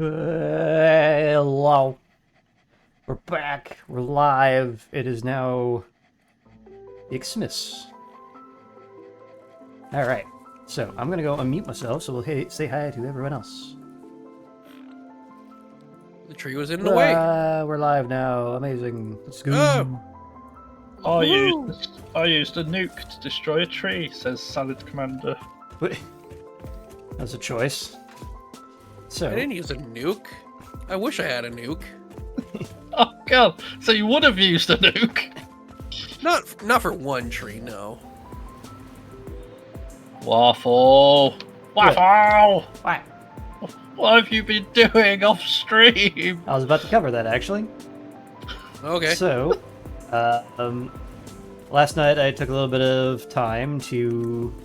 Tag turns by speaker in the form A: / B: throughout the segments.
A: Hello. We're back. We're live. It is now FICSMAS. Alright. So, I'm gonna go unmute myself so we'll say hi to everyone else.
B: The tree was in the way.
A: We're live now. Amazing. Let's go.
C: I used a nuke to destroy a tree, says Salad Commander.
A: Wait. That's a choice. So,
B: I didn't use a nuke. I wish I had a nuke.
C: Oh god, so you would have used a nuke?
B: Not for one tree, no.
C: Waffle! Waffle!
A: What?
C: What have you been doing off stream?
A: I was about to cover that actually.
B: Okay.
A: So, last night I took a little bit of time to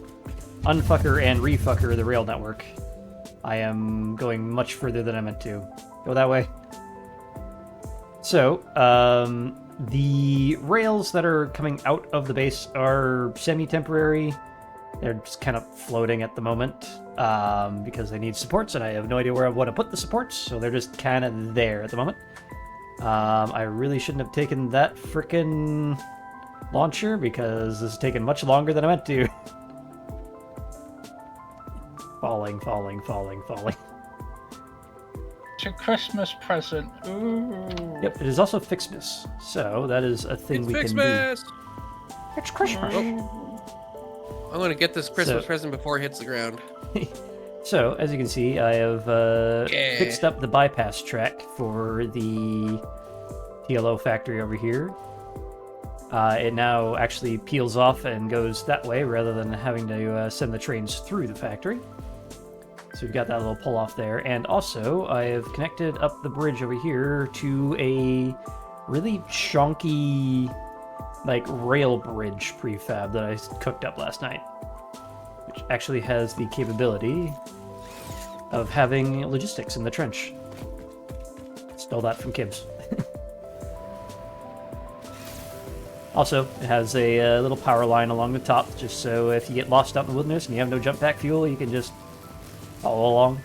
A: unfucker and refucker the rail network. I am going much further than I meant to. Go that way. So, the rails that are coming out of the base are semi-temporary. They're just kind of floating at the moment because they need supports, and I have no idea where I want to put the supports, so they're just kind of there at the moment. I really shouldn't have taken that frickin' launcher because this is taking much longer than I meant to. Falling.
C: It's your Christmas present. Ooh.
A: Yep, it is also FICSMAS, so that is a thing
B: It's
A: we can
B: FICSMAS!
A: do. It's Christmas!
B: I'm gonna get this Christmas present before it hits the ground.
A: So, as you can see, I have fixed up the bypass track for the TLO factory over here. It now actually peels off and goes that way rather than having to send the trains through the factory. So we've got that little pull off there. And also, I have connected up the bridge over here to a really chunky, like, rail bridge prefab that I cooked up last night, which actually has the capability of having logistics in the trench. Stole that from Kibbs. Also, it has a little power line along the top, just so if you get lost out in the wilderness and you have no jump pack fuel, you can just follow along.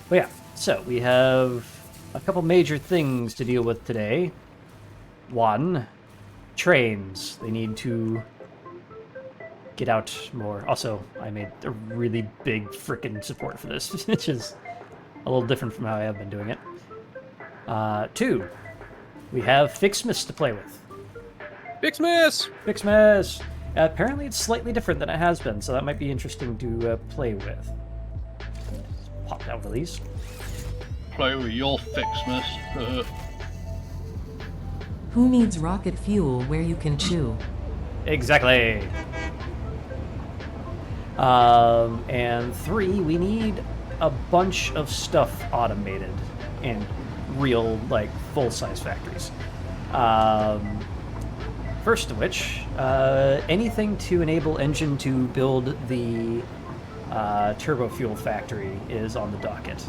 A: But yeah, so we have a couple major things to deal with today. One, trains. They need to get out more. Also, I made a really big frickin' support for this, which is a little different from how I have been doing it. Two, we have FICSMAS to play with.
B: FICSMAS!
A: FICSMAS! Apparently it's slightly different than it has been, so that might be interesting to play with. Just pop down one of these.
C: Play with your FICSMAS.
D: Who needs rocket fuel where you can chew?
A: Exactly! And three, we need a bunch of stuff automated in real, like, full-size factories. First of which, anything to enable Engine to build the turbo fuel factory is on the docket.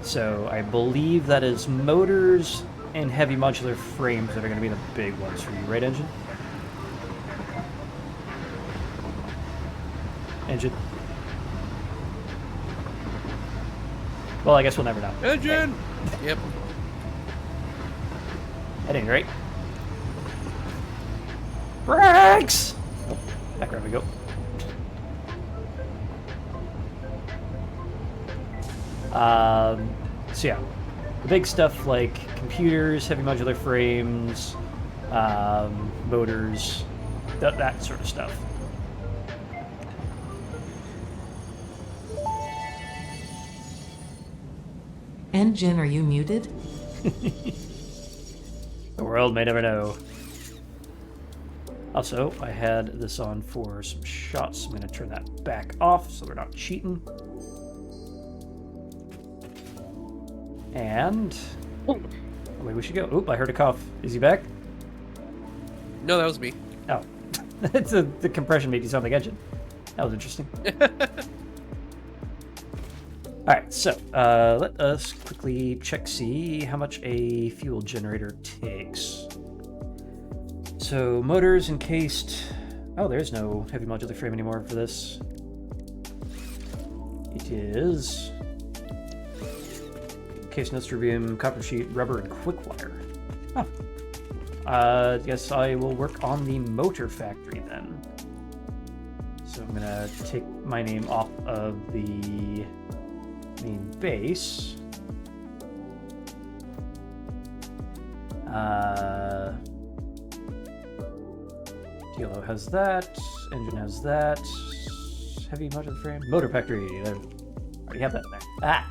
A: So I believe that is motors and heavy modular frames that are going to be the big ones for you, right, Engine? Engine? Well, I guess we'll never know.
B: Engine!
A: Hey.
B: Yep.
A: At any rate. Brakes! Oh, back where we go. So yeah, the big stuff like computers, heavy modular frames, motors, that sort of stuff.
D: Engine, are you muted?
A: The world may never know. Also, I had this on for some shots. I'm going to turn that back off so we're not cheating. And away we should go. Oop, I heard a cough. Is he back?
B: No, that was me.
A: Oh. The compression made you sound like Engine. That was interesting. Alright, so let us quickly see how much a fuel generator takes. So, motors encased... Oh, there's no heavy modular frame anymore for this. is case notes, terbium, copper sheet, rubber, and quick wire. Huh. Guess I will work on the motor factory then. So I'm gonna take my name off of the main base. TLO has that. Engine has that. Heavy motor frame. Motor factory. There. Already have that in there. Ah!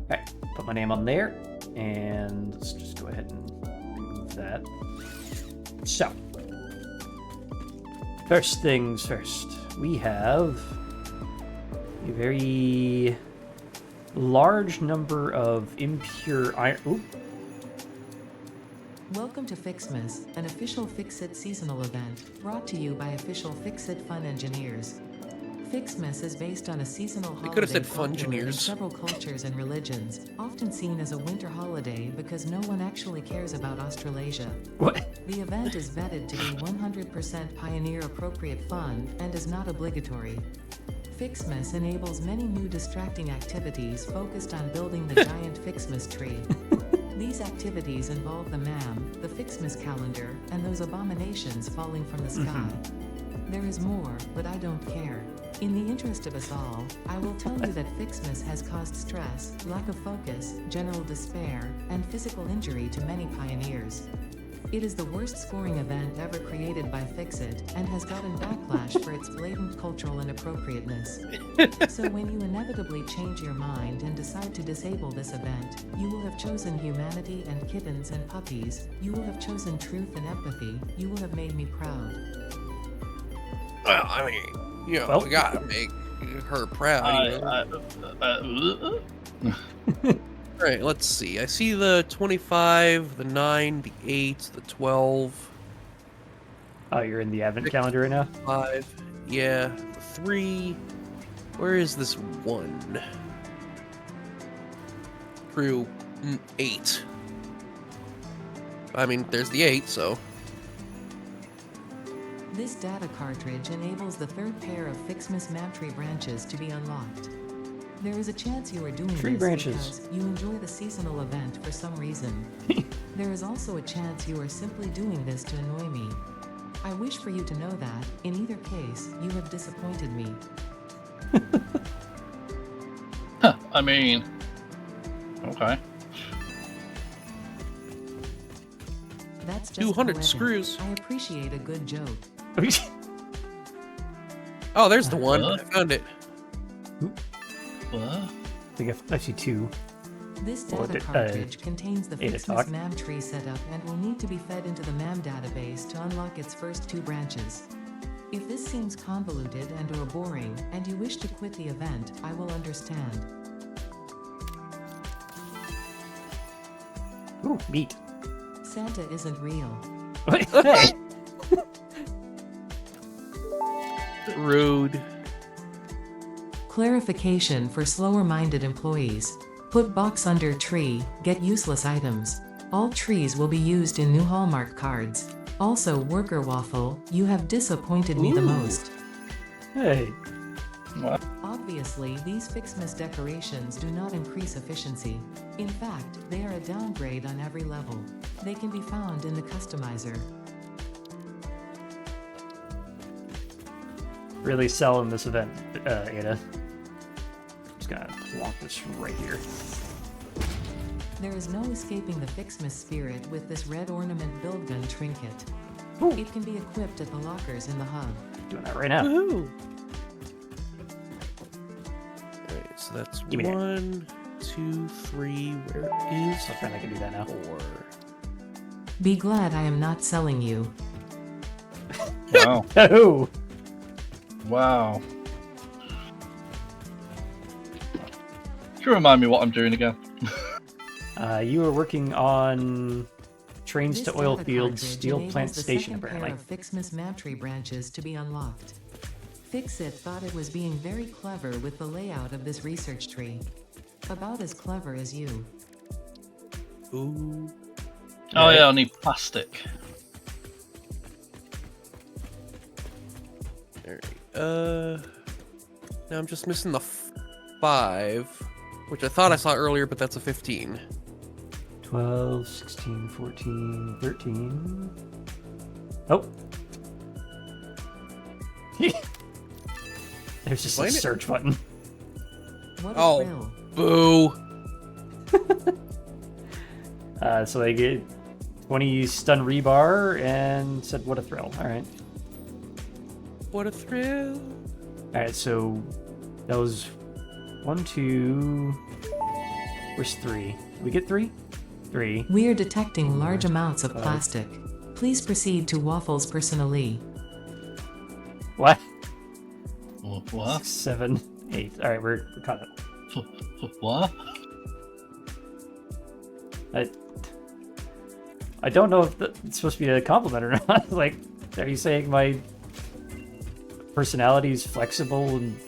A: Okay. Put my name on there. And let's just go ahead and remove that. So. First things first. We have a very large number of impure iron. Ooh.
D: Welcome to FICSMAS, an official Fix-It seasonal event, brought to you by official Fix-It Fun Engineers. FICSMAS is based on a seasonal holiday
B: could have said
D: popular in
B: Fungineers.
D: several cultures and religions, often seen as a winter holiday because no one actually cares about Australasia.
A: What?
D: The event is vetted to be 100% pioneer-appropriate fun and is not obligatory. FICSMAS enables many new distracting activities focused on building the giant FICSMAS tree. These activities involve the MAM, the FICSMAS calendar, and those abominations falling from the sky. There is more, but I don't care. In the interest of us all, I will tell you that FICSMAS has caused stress, lack of focus, general despair, and physical injury to many pioneers. It is the worst scoring event ever created by Fix-It, and has gotten backlash for its blatant cultural inappropriateness. So when you inevitably change your mind and decide to disable this event, you will have chosen humanity and kittens and puppies, you will have chosen truth and empathy, you will have made me proud.
B: Well, I mean, you know,
A: Well,
B: we gotta make her proud. You know? All right, let's see. I see the 25, the 9, the 8, the 12.
A: Oh, you're in the advent calendar right now?
B: 5, yeah, the 3. Where is this 1? Through 8. I mean, there's the 8, so.
D: This data cartridge enables the third pair of FICSMAS MAPtree branches to be unlocked. There is a chance you are doing
A: Tree
D: this
A: branches.
D: because you enjoy the seasonal event for some reason. There is also a chance you are simply doing this to annoy me. I wish for you to know that, in either case, you have disappointed me.
C: I mean, okay.
D: That's just
B: 200
D: poetic.
B: screws.
D: I appreciate a good joke.
B: Oh, there's the one.
C: What?
B: I found it.
C: What?
A: I think I see two.
D: This
A: Or
D: data
A: the,
D: cartridge contains the
A: 8
D: FICSMAS
A: o'clock.
D: MAPtree setup and will need to be fed into the MAM database to unlock its first 2 branches. If this seems convoluted and or boring, and you wish to quit the event, I will understand.
A: Ooh, meat.
D: Santa isn't real.
A: Hey!
B: Rude.
D: Clarification for slower-minded employees. Put box under tree, get useless items. All trees will be used in new Hallmark cards. Also, worker waffle, you have disappointed me the
B: Ooh.
D: most.
A: Hey!
C: What?
D: Obviously, these FICSMAS decorations do not increase efficiency. In fact, they are a downgrade on every level. They can be found in the customizer.
A: Really selling this event, Ada. Just gonna plonk this right here.
D: There is no escaping the FICSMAS spirit with this red ornament build gun trinket.
A: Ooh.
D: It can be equipped at the lockers in the hub.
A: Doing that right now.
B: Woohoo! Alright, so that's
A: Give me that.
B: 1, 2, 3. Where is
A: I think I can do that now.
B: 4?
D: Be glad I am not selling you.
C: Wow.
A: Oh!
C: Wow. Can you remind me what I'm doing again?
A: You are working on trains
D: This
A: to oil
D: data
A: fields,
D: cartridge
A: steel
D: enables
A: plant
D: the
A: station,
D: second
A: apparently.
D: pair of FICSMAS MAPtree branches to be unlocked. Fix-It thought it was being very clever with the layout of this research tree. About as clever as you.
B: Ooh.
C: Oh yeah, I need plastic.
B: Alright. Now I'm just missing the 5, which I thought I saw earlier, but that's a 15.
A: 12, 16, 14, 13. Oh. There's just a
B: Find it?
A: search button.
D: What a
B: Oh.
D: thrill.
B: Boo!
A: So they get 20 stun rebar and said, what a thrill. All right.
B: What a thrill!
A: All right, so that was 1, 2. Where's 3? Did we get 3? 3.
D: We are detecting large amounts of plastic. Please proceed to Waffles personally.
A: What?
C: What?
A: 6, 7, 8. All right, we're caught up.
C: What?
A: I don't know if it's supposed to be a compliment or not. Like, are you saying my personality is flexible and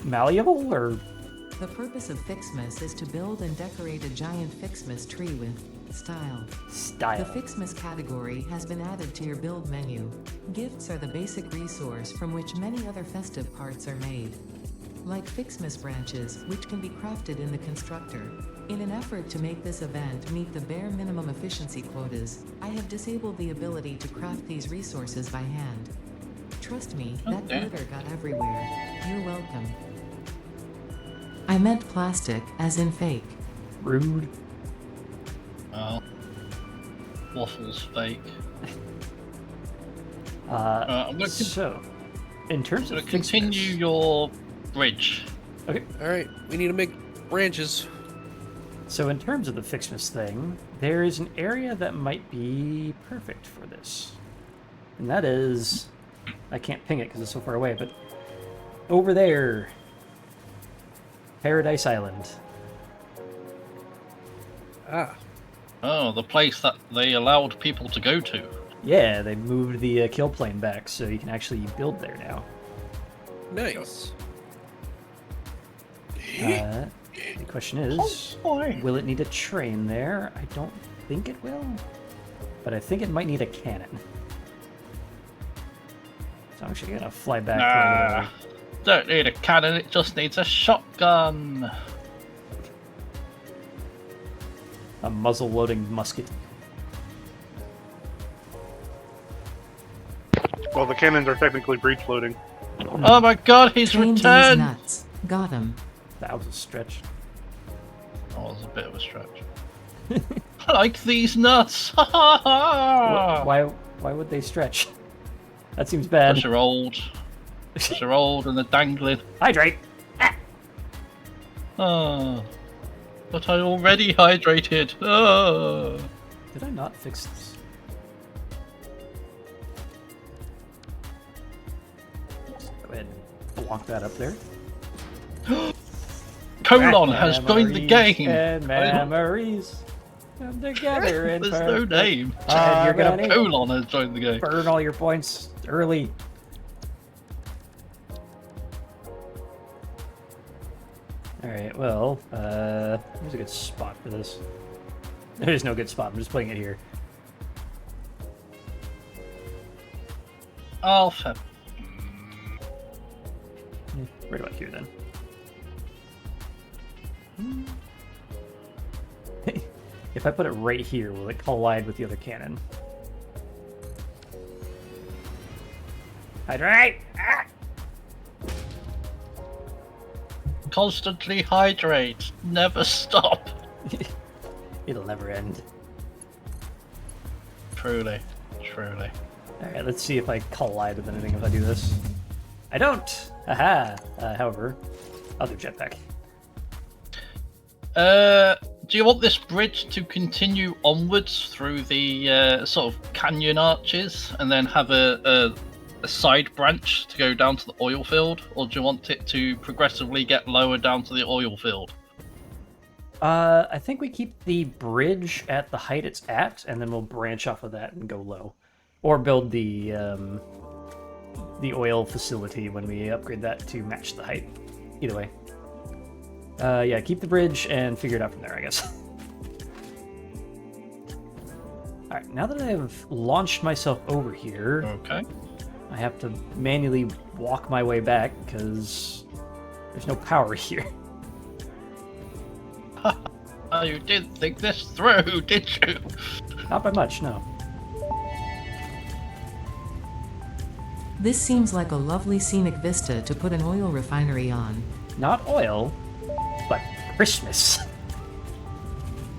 A: malleable, or?
D: The purpose of FICSMAS is to build and decorate a giant FICSMAS tree with style. The
A: Style.
D: FICSMAS category has been added to your build menu. Gifts are the basic resource from which many other festive parts are made. Like FICSMAS branches, which can be crafted in the constructor. In an effort to make this event meet the bare minimum efficiency quotas, I have disabled the ability to craft these resources by hand. Trust me, that
C: Okay.
D: glitter got everywhere. You're welcome. I meant plastic, as in fake.
A: Rude.
C: Well, Waffles fake.
A: Uh,
C: I'm going to
A: so, in terms of
C: continue
A: FICSMAS-
C: your bridge.
A: Okay.
B: Alright, we need to make branches.
A: So in terms of the FICSMAS thing, there is an area that might be perfect for this. And that is... I can't ping it because it's so far away, but... Over there! Paradise Island.
B: Ah.
C: Oh, the place that they allowed people to go to.
A: Yeah, they moved the kill plane back, so you can actually build there now.
B: Nice.
A: The question is, will it need a train there? I don't think it will, but I think it might need a cannon. So I'm actually gonna fly back
C: Nah,
A: to
C: don't need a cannon, it just needs a shotgun.
A: a muzzle-loading musket.
E: Well, the cannons are technically breech loading.
C: Oh my god, he's
D: Tame these
C: returned!
D: nuts. Got him.
A: That was a stretch.
C: That was a bit of a stretch. Like these nuts! Ha ha ha!
A: Why would they stretch? That seems bad.
C: Because you're old. Because you're old and they're dangling.
A: Hydrate!
C: Oh. But I already hydrated. Oh.
A: Did I not fix this? Go ahead and block that up there.
C: Colon has joined the
A: Memories
C: game.
A: And memories come together in
C: There's no
A: perfect
C: name.
A: You're gonna
C: Yeah, Colon has joined the game.
A: burn all your points early. Alright, well, where's a good spot for this? There is no good spot, I'm just putting it here.
C: Alpha.
A: Right about here, then. If I put it right here, will it collide with the other cannon? Hydrate! Ah!
C: Constantly hydrate. Never stop.
A: It'll never end.
C: Truly. Truly.
A: Alright, let's see if I collide with anything if I do this. I don't! Haha! However, I'll do jetpack.
C: Do you want this bridge to continue onwards through the sort of canyon arches and then have a side branch to go down to the oil field? Or do you want it to progressively get lower down to the oil field?
A: I think we keep the bridge at the height it's at, and then we'll branch off of that and go low. Or build the oil facility when we upgrade that to match the height. Either way. Yeah, keep the bridge and figure it out from there, I guess. Alright, now that I've launched myself over here,
C: Okay.
A: I have to manually walk my way back, because There's no power here.
C: Oh, you did think this through, did you?
A: Not by much, no.
D: This seems like a lovely scenic vista to put an oil refinery on.
A: Not oil, but Christmas.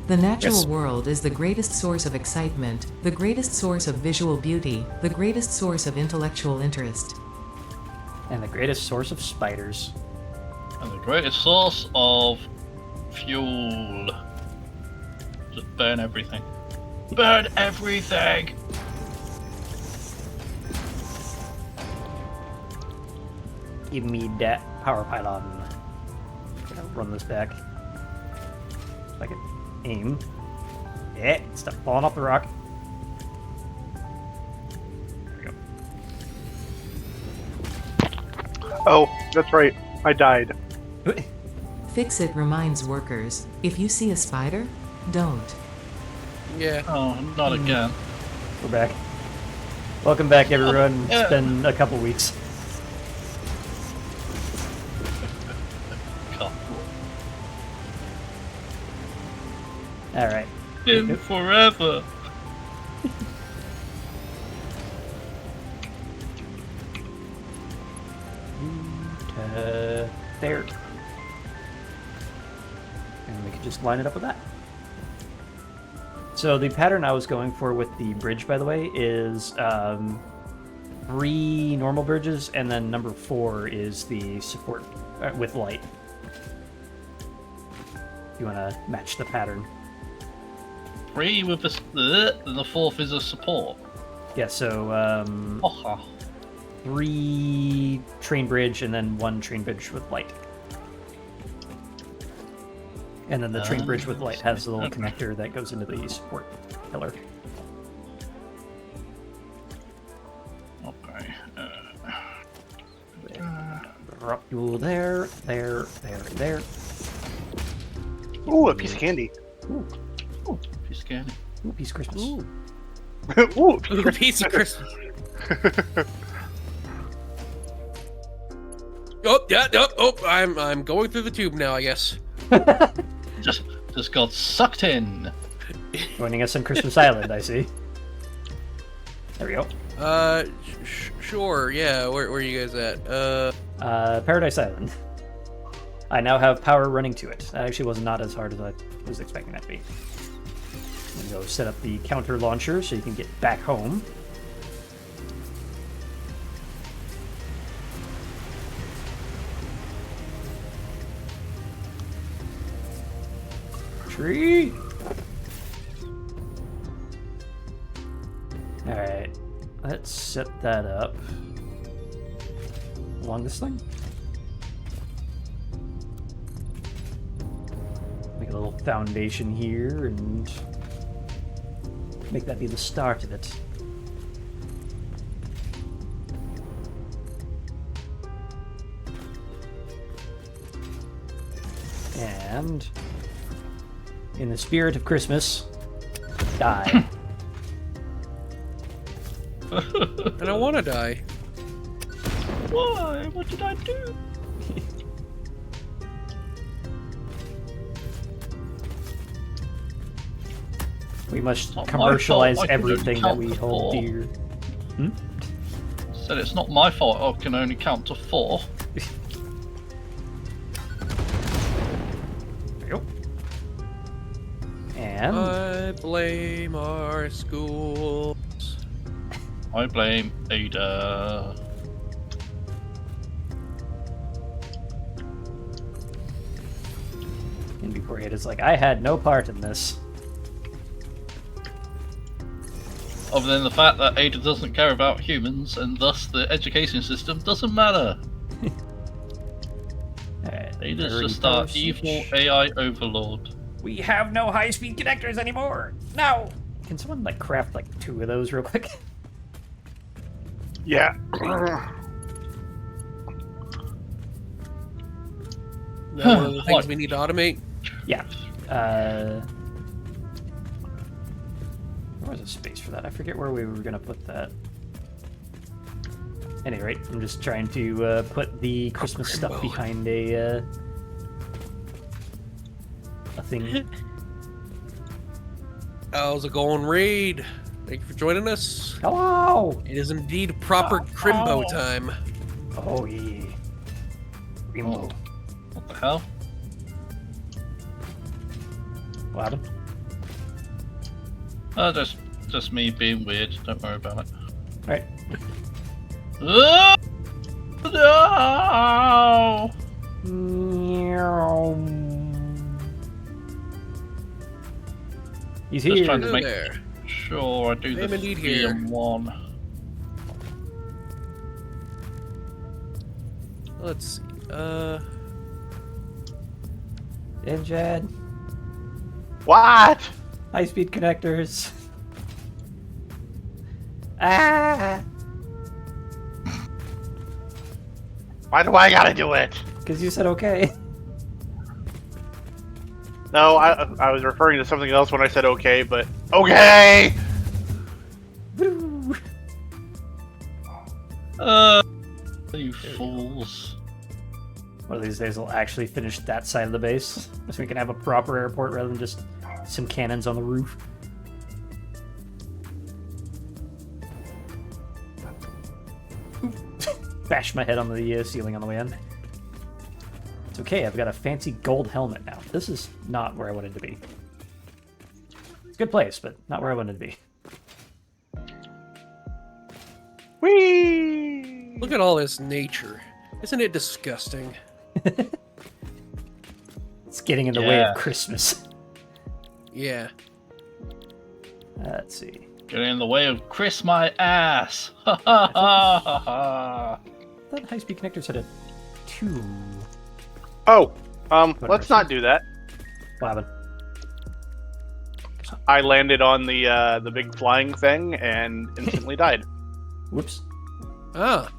D: The natural
A: Yes.
D: world is the greatest source of excitement, the greatest source of visual beauty, the greatest source of intellectual interest.
A: And the greatest source of spiders.
C: And the greatest source of fuel. Just burn everything. Burn everything!
A: Give me that power pylon. Gonna run this back. If I can aim. Yeah, stop falling off the rock. There we
E: Oh, that's right. I died.
A: go.
D: Fix-It reminds workers, if you see a spider, don't.
B: Yeah.
C: Oh, not again.
A: We're back. Welcome back, everyone.
C: yeah.
A: It's been a couple weeks.
C: God.
A: Alright.
C: Been forever.
A: There. And we could just line it up with that. So the pattern I was going for with the bridge, by the way, is 3 normal bridges, and then number 4 is the support with light. You want to match the pattern.
C: 3 with and the 4th is a support.
A: Yeah, so
C: Oh,
A: 3 train bridge, and then 1 train bridge with light. And then the train bridge with light has a little connector that goes into the support pillar.
C: okay.
A: Drop you there, there, there.
E: Ooh, a piece of candy.
C: She's scared.
A: Ooh, piece of Christmas.
B: Ooh.
E: Ooh, a piece
B: Ooh,
E: of
B: piece of Christmas. Oh, yeah, oh, I'm going through the tube now, I guess.
C: Just got sucked in.
A: Joining us on Christmas Island, I see. There we go.
B: Sure, yeah. Where are you guys at?
A: Paradise Island. I now have power running to it. That actually was not as hard as I was expecting that to be. I'm going to go set up the counter launcher so you can get back home. Tree! Alright, let's set that up along this thing. Make a little foundation here and make that be the start of it. And in the spirit of Christmas, die.
B: I don't want to die.
C: Why? What did I do?
A: We must
C: Not my
A: commercialize
C: fault, I can only
A: everything that
C: count
A: we
C: to
A: hold
C: 4.
A: dear.
C: Said it's not my fault. I can only count to 4.
A: There you go. And
B: I blame our schools.
C: I blame Ada.
A: and before Ada's like, I had no part in this.
C: Other than the fact that Ada doesn't care about humans, and thus the education system doesn't matter.
A: Alright,
C: Ada's
A: 30
C: just our
A: postage.
C: evil AI overlord.
A: We have no high-speed connectors anymore. No. Can someone like craft like 2 of those real quick?
E: Yeah.
B: Is that one of the things we need to automate?
A: Yeah. There was a space for that. I forget where we were gonna put that. any rate, I'm just trying to put the Christmas stuff behind a thing.
B: How's it going, Raid? Thank you for joining us.
A: Hello!
B: It is indeed proper Crimbo time.
A: Oh, yeah. Rainbow.
C: What the hell?
A: What happened?
C: Just me being weird. Don't worry about it.
A: Alright.
C: Oh, no!
A: He's
C: Just
A: here.
C: trying to make
B: there.
C: sure I do
B: I am
C: the
B: indeed
C: 3
B: here.
C: and 1.
B: Let's see.
A: Jed.
E: What?
A: High-speed connectors. Ah!
E: Why do I gotta do it?
A: Because you said okay.
E: No, I was referring to something else when I said okay, but okay.
A: Woo!
C: You fools.
A: One of these days we'll actually finish that side of the base, so we can have a proper airport rather than just some cannons on the roof. Bash my head on the ceiling on the way in. It's okay, I've got a fancy gold helmet now. This is not where I wanted to be. It's a good place, but not where I wanted to be.
E: Whee!
B: Look at all this nature. Isn't it disgusting?
A: It's getting in the way
C: Yeah.
A: of Christmas.
B: Yeah.
A: Let's see.
C: Getting in the way of Chris my ass. Ha ha ha ha ha.
A: I thought high-speed connectors had a 2.
E: Oh, let's not do that.
A: What happened?
E: I landed on the big flying thing and instantly died.
A: Whoops.
B: Ah,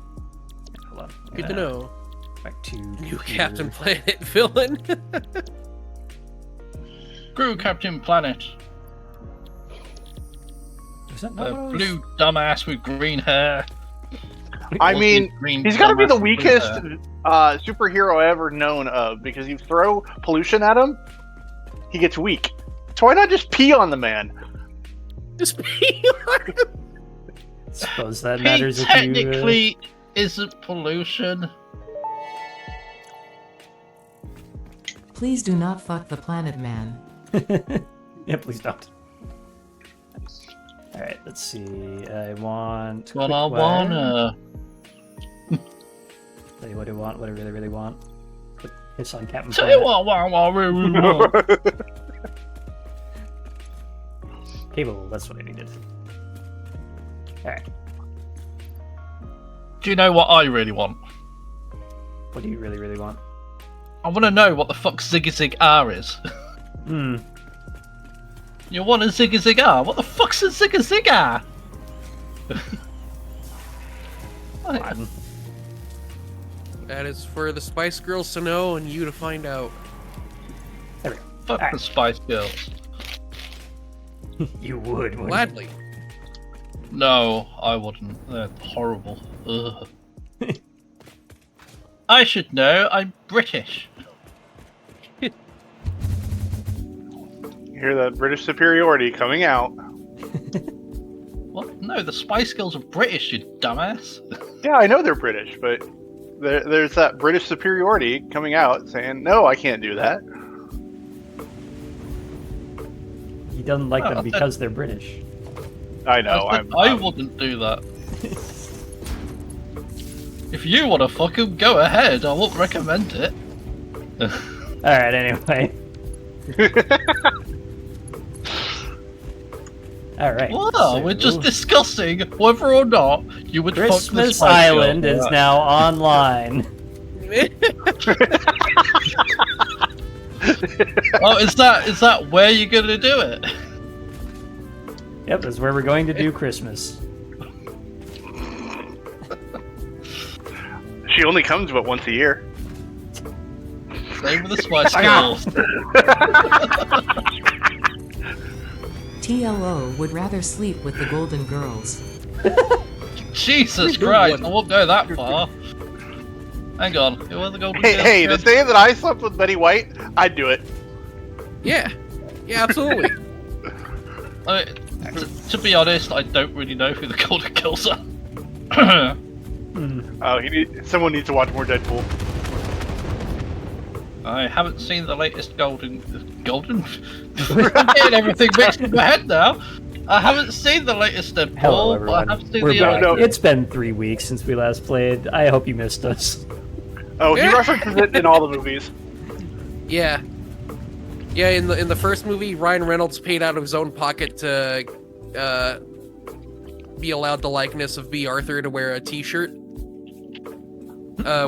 A: Hold on.
B: good to know.
A: Back to
B: New
A: computer.
B: Captain Planet villain.
C: Screw Captain Planet.
A: Is that not
C: The
A: what I was-
C: blue dumbass with green hair.
E: I
C: Or the
E: mean,
C: green
E: he's got to be the
C: dumbass with blue
E: weakest
C: hair.
E: superhero ever known of, because you throw pollution at him, he gets weak. So why not just pee on the man?
B: Just be
A: Suppose that
C: He
A: matters if you.
C: technically isn't pollution.
D: Please do not fuck the planet man.
A: Yeah, please don't. All right, let's see. I want.
C: What I
A: quick wire.
C: wanna.
A: Tell you what I want. What I really, really want. Put hiss on Captain
C: Tell you
A: Planet.
C: what, really want.
A: Cable. That's what I needed. All right.
C: Do you know what I really want?
A: What do you really, really want?
C: I want to know what the fuck Ziggy Zig R is.
A: Hmm.
C: You want a Ziggy Zig R? What the fuck's a Ziggy Zig R?
A: Fine.
B: That is for the Spice Girls to know and you to find out.
A: There we go.
C: Fuck
A: Alright.
C: the Spice Girls.
A: You would. wouldn't you?
B: Gladly.
C: No, I wouldn't. They're horrible. Ugh. I should know. I'm British.
E: You hear that British superiority coming out.
C: What? No, the Spice Girls are British, you dumbass.
E: Yeah, I know they're British, but there's that British superiority coming out saying, no, I can't do that.
A: He doesn't like
C: Oh,
A: them because they're British.
E: I know.
C: I wouldn't do that. If you want to fuck him, go ahead. I won't recommend it.
A: All right. Anyway. All right.
C: Wow,
A: so-
C: we're just discussing whether or not you would fuck the
A: Christmas
C: Spice Girl.
A: Island is now online.
C: Oh, is that where you're gonna do it?
A: Yep, that's where we're going to do Christmas.
E: She only comes but once a year.
C: Same with the Spice Girls.
D: TLO would rather sleep with the Golden Girls.
C: Jesus Christ, I won't go that far. Hang on, who are the golden girls
E: Hey, to
C: again?
E: say that I slept with Betty White, I'd do it.
B: Yeah. Yeah, absolutely.
C: I mean, to be honest, I don't really know who the golden girls are.
E: Oh, someone needs to watch more Deadpool.
C: I haven't seen the latest golden. I'm getting everything mixed in my head now. I haven't seen the latest Deadpool,
A: Hello,
C: but I
A: everyone.
C: have seen
A: We're
C: the
A: back.
E: No.
A: It's been 3 weeks since we last played. I hope you missed us.
E: Oh, he references it in all the movies.
B: Yeah. Yeah, in the first movie, Ryan Reynolds paid out of his own pocket to be allowed the likeness of B. Arthur to wear a t-shirt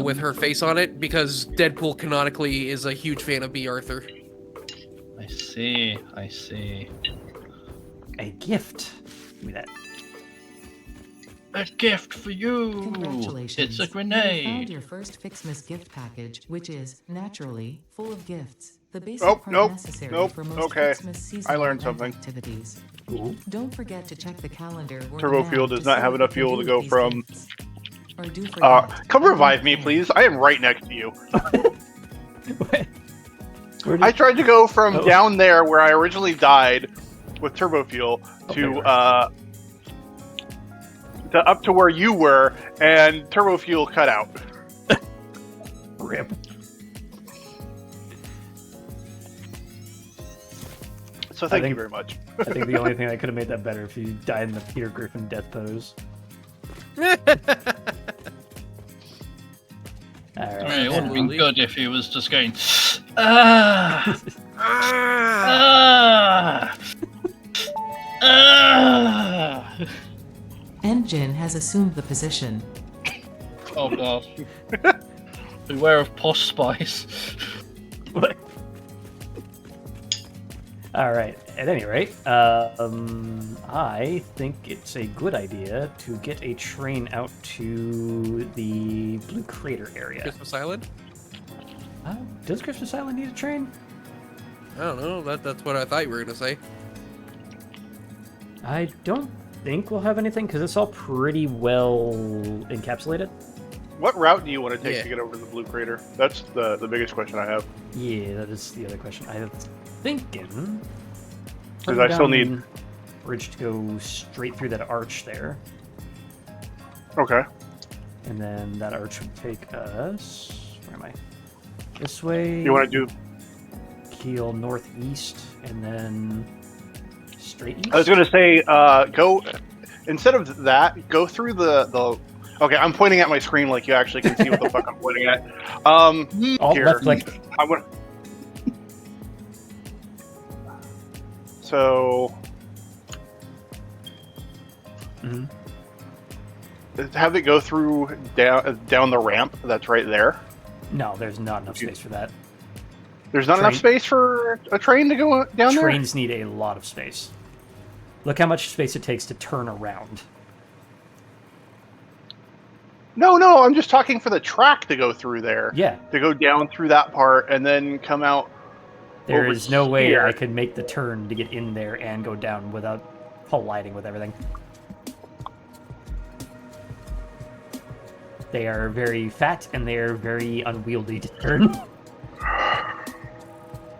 B: with her face on it, because Deadpool canonically is a huge fan of B. Arthur.
C: I see.
A: A gift. Give me that.
C: A gift for you.
D: Congratulations.
C: It's a
D: You have found
C: grenade.
D: your first FICSMAS gift package, which is, naturally, full of gifts. The basic
E: Oh,
D: part
E: nope,
D: necessary
E: nope,
D: for most
E: okay.
D: FICSMAS seasonal
E: learned
D: event
E: something.
D: activities.
A: Ooh.
D: Don't forget to check the calendar or
E: Turbo
D: the
E: fuel
D: map
E: does
D: to
E: not
D: see
E: have
D: what
E: enough
D: you
E: fuel
D: can
E: to
D: do
E: go
D: with these
E: from-
D: gifts. Or do forget,
E: Come
D: I
E: revive
D: don't
E: me,
D: care.
E: please. I am right next to you.
A: Where did...
E: I tried to go from
A: Oh.
E: down there where I originally died with turbo fuel to up to where you were, and turbo fuel cut out.
A: Rip.
E: So thank you
A: think-
E: very much.
A: I think the only thing that could have made that better if you died in the Peter Griffin death pose. Alright.
C: I mean, it would have been
B: Really?
C: good if he was just going. Ah, ah, ah.
D: Engine has assumed the position.
C: Oh god. Beware of posh spice.
A: What? Alright, at any rate, I think it's a good idea to get a train out to the Blue Crater area.
B: Christmas Island?
A: Does Christmas Island need a train?
B: I don't know. That's what I thought you were gonna say.
A: I don't think we'll have anything, because it's all pretty well encapsulated.
E: What route do you want to take
B: Yeah.
E: to get over to the Blue Crater? That's the biggest question I have.
A: Yeah, that is the other question. I was thinking...
E: Because I still need...
A: down bridge to go straight through that arch there.
E: Okay.
A: And then that arch would take us... Where am I? This way.
E: You want to do...
A: Keel northeast, and then straight east?
E: I was going to say, go... Instead of that, go through the... Okay, I'm pointing at my screen like you actually can see what the fuck I'm pointing at.
A: Alt
E: Here.
A: left click.
E: I'm gonna... So...
A: Mhm.
E: Have it go through down the ramp that's right there.
A: No, there's not enough space for that.
E: There's not enough space for a train to go down there?
A: Trains need a lot of space. Look how much space it takes to turn around.
E: No, I'm just talking for the track to go through there.
A: Yeah,
E: To go down through that part and then come out.
A: there
E: over
A: is no way
E: here.
A: I could make the turn to get in there and go down without colliding with everything. They are very fat and they are very unwieldy to turn.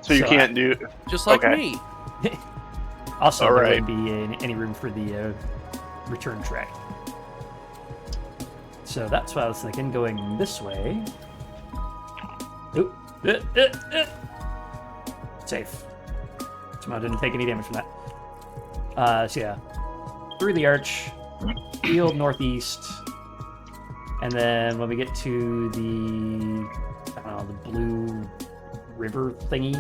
E: So you
A: So
E: can't do...
B: Just like
E: Okay.
B: me.
A: Also,
E: All
A: there
E: right.
A: wouldn't be any room for the return track. So that's why I was thinking, going this way. Oop. Safe. Somehow didn't take any damage from that. So yeah. Through the arch, field northeast, and then when we get to the, I don't know, the blue river thingy,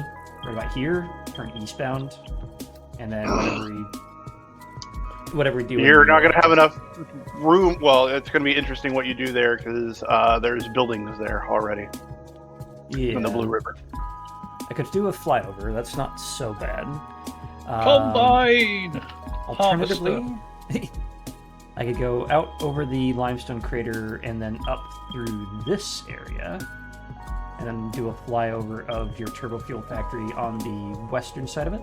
A: right about here, turn eastbound, and then whatever we do.
E: You're not going to have enough room. Well, it's going to be interesting what you do there because there's buildings there already
A: Yeah.
E: in the Blue River.
A: I could do a flyover. That's not so bad.
C: Combine!
A: Alternatively, I could go out over the limestone crater and then up through this area, and then do a flyover of your turbo fuel factory on the western side of it,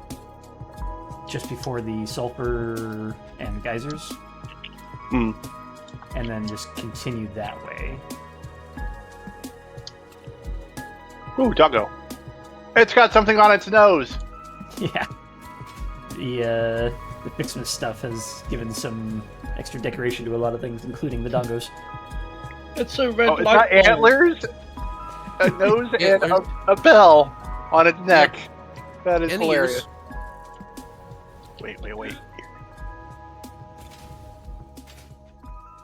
A: just before the sulfur and geysers.
E: Hmm.
A: and then just continue that way.
E: Ooh, doggo. It's got something on its nose.
A: Yeah. The FICSMAS stuff has given some extra decoration to a lot of things, including the dongos.
C: It's a red
E: Oh, it's
C: light
E: got
C: bulb.
E: antlers, a nose, and
B: Antlers.
E: a bell on its neck. That is
B: And
E: hilarious.
B: ears.
E: Wait.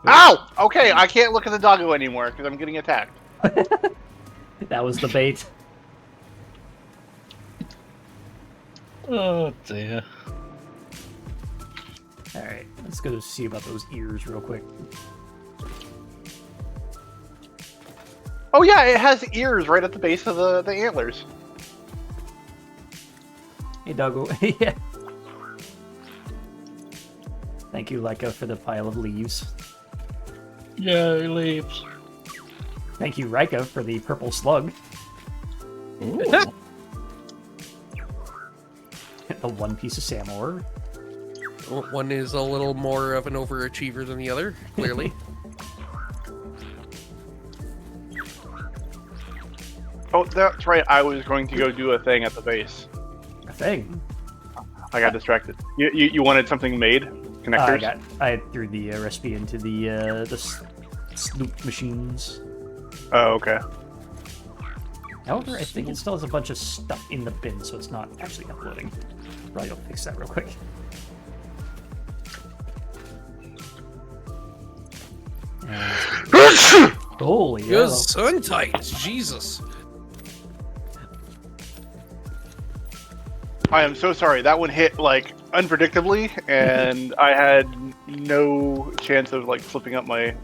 E: Ow! Okay, I can't look at the doggo anymore because I'm getting attacked.
A: That was the bait.
C: Oh dear.
A: Alright, let's go see about those ears real quick.
E: Oh yeah, it has ears right at the base of the antlers.
A: Hey, doggo. Yeah. Thank you, Leica, for the pile of leaves.
C: Yay, leaves.
A: Thank you, Rika, for the purple slug.
C: Ooh.
A: The one piece of Sam ore.
B: One is a little more of an overachiever than the other, clearly.
E: Oh, that's right. I was going to go do a thing at the base.
A: A thing.
E: I got distracted. You wanted something made? Connectors?
A: I threw the recipe into the sloop machines.
E: Oh, okay.
A: However, I think it still has a bunch of stuff in the bin, so it's not actually uploading. Probably go fix that real quick. Holy
B: Good
A: hell.
B: sun tights, Jesus.
E: I am so sorry. That one hit like unpredictably, and I had no chance of like flipping up my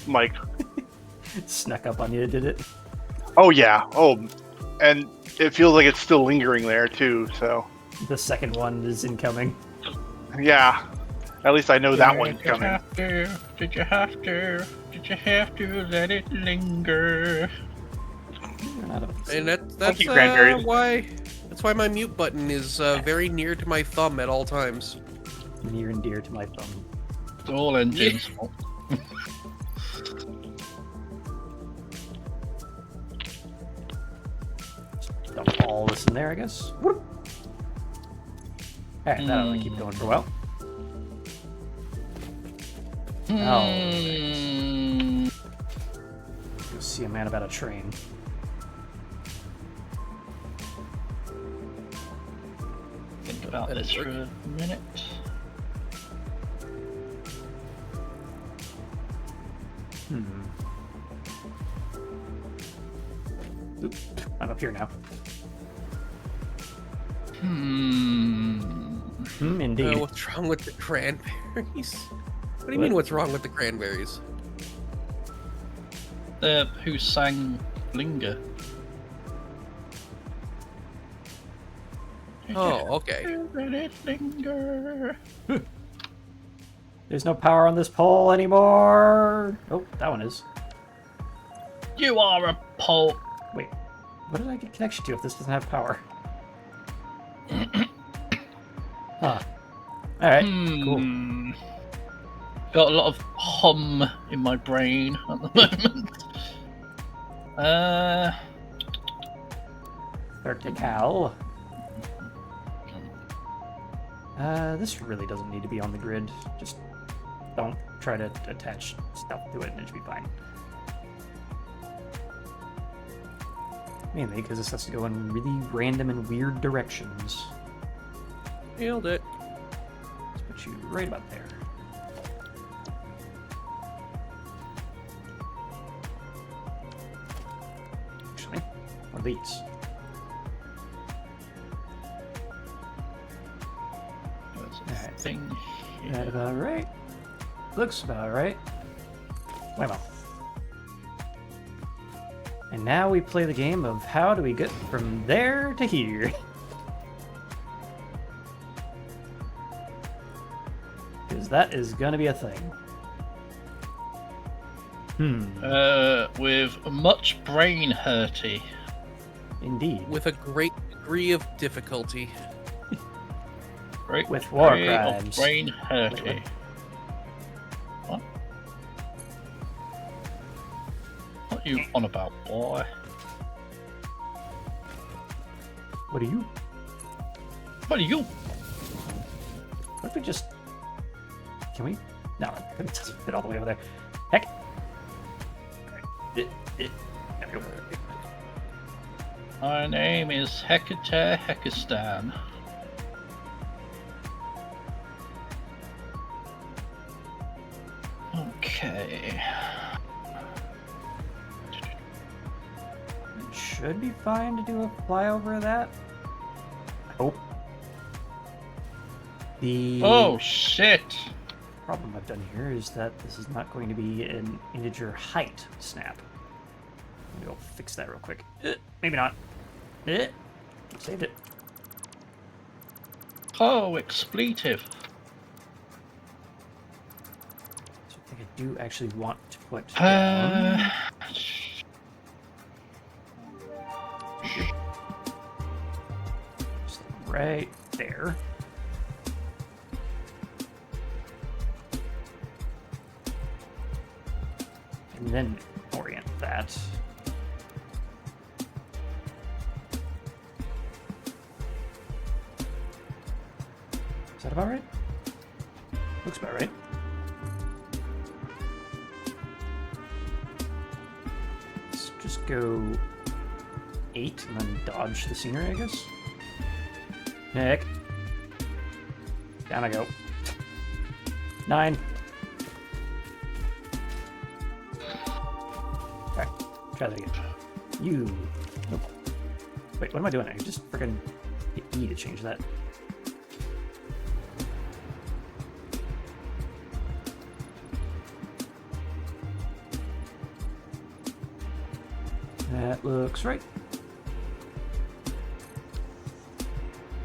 E: mic.
A: Snuck up on you, did it?
E: Oh yeah. Oh, and it feels like it's still lingering there too. So
A: The second one is incoming.
E: yeah. At least I know that one's
C: Did you
E: coming.
C: have to? Did you have to? Did you have to let it linger?
B: And that's
E: Thank you, Cranberries.
B: why my mute button is very near to my thumb at all times.
A: Near and dear to my thumb.
C: It's all engines. fault.
A: Dump all this in there, I guess. Whoop. Alright, that'll keep going for a while.
C: Hmm.
A: Go see a man about a train.
C: Think about this for a minute.
A: Oop, I'm up here now. Indeed.
B: What's wrong with the cranberries? What do you mean, what's wrong with the cranberries?
C: Who sang Linger?
B: Oh, okay.
C: Let it linger.
A: There's no power on this pole anymore. Oh, that one is.
C: You are a pole.
A: Wait, what did I get connection to if this doesn't have power? Huh. Alright, cool.
C: Got a lot of hum in my brain at the moment.
A: Vertical. This really doesn't need to be on the grid. Just don't try to attach stuff to it and it should be fine. Mainly because this has to go in really random and weird directions.
B: Nailed it.
A: Let's put you right about there. Actually, one of these. Alright.
C: Thing.
A: That about right? Looks about right. Wait a minute. And now we play the game of how do we get from there to here? Because that is gonna be a thing.
C: With much brain hurty.
A: Indeed.
B: With a great degree of difficulty.
C: Great
A: With war
C: degree of
A: crimes.
C: brain hurty.
A: Wait.
C: What? You on about, boy?
A: What are you?
C: What are you?
A: What if we just... Can we? No, it doesn't fit all the way over there. Heck. There we go.
C: My name is Hecate Hekistan. Okay.
A: It should be fine to do a flyover of that. I hope. The
C: Oh shit!
A: problem I've done here is that this is not going to be an integer height snap. Maybe I'll fix that real quick. Maybe not. Saved it.
C: Oh, expletive.
A: So I think I do actually want to put down... Just right there. And then orient that. Is that about right? Looks about right. Let's just go 8 and then dodge the scenery, I guess. Heck. Down I go. 9. Alright, try that again. You. Nope. Wait, what am I doing? I just freaking hit E to change that. That looks right.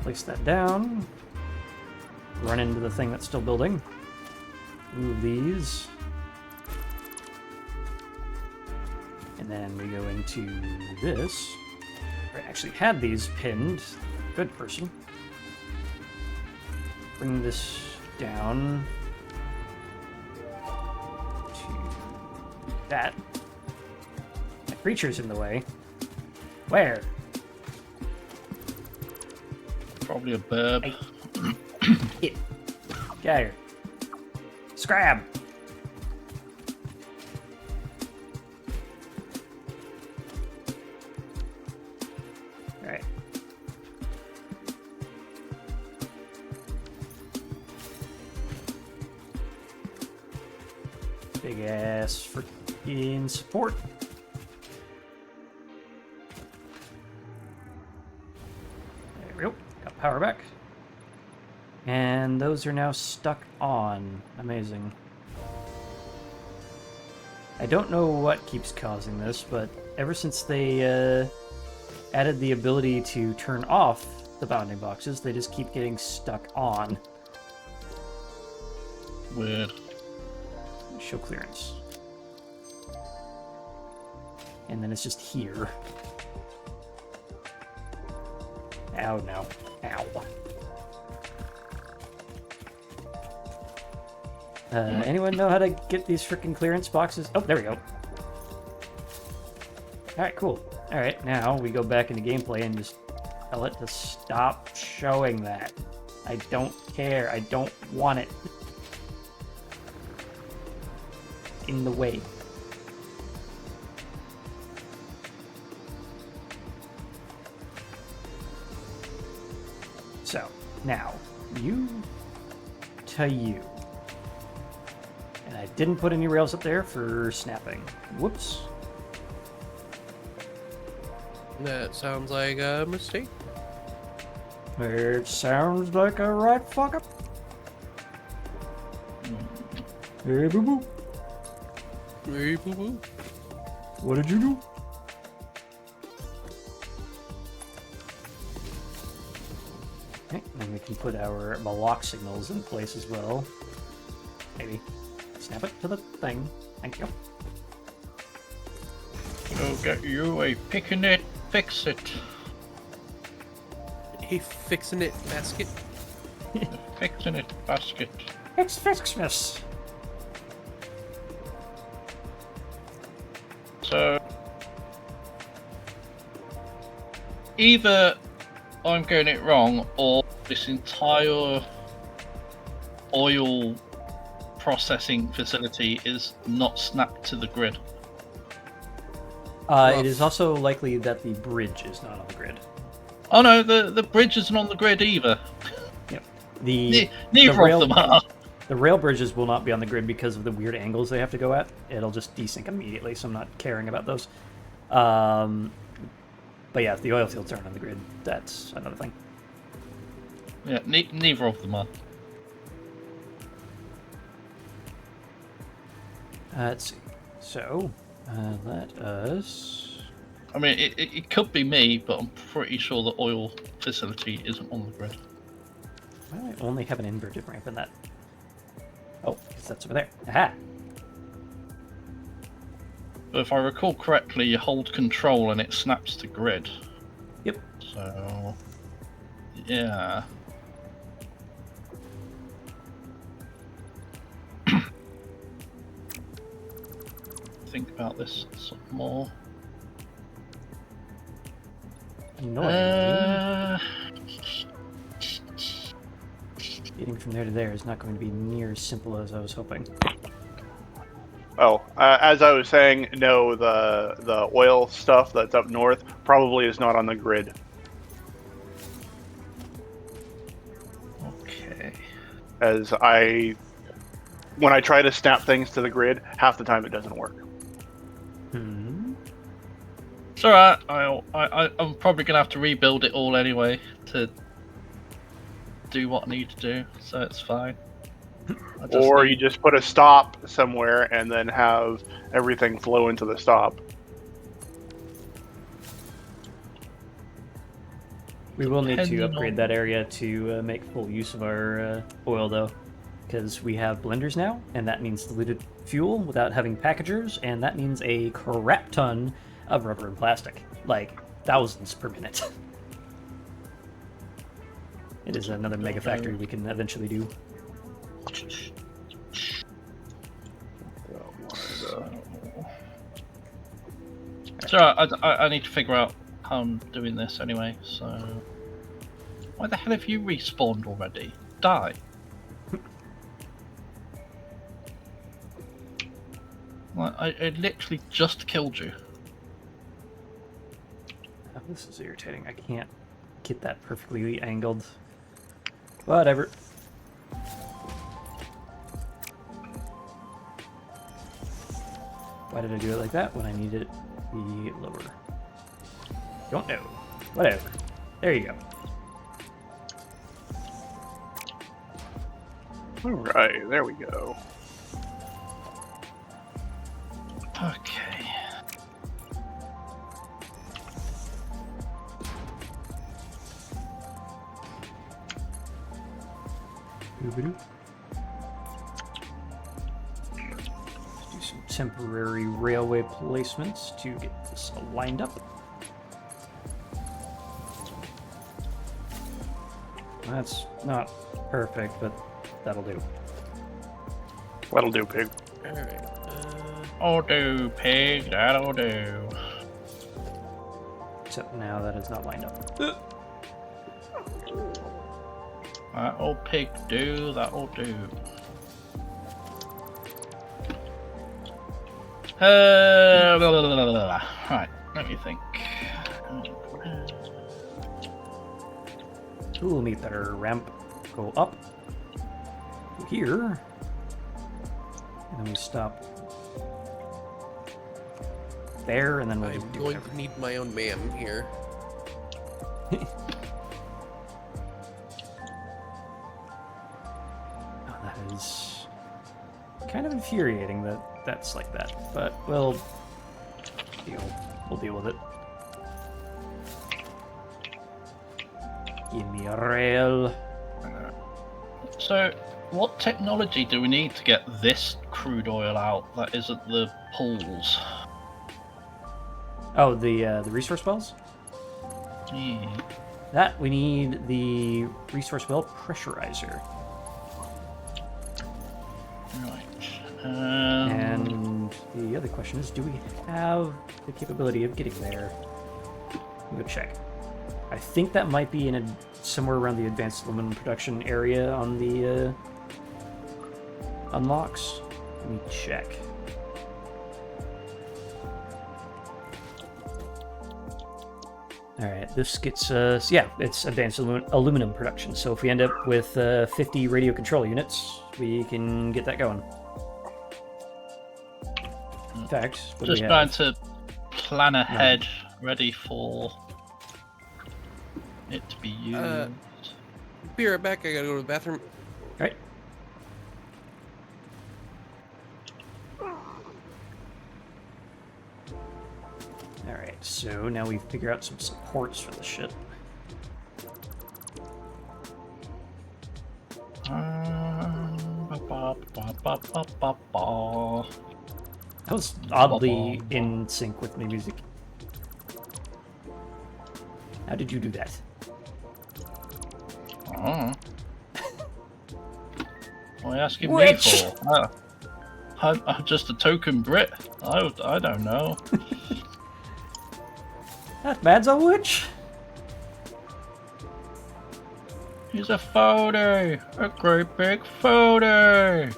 A: Place that down. Run into the thing that's still building. Move these. And then we go into this. I actually had these pinned. Good person. Bring this down to that. My creature's in the way. Where?
C: Probably a burb.
A: It. Get out of here. Scrab! Alright. Big ass freaking support. There we go. Got power back. And those are now stuck on. Amazing. I don't know what keeps causing this, but ever since they added the ability to turn off the bounding boxes, they just keep getting stuck on.
C: Weird.
A: Show clearance. And then it's just here. Ow, no. Ow. Anyone know how to get these freaking clearance boxes? Oh, there we go. Alright, cool. Alright, now we go back into gameplay and just tell it to stop showing that. I don't care. I don't want it in the way. So, now, you to you. And I didn't put any rails up there for snapping. Whoops.
B: That sounds like a mistake.
A: It sounds like a right fuck up. Hey, boo boo.
B: Hey, boo boo.
A: What did you do? Okay, and we can put our lock signals in place as well. Maybe. Snap it to the thing. Thank you.
C: Go get you a picking it, fix it.
B: Hey, fixing it basket.
C: Fixing it basket.
A: It's FICSMAS.
C: So either I'm getting it wrong, or this entire oil processing facility is not snapped to the grid.
A: It is also likely that the bridge is not on the grid.
C: Oh no, the bridge isn't on the grid either.
A: Yep.
C: Neither of them are.
A: The rail bridges will not be on the grid because of the weird angles they have to go at. It'll just desync immediately, so I'm not caring about those. But yeah, if the oil fields aren't on the grid, that's another thing.
C: Yeah, neither of them are.
A: Let's see. So, let us...
C: I mean, it could be me, but I'm pretty sure the oil facility isn't on the grid.
A: Why do I only have an inverted ramp in that? Oh, because that's over there. Aha!
C: But if I recall correctly, you hold control and it snaps to grid.
A: Yep.
C: So, yeah. Think about this some more.
A: Annoyingly, getting from there to there is not going to be near as simple as I was hoping.
E: Oh, as I was saying, no, the oil stuff that's up north probably is not on the grid.
C: Okay.
E: As when I try to snap things to the grid, half the time it doesn't work.
A: Hmm.
C: It's alright. I'm probably gonna have to rebuild it all anyway to do what I need to do, so it's fine.
E: Or you just put a stop somewhere and then have everything flow into the stop.
A: We will need to
C: Depending
A: upgrade
C: on-
A: that area to make full use of our oil, though, because we have blenders now, and that means diluted fuel without having packagers, and that means a crap ton of rubber and plastic, like thousands per minute. It is another mega factory we can eventually do.
C: So I need to figure out how I'm doing this anyway, so... Why the hell have you respawned already? Die. Like, I literally just killed you.
A: Oh, this is irritating. I can't get that perfectly angled. Whatever. Why did I do it like that when I needed it to be lower? Don't know. Whatever. There you go.
E: Alright, there we go.
C: Okay.
A: Doo-ba-doo. Let's do some temporary railway placements to get this all lined up. That's not perfect, but that'll do.
E: That'll do, pig.
B: Alright.
C: That'll do, pig. That'll do.
A: Except now that it's not lined up.
C: That'll pig do. That'll do. Right, let me think.
A: We'll meet our ramp. Go up to here, and then we stop there, and then we'll
B: I'm
A: just do
B: going
A: whatever.
B: to need my own man here.
A: Oh, that is kind of infuriating that that's like that, but we'll deal with it. Give me a rail.
C: So, what technology do we need to get this crude oil out that isn't the pools?
A: Oh, the resource wells?
C: Yeah.
A: That we need the resource well pressurizer.
C: Right.
A: And the other question is, do we have the capability of getting there? I'm gonna check. I think that might be in a somewhere around the advanced aluminum production area on the unlocks. Let me check. Alright, this gets us... yeah, it's advanced aluminum production. So if we end up with 50 radio control units, we can get that going. In fact, what do we
C: Just
A: have?
C: trying to plan ahead, ready for it to be used.
B: Be right back. I gotta go to the bathroom.
A: Alright. Alright, so now we figure out some supports for the shit. That was oddly in sync with my music. How did you do that?
C: Oh. What are you asking
A: Witch!
C: me for? I'm just a token Brit. I don't know.
A: That man's a witch!
C: He's a photo. A great big photo.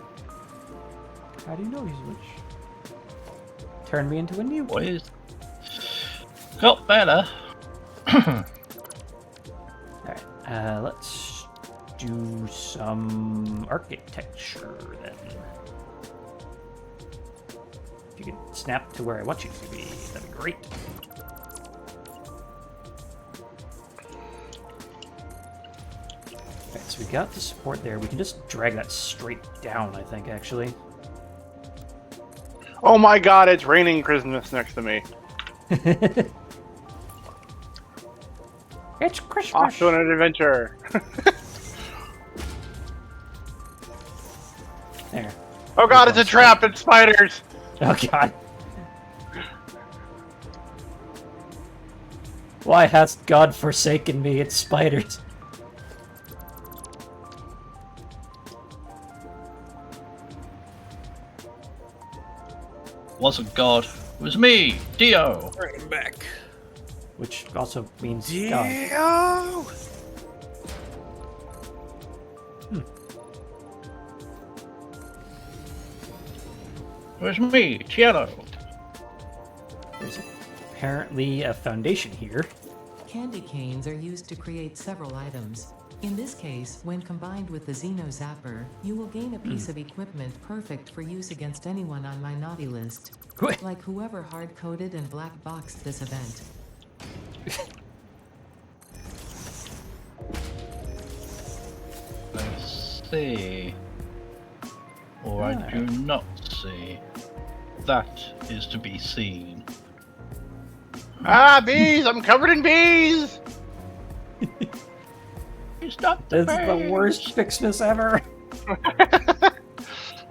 A: How do you know he's a witch? Turn me into a new
C: What is? Got better.
A: Alright, let's do some architecture then. If you can snap to where I want you to be, that'd be great. Alright, so we got the support there. We can just drag that straight down, I think, actually.
E: Oh my god, it's raining Christmas next to me.
A: It's Christmas!
E: Off to an adventure.
A: There.
E: Oh god, it's a trap! It's spiders!
A: Oh god. Why hast God forsaken me? It's spiders.
C: Wasn't God. It was me, Dio.
B: Bring him back.
A: Which also means God.
B: Dio!
C: It was me, Cielo.
A: There's apparently a foundation here.
D: Candy canes are used to create several items. In this case, when combined with the Xeno Zapper, you will gain a piece of equipment perfect for use against anyone on my naughty list. Like whoever hard-coded and black-boxed this event.
C: I see. Or I do not see. That is to be seen.
E: Ah, bees! I'm covered in bees!
C: It's not the
A: This is the worst FICSMAS ever.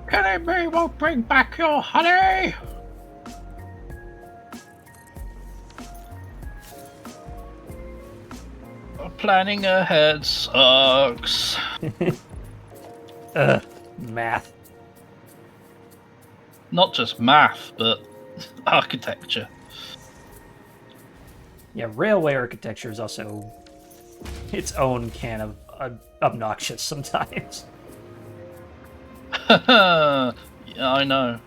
C: Can be won't bring back your honey? Planning ahead sucks.
A: Math.
C: Not just math, but architecture.
A: Yeah, railway architecture is also its own can of obnoxious sometimes.
C: Yeah, I know.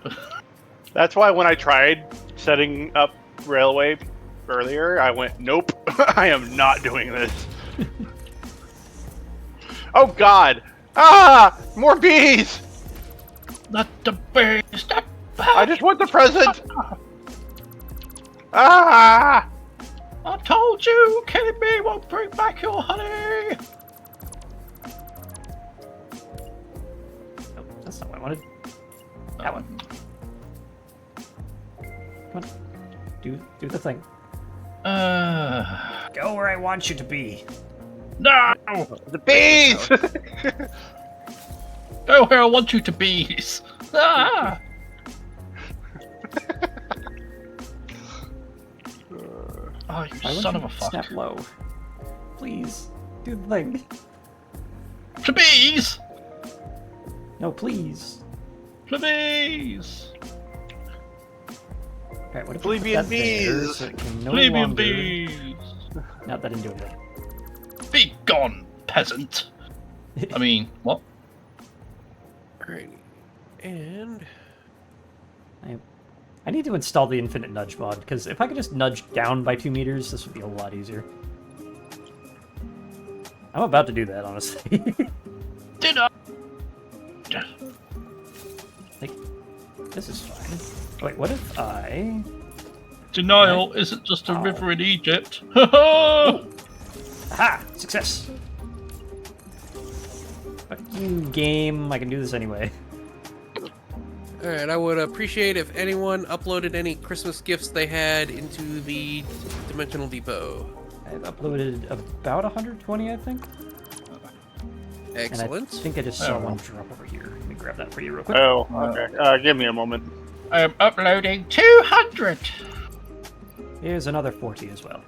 E: That's why when I tried setting up railway earlier, I went, nope, I am not doing this. Oh god! Ah! More bees!
C: Not the bees.
E: I just want the present! Ah!
C: I told you, killing me won't bring back your honey.
A: Nope, that's not what I wanted. That one. Come on. Do the thing. Go where I want you to be.
C: No!
E: The bees!
C: Go where I want you to be. Ah! Oh, you
A: Why
C: son
A: won't
C: of a
A: you
C: fuck.
A: snap low? Please, do the thing.
C: Please!
A: No, please.
C: Please!
A: Alright, what if we put
E: Plebeian
A: that there
E: bees.
A: so it can no
C: Plebeian
A: longer...
C: bees!
A: No, that didn't do anything.
C: Be gone, peasant. I mean, what?
B: Alrighty. And
A: I need to install the infinite nudge mod, because if I could just nudge down by 2 meters, this would be a lot easier. I'm about to do that, honestly.
C: Did I?
A: Like, this is fine. Wait, what if I...
C: Denial isn't just a
A: Oh.
C: river in Egypt. Ha
A: Aha! Success! Fuck you, game. I can do this anyway.
B: Alright, I would appreciate if anyone uploaded any Christmas gifts they had into the Dimensional Depot.
A: I've uploaded about 120, I think.
B: Excellent.
A: And I think I just saw
C: Oh.
A: one drop over here. Let me grab that for you real quick.
E: Oh, okay. Give me a moment.
C: I am uploading 200.
A: Here's another 40 as well.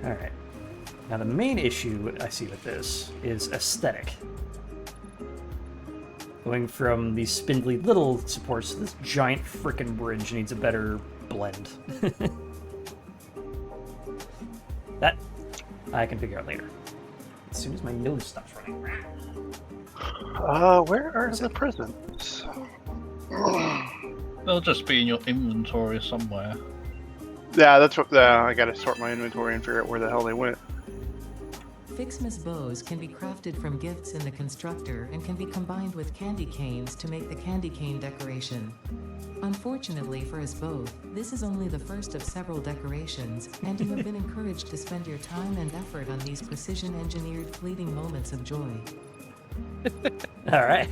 A: Alright. Now the main issue I see with this is aesthetic. Going from these spindly little supports to this giant frickin' bridge needs a better blend. That I can figure out later. As soon as my nose stops running.
E: Where are the presents?
C: They'll just be in your inventory somewhere.
E: Yeah, that's what. I gotta sort my inventory and figure out where the hell they went.
D: FICSMAS bows can be crafted from gifts in the constructor and can be combined with candy canes to make the candy cane decoration. Unfortunately for us both, this is only the first of several decorations, and you have been encouraged to spend your time and effort on these precision-engineered fleeting moments of joy.
A: Alright.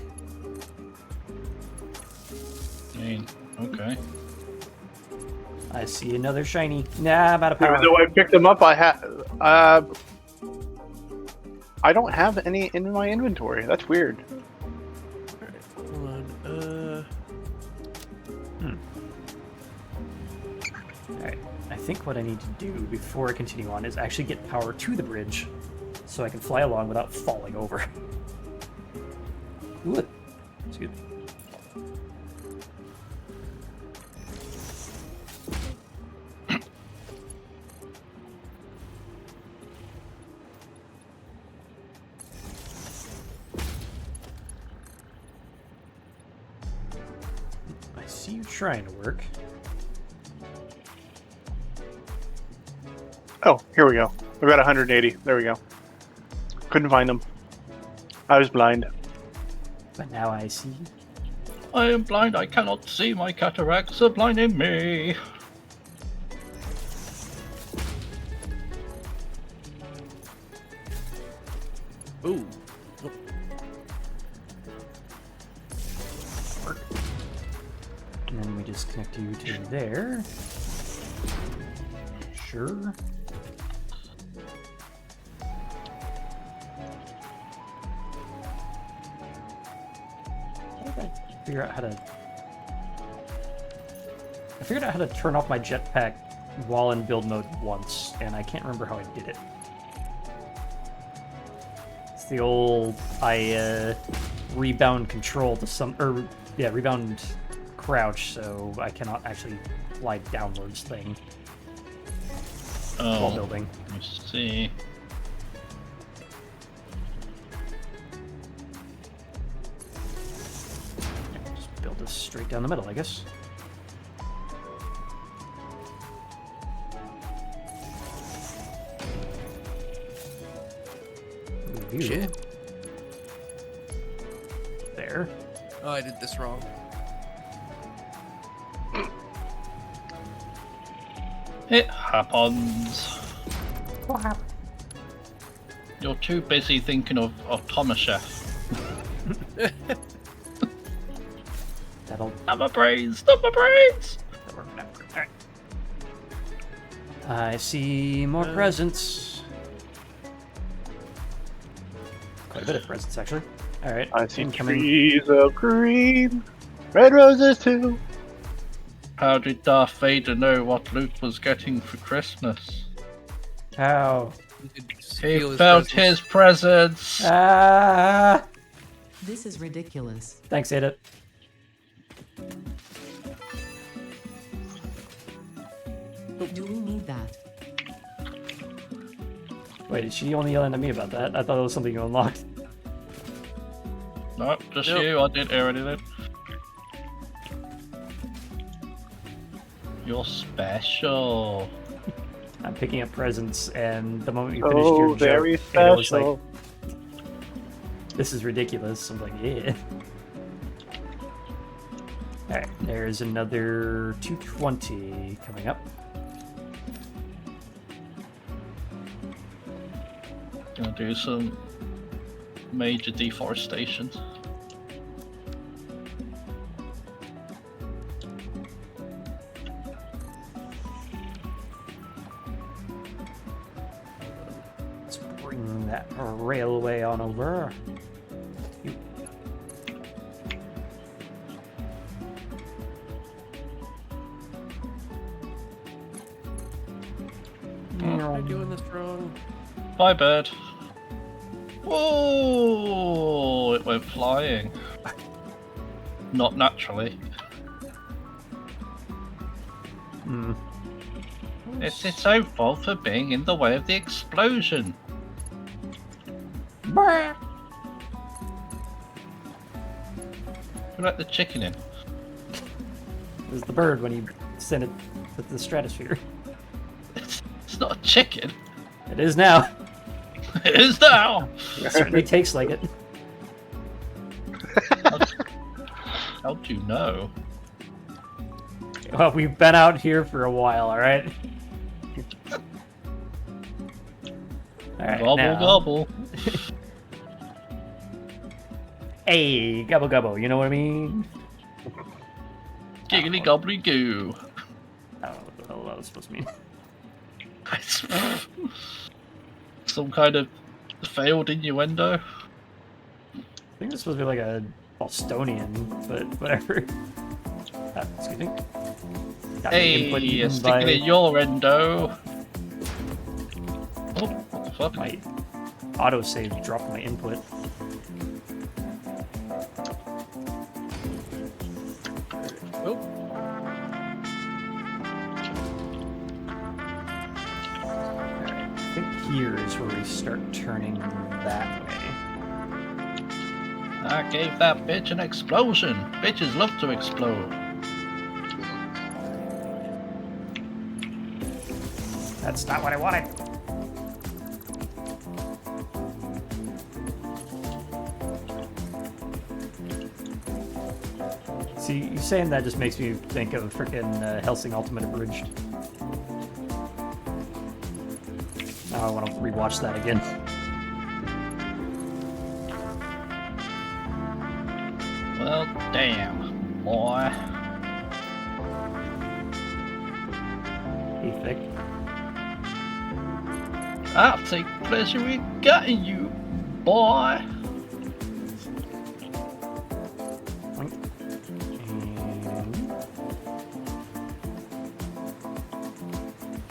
C: I mean, okay.
A: I see another shiny. Nah, I'm out of power.
E: Even though I picked them up, I don't have any in my inventory. That's weird.
B: Alright, hold on.
A: Alright, I think what I need to do before I continue on is actually get power to the bridge so I can fly along without falling over. Ooh, excuse me. I see you trying to work.
E: Oh, here we go. We got 180. There we go. Couldn't find them. I was blind.
A: But now I see.
C: I am blind. I cannot see. My cataracts are blinding me.
B: Ooh.
A: And then we just connect you to there. Sure. How did I figure out how to... I figured out how to turn off my jetpack while in build mode once, and I can't remember how I did it. It's the old rebound control to some, or yeah, rebound crouch, so I cannot actually fly downwards thing while
C: Oh,
A: building.
C: let me see.
A: Yeah, just build this straight down the middle, I guess. Review.
B: Shit.
A: There.
B: Oh, I did this wrong.
C: It happens.
A: What happened?
C: You're too busy thinking of Thomas Chef.
A: That'll
C: Not my brains! Not my brains!
A: work now. Alright. I see more presents. Quite a bit of presents, actually. Alright.
E: I see
A: incoming.
E: trees of green, red roses too.
C: How did Darth Vader know what Luke was getting for Christmas?
A: How?
B: You could just
C: He
B: feel his
C: felt
B: presence.
C: his presence!
A: Ah!
D: This is ridiculous.
A: Thanks, Ada.
D: Do we need that?
A: Wait, is she only yelling at me about that? I thought it was something you unlocked.
C: No, just
B: Nope.
C: you. I didn't hear anything. You're special.
A: I'm picking up presents, and the moment you finished your joke,
E: very
A: it was
E: special.
A: like, this is ridiculous. I'm like, yeah. Alright, there's another 220 coming up.
C: Gonna do some major deforestation.
A: Let's bring that railway on over. You-
B: Am I doing this wrong?
C: Bye, bird. Whoa! It went flying. Not naturally.
A: Hmm.
C: It's its own fault for being in the way of the explosion.
A: Brr.
C: Who let the chicken in?
A: It was the bird when you sent it to the stratosphere.
C: It's not a chicken.
A: It is now.
C: It is now.
A: It certainly tastes like it.
C: How do you know?
A: Well, we've been out here for a while, alright? Alright,
C: Gobble
A: now.
C: gobble.
A: Hey, gobble gobble, you know what I mean?
C: Giggly gobbly goo.
A: I don't know what the hell that was supposed to mean.
C: Some kind of failed innuendo.
A: I think it's supposed to be like a Bostonian, but whatever. Excuse me. Got the input
C: Hey,
A: eaten
C: you're sticking
A: by
C: in your endo. Oh, what the fuck?
A: my autosave dropped my input.
B: Oh,
A: I think here is where we start turning that way.
C: I gave that bitch an explosion. Bitches love to explode.
A: That's not what I wanted. See, you saying that just makes me think of frickin' Helsing Ultimate Abridged. Now I want to rewatch that again.
C: Well, damn, boy.
A: Hey, Vic.
C: I'll take pleasure in gutting you, boy.
A: Boink.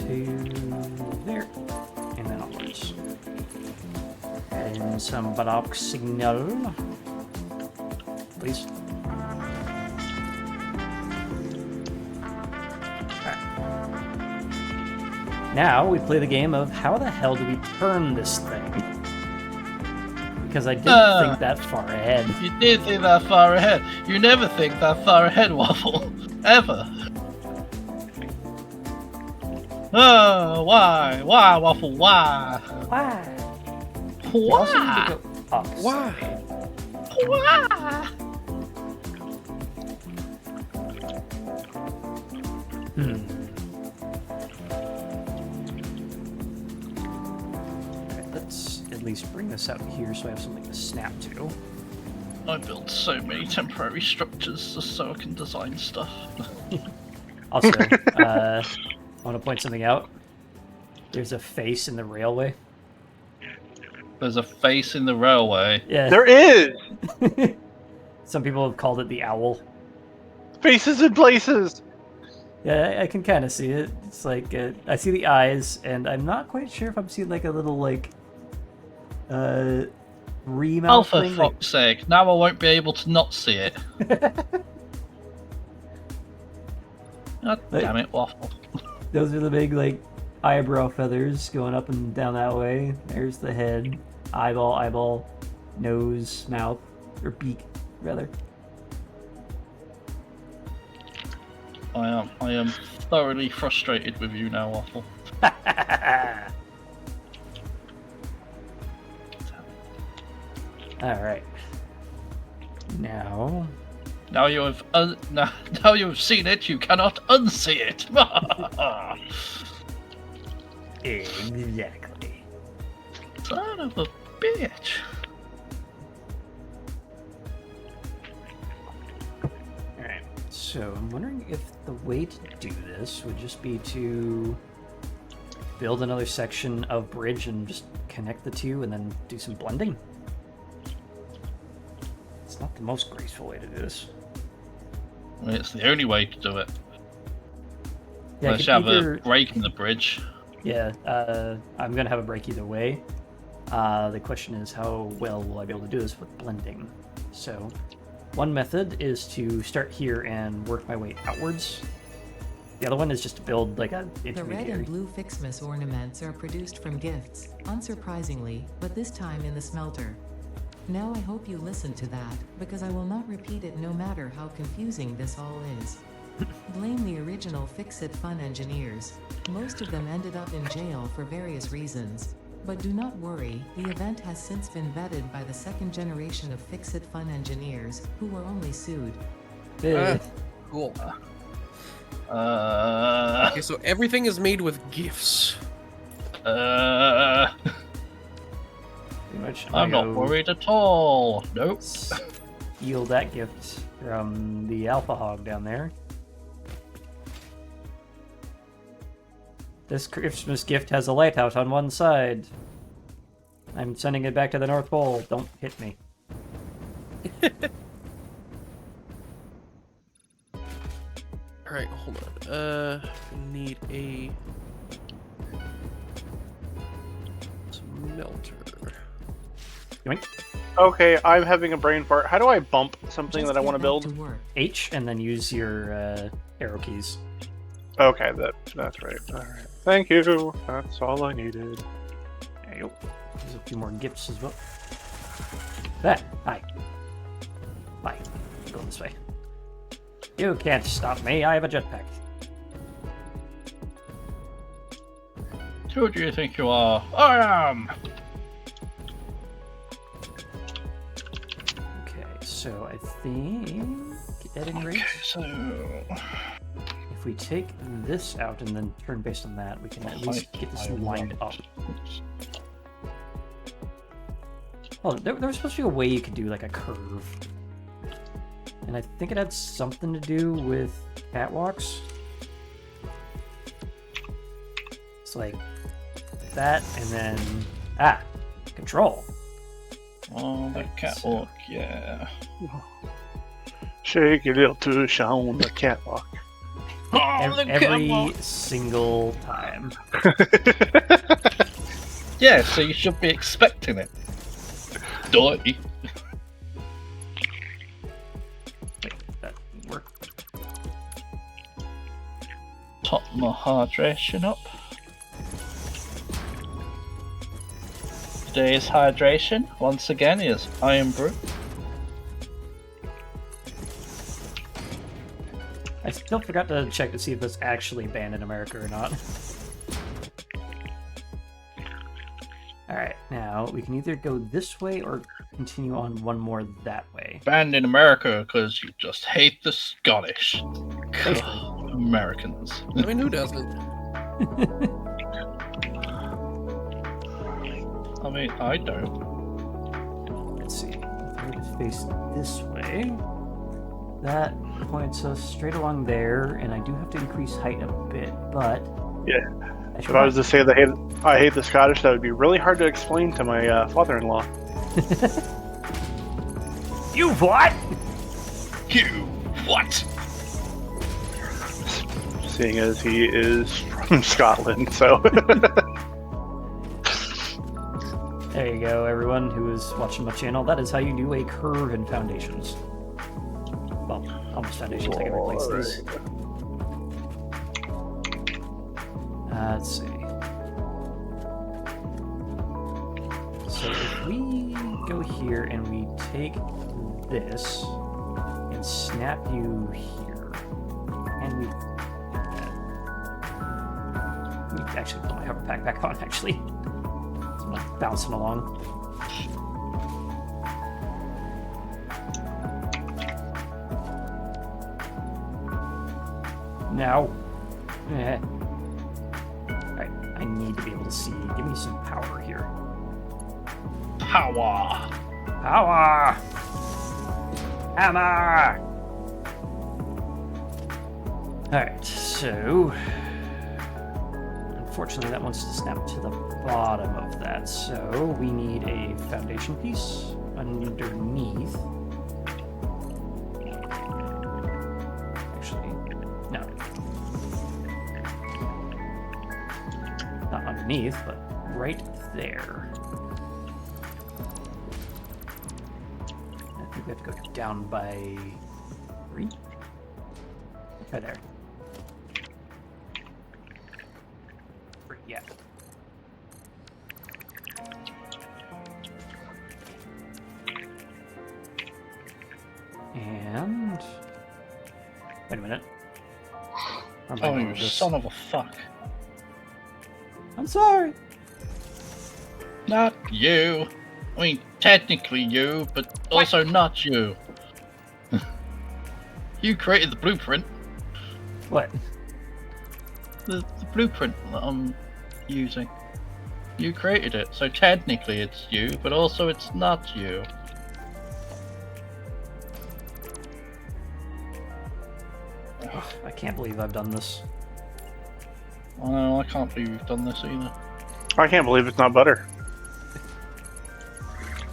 A: And to there. And then onwards. And some Baroque signal. Please. Alright. Now we play the game of how the hell do we turn this thing? Because I didn't think that far ahead.
C: You did think that far ahead. You never think that far ahead, Waffle. Ever. Oh, why? Why, Waffle? Why?
A: Why? We also need to
C: Why?
A: go up.
B: why?
C: Why?
A: Hmm. Alright, let's at least bring this out here so I have something to snap to.
C: I built so many temporary structures just so I can design stuff.
A: Also, I want to point something out. There's a face in the railway.
C: There's a face in the railway.
A: Yeah.
E: There is
A: Some people have called it the owl.
E: faces in places.
A: Yeah, I can kind of see it. It's like I see the eyes, and I'm not quite sure if I'm seeing like a little like remount
C: Oh, for
A: thing. Like,
C: fuck's sake! Now I won't be able to not see it. God
A: Like-
C: damn it, Waffle!
A: those are the big like eyebrow feathers going up and down that way. There's the head, eyeball, nose, mouth, or beak, rather.
C: I am thoroughly frustrated with you now, Waffle.
A: All right. Now
C: you have now you have seen it, you cannot unsee it.
A: exactly.
C: Son of a bitch.
A: Alright, so I'm wondering if the way to do this would just be to build another section of bridge and just connect the two and then do some blending. It's not the most graceful way to do this.
C: I mean, it's the only way to do it.
A: Yeah,
C: Unless you have a break in the bridge.
A: Yeah, I'm gonna have a break either way. The question is, how well will I be able to do this with blending? So, one method is to start here and work my way outwards. The other one is just to build like an
D: The red
A: intermediary.
D: and blue FICSMAS ornaments are produced from gifts, unsurprisingly, but this time in the smelter. Now I hope you listen to that, because I will not repeat it no matter how confusing this all is. Blame the original Fix-It-Fun engineers. Most of them ended up in jail for various reasons. But do not worry, the event has since been vetted by the second generation of Fix-It-Fun engineers, who were only sued.
B: Cool.
C: Uh,
B: Okay, so everything is made with gifts.
A: Pretty much,
C: I'm not worried at all. Nope.
A: Steal that gift from the Alpha Hog down there. This Christmas gift has a lighthouse on one side. I'm sending it back to the North Pole. Don't hit me.
B: Alright, hold on. We need a smelter.
A: Yoink.
E: Okay, I'm having a brain fart. How do I bump something
D: Just
E: that I want to
D: get back
E: build?
D: to work.
A: H, and then use your arrow keys.
E: Okay, that's right. All right. Thank you. That's all I needed.
A: There you go. There's a few more gifts as well. That. Hi. Bye. Go this way. You can't stop me. I have a jetpack.
C: Who do you think you are? I am!
A: Okay, so I think editing rates.
C: Okay, so...
A: If we take this out and then turn based on that, we can at least get this lined up. Oh, there was supposed to be a way you could do like a curve. And I think it had something to do with catwalks. It's like that, and then control.
C: Oh, the catwalk, yeah.
E: Shake a little tush on the catwalk.
C: Oh, the
A: Every
C: catwalk!
A: single time.
C: Yeah, so you should be expecting it. Die.
A: That work.
C: Top my hydration up. Today's hydration, once again, is Iron Brew.
A: I still forgot to check to see if it's actually banned in America or not. Alright, now we can either go this way or continue on one more that way.
C: Banned in America because you just hate the Scottish. Americans.
B: I mean, who doesn't?
C: I mean, I don't.
A: Let's see. If we face this way, that points us straight along there, and I do have to increase height a bit, but...
E: Yeah. If I was to say that I hate the Scottish, that would be really hard to explain to my father-in-law.
A: You what?
C: You what?
E: Seeing as he is from Scotland, so...
A: There you go, everyone who is watching my channel. That is how you do a curve in Foundations. Well, almost Foundations, I can replace these. Let's see. we go here and we take this and snap you here, and we actually put my hover pack back on, actually. So I'm bouncing along. Now. Alright, I need to be able to see. Give me some power here.
C: Power!
A: Power! Hammer! Alright, so... Unfortunately, that wants to snap to the bottom of that, so we need a foundation piece underneath. Actually, no. Not underneath, but right there. I think we have to go down by 3? Right there. Yeah. And... Wait a minute. Where am I
C: Oh,
A: going
C: you
A: with this?
C: son of a fuck.
A: I'm sorry.
C: Not you. I mean, technically you, but also not you. You created the blueprint.
A: What?
C: The blueprint that I'm using. You created it, so technically it's you, but also it's not you.
A: Ugh, I can't believe I've done this.
C: Oh no, I can't believe you've done this either.
E: I can't believe it's not butter.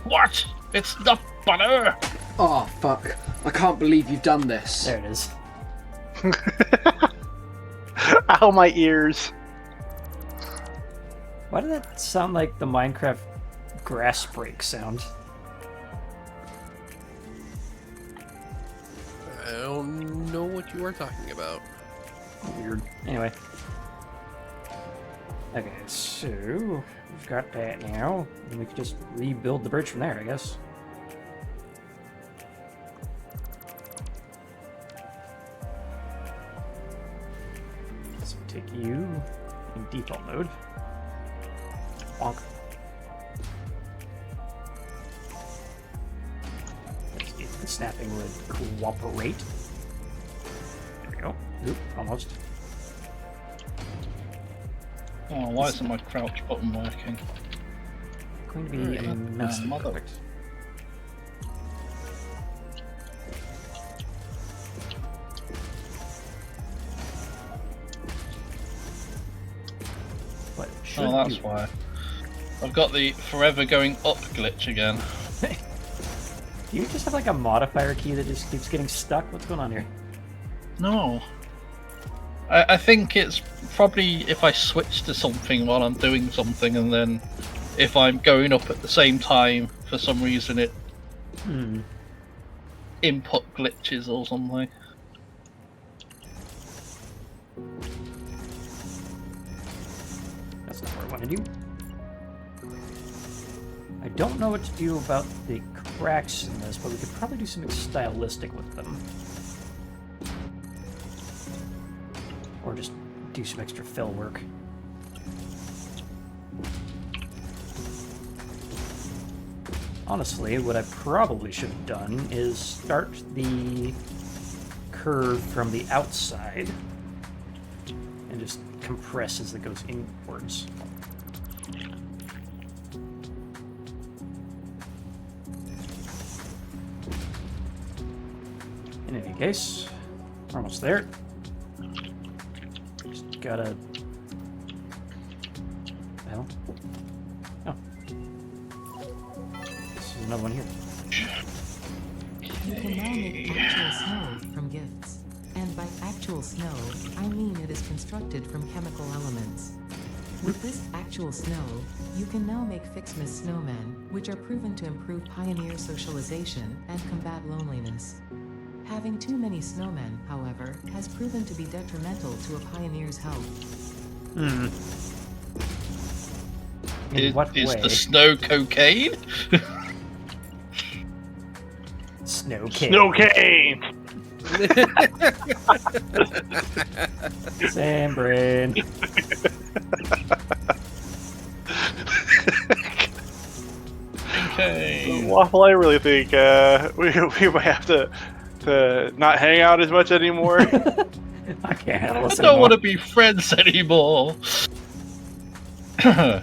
C: What? It's not butter!
F: Oh, fuck. I can't believe you've done this.
A: There it is.
E: Ow, my ears.
A: Why did that sound like the Minecraft grass break sound?
B: I don't know what you are talking about.
A: Weird. Anyway. Okay, so we've got that now. And we can just rebuild the bridge from there, I guess. So take you in default mode. Bonk. Let's see if the snapping would cooperate. There we go. Oop, almost.
C: Oh, why isn't my crouch button working?
A: Going to be
B: Alright.
A: immensely
C: Mother.
A: perfect. What should
C: Oh, that's
A: you...
C: why. I've got the forever going up glitch again.
A: Do you just have like a modifier key that just keeps getting stuck? What's going on here?
C: No. I think it's probably if I switch to something while I'm doing something, and then if I'm going up at the same time, for some reason it input glitches or something.
A: That's not what I want to do. I don't know what to do about the cracks in this, but we could probably do something stylistic with them. Or just do some extra fill work. Honestly, what I probably should have done is start the curve from the outside and just compress as it goes inwards. In any case, we're almost there. Just gotta... Hell? Oh. This is another one here.
D: You can now make actual snow from gifts. And by actual snow, I mean it is constructed from chemical elements. With this actual snow, you can now make FICSMAS snowmen, which are proven to improve pioneer socialization and combat loneliness. Having too many snowmen, however, has proven to be detrimental to a pioneer's health.
A: In what
C: is
A: way?
C: the snow cocaine?
A: Snow cane.
E: Snow cane.
A: Same brain.
C: Okay.
E: Waffle, I really think we might have to not hang out as much anymore.
A: I can't handle
C: I
A: this
C: don't
A: anymore.
C: want to be friends anymore.
A: Where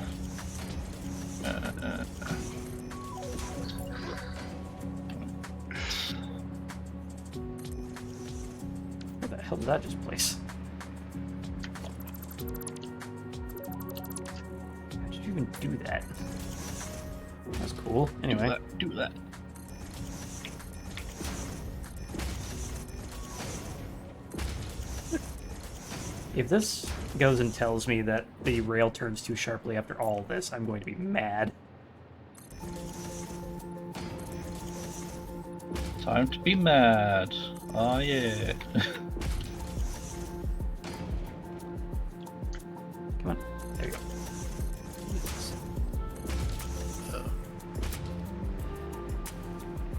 A: the hell did that just place? How did you even do that? That's cool. Anyway.
C: Do that.
A: If this goes and tells me that the rail turns too sharply after all this, I'm going to be mad.
C: Time to be mad. Oh yeah.
A: Come on. There you go.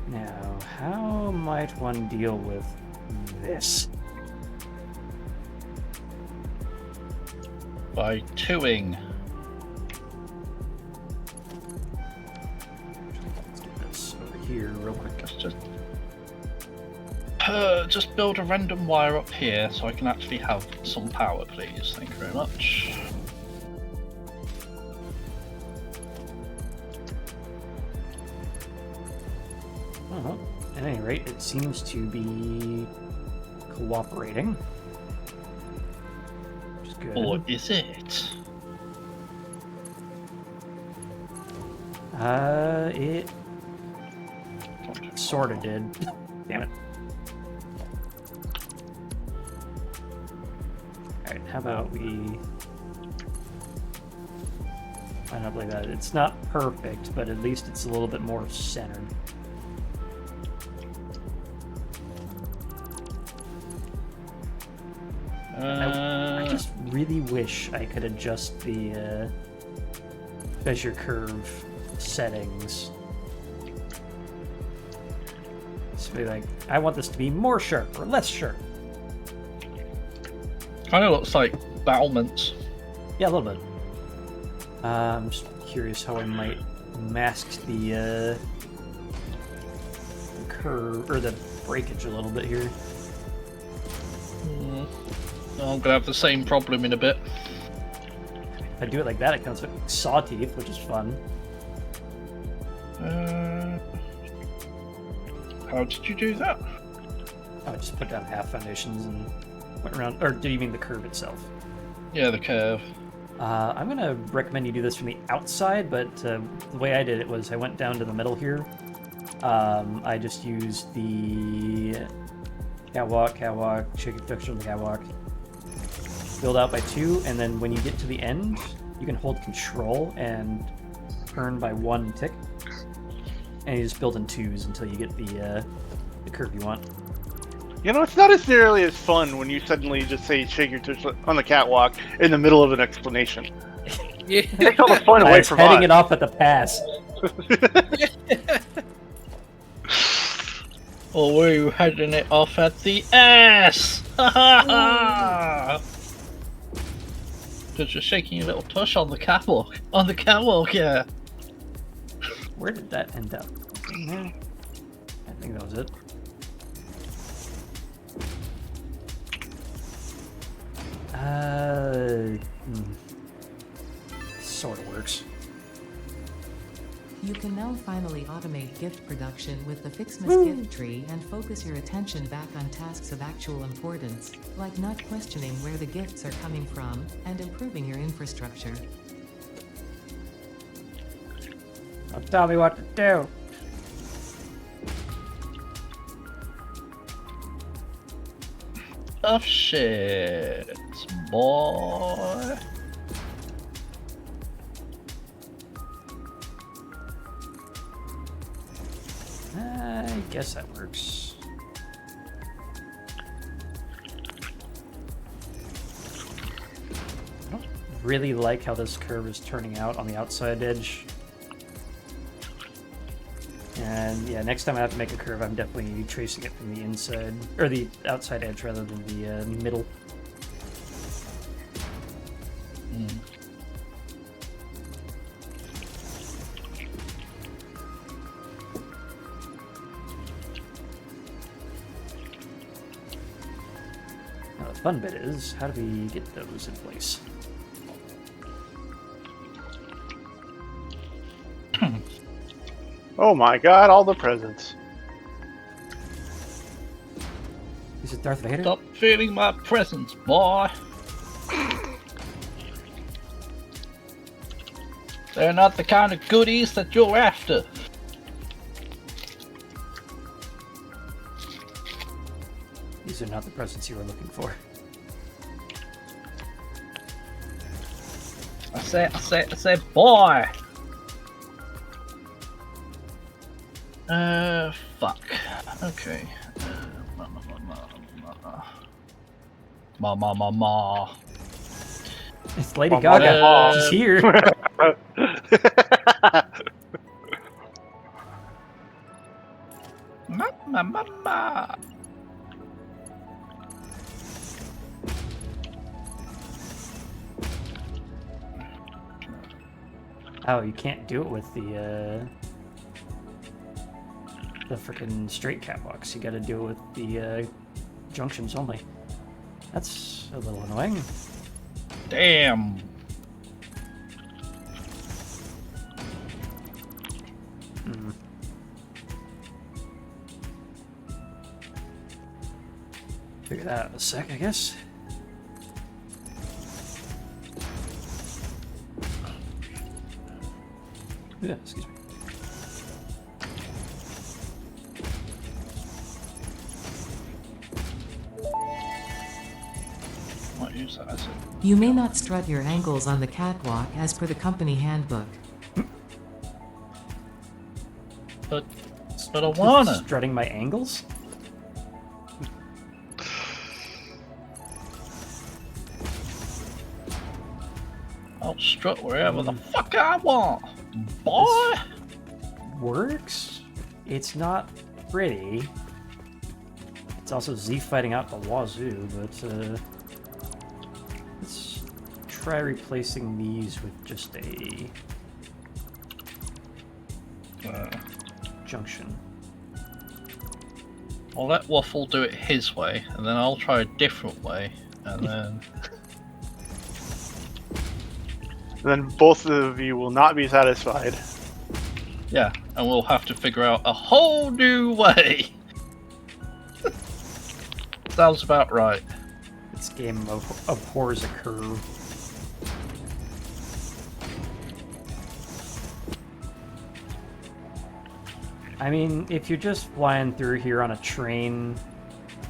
A: Now, how might one deal with this?
C: By twoing.
A: Let's do this over here real quick.
C: Just build a random wire up here so I can actually have some power, please. Thank you very much.
A: Uh-huh. At any rate, it seems to be cooperating. Which is good.
C: Or is it?
A: It sorta did. Damn it. Alright, how about we line up like that? It's not perfect, but at least it's a little bit more centered. I just really wish I could adjust the Bezier curve settings. So be like, I want this to be more sharp or less sharp.
C: Kind of looks like battlements.
A: Yeah, a little bit. I'm just curious how I might mask the curve or the breakage a little bit here.
C: I'm gonna have the same problem in a bit.
A: If I do it like that, it comes with saw teeth, which is fun.
C: How did you do that?
A: I just put down half foundations and went around. Or do you mean the curve itself?
C: Yeah, the curve.
A: I'm gonna recommend you do this from the outside, but the way I did it was I went down to the middle here. I just used the catwalk, shaky texture on the catwalk. Build out by 2, and then when you get to the end, you can hold control and turn by 1 tick. And you just build in 2s until you get the curve you want.
E: You know, it's not as nearly as fun when you suddenly just say shake your tush on the catwalk in the middle of an explanation.
B: Yeah.
E: It takes all the fun away
A: Nice,
E: from
A: heading
E: us.
A: it off at the pass.
C: Or were you heading it off at the ass? Because you're shaking your little tush on the catwalk. On the catwalk, yeah.
A: Where did that end up? In there? I think that was it. Sort of works.
D: You can now finally automate gift production with the FICSMAS gift tree and focus your attention back on tasks of actual importance, like not questioning where the gifts are coming from and improving your infrastructure.
A: Don't tell me what to do.
C: Oh shit, boy.
A: I guess that works. I don't really like how this curve is turning out on the outside edge. And yeah, next time I have to make a curve, I'm definitely tracing it from the inside, or the outside edge rather than the middle. Now the fun bit is, how do we get those in place?
E: Oh my god, all the presents.
A: Is it Darth Vader?
C: Stop feeling my presence, boy. They're not the kind of goodies that you're after.
A: These are not the presents you were looking for.
C: I said, boy. Fuck. Okay. Ma.
A: It's Lady
E: Well,
A: Gaga. She's here.
C: Ma.
A: Oh, you can't do it with the frickin' straight catwalks. You gotta do it with the junctions only. That's a little annoying.
C: Damn. Figure that out in a sec, I guess. Yeah, excuse me. Might use that as a...
D: You may not strut your angles on the catwalk as per the company handbook.
C: But I wanna.
A: Strutting my angles?
C: I'll strut wherever the fuck I want, boy.
A: Works. It's not pretty. It's also Z fighting out the wazoo, but let's try replacing these with just a junction.
C: I'll let Waffle do it his way, and then I'll try a different way, and then...
E: Then both of you will not be satisfied.
C: Yeah, and we'll have to figure out a whole new way. Sounds about right.
A: This game abhors a curve. I mean, if you're just flying through here on a train,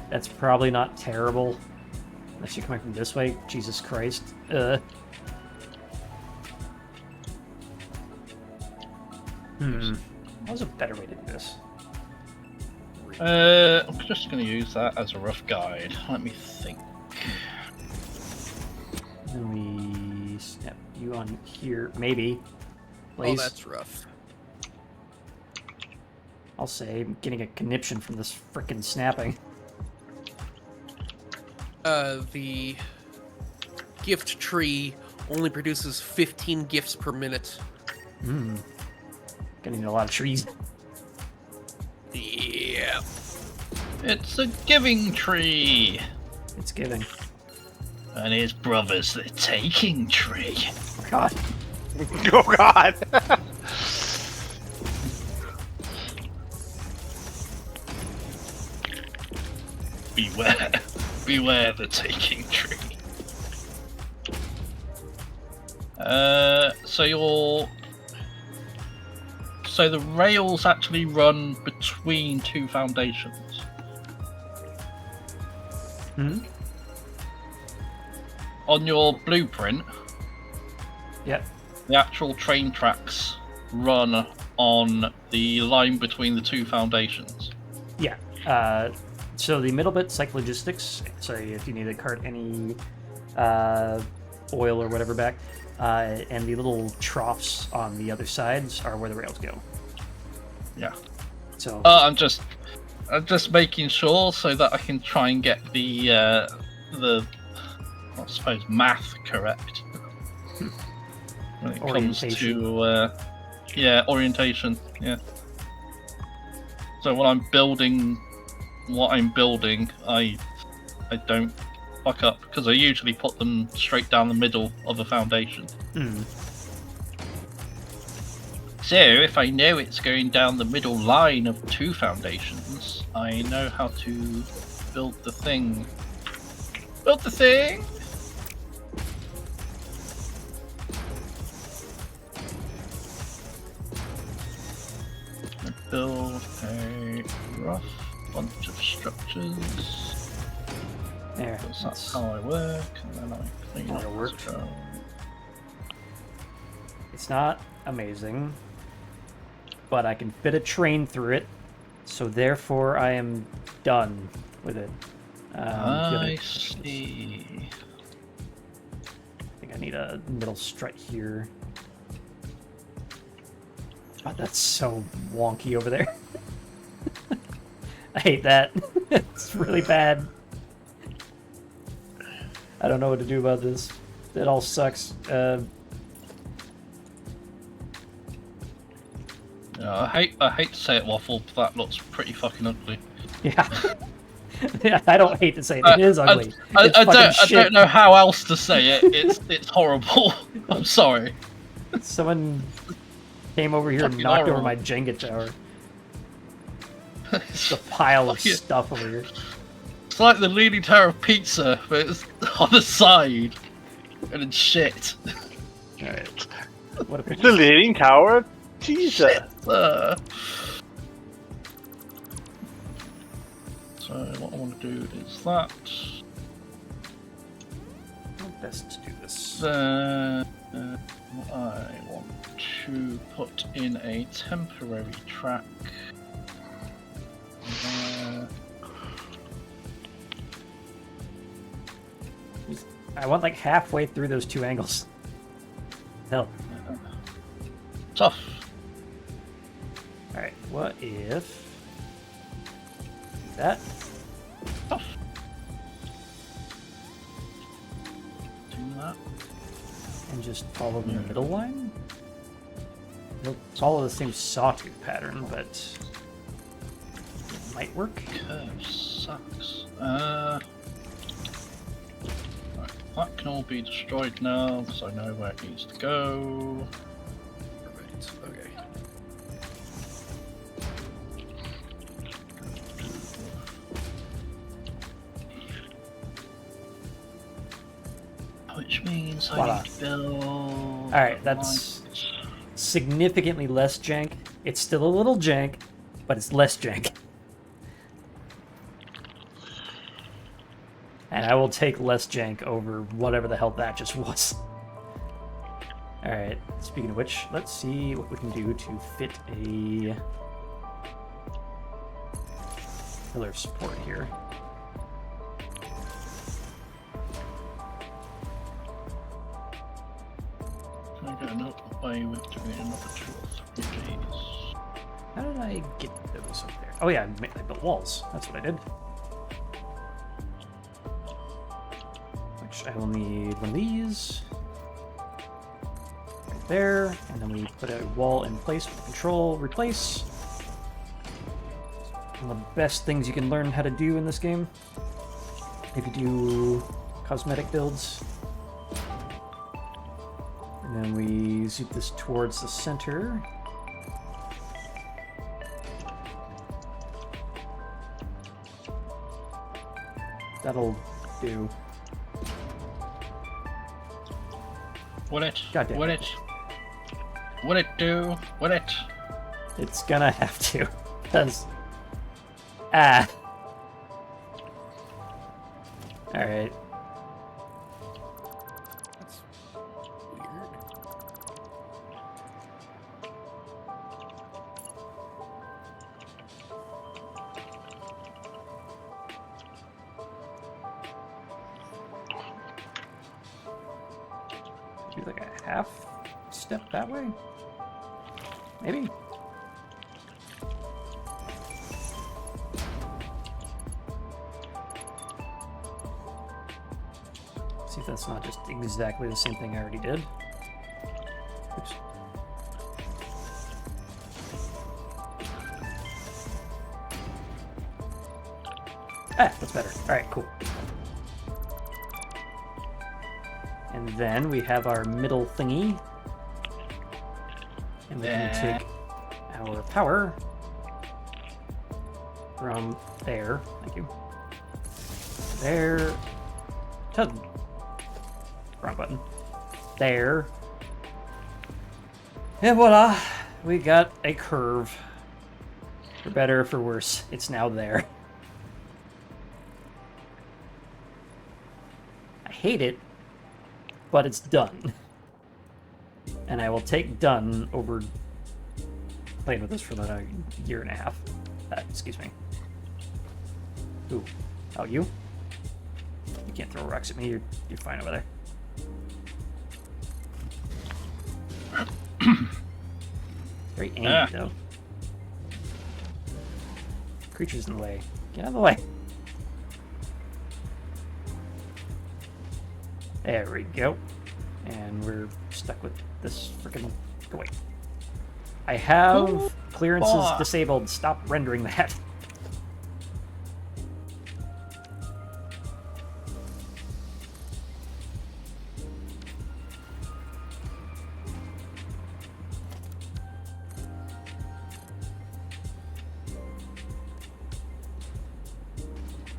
A: that's probably not terrible. Unless you're coming from this way. Jesus Christ. What's a better way to do this?
C: I'm just going to use that as a rough guide. Let me think.
A: Then we snap you on here, maybe.
B: Oh,
A: Please.
B: that's rough.
A: I'll say, I'm getting a conniption from this frickin' snapping.
B: The gift tree only produces 15 gifts per minute.
A: Gonna need a lot of trees.
B: Yeah.
C: It's a giving tree.
A: It's giving.
C: And his brother's the taking tree.
A: Oh god.
E: Oh god!
C: Beware the taking tree. So the rails actually run between two foundations. On your blueprint,
A: Yep.
C: the actual train tracks run on the line between the two foundations.
A: Yeah. So the middle bit's like logistics. So if you need to cart any oil or whatever back. And the little troughs on the other sides are where the rails go.
C: Yeah.
A: So
C: I'm just making sure so that I can try and get the I suppose math correct when it comes to orientation. Yeah. So when I'm building what I'm building, I don't fuck up because I usually put them straight down the middle of a foundation. So if I know it's going down the middle line of 2 foundations, I know how to build the thing. Build the thing! Build a rough bunch of structures.
A: there.
C: That's how I work, and then I clean
A: That'll
C: up
A: work.
C: as well.
A: It's not amazing, but I can fit a train through it, so therefore I am done with it.
C: I see.
A: I think I need a middle strut here. God, that's so wonky over there. I hate that. It's really bad. I don't know what to do about this. It all sucks.
C: Yeah, I hate to say it, Waffle, but that looks pretty fucking ugly.
A: Yeah. Yeah, I don't hate to say it. It is ugly.
C: I
A: It's fucking
C: don't
A: shit.
C: know how else to say it. It's horrible. I'm sorry.
A: Someone came over here and
C: Fucking
A: knocked over
C: horrible.
A: my Jenga tower. It's a pile of stuff over here.
C: It's like the Leaning Tower of Pizza, but it's on the side. And it's shit.
A: Alright. What a
E: The Leaning Tower? Jesus.
C: So what I want to do is that.
A: How best to do this?
C: Then I want to put in a temporary track.
A: I want like halfway through those 2 angles. Hell.
C: Tough.
A: Alright, what if... that?
C: Tough. Do that.
A: And just follow the middle line? It'll follow the same sawtooth pattern, but... it might work.
C: Curve sucks. Right, that can all be destroyed now because I know where it needs to go.
B: Perfect. Okay.
C: Which means I
A: Voila.
C: need to build.
A: Alright, that's significantly less jank. It's still a little jank, but it's less jank. And I will take less jank over whatever the hell that just was. Alright, speaking of which, let's see what we can do to fit a pillar of support here.
C: Can I get another way with doing another 2 or 3 days?
A: How did I get those up there? Oh yeah, I built walls. That's what I did. Which I will need one of these. Right there. And then we put a wall in place with control, replace. One of the best things you can learn how to do in this game. If you do cosmetic builds. And then we zoom this towards the center. That'll do.
C: Would it?
A: Goddamn.
C: Would it? Would it do? Would it?
A: It's gonna have to. Because... ah. Alright.
B: That's weird.
A: Maybe like a half step that way? Maybe? See if that's not just exactly the same thing I already did. Oops. Ah, that's better. Alright, cool. And then we have our middle thingy. And we can take our power from there. Thank you. There. To... Wrong button. There. And voila! We got a curve. For better or for worse, it's now there. I hate it, but it's done. And I will take done over playing with this for about a year and a half. Excuse me. Ooh. Oh, you? You can't throw rocks at me. You're fine over there. Very angry, though. Creature's in the way. Get out of the way. There we go. And we're stuck with this freaking... Go away. I have clearances disabled. Stop rendering that.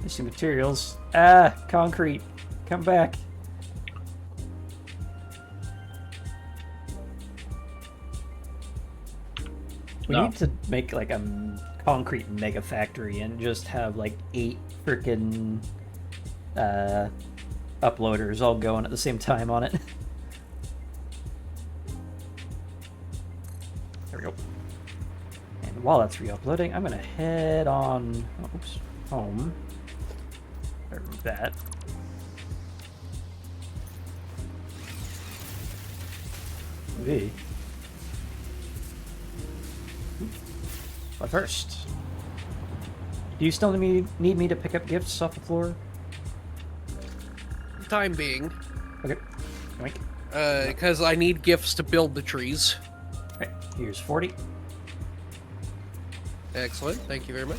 A: Issue materials. Ah, concrete. Come back. We need to make like a concrete mega factory and just have like 8 freaking uploaders all going at the same time on it. There we go. And while that's re-uploading, I'm gonna head on home. Remove that. V. But first, do you still need me to pick up gifts off the floor?
B: Time being.
A: Okay. Yoink.
B: Because I need gifts to build the trees.
A: Okay, here's 40.
B: Excellent. Thank you very much.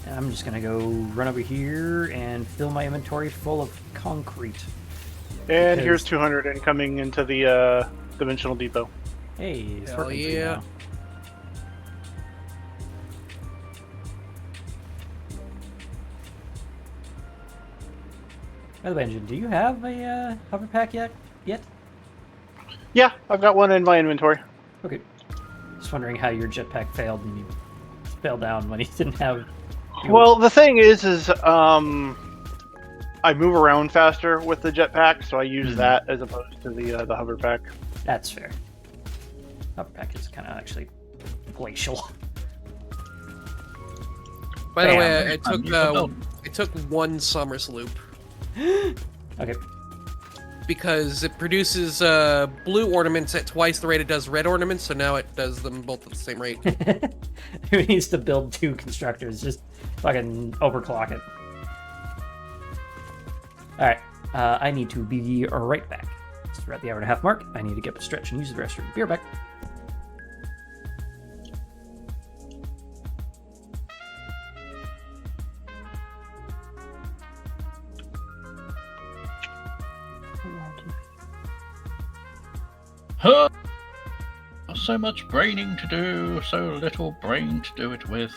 A: And I'm just gonna go run over here and fill my inventory full of concrete.
E: And here's 200 incoming into the dimensional depot.
A: Hey, it's
B: Hell
A: working for you
B: yeah.
A: now. By the way, Engine, do you have a hover pack yet?
E: Yeah, I've got one in my inventory.
A: Okay. Just wondering how your jetpack failed and you fell down when you didn't have...
E: Well, the thing is I move around faster with the jetpack, so I use that as opposed to the hover pack.
A: That's fair. Hover pack is kind of actually glacial.
B: By the way, it took one Summers loop.
A: Okay.
B: Because it produces blue ornaments at twice the rate it does red ornaments, so now it does them both at the same rate.
A: Who needs to build 2 constructors? Just fucking overclock it. Alright, I need to be right back. So we're at the hour-and-a-half mark. I need to get up a stretch and use the restroom. Be right back.
C: Huh. So much braining to do, so little brain to do it with.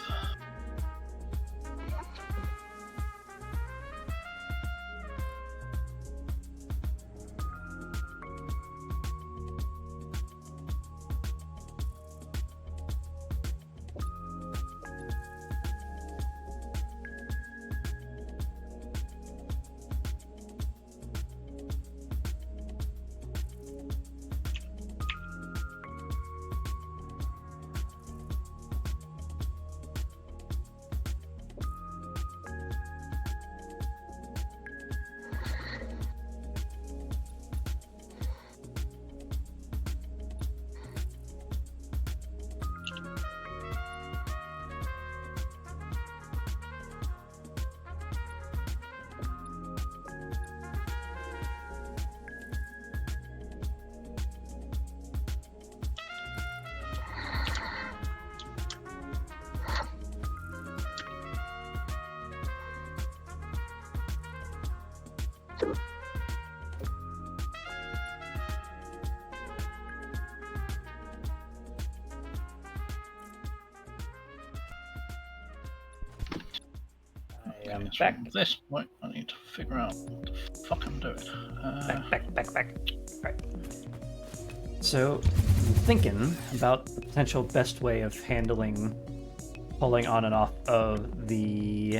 A: I am
C: So
A: back.
C: At this point, I need to figure out what the fuck I'm doing.
A: Back. Alright. So, I'm thinking about the potential best way of handling pulling on and off of the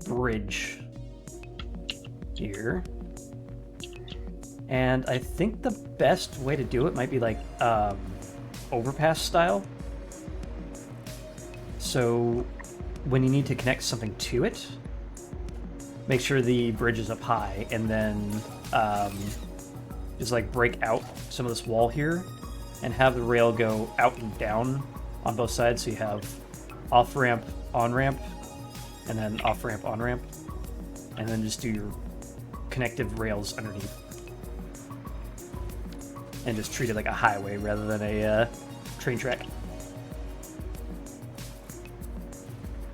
A: bridge here. And I think the best way to do it might be like overpass style. So when you need to connect something to it, make sure the bridge is up high, and then just like break out some of this wall here and have the rail go out and down on both sides, so you have off ramp, on ramp, and then off ramp, on ramp, and then just do your connective rails underneath, and just treat it like a highway rather than a train track.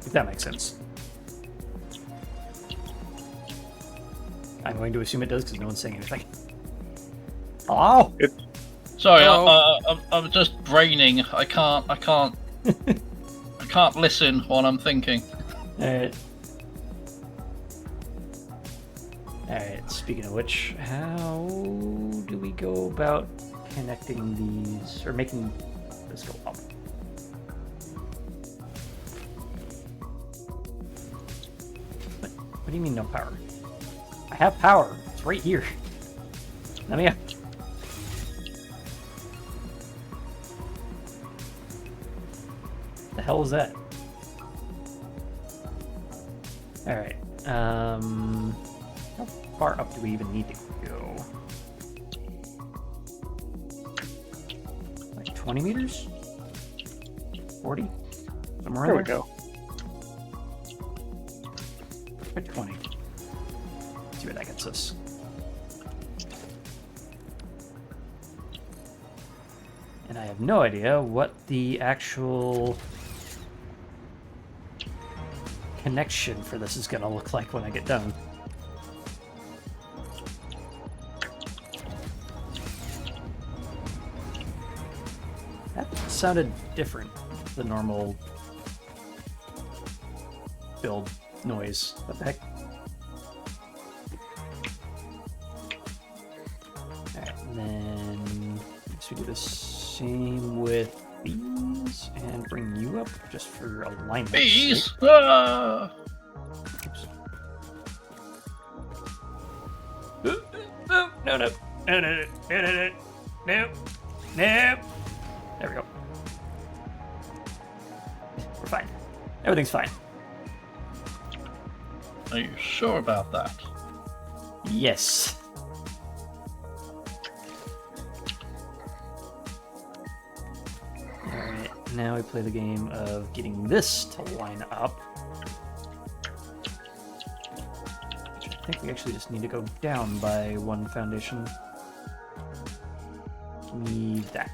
A: If that makes sense. I'm going to assume it does because no one's saying anything. Hello?
C: Sorry,
B: Hello.
C: I'm just braining. I can't listen while I'm thinking.
A: Alright. Alright, speaking of which, how do we go about connecting these, or making this go up? What do you mean no power? I have power. It's right here. Let me up. The hell is that? Alright. How far up do we even need to go? Like 20 meters? 40? Somewhere
E: There
A: in
E: we
A: there?
E: go.
A: Put 20. See where that gets us. And I have no idea what the actual connection for this is going to look like when I get done. That sounded different than normal build noise. What the heck? Alright, and then we do the same with these and bring you up just for alignment.
C: Bees! Ah!
A: No. There we go. We're fine. Everything's fine.
C: Are you sure about that?
A: Yes. Alright, now we play the game of getting this to line up. I think we actually just need to go down by one foundation. Need that.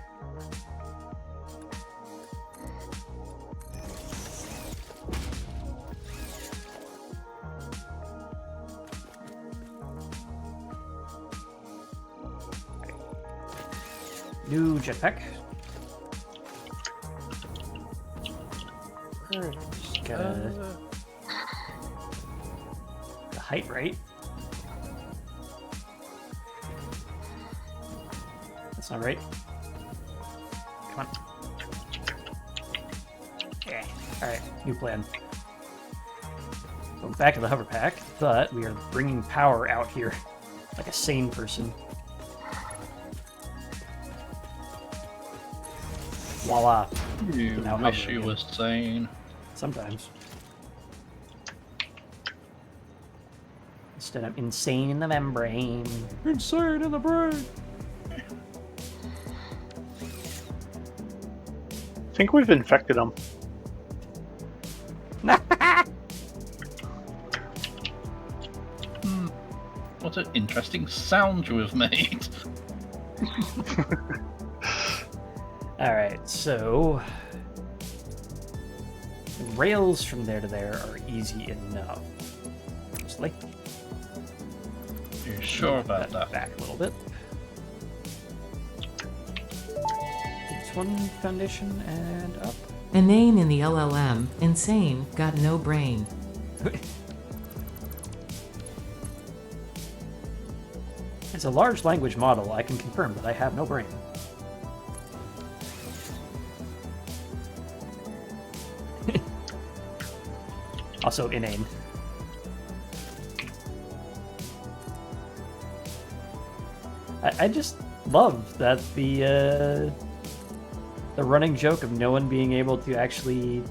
A: New jetpack. Just gotta the height right. That's not right. Come on. Yeah. Alright, new plan. Go back to the hover pack, but we are bringing power out here like a sane person. Voila.
C: You
A: Now
C: wish
A: hover
C: you
A: again.
C: were sane.
A: Sometimes. Instead of insane in the membrane. Insane in the brain.
E: I think we've infected them.
C: What an interesting sound you have made.
A: Alright, so the rails from there to there are easy enough. Mostly.
C: You sure about that?
A: Back a little bit. It's one foundation and up.
D: Inane in the LLM. Insane. Got no brain.
A: It's a large language model. I can confirm that I have no brain. Also inane. I just love that the running joke of no one being able to actually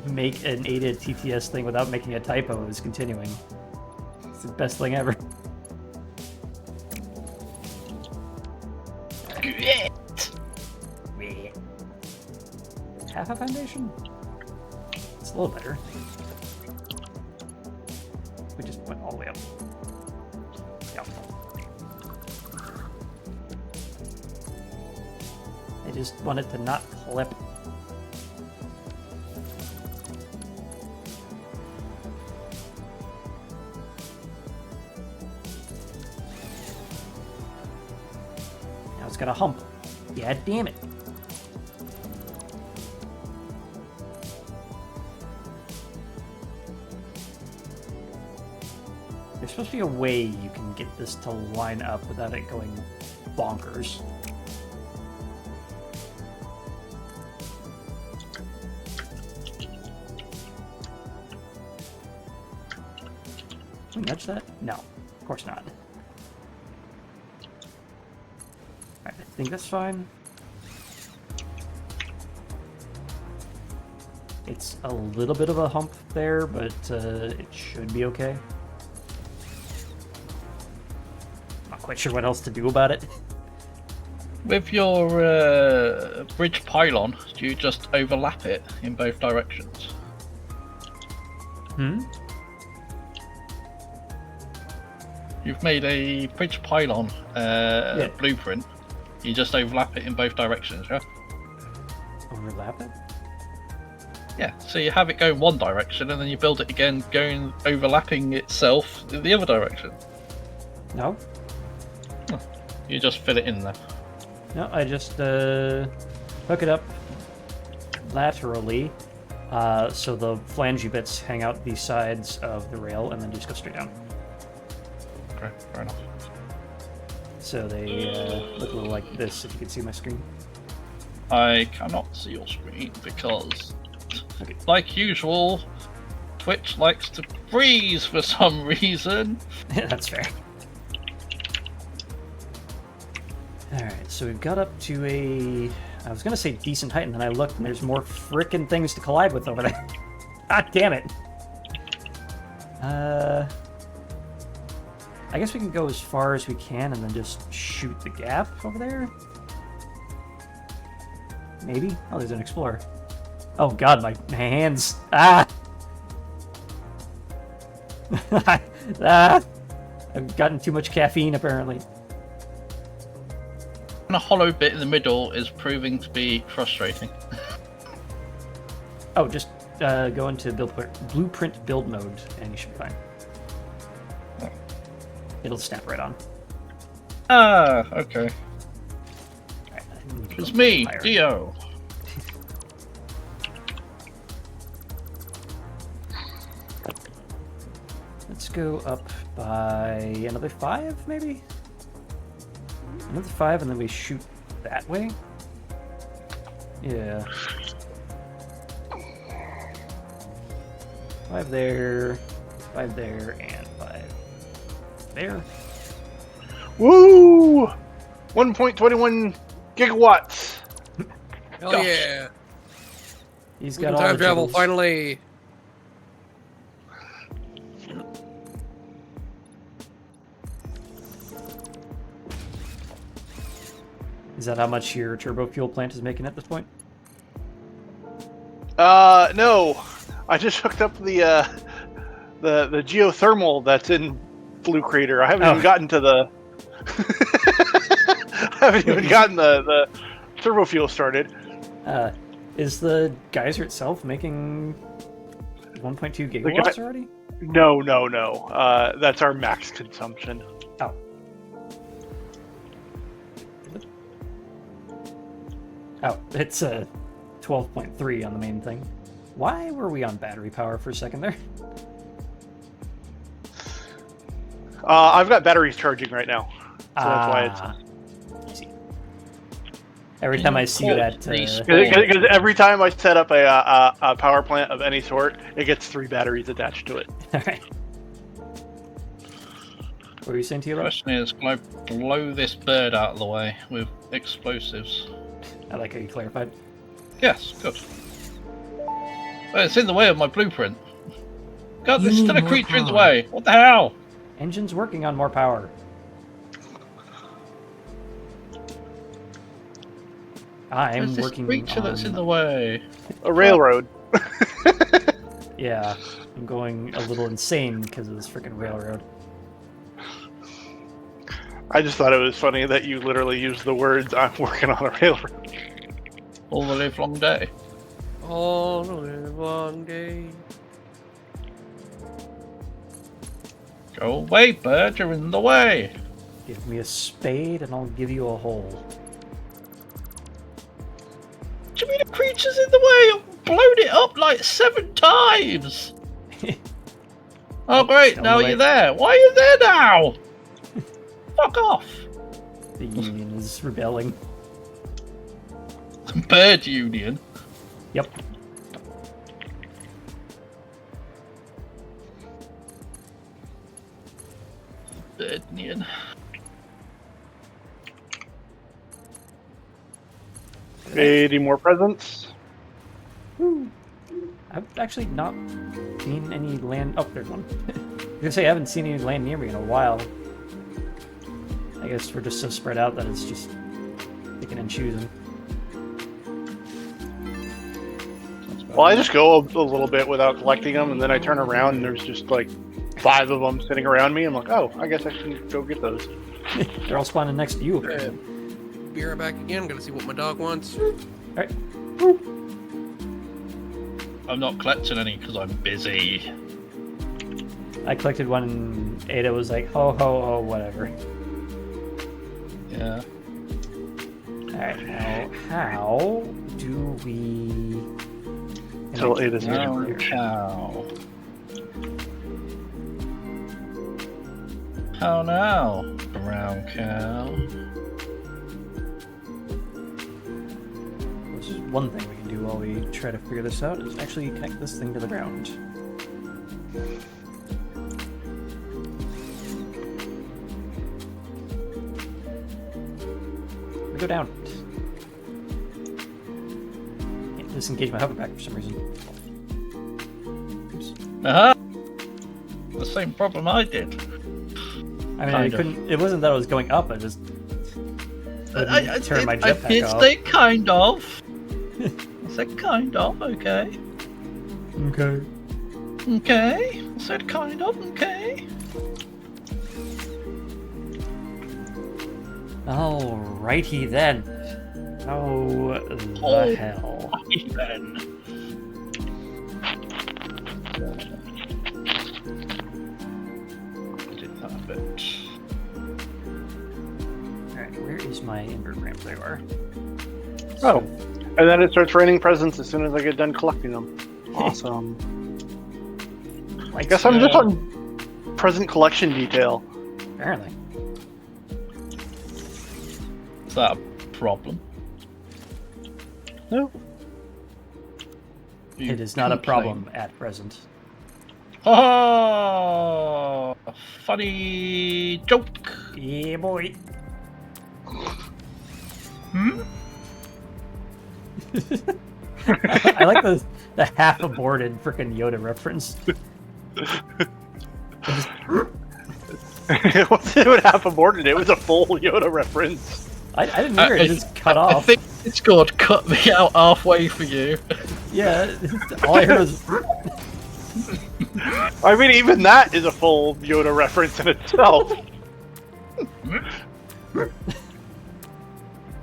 A: make an aided TTS thing without making a typo is continuing. It's the best thing ever. Half a foundation? It's a little better. We just went all the way up. Yep. I just want it to not clip. Now it's got a hump. Yeah, damn it. There's supposed to be a way you can get this to line up without it going bonkers. Can we nudge that? No, of course not. Alright, I think that's fine. It's a little bit of a hump there, but it should be okay. Not quite sure what else to do about it.
C: With your bridge pylon, do you just overlap it in both directions?
A: Hmm?
C: You've made a bridge pylon blueprint. You just overlap it in both directions, yeah?
A: Overlap it?
C: Yeah, so you have it go in one direction and then you build it again going overlapping itself in the other direction.
A: No?
C: You just fill it in there.
A: No, I just hook it up laterally so the flangey bits hang out the sides of the rail and then just go straight down.
C: Okay, fair enough.
A: So they look a little like this, if you can see my screen.
C: I cannot see your screen because,
A: Okay.
C: like usual, Twitch likes to freeze for some reason.
A: That's fair. Alright, so we've got up to I was gonna say decent height, and then I looked and there's more frickin' things to collide with over there. God damn it! I guess we can go as far as we can and then just shoot the gap over there? Maybe? Oh, there's an explorer. Oh god, my hands! Ah! Ah! I've gotten too much caffeine, apparently.
C: And a hollow bit in the middle is proving to be frustrating.
A: Oh, just go into blueprint build mode, and you should be fine. It'll snap right on.
C: Ah, okay.
A: Right,
C: It's me,
A: higher.
C: Dio.
A: Let's go up by another 5, maybe? Another 5, and then we shoot that way? Yeah. 5 there, 5 there, and 5 there.
E: Woo! 1.21 gigawatts.
B: Hell
C: Gosh.
B: yeah!
A: He's
B: We
A: got
B: can
A: all
B: time
A: the
B: travel
A: jiggles.
B: finally.
A: Is that how much your turbo fuel plant is making at this point?
E: No. I just hooked up the geothermal that's in Blue Crater. I haven't even gotten to the I haven't even gotten the turbo fuel started.
A: Is the geyser itself making 1.2
E: The
A: gigawatts already?
E: No. That's our max consumption.
A: Oh, Oh, it's a 12.3 on the main thing. Why were we on battery power for a second there?
E: I've got batteries charging right now, so that's why it's.
A: Easy. Every time I see that,
E: Because every time I set up a power plant of any sort, it gets 3 batteries attached to it.
A: all right. What were you saying to you?
C: Question is, can I blow this bird out of the way with explosives?
A: I like how you clarified.
C: Yes, good. Well, it's in the way of my blueprint. God, there's still a creature in the way. What the hell?
A: Engine's working on more power. I'm
C: There's
A: working
C: this creature
A: on...
C: that's in the way.
E: A railroad.
A: Yeah, I'm going a little insane because of this freaking railroad.
E: I just thought it was funny that you literally used the words, I'm working on a railroad.
C: All the live long day.
B: All the live long day.
C: Go away, bird, you're in the way.
A: Give me a spade and I'll give you a hole.
C: What do you mean a creature's in the way? I've blown it up like 7 times. Oh great, now you're there. Why are you there now? Fuck off.
A: The Union is rebelling.
C: Bird Union.
A: Yep.
C: Bird Union.
E: Any more presents?
A: I've actually not seen any land... Oh, there's one. I was gonna say, I haven't seen any land near me in a while. I guess we're just so spread out that it's just picking and choosing.
E: Well, I just go a little bit without collecting them, and then I turn around and there's just like 5 of them sitting around me. I'm like, oh, I guess I can go get those.
A: They're all spawning next to you.
B: Be right back again. Gotta see what my dog wants.
A: Alright.
C: I'm not collecting any because I'm busy.
A: I collected one and Ada was like, ho ho ho, whatever.
C: Yeah.
A: Alright, now how do we...
E: Till Ada's
C: Brown cow. How now, brown cow?
A: Which is one thing we can do while we try to figure this out, is actually connect this thing to the ground. We go down. Can't disengage my hoverback for some reason. Oops.
C: Uh-huh. The same problem I did.
A: I mean,
C: Kind
A: I
C: of.
A: couldn't. It wasn't that I was going up. I just couldn't turn my
C: I
A: jetpack
C: did
A: off.
C: say kind of. I said kind of, okay.
A: Okay.
C: Okay. I said kind of, okay.
A: Alrighty then. Oh the hell!
C: Then. Did that a bit.
A: Alright, where is my invert ramp? There you are.
E: Oh, and then it starts raining presents as soon as I get done collecting them. Awesome. I guess I'm just on present collection detail.
A: Apparently.
C: Is that a problem?
E: No.
A: It is not a problem at present.
C: Oh, funny joke.
A: Yeah, boy.
C: Hmm?
A: I like the half aborted freaking Yoda reference.
E: It wasn't half aborted, it was a full Yoda reference.
A: I didn't hear it. It just cut
C: I
A: off.
C: think Discord cut me out halfway for you.
A: Yeah, all I heard was.
E: I mean, even that is a full Yoda reference in itself.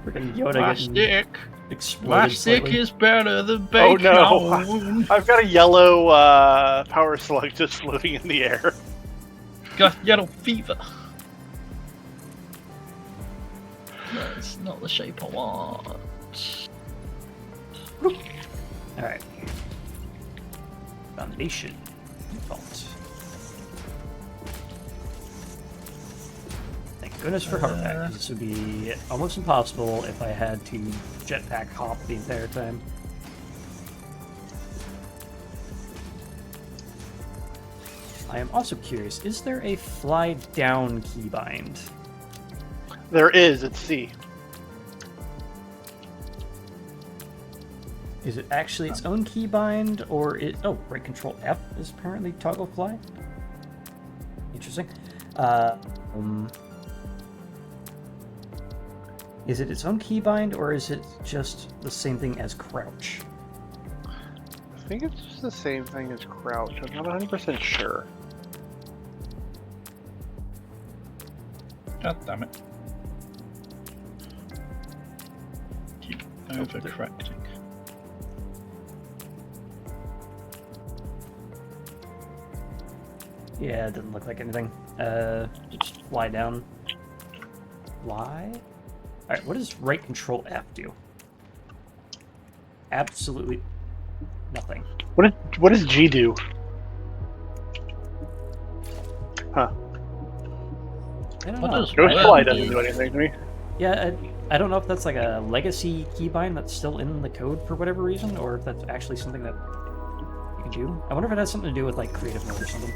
A: Freaking Yoda
C: Plastic.
A: getting exploded
C: Plastic
A: slightly.
C: is better than
E: Oh
C: bacon.
E: no! I've got a yellow power slug just floating in the air.
C: Got yellow fever. That's not the shape I want.
A: Alright. Foundation. Vault. Thank goodness for hardback, 'cause this would be almost impossible if I had to jetpack hop the entire time. I am also curious, is there a fly down keybind?
E: There is. It's C.
A: Is it actually its own keybind, or it? Oh, right control F is apparently toggle fly. Interesting. Is it its own keybind, or is it just the same thing as crouch?
E: I think it's just the same thing as crouch. I'm not 100% sure.
C: God damn it. Keep overcorrecting.
A: Yeah, it doesn't look like anything. Just fly down. Fly? Alright, what does right control F do? Absolutely nothing.
E: What does G do? Huh.
A: I don't
C: What
A: know.
C: does
E: Ghost
C: Well,
E: Fly doesn't
C: dude.
E: do anything to me.
A: Yeah, I don't know if that's like a legacy keybind that's still in the code for whatever reason, or if that's actually something that you can do. I wonder if it has something to do with like creative mode or something.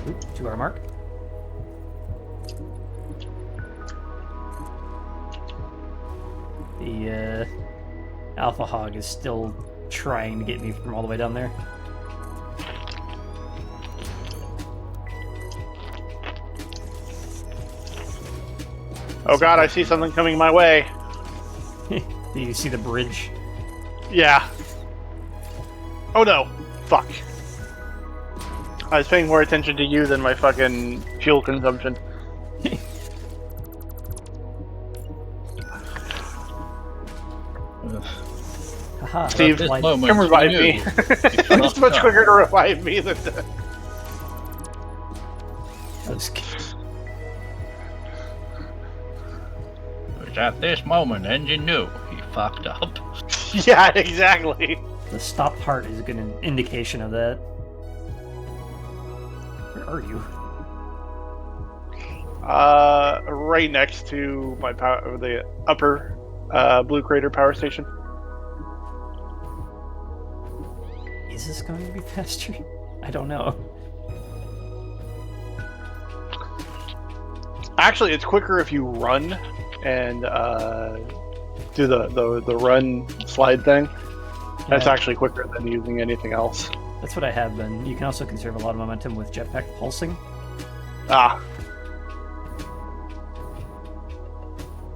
A: Oop, 2 hour mark. The Alpha Hog is still trying to get me from all the way down there.
E: Oh god, I see something coming my way.
A: Do you see the bridge?
E: Yeah. Oh no. Fuck. I was paying more attention to you than my fucking fuel consumption.
C: Ugh.
A: Haha,
E: Steve,
A: that's why-
C: moment,
E: Come revive
C: you
E: me.
C: knew.
E: It's much quicker to revive me than to...
A: I was-
C: It was at this moment, and you knew he fucked up.
E: Yeah, exactly.
A: The stopped heart is a good indication of that. Where are you?
E: Right next to my power, the upper Blue Crater power station.
A: Is this going to be faster? I don't know.
E: Actually, it's quicker if you run and do the run slide thing. That's
A: Yeah.
E: actually quicker than using anything else.
A: That's what I have been. You can also conserve a lot of momentum with jetpack pulsing.
E: Ah,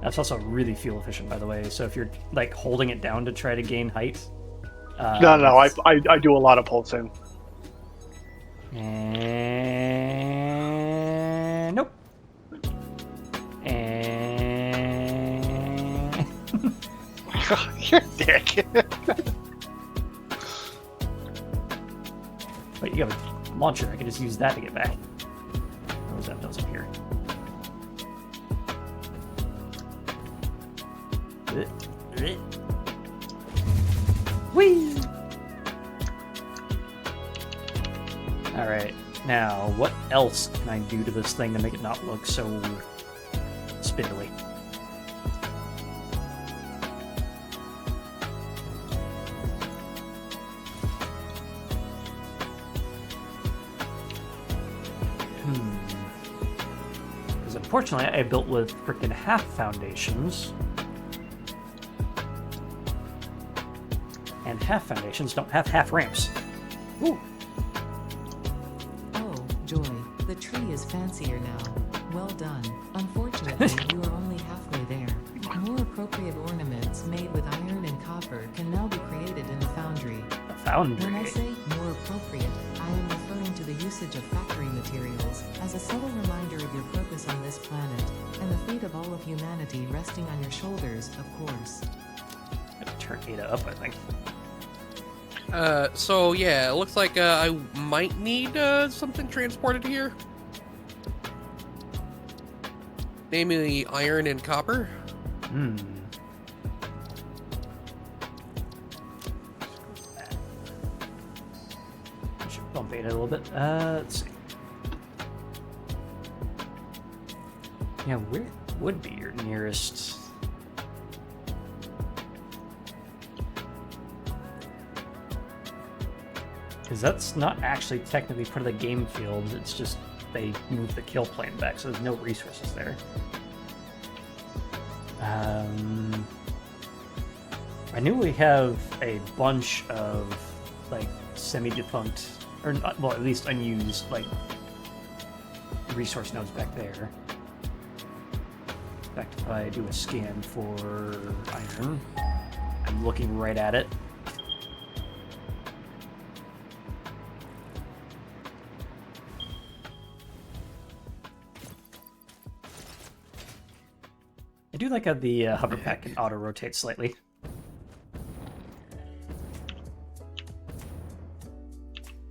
A: That's also really fuel efficient, by the way. So if you're like holding it down to try to gain height.
E: no, I do a lot of pulsing.
A: And nope. And
E: You're a dick.
A: wait, you have a launcher. I can just use that to get back. What was that does up here? Whee! Alright, now what else can I do to this thing to make it not look so spindly? Because unfortunately I built with frickin' half foundations. And half foundations don't have half ramps. Ooh.
D: Oh, joy. The tree is fancier now. Well done. Unfortunately, you are only halfway there. More appropriate ornaments made with iron and copper can now be created in the foundry.
A: A foundry.
D: When I say more appropriate, I am referring to the usage of factory materials as a subtle reminder of your purpose on this planet, and the fate of all of humanity resting on your shoulders, of course.
A: I have to turn Ada up, I think.
B: So yeah, it looks like I might need something transported here. Namely iron and copper.
A: bumping it a little bit. Let's see. Yeah, where would be your nearest? Because that's not actually technically part of the game field. It's just they moved the kill plane back, so there's no resources there. I knew we have a bunch of like semi-defunct, or not, well, at least unused like resource nodes back there. In fact, if I do a scan for iron, I'm looking right at it. I do like how the hover pack can auto-rotate slightly.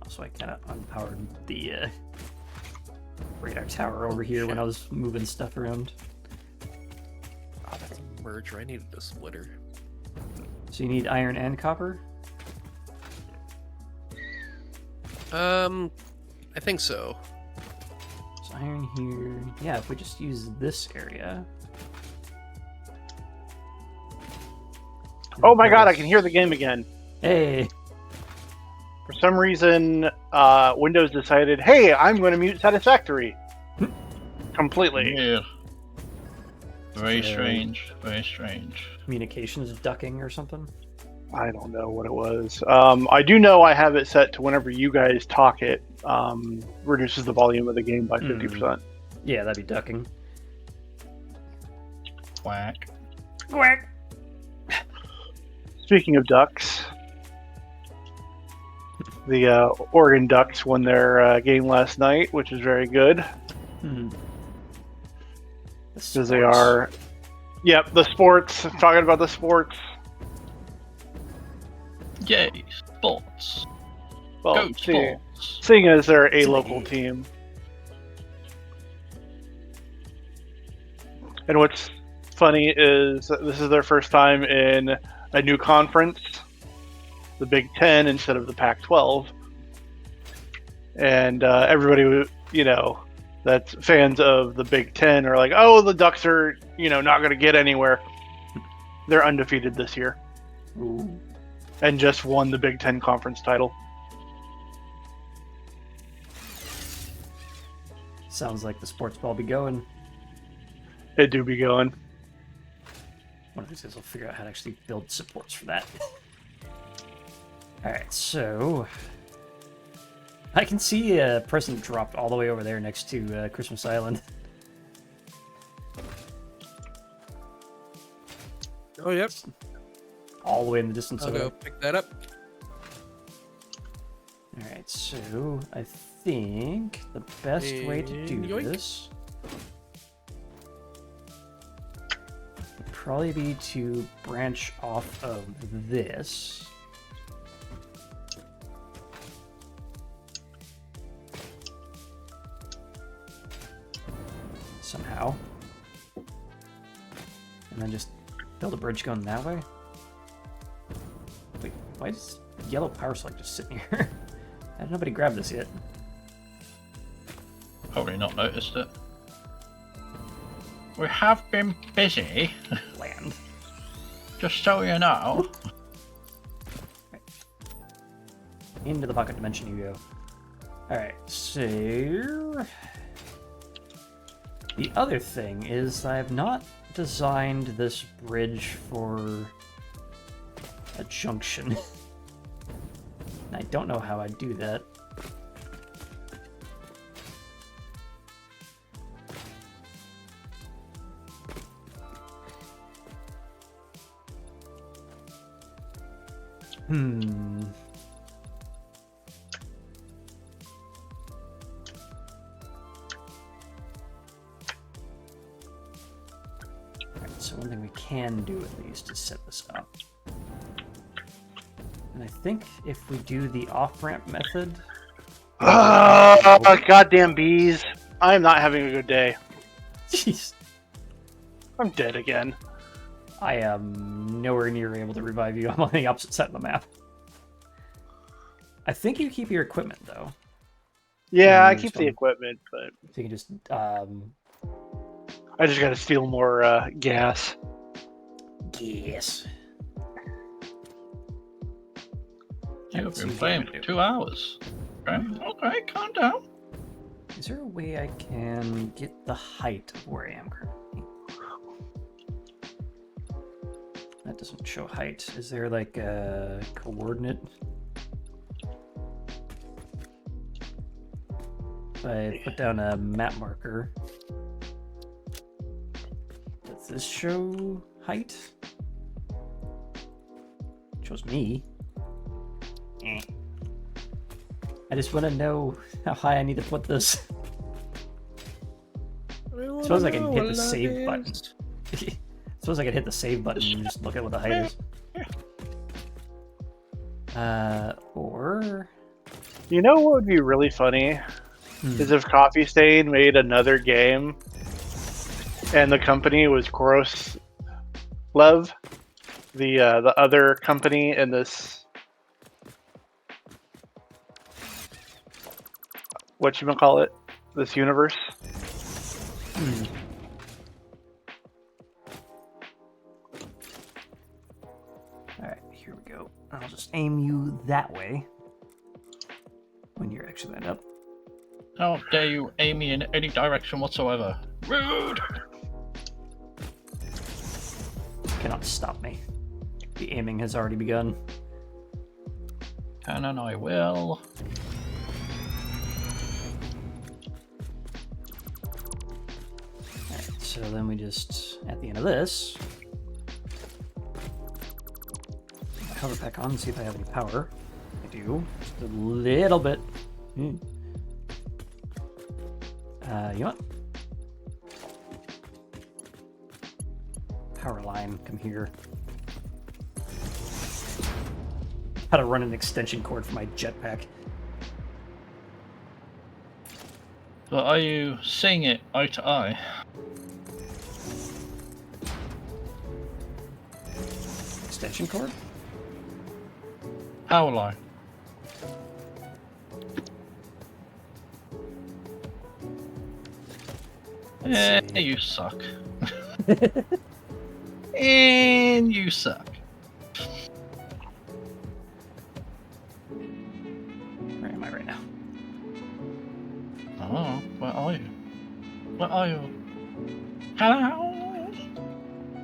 A: Also, I kind of unpowered the radar tower over here when I was moving stuff around.
B: Oh, that's a merger. I needed a splitter.
A: So you need iron and copper?
B: I think so.
A: So iron here. Yeah, if we just use this area.
E: Oh my god, I can hear the game again.
A: Hey!
E: For some reason, Windows decided, hey, I'm going to mute satisfactory. Completely.
C: Yeah. Very strange. Very strange.
A: Communications ducking or something?
E: I don't know what it was. I do know I have it set to whenever you guys talk, it reduces the volume of the game by 50%.
A: Yeah, that'd be ducking.
C: Whack.
A: Quack!
E: Speaking of ducks, the Oregon Ducks won their game last night, which is very good. Because they are... Yep, the sports. Talking about the sports.
C: Yay, sports.
E: Well,
C: Go sports.
E: seeing as they're a local team. And what's funny is that this is their first time in a new conference, the Big Ten instead of the Pac-12. And everybody, you know, that's fans of the Big Ten are like, oh, the Ducks are, you know, not going to get anywhere. They're undefeated this year.
A: Ooh.
E: And just won the Big Ten conference title.
A: Sounds like the sports ball be going.
E: It do be going.
A: One of these days I'll figure out how to actually build supports for that. Alright, so... I can see a person dropped all the way over there next to Christmas Island.
B: Oh, yep.
A: All the way in the distance
B: I'll
A: over
B: go pick that up.
A: Alright, so I think the best way to do
B: Yoink.
A: this would probably be to branch off of this. Somehow. And then just build a bridge going that way. Wait, why is yellow power slug just sitting here? Had nobody grabbed this yet?
C: Probably not noticed it. We have been busy,
A: Land.
C: just so you know.
A: Into the pocket dimension you go. Alright, so... The other thing is I have not designed this bridge for a junction. And I don't know how I'd do that. Alright, so one thing we can do at least is set this up. And I think if we do the off-ramp method...
E: Goddamn bees. I am not having a good day.
A: Jeez.
E: I'm dead again.
A: I am nowhere near able to revive you. I'm on the opposite side of the map. I think you keep your equipment, though.
E: Yeah, I
A: Mm,
E: keep
A: fun.
E: the equipment, but
A: So you can just
E: I just gotta steal more gas.
A: yes.
C: You've
A: Let's
C: been
A: see what
C: playing
A: we
C: for
A: can do.
C: 2 hours. Okay, okay, calm down.
A: Is there a way I can get the height of where I am currently? That doesn't show height. Is there like a coordinate? If I put down a map marker, does this show height? It shows me. Eh. I just want to know how high I need to put this. I suppose I can hit the save button. Suppose I could hit the save button and just look at what the height is. Or...
E: You know what would be really funny? Is if Coffee Stain made another game and the company was Gross Love, the other company in this whatchamacallit, this universe.
A: Alright, here we go. I'll just aim you that way when you're actually lined up.
C: How dare you aim me in any direction whatsoever? Rude!
A: Cannot stop me. The aiming has already begun.
C: Can and I will.
A: Alright, so then we just, at the end of this, cover pack on, see if I have any power. I do. Just a little bit. You know what? Power line, come here. How to run an extension cord for my jetpack.
C: But are you seeing it eye to eye?
A: Extension cord?
C: Power line. You suck. And you suck.
A: Where am I right now?
C: Oh, where are you? Where are you? Hello?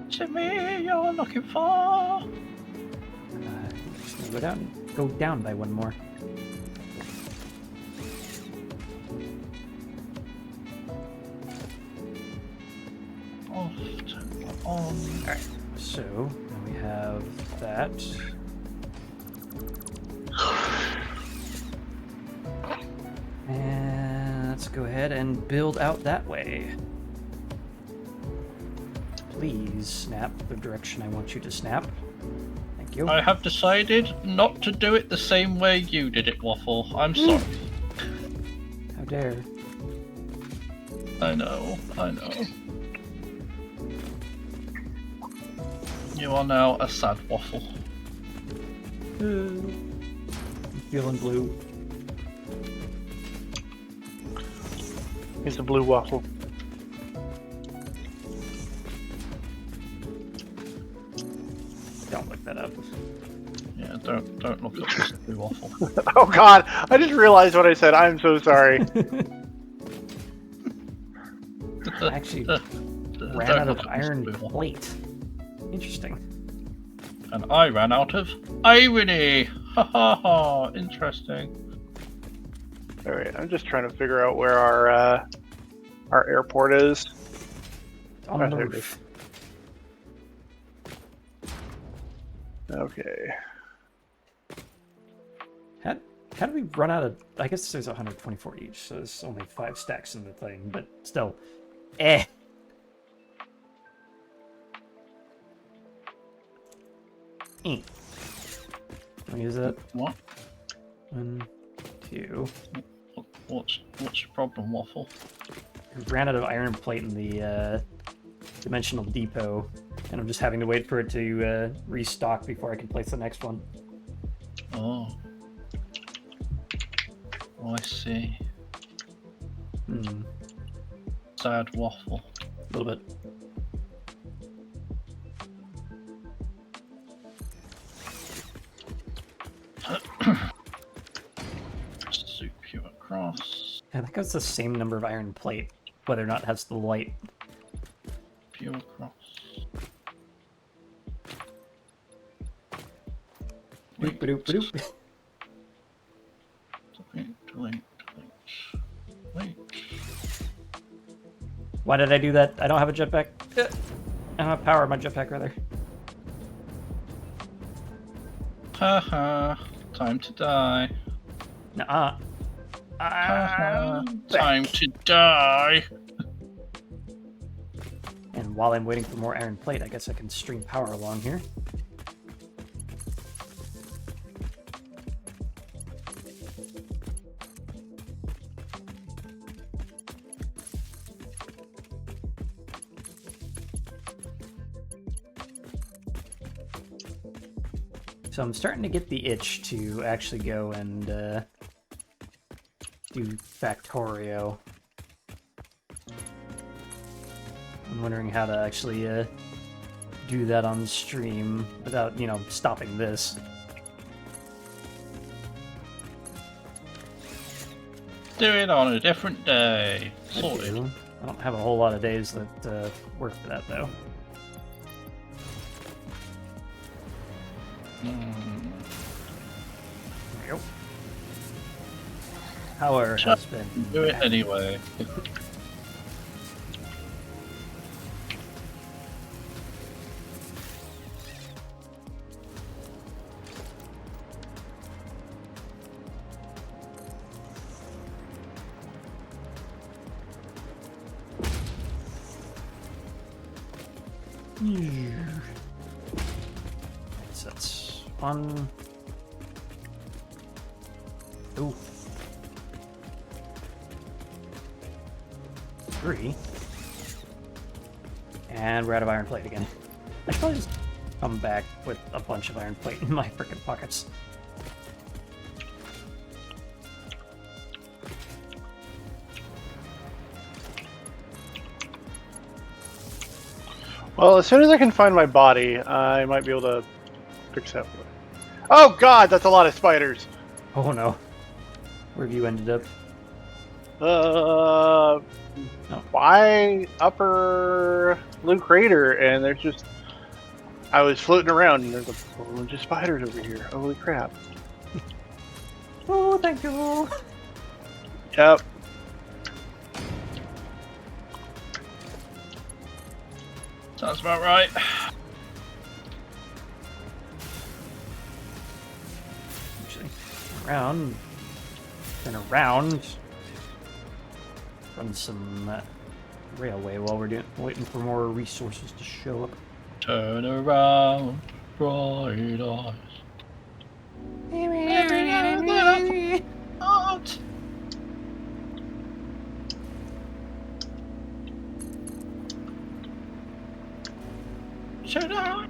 C: To me, you're looking for.
A: Just gonna go down by one more.
C: Off to on.
A: Alright, so then we have that. And let's go ahead and build out that way. Please snap the direction I want you to snap. Thank you.
C: I have decided not to do it the same way you did it, Waffle. I'm sorry.
A: How dare.
C: I know. You are now a sad Waffle.
A: I'm feeling blue.
E: He's a blue waffle.
A: Don't look that up.
C: Yeah, don't look at this blue Waffle.
E: Oh god, I just realized what I said. I'm so sorry.
A: I actually ran
C: Don't
A: out
C: look
A: of
C: at this
A: iron
C: blue Waffle.
A: plate. Interesting.
C: And I ran out of irony. Ha ha ha! Interesting.
E: All right, I'm just trying to figure out where our airport is.
A: On
E: Oh,
A: the
E: there it
A: roof.
E: Okay.
A: How do we run out of... I guess there's 124 each, so there's only 5 stacks in the thing, but still. Eh. Can we use that?
C: What?
A: 1, 2.
C: What's your problem, Waffle?
A: We ran out of iron plate in the dimensional depot, and I'm just having to wait for it to restock before I can place the next one.
C: Oh. Oh, I see. Sad waffle.
A: A little bit.
C: Soup you across.
A: I think it's the same number of iron plate, whether or not it has the light.
C: You across.
A: Boop-a-doop-a-doop.
C: Wait.
A: Why did I do that? I don't have a jetpack. I don't have power in my jetpack, rather.
C: Haha. Time to die.
A: Nuh-uh.
C: Haha. Time to die.
A: And while I'm waiting for more iron plate, I guess I can stream power along here. So I'm starting to get the itch to actually go and do Factorio. I'm wondering how to actually do that on stream without, you know, stopping this.
C: Do it on a different day.
A: I
C: Sorted.
A: do. I don't have a whole lot of days that work for that, though. There we go. Power has been...
C: Do it anyway.
A: So that's one. Ooh. 3. And we're out of iron plate again. I should probably just come back with a bunch of iron plate in my frickin' pockets.
E: Well, as soon as I can find my body, I might be able to fix that. Oh god, that's a lot of spiders.
A: Oh no. Where have you ended up?
E: By upper blue crater, and there's just... I was floating around, and there's a bunch of spiders over here. Holy crap.
A: Oh, thank you.
E: Yep.
C: Sounds about right.
A: Actually, around and around. Run some railway while we're waiting for more resources to show up.
C: Turn around, bright eyes. Shut up!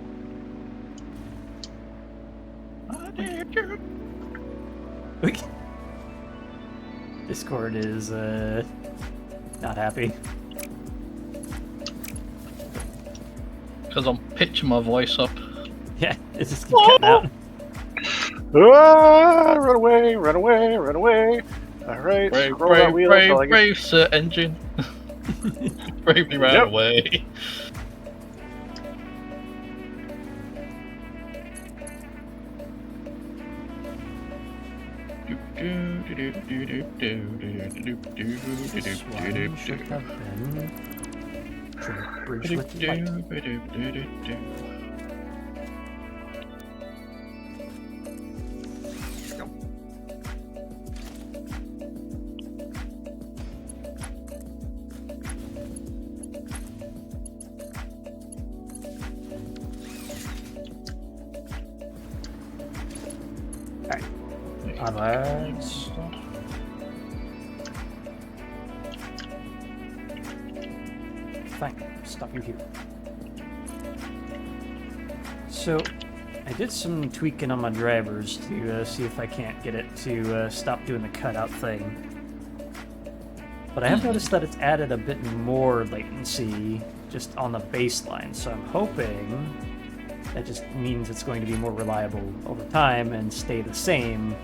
C: I did you.
A: Discord is not happy.
C: Because I'm pitching my voice up.
A: Yeah, it's just keep cutting out.
E: Ah, run away, run away, run away. Alright, scroll that wheel until I get...
C: brave, sir, engine. Bravely ran
E: Yep.
C: away.
A: This one should have been bridge with light. Alright. Onwards. Fine, stop you here. So, I did some tweaking on my drivers to see if I can't get it to stop doing the cutout thing. But I have noticed that it's added a bit more latency just on the baseline, so I'm hoping that just means it's going to be more reliable over time and stay the same,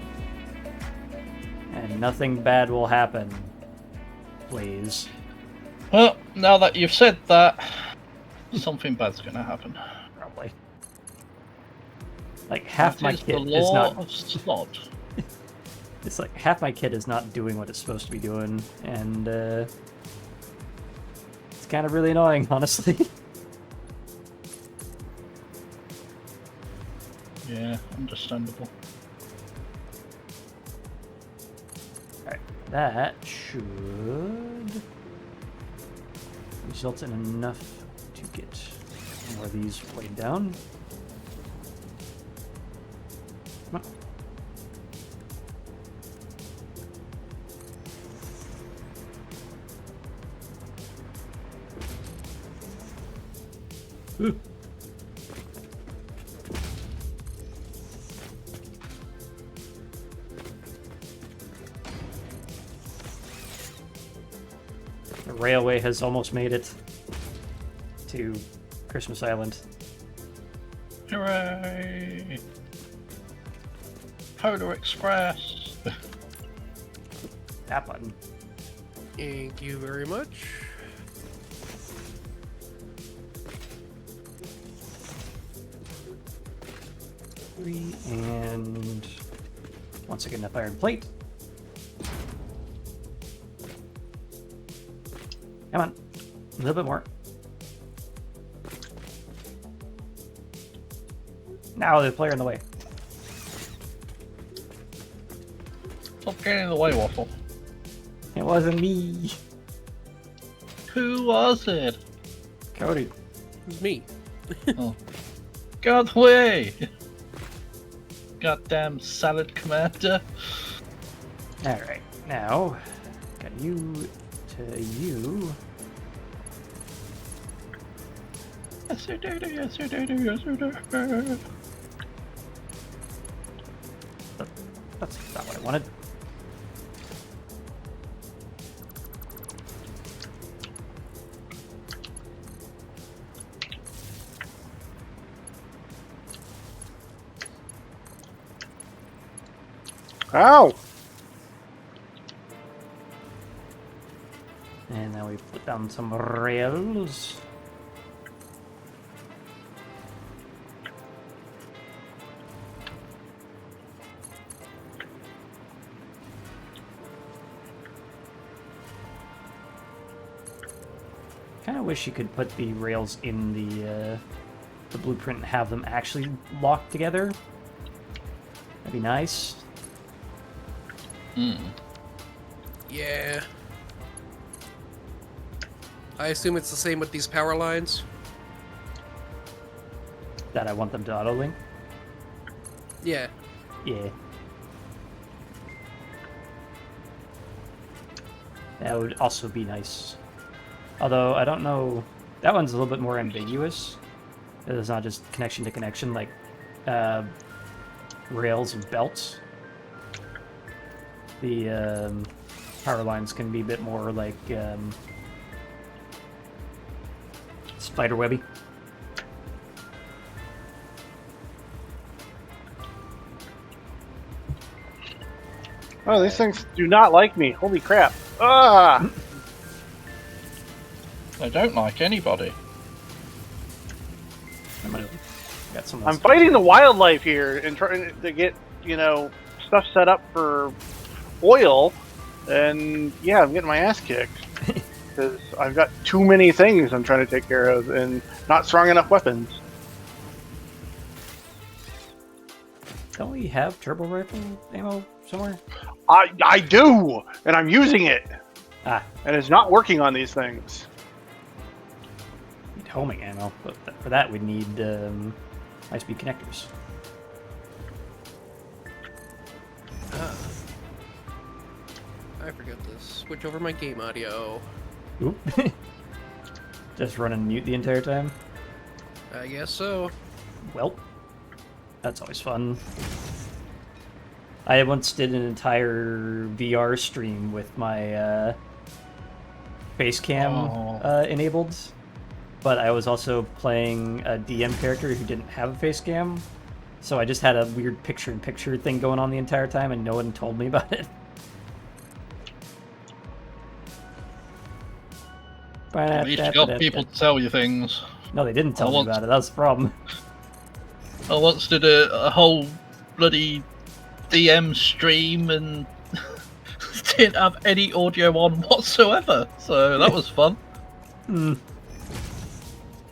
A: and nothing bad will happen, please.
C: Well, now that you've said that, something bad's gonna happen.
A: Probably. Like, half my
C: That is
A: kit
C: the
A: is
C: law
A: not...
C: of slot.
A: It's like, half my kit is not doing what it's supposed to be doing, and, it's kind of really annoying, honestly.
C: Yeah, understandable.
A: Alright, that should result in enough to get more of these weighed down. Come on. Ooh. The railway has almost made it to Christmas Island.
C: Hooray! Polar Express!
A: That button.
B: Thank you very much.
A: And once again, enough iron plate. Come on, a little bit more. Now the player in the way.
C: Stop getting in the way, Waffle.
A: It wasn't me,
C: Who was it?
A: Cody.
B: It was me.
C: Oh. Get out of the way! Goddamn salad commander.
A: All right, now got you to you.
C: Yes, you do, yes, you do, yes, you do.
A: That's not what I wanted.
E: Ow!
A: And now we put down some rails. Kind of wish you could put the rails in the blueprint and have them actually locked together. That'd be nice.
B: Yeah. I assume it's the same with these power lines.
A: That I want them to auto-link.
B: Yeah.
A: Yeah. That would also be nice. Although, I don't know... That one's a little bit more ambiguous. It's not just connection to connection, like rails and belts. The power lines can be a bit more like spiderwebby.
E: Oh, these things do not like me. Holy crap. Ah!
C: They don't like anybody.
A: I'm gonna got some.
E: I'm fighting the wildlife here and trying to get, you know, stuff set up for oil. And yeah, I'm getting my ass kicked. Because I've got too many things I'm trying to take care of and not strong enough weapons.
A: Don't we have turbo rifle ammo somewhere?
E: I do! And I'm using it!
A: Ah,
E: And it's not working on these things.
A: need homing ammo, but for that we need high-speed connectors.
B: I forgot to switch over my game audio.
A: Oop. Just running mute the entire time?
B: I guess so.
A: Well, that's always fun. I once did an entire VR stream with my face cam enabled, but I was also playing a DM character who didn't have a face cam, so I just had a weird picture-in-picture thing going on the entire time, and no one told me about it.
C: At least you got people to tell you things.
A: No, they didn't tell me about it. That was the problem.
C: I once did a whole bloody DM stream and didn't have any audio on whatsoever, so that was fun.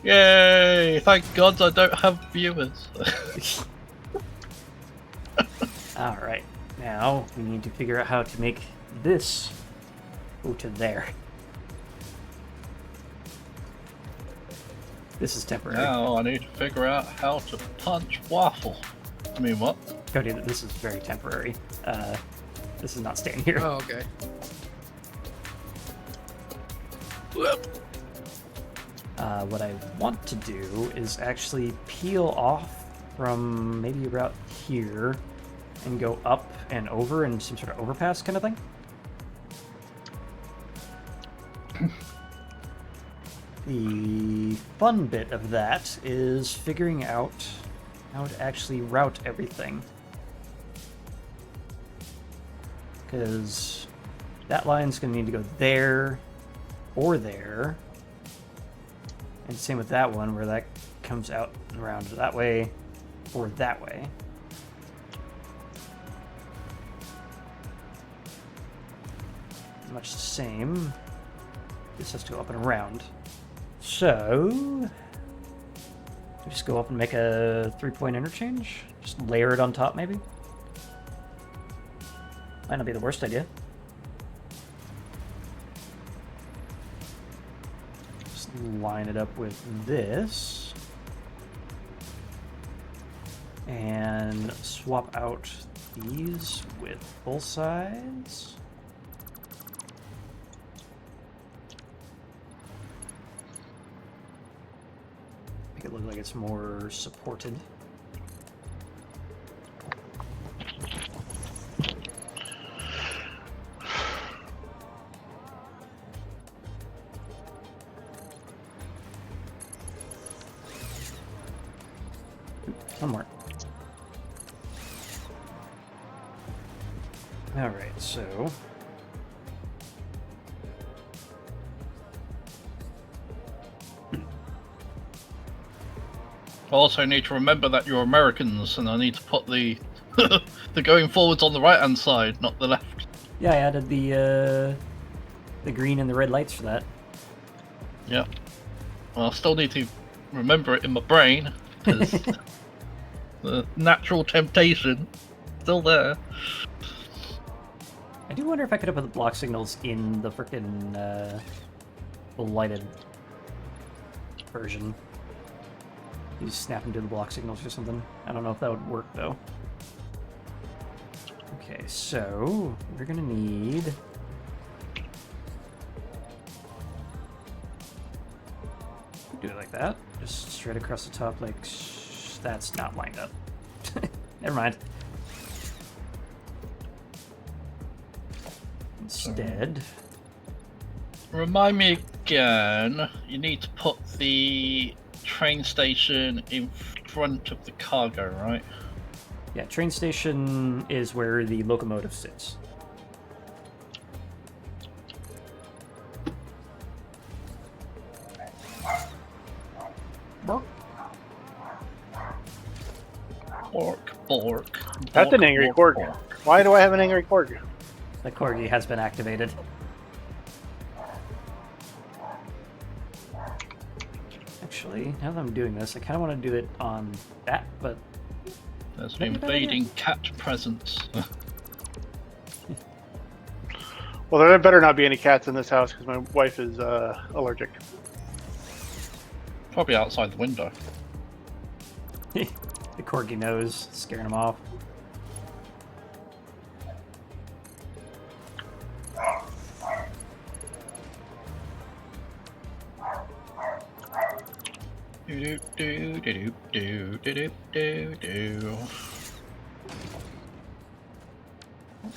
C: Yay! Thank God I don't have viewers.
A: Alright, now we need to figure out how to make this go to there. This is temporary.
C: Now I need to figure out how to punch waffle. I mean, what?
A: Cody, this is very temporary. This is not staying here.
B: Oh, okay.
A: What I want to do is actually peel off from maybe about here and go up and over in some sort of overpass kind of thing. The fun bit of that is figuring out how to actually route everything. Because that line's going to need to go there or there. And same with that one, where that comes out and around that way or that way. Much the same. This has to go up and around. So, just go up and make a 3-point interchange. Just layer it on top, maybe. Might not be the worst idea. Just line it up with this. And swap out these with both sides. Make it look like it's more supported. One more. Alright, so...
C: I also need to remember that you're Americans, and I need to put the the going forwards on the right-hand side, not the left.
A: Yeah, I added the green and the red lights for that.
C: Yeah. Well, I still need to remember it in my brain, because the natural temptation still there.
A: I do wonder if I could have put the block signals in the frickin' lighted version. You just snap into the block signals or something. I don't know if that would work though. Okay, so we're gonna need do it like that. Just straight across the top, like that's not lined up. Never mind. Instead,
C: Remind me again, you need to put the train station in front of the cargo, right?
A: yeah, train station is where the locomotive sits.
C: Bork, bork.
E: That's an angry corgi. Why do I have an angry corgi?
A: The corgi has been activated. Actually, now that I'm doing this, I kind of want to do it on that, but
C: There's an invading cat presence.
E: Well, there better not be any cats in this house because my wife is allergic.
C: Probably outside the window.
A: the corgi knows, scaring him off.
C: Do do do do do do do.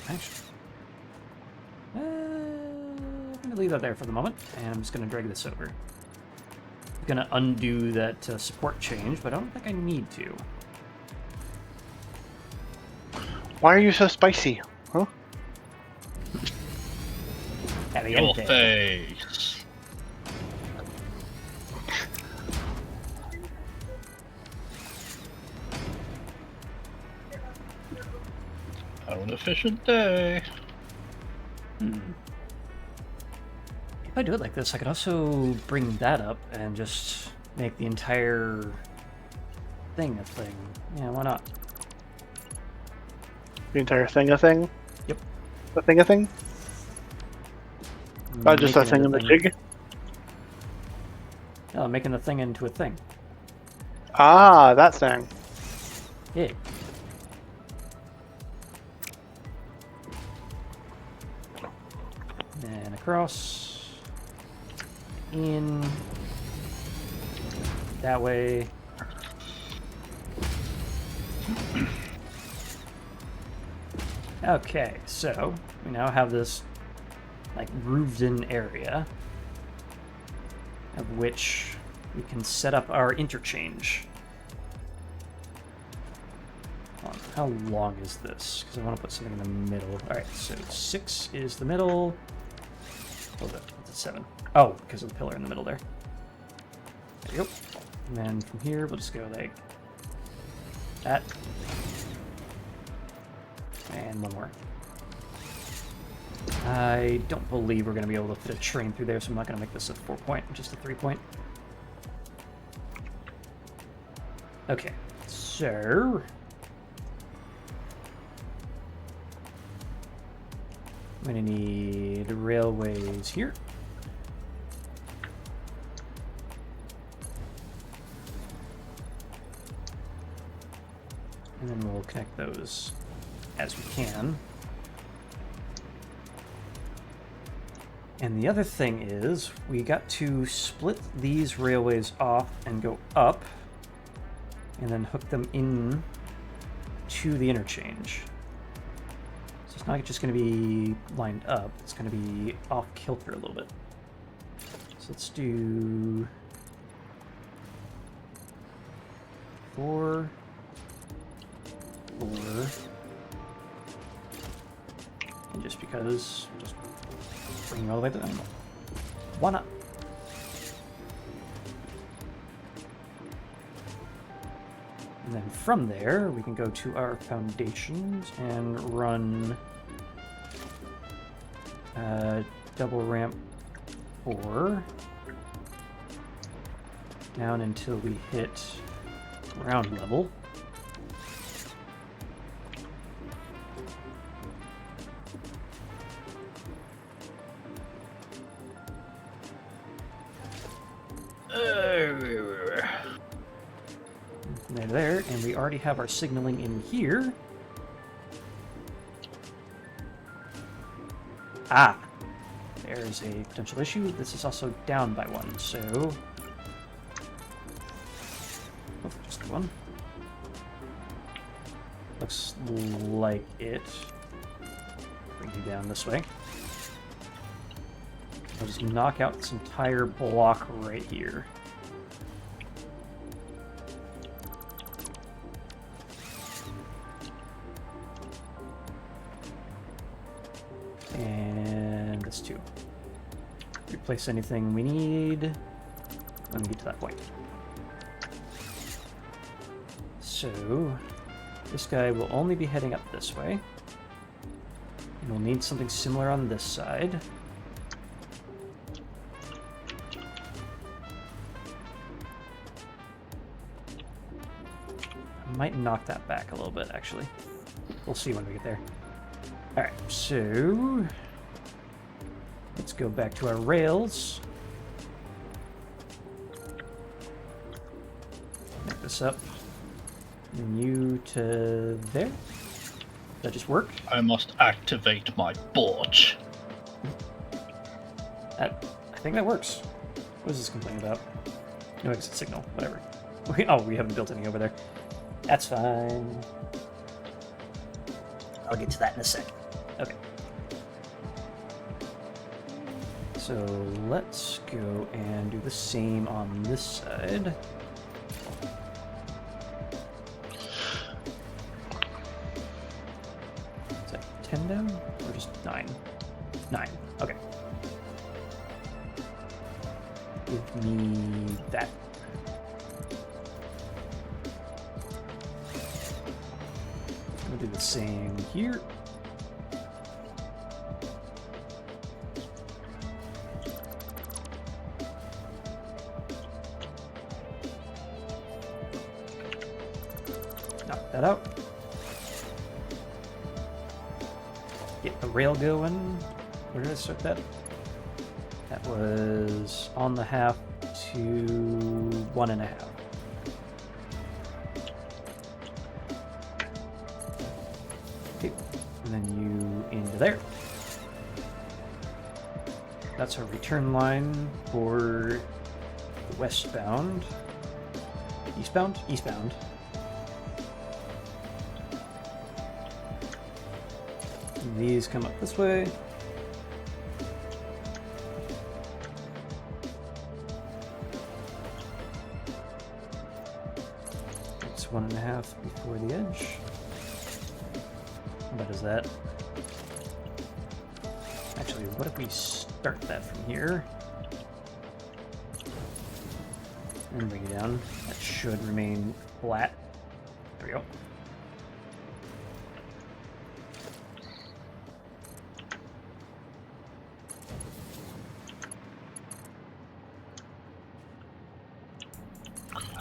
A: Actually, I'm gonna leave that there for the moment, and I'm just going to drag this over. I'm going to undo that support change, but I don't think I need to.
E: Why are you so spicy? Huh?
C: Your face. Have an efficient day.
A: If I do it like this, I could also bring that up and just make the entire thing a thing. Yeah, why not?
E: The entire thing a thing?
A: Yep.
E: The thing a thing? Oh, just a thing in the jig?
A: No, making the thing into a thing.
E: Ah, that thing.
A: Yeah. And across. In. That way. Okay, so we now have this like roofed in area of which we can set up our interchange. Hold on, how long is this? Because I want to put something in the middle. Alright, so 6 is the middle. Hold up, it's a 7. Oh, because of the pillar in the middle there. There you go. And then from here, we'll just go like that. And one more. I don't believe we're going to be able to fit a train through there, so I'm not going to make this a 4-point, just a 3-point. Okay, so I'm going to need railways here. And then we'll connect those as we can. And the other thing is, we got to split these railways off and go up, and then hook them in to the interchange. So it's not just going to be lined up, it's going to be off kilter a little bit. So let's do 4, 4, and just because, just bring you all the way down. Why not? And then from there, we can go to our foundations and run double ramp 4 down until we hit ground level. There, and we already have our signaling in here. Ah, there's a potential issue. This is also down by 1, so oh, just 1. Looks like it. Bring you down this way. I'll just knock out this entire block right here. And this too. Replace anything we need when we get to that point. So this guy will only be heading up this way. And we'll need something similar on this side. I might knock that back a little bit, actually. We'll see when we get there. Alright, so let's go back to our rails. Make this up. And you to there. Does that just work?
C: I must activate my porch.
A: I think that works. What is this complaining about? No exit signal, whatever. We haven't built anything over there. That's fine. I'll get to that in a second. Okay. So let's go and do the same on this side. Is that 10 down? Or just 9? 9. Okay. Give me that. We'll do the same here. Knock that out. Get the rail going. Where did I start that? That was on the half to 1.5. Okay, and then you into there. That's our return line for the westbound. Eastbound? Eastbound. And these come up this way. It's 1.5 before the edge. What is that? Actually, what if we start that from here? And bring it down. That should remain flat. There we go.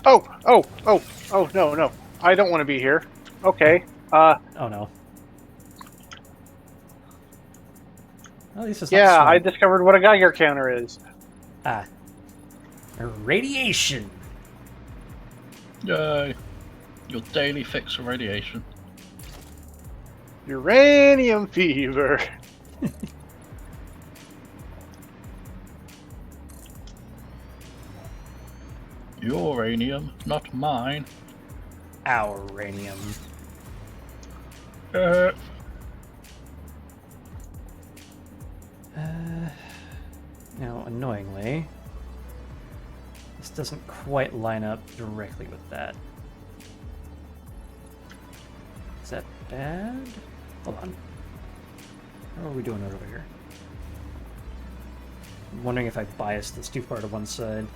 E: Oh, no. I don't want to be here. Okay.
A: Oh no. At least it's not
E: Yeah,
A: smoke.
E: I discovered what a Geiger counter is.
A: Ah. Radiation.
C: Yay. Your daily fix of radiation.
E: Uranium fever.
C: Uranium, not mine.
A: Our uranium. Now, annoyingly, this doesn't quite line up directly with that. Is that bad? Hold on. How are we doing over here? I'm wondering if I biased this too far to one side.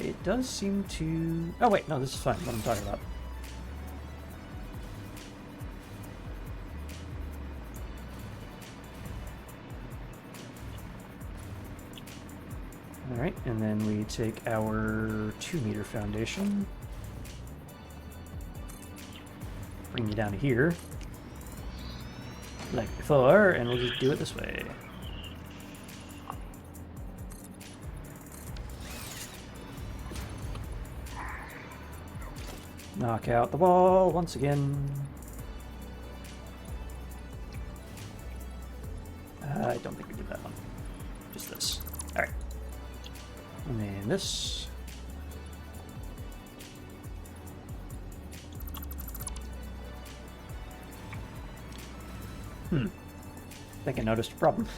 A: It does seem to... Oh wait, no, this is fine, what I'm talking about. Alright, and then we take our 2-meter foundation. Bring you down to here. Like before, and we'll just do it this way. Knock out the wall once again. I don't think we did that one. Just this. Alright. And then this. I think I noticed a problem.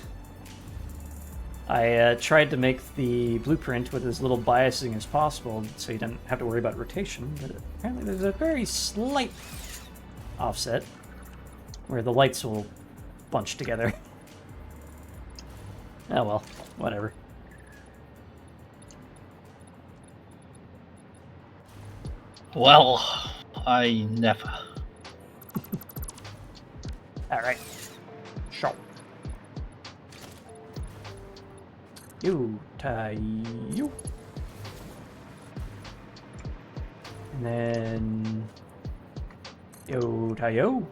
A: I tried to make the blueprint with as little biasing as possible so you didn't have to worry about rotation, but apparently there's a very slight offset where the lights will bunch together. Oh well, whatever.
C: Well, I never.
A: Alright. Sure. You tie you. And then yo tie yo.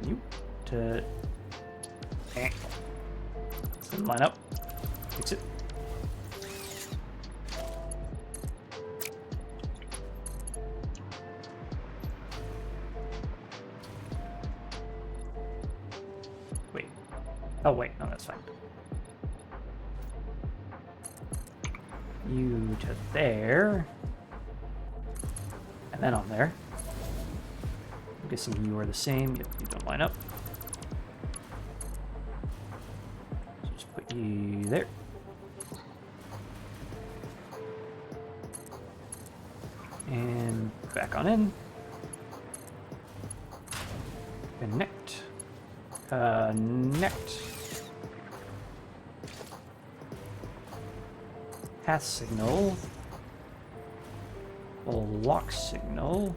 A: You to Doesn't line up. Fix it. Wait. Oh wait, no, that's fine. You to there. And then on there. I'm guessing you are the same. Yep, you don't line up. There. And back on in. Connect. Connect. Path signal. Lock signal.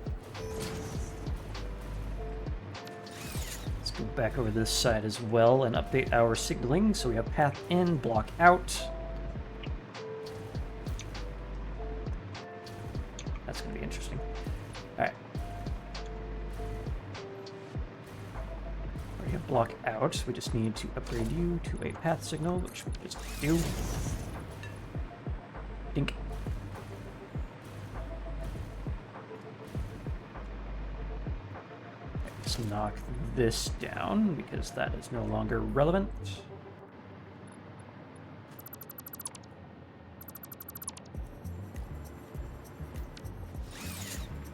A: Let's go back over this side as well and update our signaling. So we have path in, block out. That's going to be interesting. All right. We have block out. We just need to upgrade you to a path signal, which we just do. Dink. Let's knock this down because that is no longer relevant.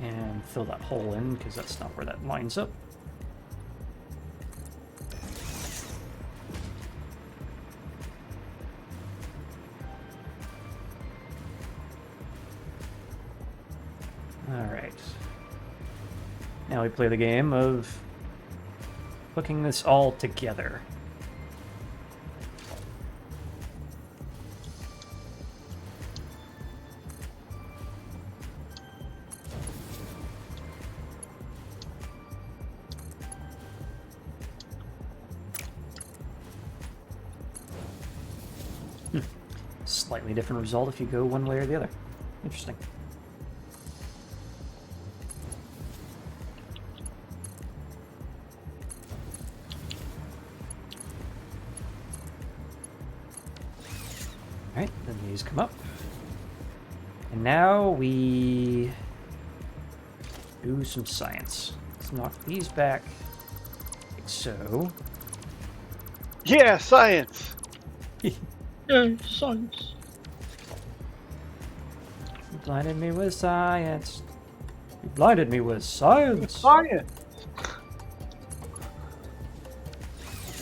A: And fill that hole in because that's not where that lines up. Alright. Now we play the game of hooking this all together. Slightly different result if you go one way or the other. Interesting. Alright, then these come up. And now we do some science. Let's knock these back like so.
E: Yeah, science!
C: Yay, science.
A: You blinded me with science. You blinded me with science.
E: Science!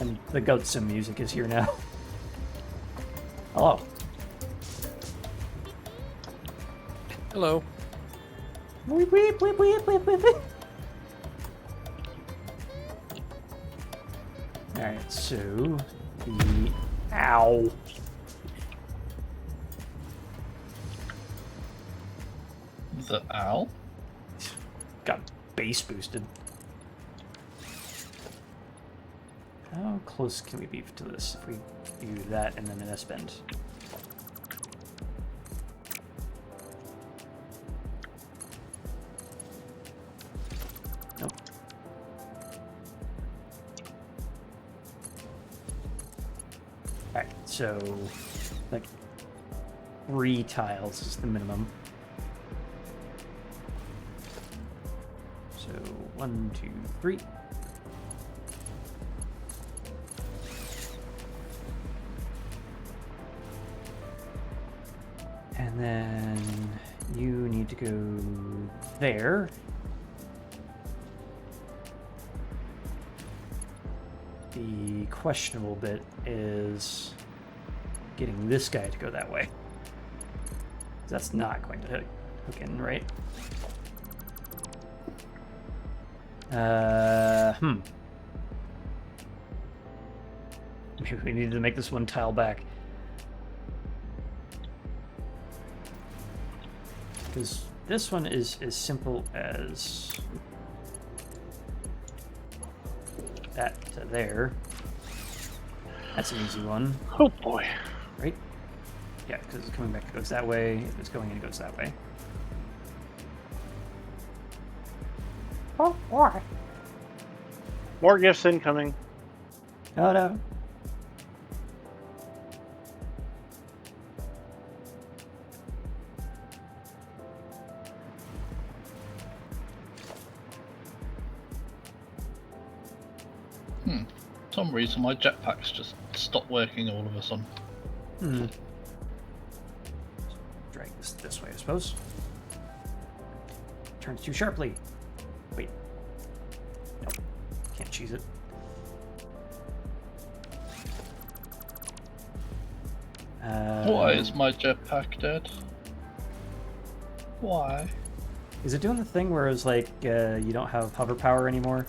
A: And the goat sim music is here now. Hello.
B: Hello.
A: Weep, weep, weep, weep, weep, weep, weep. Alright, so the ow.
C: The owl?
A: Got base boosted. How close can we be to this if we do that and then an S-bend? Nope. Alright, so like 3 tiles is the minimum. So 1, 2, 3. And then you need to go there. The questionable bit is getting this guy to go that way. That's not going to hook in, right? Maybe we need to make this one tile back. Because this one is as simple as that to there. That's an easy one.
E: Oh boy.
A: Right? Yeah, because it's coming back, it goes that way. If it's going in, it goes that way. Oh, boy.
E: More gifts incoming.
A: Oh, no.
C: For some reason, my jetpack's just stopped working all of a sudden.
A: Drag this way, I suppose. Turns too sharply. Wait. Nope. Can't cheese it.
C: Why is my jetpack dead? Why?
A: Is it doing the thing where it's like you don't have hover power anymore?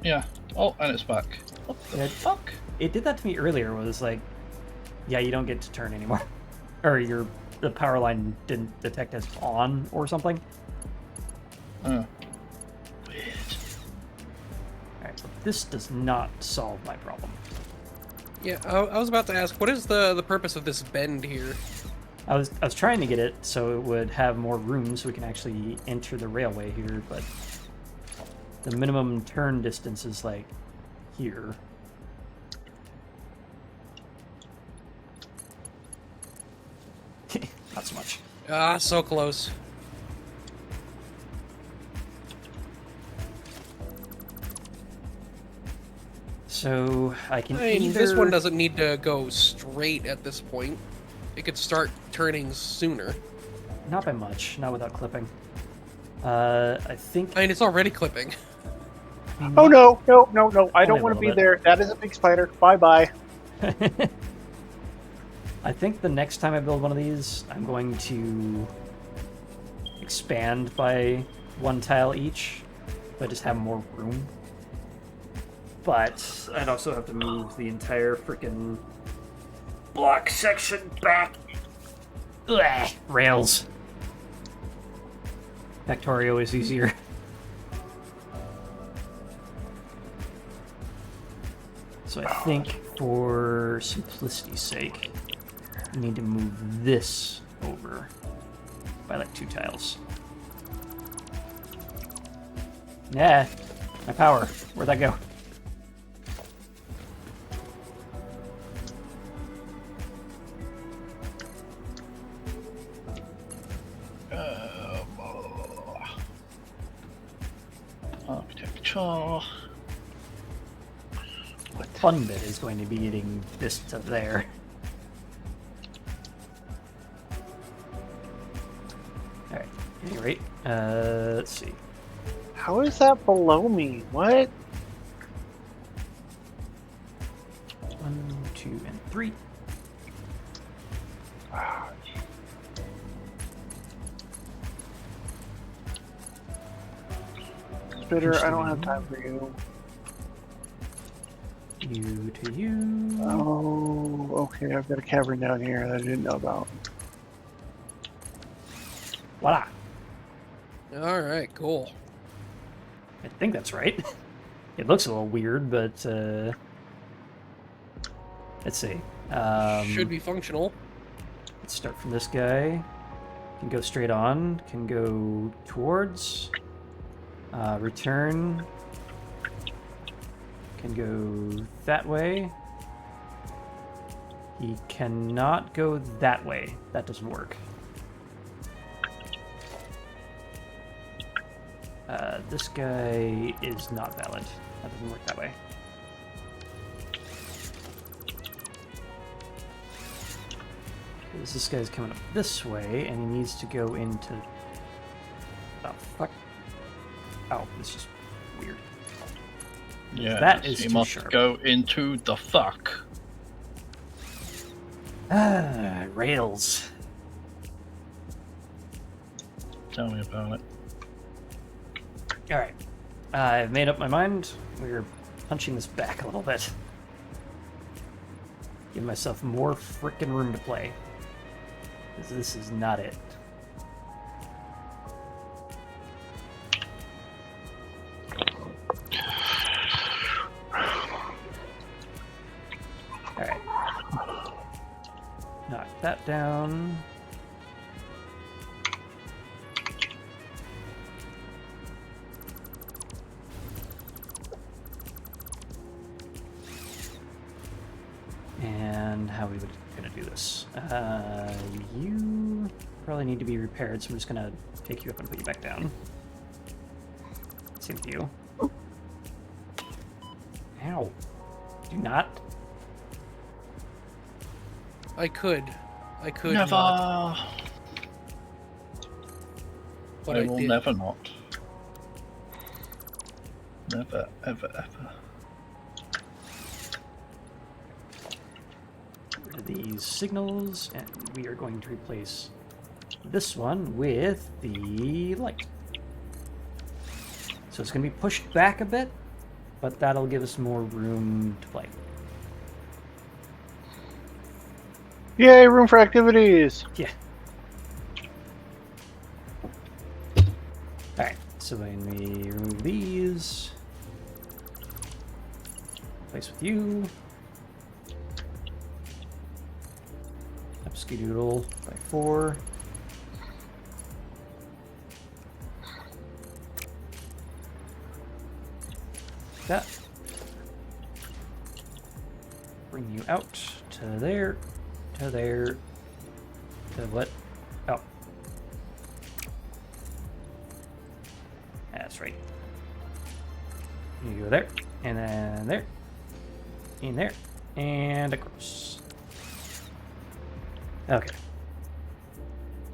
C: Yeah. Oh, and it's back. What the
A: Yeah.
C: fuck?
A: It did that to me earlier. Was like, yeah, you don't get to turn anymore, or the power line didn't detect as on or something.
C: Weird.
A: All right, but this does not solve my problem.
B: Yeah, I was about to ask, what is the purpose of this bend here?
A: I was trying to get it so it would have more room so we can actually enter the railway here, but the minimum turn distance is like here. Not so much.
B: Ah, so close.
A: So I can
B: I mean,
A: either...
B: this one doesn't need to go straight at this point. It could start turning sooner.
A: Not by much, not without clipping. I think...
B: I mean, it's already clipping.
E: Oh no, no, no, no! I
A: Only
E: don't
A: a
E: want to
A: little
E: be
A: bit.
E: there. That is a big spider. Bye bye.
A: I think the next time I build one of these, I'm going to expand by one tile each, but just have more room. But I'd also have to move the entire freaking block section back. Ugh, rails. Factorio is easier. So I think for simplicity's sake, we need to move this over by like 2 tiles. Yeah, my power. Where'd that go?
C: Architecture.
A: The fun bit is going to be getting this to there. Alright, at any rate, let's see.
E: How is that below me? What?
A: 1, 2, and 3.
E: Spitter, I don't have time for you.
A: You to you.
E: Oh, okay. I've got a cavern down here that I didn't know about.
A: Voila.
B: Alright, cool.
A: I think that's right. It looks a little weird, but let's see.
B: Should be functional.
A: Let's start from this guy. Can go straight on. Can go towards. Return. Can go that way. He cannot go that way. That doesn't work. This guy is not valid. That doesn't work that way. Because this guy's coming up this way, and he needs to go into... Oh, fuck. Oh, this is weird.
C: Yeah,
A: That is
C: you
A: too
C: must
A: sharp.
C: go into the fuck.
A: Ah, rails.
C: Tell me about it.
A: Alright. I've made up my mind. We're punching this back a little bit. Give myself more frickin' room to play. Because this is not it. Alright. Knock that down. And how we would gonna do this? You probably need to be repaired, so I'm just gonna take you up and put you back down. Same with you. Ow! Do not.
B: I could
C: Never.
B: not, but
C: I
B: I
C: will
B: did.
C: never not. Never, ever, ever.
A: Get rid of these signals, and we are going to replace this one with the light. So it's going to be pushed back a bit, but that'll give us more room to play.
E: Yay, room for activities!
A: Yeah. Alright, so when we remove these, place with you. Upskidoodle by 4. That. Bring you out to there, to there, to what? Oh. That's right. You go there, and then there, in there, and across. Okay.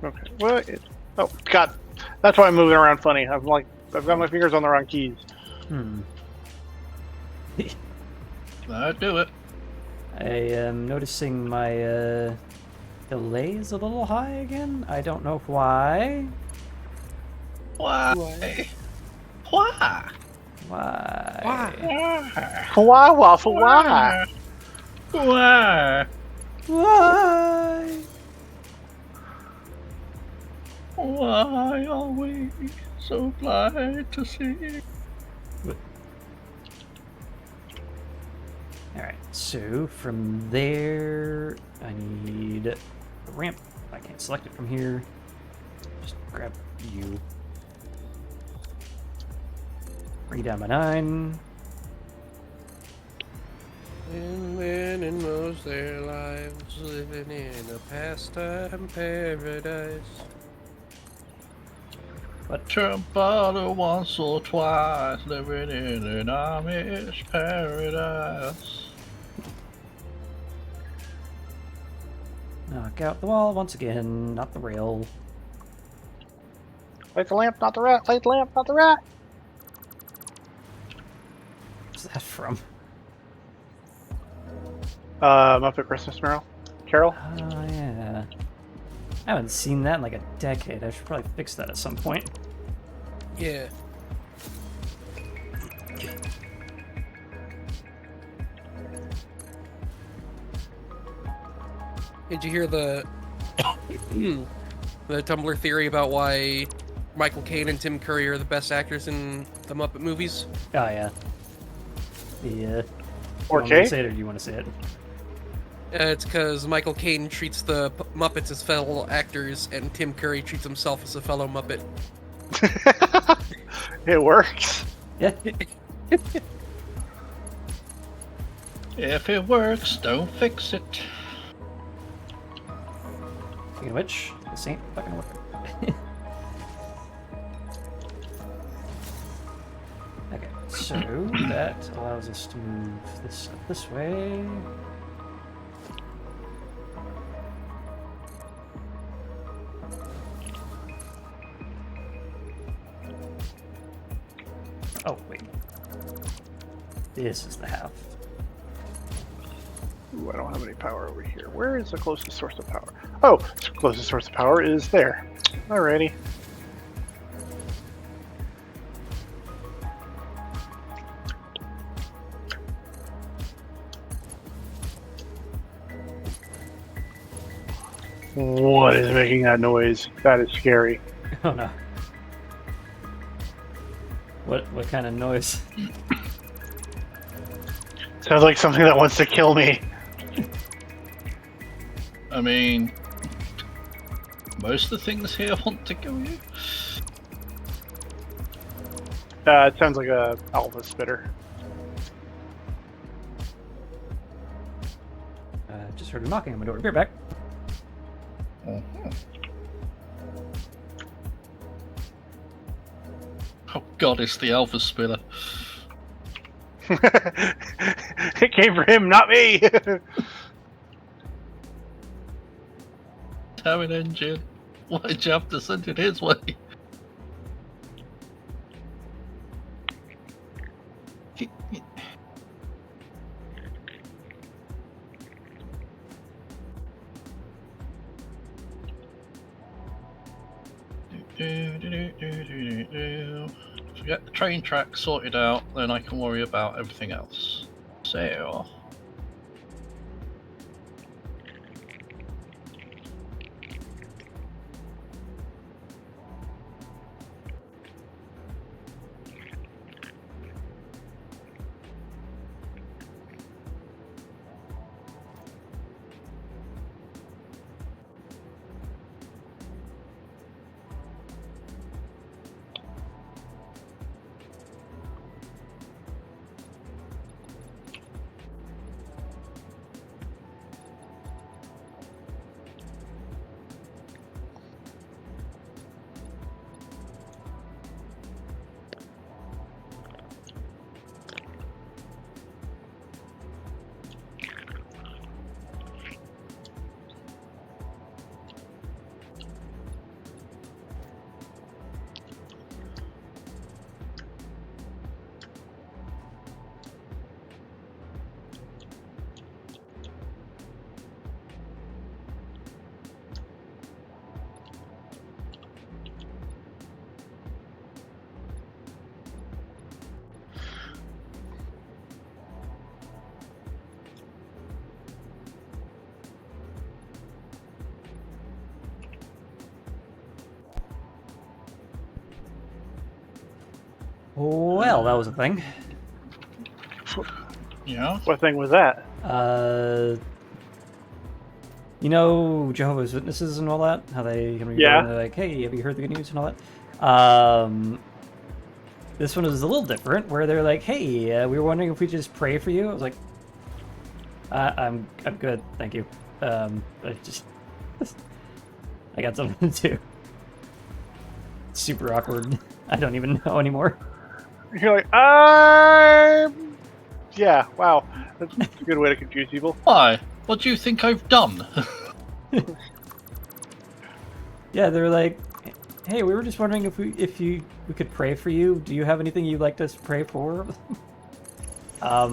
E: Okay. What? Oh, God. That's why I'm moving around funny. I'm like, I've got my fingers on the wrong keys.
C: That'd do it.
A: I am noticing my delay is a little high again. I don't know why.
C: Why? Why?
A: Why?
E: Why, waffle, why?
C: Why?
A: Why?
C: Why are we so glad to see?
A: Alright, so from there, I need a ramp. I can't select it from here. Just grab you. Bring it down by 9.
B: And men in most their lives living in a pastime paradise.
C: Trumpeter once or twice, living in an Amish paradise.
A: Knock out the wall once again, not the rail.
E: Light the lamp, not the rat. Light the lamp, not the rat.
A: What's that from?
E: Muppet Christmas Carol.
A: Oh, yeah. I haven't seen that in like a decade. I should probably fix that at some point.
B: Yeah. Did you hear the the Tumblr theory about why Michael Caine and Tim Curry are the best actors in the Muppet movies?
A: Oh, yeah. The,
E: Or
A: do you want me to
E: Kay?
A: say it or do you want to say it?
B: It's because Michael Caine treats the Muppets as fellow actors, and Tim Curry treats himself as a fellow Muppet.
E: It works.
A: Yeah.
C: If it works, don't fix it.
A: Speaking of which, this ain't fucking working. Okay, so that allows us to move this up this way. Oh, wait. This is the half.
E: Ooh, I don't have any power over here. Where is the closest source of power? Oh, the closest source of power is there. Alrighty. What is making that noise? That is scary.
A: Oh no. What kind of noise?
E: Sounds like something that wants to kill me.
C: I mean, most of the things here want to kill you.
E: It sounds like a alpha spitter.
A: Just heard a knocking on my door. Be right back.
C: Oh god, it's the Alpha Spiller.
E: It came for him, not me.
C: Damn it, engine. Why'd you have to send it his way? Get the train track sorted out, then I can worry about everything else. So.
A: Well, that was a thing.
C: Yeah.
E: What thing was that?
A: You know Jehovah's Witnesses and all that? How they come to
E: Yeah.
A: and they're like, hey, have you heard the good news and all that? This one is a little different, where they're like, hey, we were wondering if we just pray for you. I was like, I'm good, thank you. I got something to do. It's super awkward. I don't even know anymore.
E: You're like, yeah, wow. That's a good way to confuse people.
C: Why? What do you think I've done?
A: Yeah, they're like, hey, we were just wondering if we could pray for you. Do you have anything you'd like us to pray for? The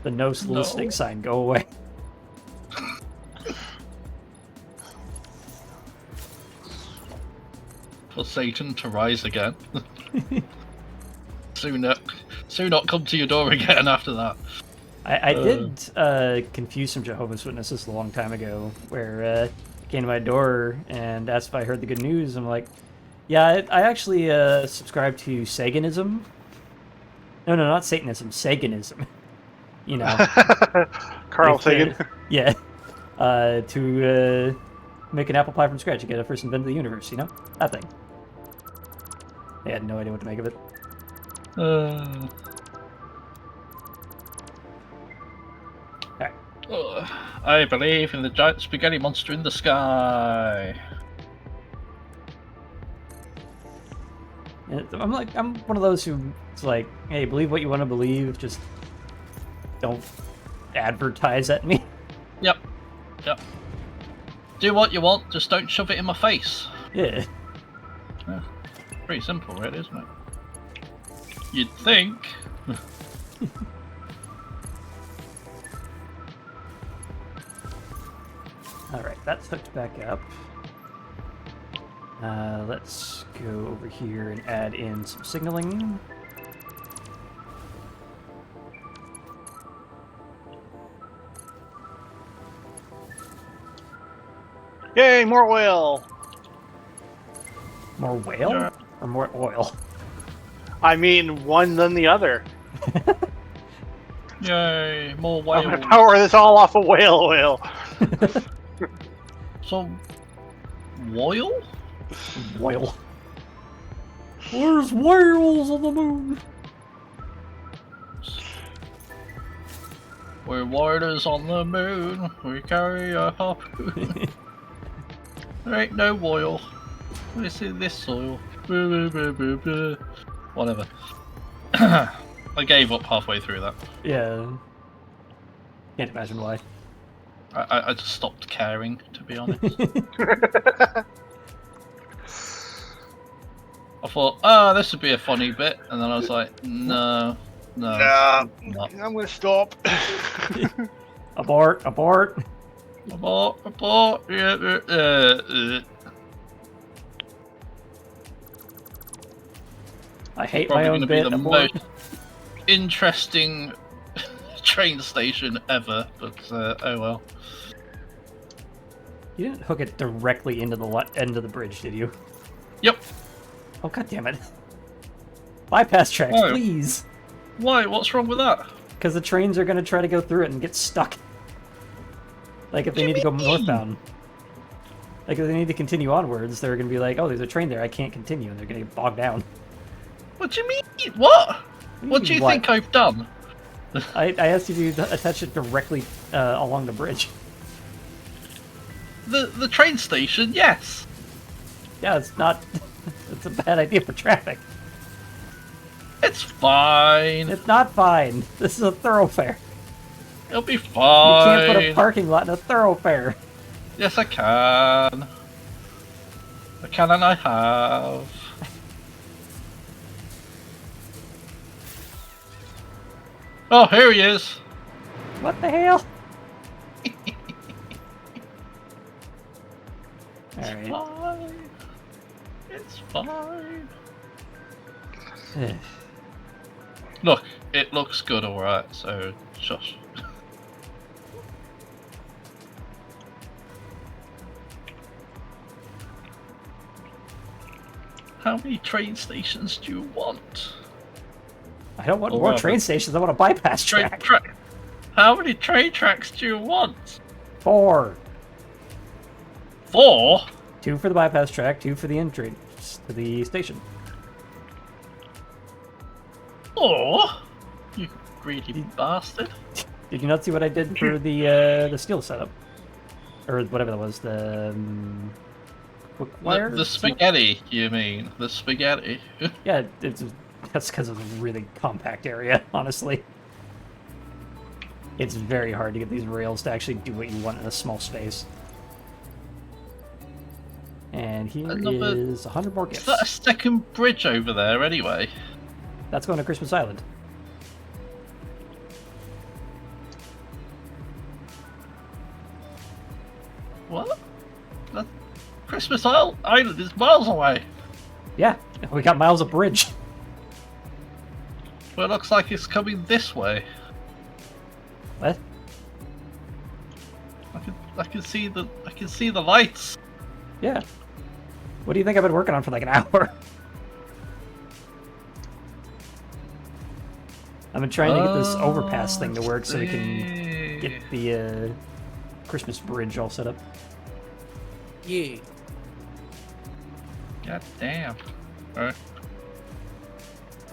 A: no soliciting sign, go away.
C: For Satan to rise again. Soon not come to your door again after that.
A: I did confuse some Jehovah's Witnesses a long time ago, where came to my door and asked if I heard the good news. I'm like, yeah, I actually subscribe to Saganism. No, not Satanism, Saganism. You know,
E: Carl Sagan.
A: Yeah, to make an apple pie from scratch. You get a first invented the universe. You know, that thing. They had no idea what to make of it.
C: I believe in the giant spaghetti monster in the sky.
A: I'm one of those who's like, hey, believe what you want to believe, just don't advertise at me.
C: Yep. Do what you want, just don't shove it in my face.
A: Yeah.
C: Pretty simple, really, isn't it? You'd think.
A: Alright, that's hooked back up. Let's go over here and add in some signaling.
E: Yay, more oil!
A: More whale?
C: Yeah.
A: Or more oil?
E: I mean, one than the other.
C: Yay, more
E: I'm
C: whales.
E: gonna power this all off of whale oil.
C: So, whale?
A: Whale. There's whales on the moon!
C: We're warriors on the moon, we carry a harpoon. There ain't no oil. This is this soil. Whatever. I gave up halfway through that.
A: Yeah. Can't imagine why.
C: I just stopped caring, to be honest. I thought, this would be a funny bit, and then I was like, no.
E: Nah,
C: not.
E: I'm gonna stop.
A: Abort.
C: Abort, yeah.
A: I hate
C: Probably
A: my own
C: going to
A: bit.
C: be the
A: Abort.
C: most interesting train station ever, but oh well.
A: You didn't hook it directly into the end of the bridge, did you?
C: Yep.
A: Oh, god damn it. Bypass tracks,
C: Oh.
A: please!
C: Why? What's wrong with that?
A: Because the trains are going to try to go through it and get stuck. Like, if they need to go northbound. Like, if they need to continue onwards, they're going to be like, oh, there's a train there, I can't continue, and they're going to get bogged down.
C: What do you mean? What? What do you
A: what?
C: think I've done?
A: I asked you to attach it directly along the bridge.
C: The train station, yes.
A: Yeah, it's not... it's a bad idea for traffic.
C: It's fine.
A: It's not fine. This is a thoroughfare.
C: It'll be
A: You
C: fine.
A: can't put a parking lot in a thoroughfare.
C: Yes, I can. I can and I have. Oh, here he is.
A: What the hell? Alright.
C: Fine. It's fine. Look, it looks good, alright, so shush. How many train stations do you want?
A: I don't want
C: Oh,
A: more
C: wow.
A: train stations, I want a bypass
C: Train
A: track.
C: track. How many train tracks do you want?
A: 4.
C: 4?
A: 2 for the bypass track, 2 for the entrance to the station.
C: 4? You greedy bastard.
A: Did you not see what I did for the steel setup? Or whatever that was, the quick wire
C: The
A: setup?
C: spaghetti, you mean? The spaghetti.
A: Yeah, that's because of a really compact area, honestly. It's very hard to get these rails to actually do what you want in a small space. And here is 100 more
C: Is
A: gifts.
C: that a second bridge over there anyway?
A: That's going to Christmas Island.
C: What? That Christmas Island is miles away.
A: Yeah, we got miles of bridge.
C: Well, it looks like it's coming this way.
A: What?
C: I can see the lights.
A: Yeah. What do you think I've been working on for like an hour? I've been trying to get this overpass thing to work so we can get the Christmas bridge all set up.
B: Yeah.
C: God damn. Alright.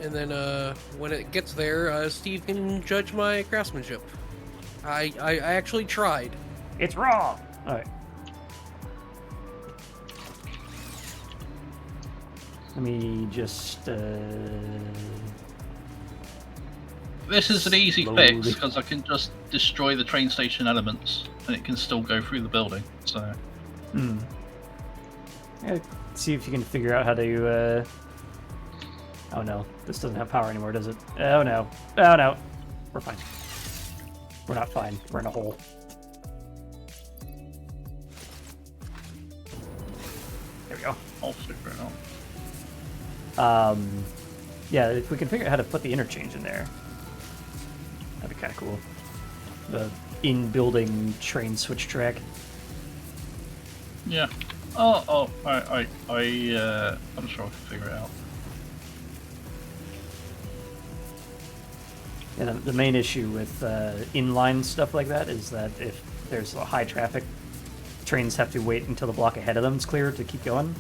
B: And then when it gets there, Steve can judge my craftsmanship. I actually tried.
A: It's wrong! Alright. Let me just,
C: This is an easy
A: Slowly.
C: fix because I can just destroy the train station elements and it can still go through the building. So
A: yeah, see if you can figure out how to, oh no, this doesn't have power anymore, does it? Oh no. Oh no. We're fine. We're not fine. We're in a hole. There we go.
C: I'll figure it out.
A: Yeah, if we can figure out how to put the interchange in there, that'd be kind of cool. The in-building train switch track.
C: Yeah. I'm sure I can figure it out.
A: And the main issue with inline stuff like that is that if there's a high traffic, trains have to wait until the block ahead of them is clear to keep going.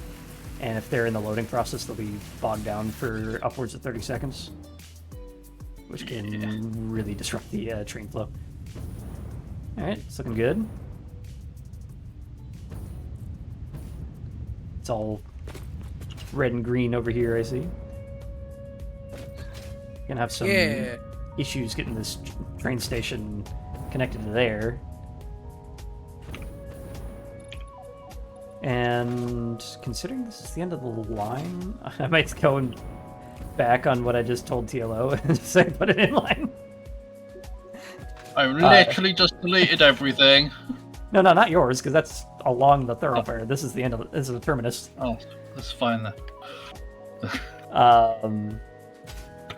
A: And if they're in the loading process, they'll be bogged down for upwards of 30 seconds, which can really disrupt the train flow. Alright, it's looking good. It's all red and green over here, I see. Gonna have some issues getting this train station connected to there. And considering this is the end of the line, I might go back on what I just told TLO and say put it in line.
C: I literally just deleted everything.
A: No, not yours, because that's along the thoroughfare. This is the end of this is the terminus.
C: Oh, that's fine then.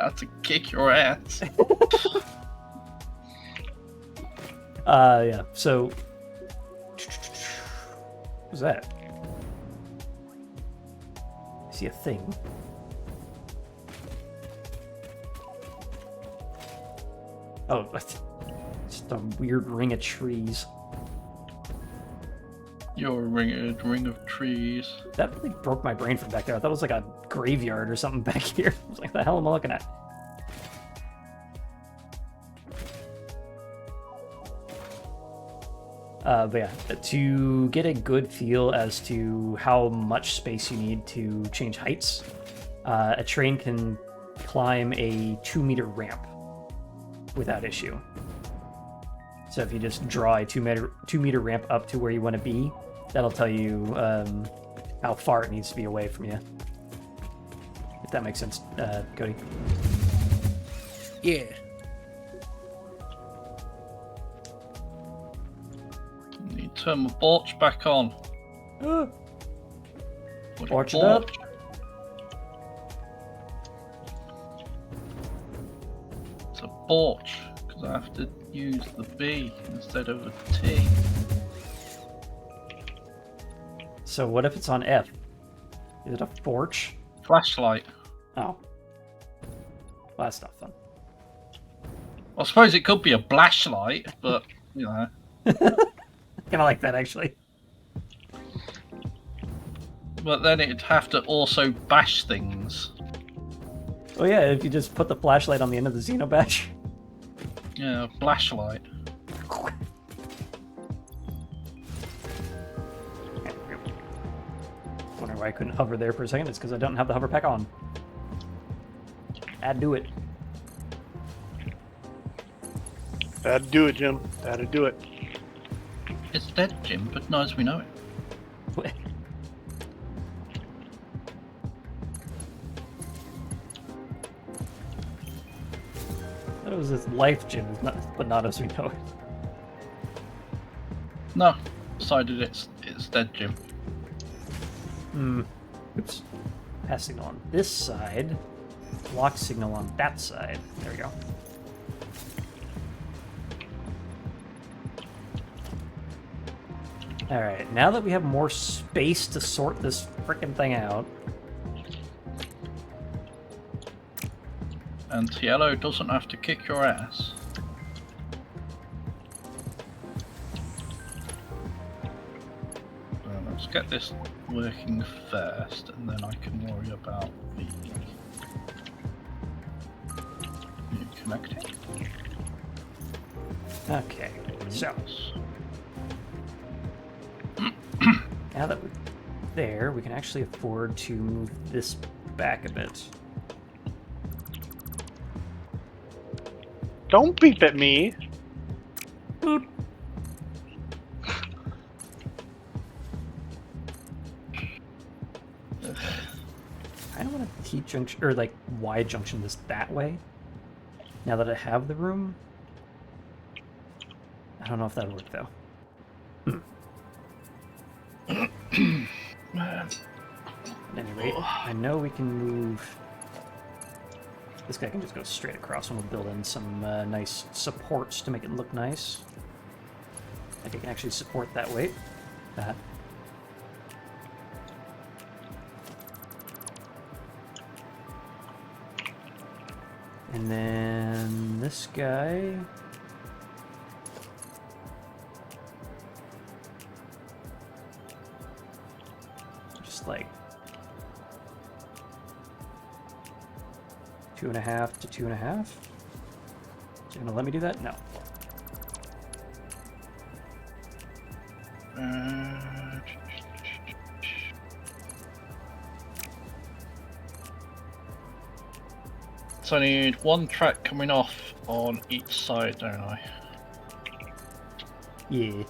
C: how to kick your ass.
A: Yeah, so... What's that? I see a thing. Oh, just a weird ring of trees.
C: Your ring of trees.
A: That really broke my brain from back there. I thought it was like a graveyard or something back here. I was like, the hell am I looking at? But yeah, to get a good feel as to how much space you need to change heights, a train can climb a 2-meter ramp without issue. So if you just draw a 2-meter ramp up to where you want to be, that'll tell you how far it needs to be away from you. If that makes sense, Cody.
B: Yeah.
C: Need to turn my porch back on.
A: Porch it up.
C: It's a porch, because I have to use the B instead of a T.
A: So what if it's on F? Is it a porch?
C: Flashlight.
A: Oh. Well, that's not fun.
C: I suppose it could be a blashlight, but, you know.
A: Kind of like that, actually.
C: But then it'd have to also bash things.
A: Oh yeah, if you just put the flashlight on the end of the Xenobash.
C: Yeah, blashlight.
A: Wonder why I couldn't hover there for a second. It's because I don't have the hover pack on. I'd do it.
E: That'd do it, Jim. That'd do it.
C: It's dead, Jim, but not as we know it.
A: That was his life, Jim, but not as we know it.
C: No, decided it's dead, Jim.
A: Oops. Pass signal on this side. Lock signal on that side. There we go. Alright, now that we have more space to sort this frickin' thing out.
C: And yellow doesn't have to kick your ass. So let's get this working first, and then I can worry about the new connecting.
A: Okay, so now that we're there, we can actually afford to move this back a bit.
E: Don't beep at me.
A: Boop. I don't want a T junction or like Y junction this that way. Now that I have the room, I don't know if that'll work though. Anyway, I know we can move. This guy can just go straight across, and we'll build in some nice supports to make it look nice. Like it can actually support that weight. That. And then this guy. Just like 2.5 to 2.5. Is it gonna let me do that? No.
C: So I need one track coming off on each side, don't I?
A: Yeah.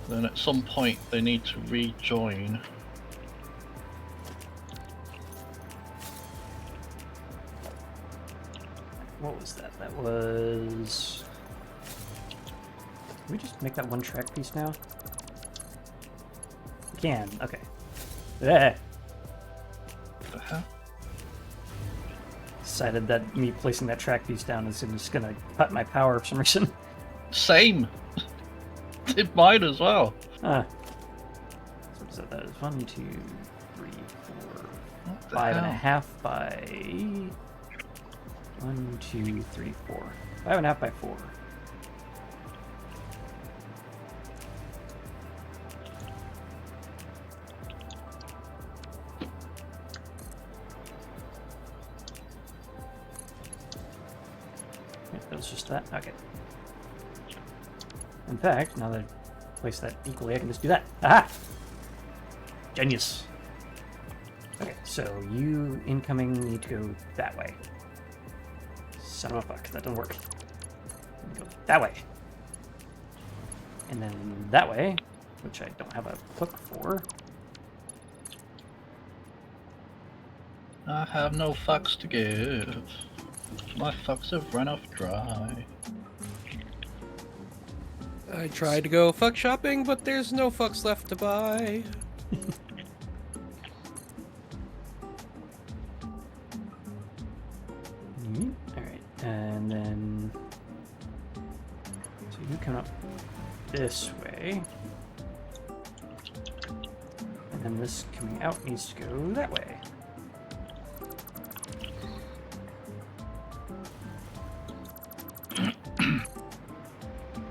C: Then at some point they need to rejoin.
A: What was that? That was... Can we just make that one track piece now? We can. Okay. Yeah.
C: hell?
A: Decided that me placing that track piece down is just gonna cut my power for some reason.
C: Same. Did mine as well.
A: So what is that? That is 1, 2, 3, 4,
C: What the
A: 5.5
C: hell?
A: by 1, 2, 3, 4. 5.5 by 4. That was just that. Okay. In fact, now that I place that equally, I can just do that. Aha! Genius. Okay, so you incoming need to go that way. Son of a fuck, that doesn't work. Go that way. And then that way, which I don't have a hook for.
C: I have no fucks to give. My fucks have run off dry.
B: I tried to go fuck shopping, but there's no fucks left to buy.
A: Alright, and then... So you come up this way. And then this coming out needs to go that way.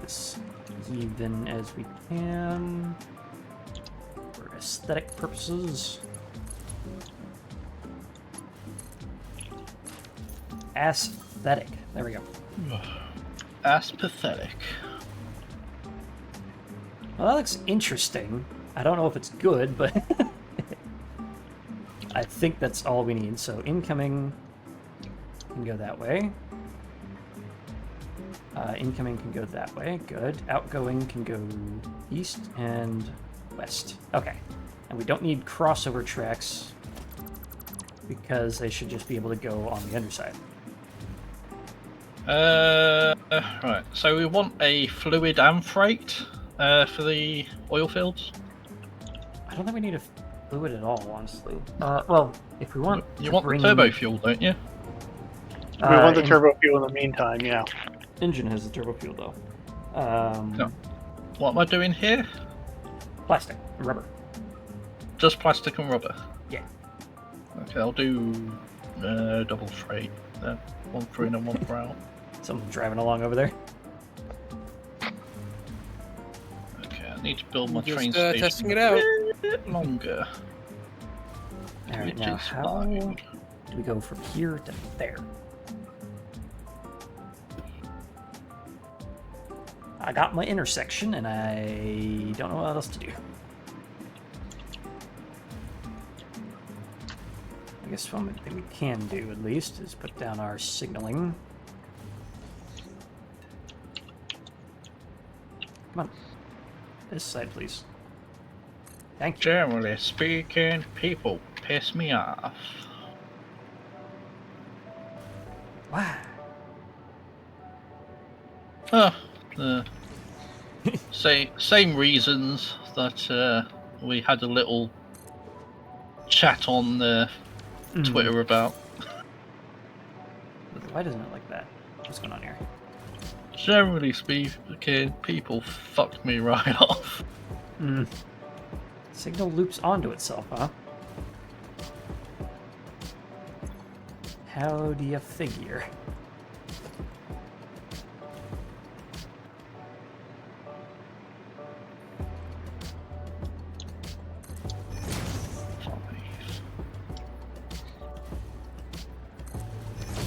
A: This as even as we can for aesthetic purposes. Aesthetic. There we go.
C: Ass pathetic.
A: Well, that looks interesting. I don't know if it's good, but I think that's all we need. So incoming can go that way. Incoming can go that way. Good. Outgoing can go east and west. Okay. And we don't need crossover tracks because they should just be able to go on the underside.
C: Right. So we want a fluid and freight for the oil fields.
A: I don't think we need a fluid at all, honestly. Well, if we want
C: You
A: to
C: want
A: bring...
C: the turbo fuel, don't you?
E: We want the
A: en-
E: turbo fuel in the meantime, yeah.
A: Engine has the turbo fuel, though.
C: No. What am I doing here?
A: Plastic, rubber.
C: Just plastic and rubber.
A: Yeah.
C: Okay, I'll do double freight. Then 1 for in and 1 for out.
A: Someone driving along over there.
C: Okay, I need to build my
B: Just,
C: train station
B: testing it out.
C: a bit longer.
A: All right,
C: Which
A: now
C: is
A: how
C: fine.
A: do we go from here to there? I got my intersection, and I don't know what else to do. I guess one thing we can do, at least, is put down our signaling. Come on. This side, please. Thank you.
C: Generally speaking, people piss me off.
A: Wow.
C: Same reasons that we had a little chat on Twitter about.
A: Why doesn't it like that? What's going on here?
C: Generally speaking, people fucked me right off.
A: Signal loops onto itself, huh? How do you figure?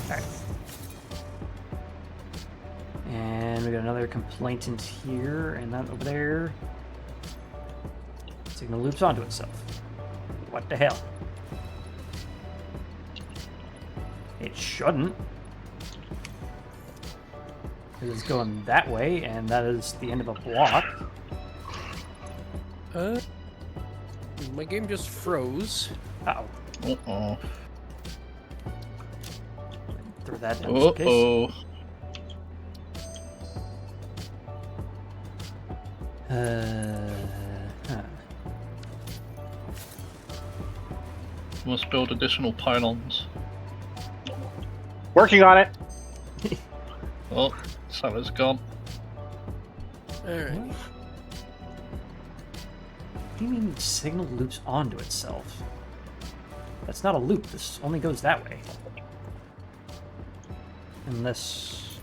A: Alright. And we got another complainant here, and that over there. Signal loops onto itself. What the hell? It shouldn't. Because it's going that way, and that is the end of a block.
B: My game just froze.
A: Uh-oh.
C: Uh-oh.
A: Throw that down just in case.
C: Uh-oh.
A: Huh.
C: must build additional pylons.
E: Working on it.
C: Oh, Salah's gone.
B: Alright.
A: What do you mean signal loops onto itself? That's not a loop. This only goes that way. Unless...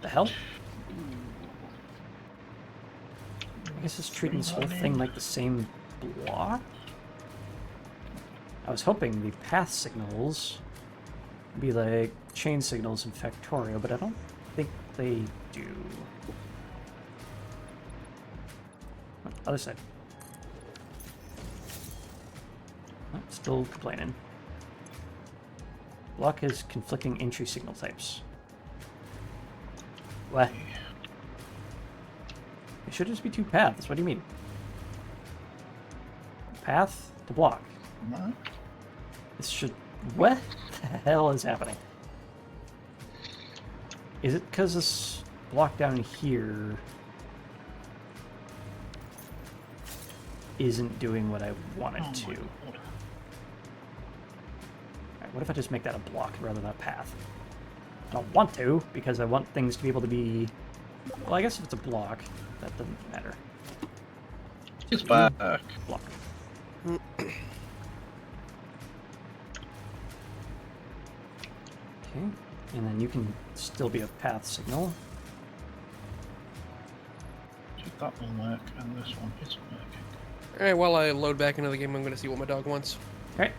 A: the hell? I guess it's treating this whole thing like the same block? I was hoping the path signals would be like chain signals in Factorio, but I don't think they do. Other side. Oh, still complaining. Block has conflicting entry signal types. What? It should just be two paths. What do you mean? Path to block.
C: No.
A: This should... What the hell is happening? Is it because this block down here isn't doing what I want it to? Alright, what if I just make that a block rather than a path? I don't want to, because I want things to be able to be... Well, I guess if it's a block, that doesn't matter.
C: It's back.
A: Block. Okay, and then you can still be a path signal.
C: That one work, and this one isn't working.
B: Alright, while I load back into the game, I'm gonna see what my dog wants.
A: Alright.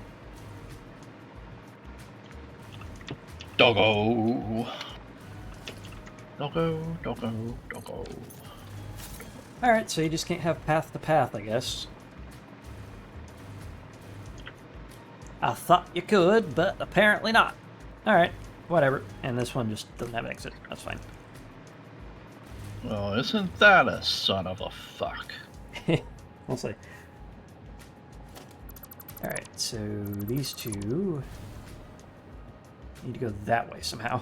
C: Doggo. Doggo, doggo, doggo.
A: Alright, so you just can't have path to path, I guess. I thought you could, but apparently not. Alright, whatever. And this one just doesn't have an exit. That's fine.
C: Well, isn't that a son of a fuck?
A: We'll see. Alright, so these two need to go that way somehow.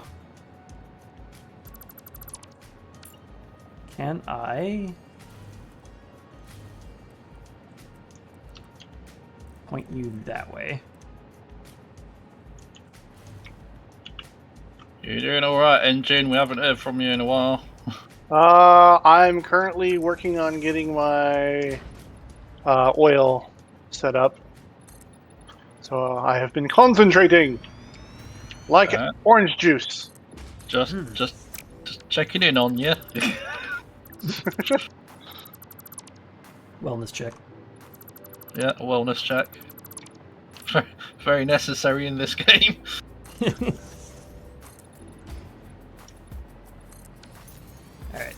A: Can I point you that way?
C: You doing alright, Engine? We haven't heard from you in a while.
E: I'm currently working on getting my oil set up. So I have been concentrating like orange juice.
C: Just checking in on you.
A: Wellness check.
C: Yeah, a wellness check. Very necessary in this game.
A: Alright.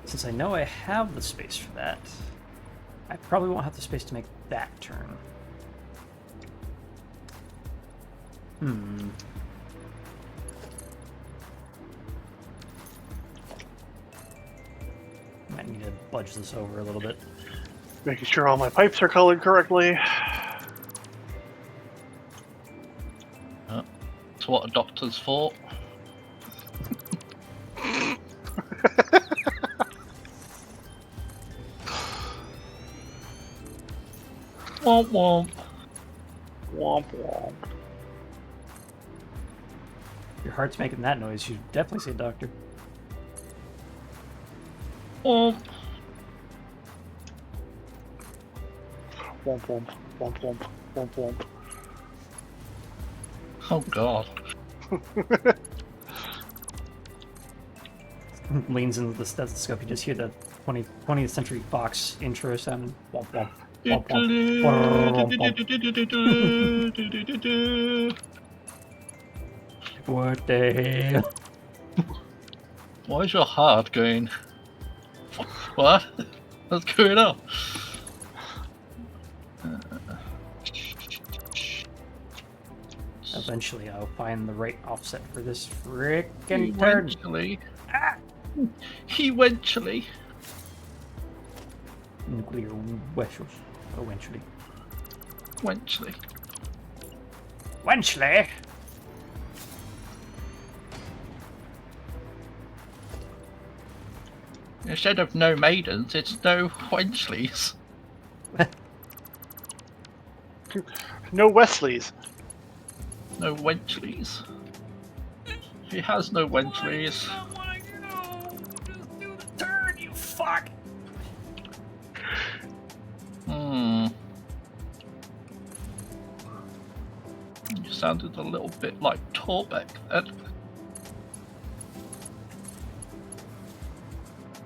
A: Since I know I have the space for that, I probably won't have the space to make that turn. Might need to budge this over a little bit.
E: Making sure all my pipes are colored correctly.
C: That's what a doctor's for. Womp womp.
E: Womp womp.
A: If your heart's making that noise, you should definitely see a doctor.
C: Womp.
E: Womp womp. Womp womp. Womp womp.
C: Oh god.
A: Leans into the stethoscope, you just hear the 20th Century Fox intro sound. Womp womp. Womp womp. What the hell?
C: Why is your heart going? What? What's going on?
A: Eventually I'll find the right offset for this frickin' turn.
C: Eventually. Eventually.
A: Nuclear vessels. Eventually.
C: Eventually.
A: Eventually!
C: Instead of no maidens, it's no wenchleys.
E: No Wesleys.
C: No Wenchleys. He has no Wenchleys.
A: Just do the turn, you fuck!
C: You sounded a little bit like Torbeck then.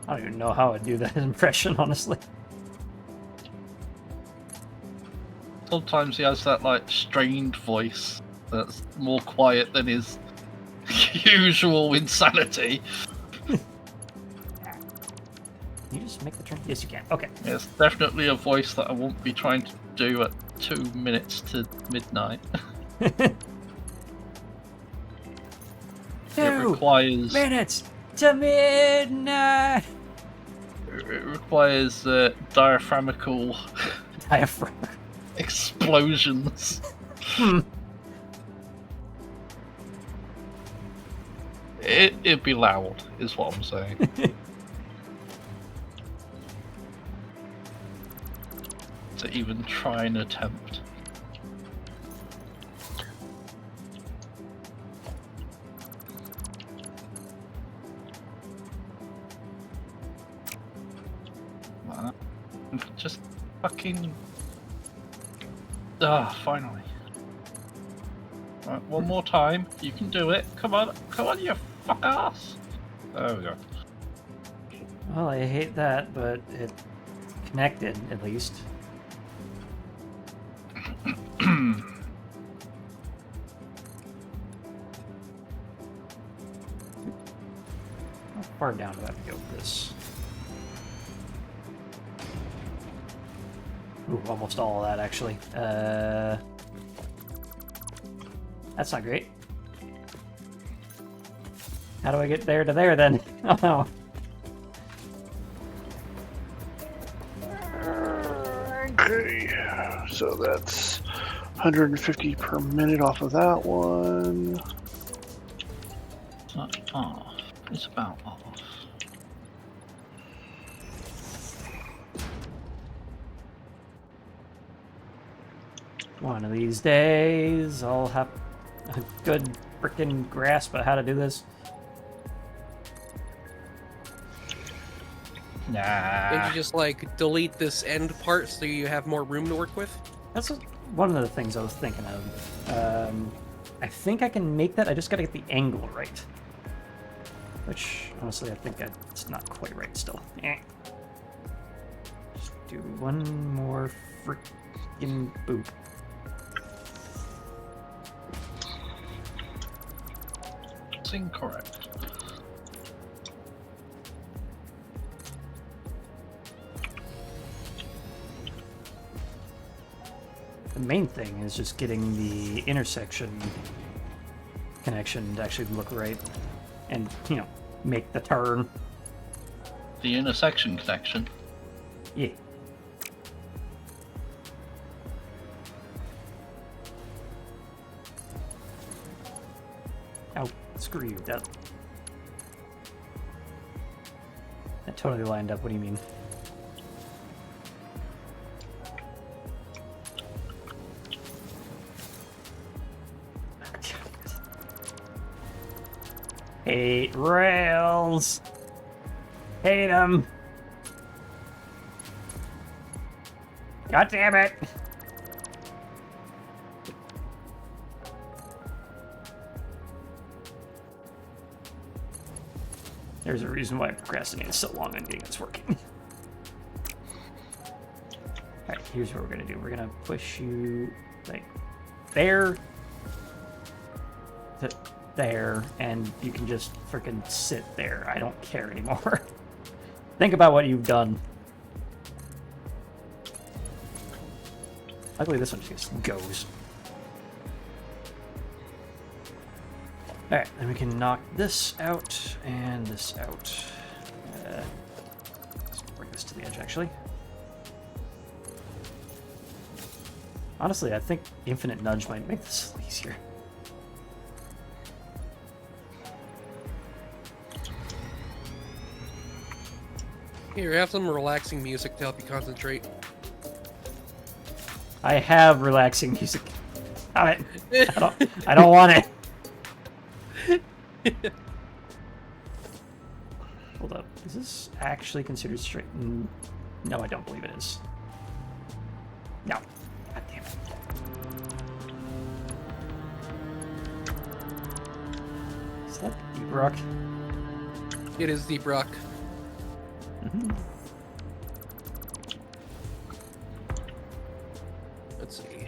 A: I don't even know how I'd do that impression, honestly.
C: Sometimes he has that like strained voice that's more quiet than his usual insanity.
A: Can you just make the turn? Yes, you can. Okay.
C: It's definitely a voice that I won't be trying to do at 2 minutes to midnight. It
A: 2
C: requires
A: minutes to midnight!
C: it requires diaphragmical
A: Diaphragm.
C: explosions. It'd be loud, is what I'm saying. To even try and attempt. Just fucking... finally. Right, one more time. You can do it. Come on, you fuck ass. There we go.
A: Well, I hate that, but it connected, at least. How far down do I have to go with this? Ooh, almost all of that, actually. That's not great. How do I get there to there, then? Oh, no.
E: Okay, so that's 150 per minute off of that one.
C: It's not off. It's about off.
A: One of these days, I'll have a good freaking grasp at how to do this.
C: Nah.
B: Did you just like delete this end part so you have more room to work with?
A: That's one of the things I was thinking of. I think I can make that. I just gotta get the angle right. Which, honestly, I think it's not quite right still. Just do one more freaking boop.
C: It's incorrect.
A: The main thing is just getting the intersection connection to actually look right and, you know, make the turn.
C: The intersection connection.
A: Yeah. Oh, screw you. That totally lined up. What do you mean? Hate rails. Hate them. God damn it. There's a reason why I procrastinated so long on getting this working. Alright, here's what we're gonna do. We're gonna push you like there to there, and you can just freaking sit there. I don't care anymore. Think about what you've done. Luckily, this one just goes. Alright, then we can knock this out and this out. Let's bring this to the edge, actually. Honestly, I think Infinite Nudge might make this a little easier.
B: Here, have some relaxing music to help you concentrate.
A: I have relaxing music. I don't want it. Hold up. Is this actually considered straight? No, I don't believe it is. No. God damn it. Is that deep rock?
B: It is deep rock.
A: Mm-hmm.
B: Let's see.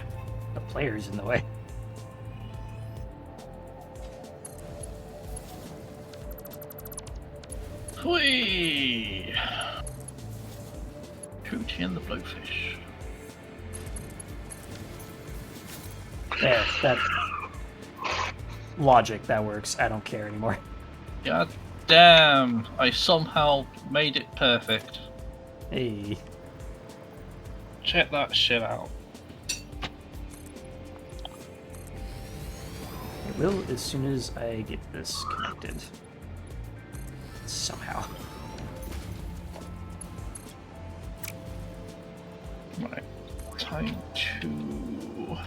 A: The player's in the way.
C: Whee! Coochie and the blowfish.
A: There, that logic, that works. I don't care anymore.
C: God damn! I somehow made it perfect.
A: Hey.
C: Check that shit out.
A: It will as soon as I get this connected. Somehow.
C: Right. Time to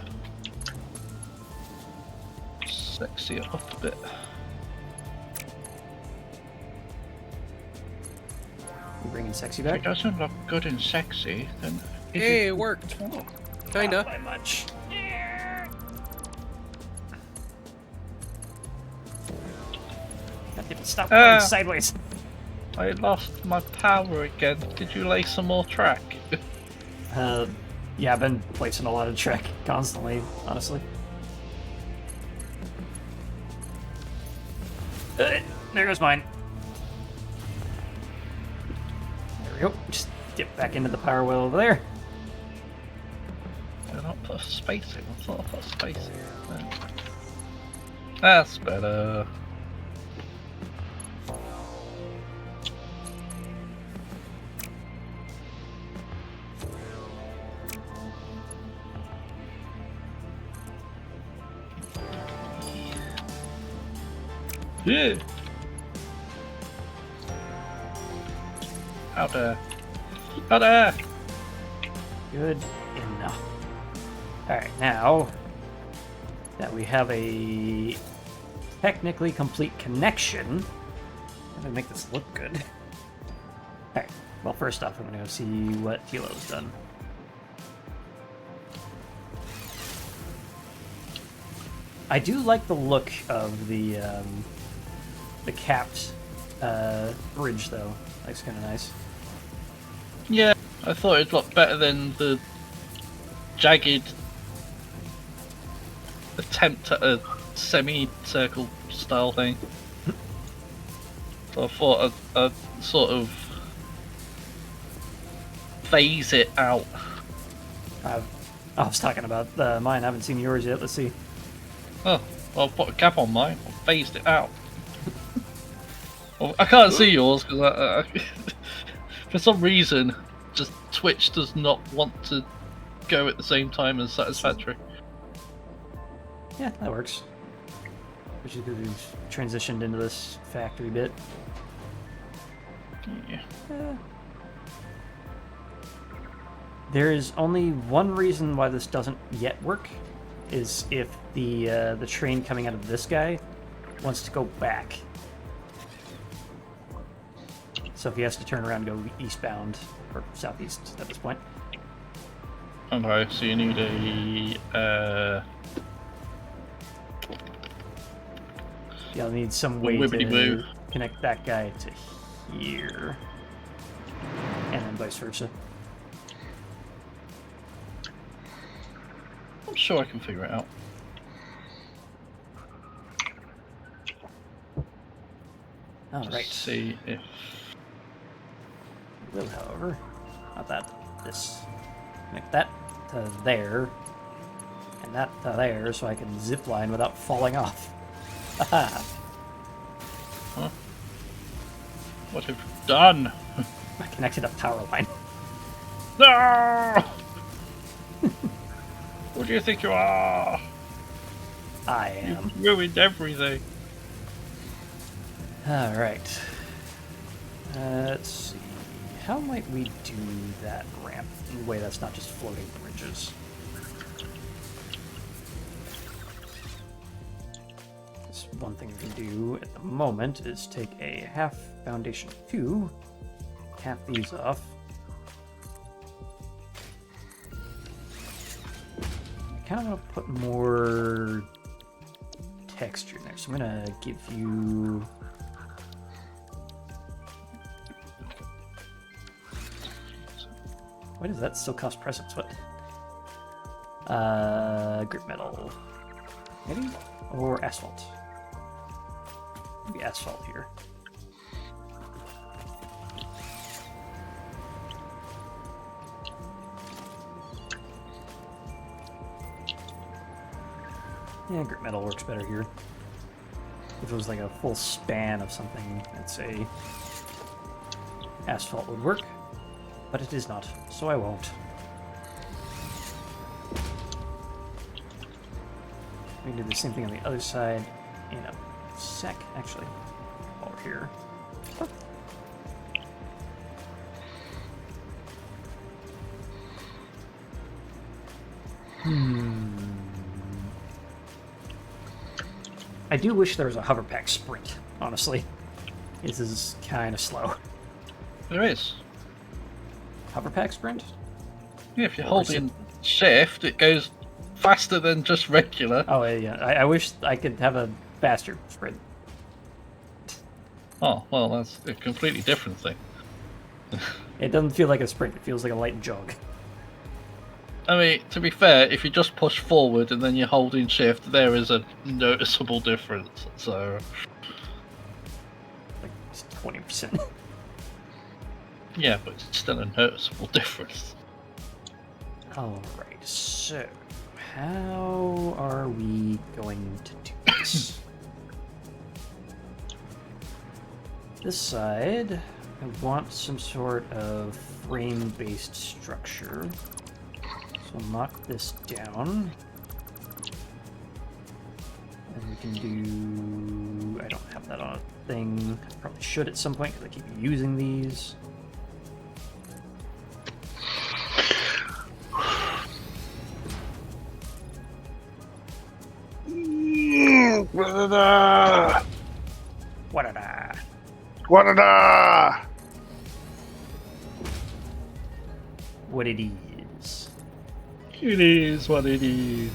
C: sexy it up a bit.
A: You bringing sexy
C: If it
A: back?
C: doesn't look good and sexy, then
B: Hey, it worked. Kinda.
A: Not by much. God damn it, stop going sideways.
C: I lost my power again. Did you lay some more track?
A: Yeah, I've been placing a lot of track constantly, honestly. There goes mine. There we go. Just dip back into the power wheel over there.
C: Did I not put a space in? I thought I put a space in. There. That's better. Yeah. Out there. Out there.
A: Good enough. Alright, now that we have a technically complete connection, I'm gonna make this look good. Alright, well, first off, I'm gonna go see what Tilo's done. I do like the look of the capped bridge, though. That's kind of nice.
C: Yeah, I thought it'd look better than the jagged attempt at a semi-circle style thing. So I thought I'd sort of phase it out.
A: I was talking about mine. I haven't seen yours yet. Let's see.
C: Oh, well, I'll put a cap on mine. I phased it out. Well, I can't see yours because I for some reason, just Twitch does not want to go at the same time as Satisfactory.
A: Yeah, that works. Which is because we've transitioned into this factory bit.
C: Yeah.
A: There is only one reason why this doesn't yet work, is if the train coming out of this guy wants to go back. So if he has to turn around and go eastbound, or southeast at this point.
C: Okay, so you need a
A: Yeah, I'll need some way
C: Wibbity-boo.
A: to connect that guy to here. And then vice versa.
C: I'm sure I can figure it out.
A: Alright.
C: Let's see if
A: Will, however, not that, this. Connect that to there, and that to there, so I can zip line without falling off. Haha!
C: what have you done.
A: I connected a power line.
C: No! Who do you think you are?
A: I am.
C: You ruined everything.
A: Alright. Let's see. How might we do that ramp in a way that's not just floating bridges? one thing we can do at the moment is take a half foundation 2, half these off. I kind of want to put more texture in there, so I'm going to give you... Why does that still cost presence? What? Grip metal. Maybe? Or asphalt. Maybe asphalt here. Yeah, grip metal works better here. If it was like a full span of something, I'd say asphalt would work. But it is not, so I won't. We can do the same thing on the other side in a sec, actually, while we're here. I do wish there was a hover pack sprint, honestly. This is kind of slow.
C: There is.
A: Hover pack sprint?
C: Yeah, if you're holding shift, it goes faster than just regular.
A: Oh, yeah. I wish I could have a faster sprint.
C: Oh, well, that's a completely different thing.
A: It doesn't feel like a sprint, it feels like a light jog.
C: I mean, to be fair, if you just push forward and then you're holding shift, there is a noticeable difference. So,
A: Like, just 20%.
C: yeah, but it's still a noticeable difference.
A: Alright, so how are we going to do this? This side, I want some sort of frame-based structure. So I'll knock this down. And we can do... I don't have that on a thing. I probably should at some point because I keep using these.
E: Wa-da-da!
A: Wa-da-da!
E: Wa-da-da!
A: What it is.
C: It is what it is.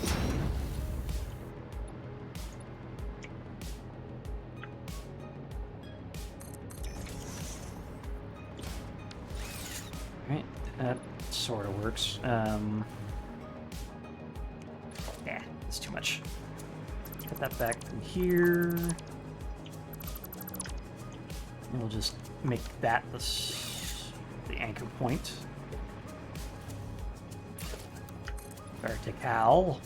A: Right, that sort of works. Yeah, it's too much. Cut that back from here. And we'll just make that the anchor point. Vertical.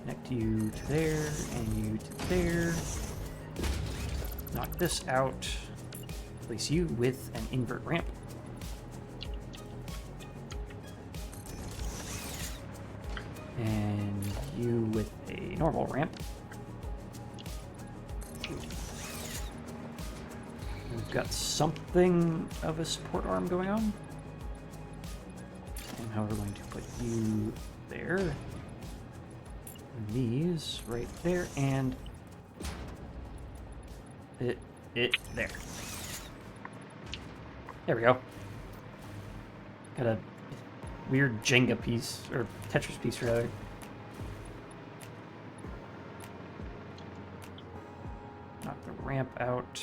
A: Connect you to there, and you to there. Knock this out. Place you with an invert ramp. And you with a normal ramp. We've got something of a support arm going on. And how we're going to put you there. And these right there, and it there. There we go. Got a weird Jenga piece, or Tetris piece rather. Knock the ramp out.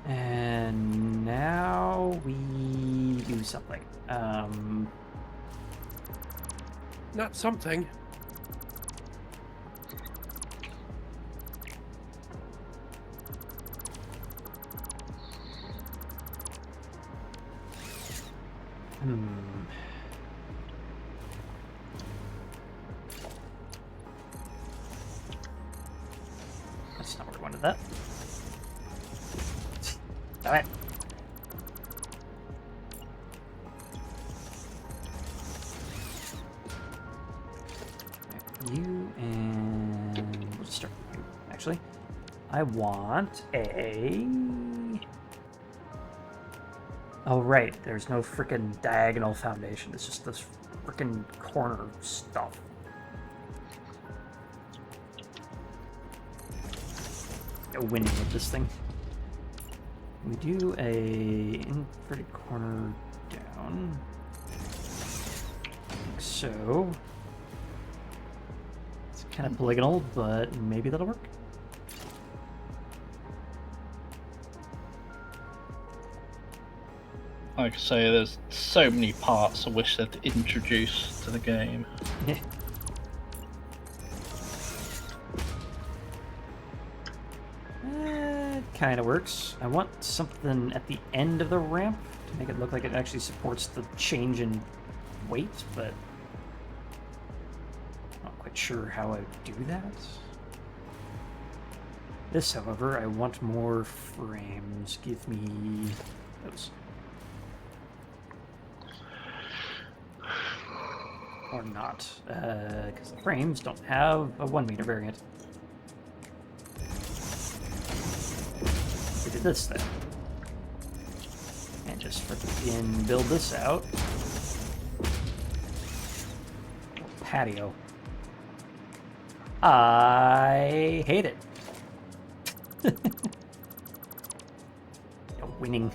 A: And now we do something.
B: Not something.
A: That's not where I wanted that. Damn it. You and we'll just start with actually. I want a... Oh, right. There's no freaking diagonal foundation. It's just this freaking corner stuff. Winning with this thing. We do a inverted corner down. Like so. It's kind of polygonal, but maybe that'll work.
C: Like I say, there's so many parts I wish they'd introduce to the game.
A: Yeah. Kind of works. I want something at the end of the ramp to make it look like it actually supports the change in weight, but I'm not quite sure how I would do that. This, however, I want more frames. Give me those. Or not, because the frames don't have a 1 meter variant. We did this then. And just freaking build this out. Patio. I hate it. Winning.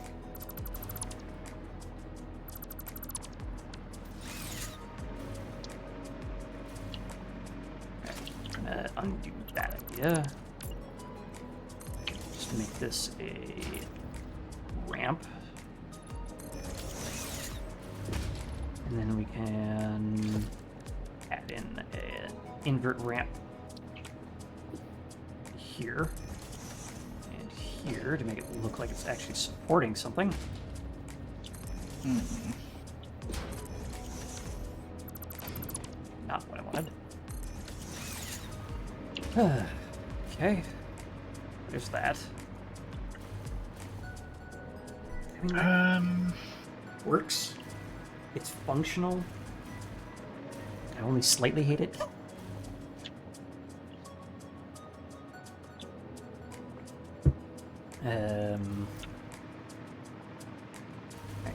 A: Undo that idea. Just make this a ramp. And then we can add in an invert ramp here and here to make it look like it's actually supporting something. Not what I wanted. Okay, there's that. I mean, that works. It's functional. I only slightly hate it. Alright,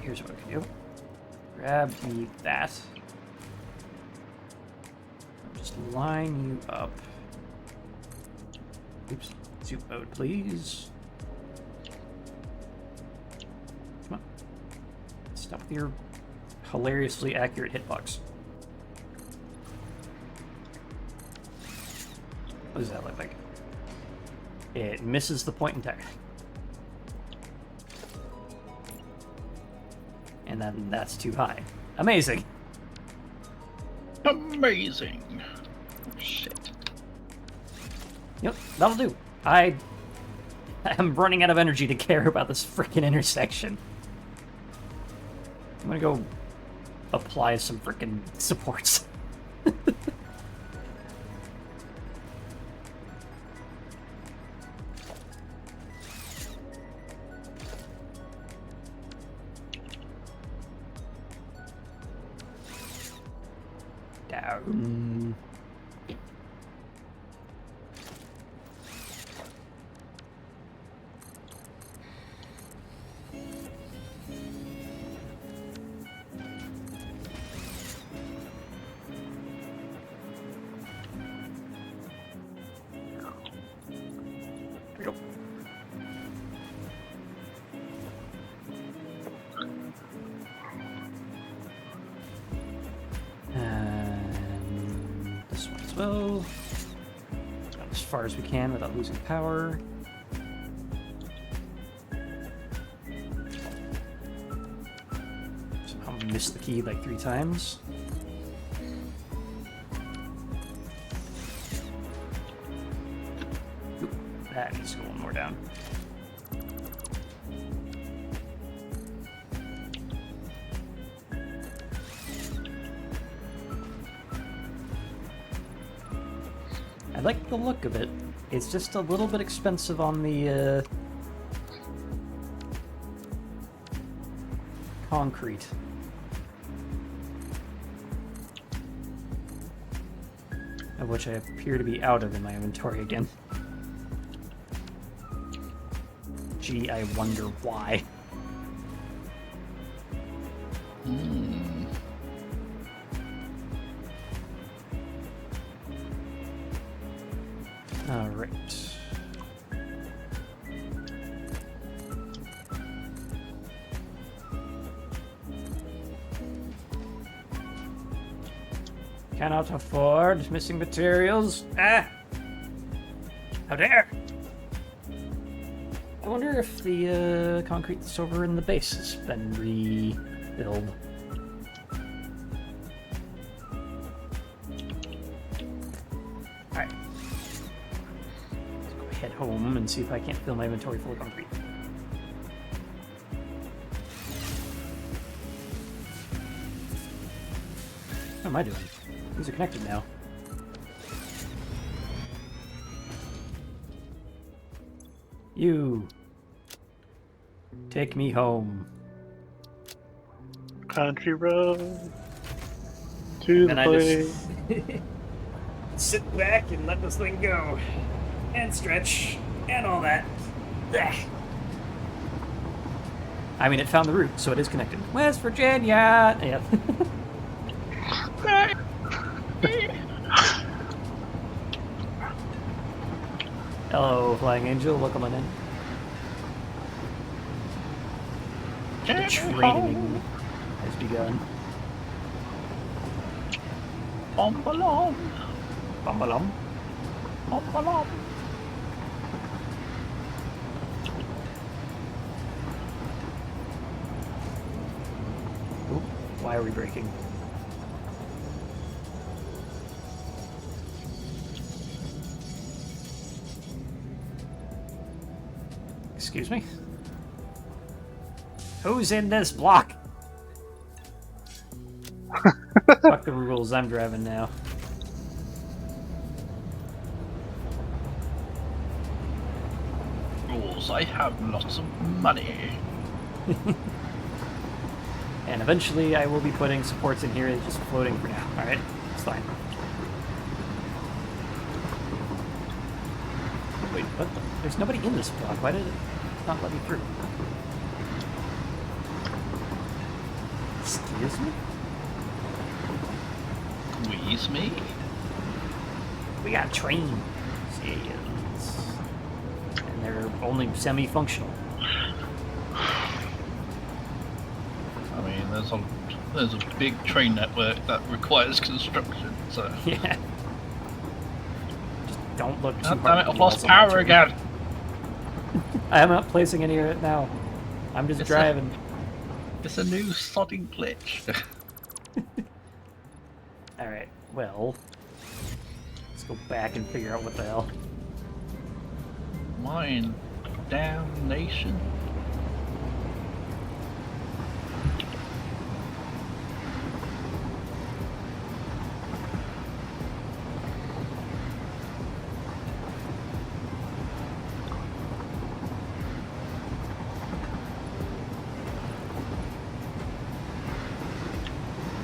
A: here's what I can do. Grab me that. Just line you up. Oops. Zoom mode, please. Come on. Stop with your hilariously accurate hitbox. What does that look like? It misses the point entirely. And then that's too high. Amazing.
C: Amazing. Shit.
A: Yep, that'll do. I'm running out of energy to care about this freaking intersection. I'm gonna go apply some freaking supports. Down. Well, got as far as we can without losing power. Somehow missed the key like 3 times. Oop, that needs to go one more down. I like the look of it. It's just a little bit expensive on the concrete. Of which I appear to be out of in my inventory again. glitchy. I wonder why. All right. Cannot afford missing materials. Ah! How dare! I wonder if the concrete that's over in the base has been rebuilt. Alright. Let's go head home and see if I can't fill my inventory full of concrete. What am I doing? These are connected now. You. Take me home.
E: Country road to the
A: And I
E: place.
A: Sit back and let this thing go. And stretch. And all that. Ugh. I mean, it found the route, so it is connected. West Virginia! Yeah. Hello, Flying Angel. Welcome on in. The training has begun.
C: Bumbalom.
A: Bumbalum.
C: Bumbalom.
A: Oop, why are we breaking? Excuse me? Who's in this block? Fuck the rules, I'm driving now.
C: Rules, I have lots of money.
A: And eventually I will be putting supports in here, it's just floating for now. Alright, it's fine. Wait, what? There's nobody in this block. Why did it not let me through? Excuse me?
C: Squeeze me?
A: We got trains. And they're only semi-functional.
C: I mean, there's a big train network that requires construction, so...
A: Yeah. Just don't look too
C: God
A: hard.
C: damn it,
A: at the
C: I've lost
A: walls on that
C: power
A: train.
C: again!
A: I am not placing any right now. I'm just
C: It's
A: driving.
C: It's a new sodding glitch.
A: Alright, well... Let's go back and figure out what the hell.
C: Mine damnation.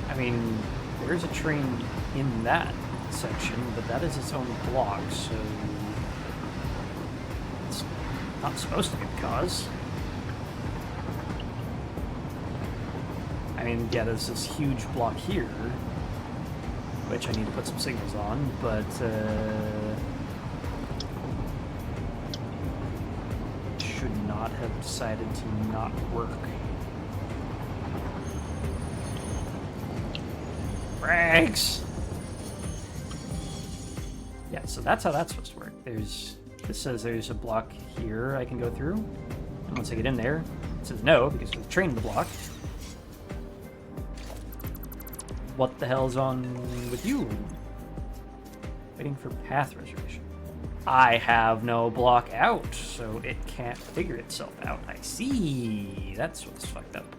A: I mean, there's a train in that section, but that is its own block, so... It's not supposed to be the cause. I mean, yeah, there's this huge block here, which I need to put some signals on, but, should not have decided to not work. Brakes! Yeah, so that's how that's supposed to work. This says there's a block here I can go through. And once I get in there, it says no, because there's a train in the block. What the hell's on with you? Waiting for path reservation. I have no block out, so it can't figure itself out. I see. That's what's fucked up.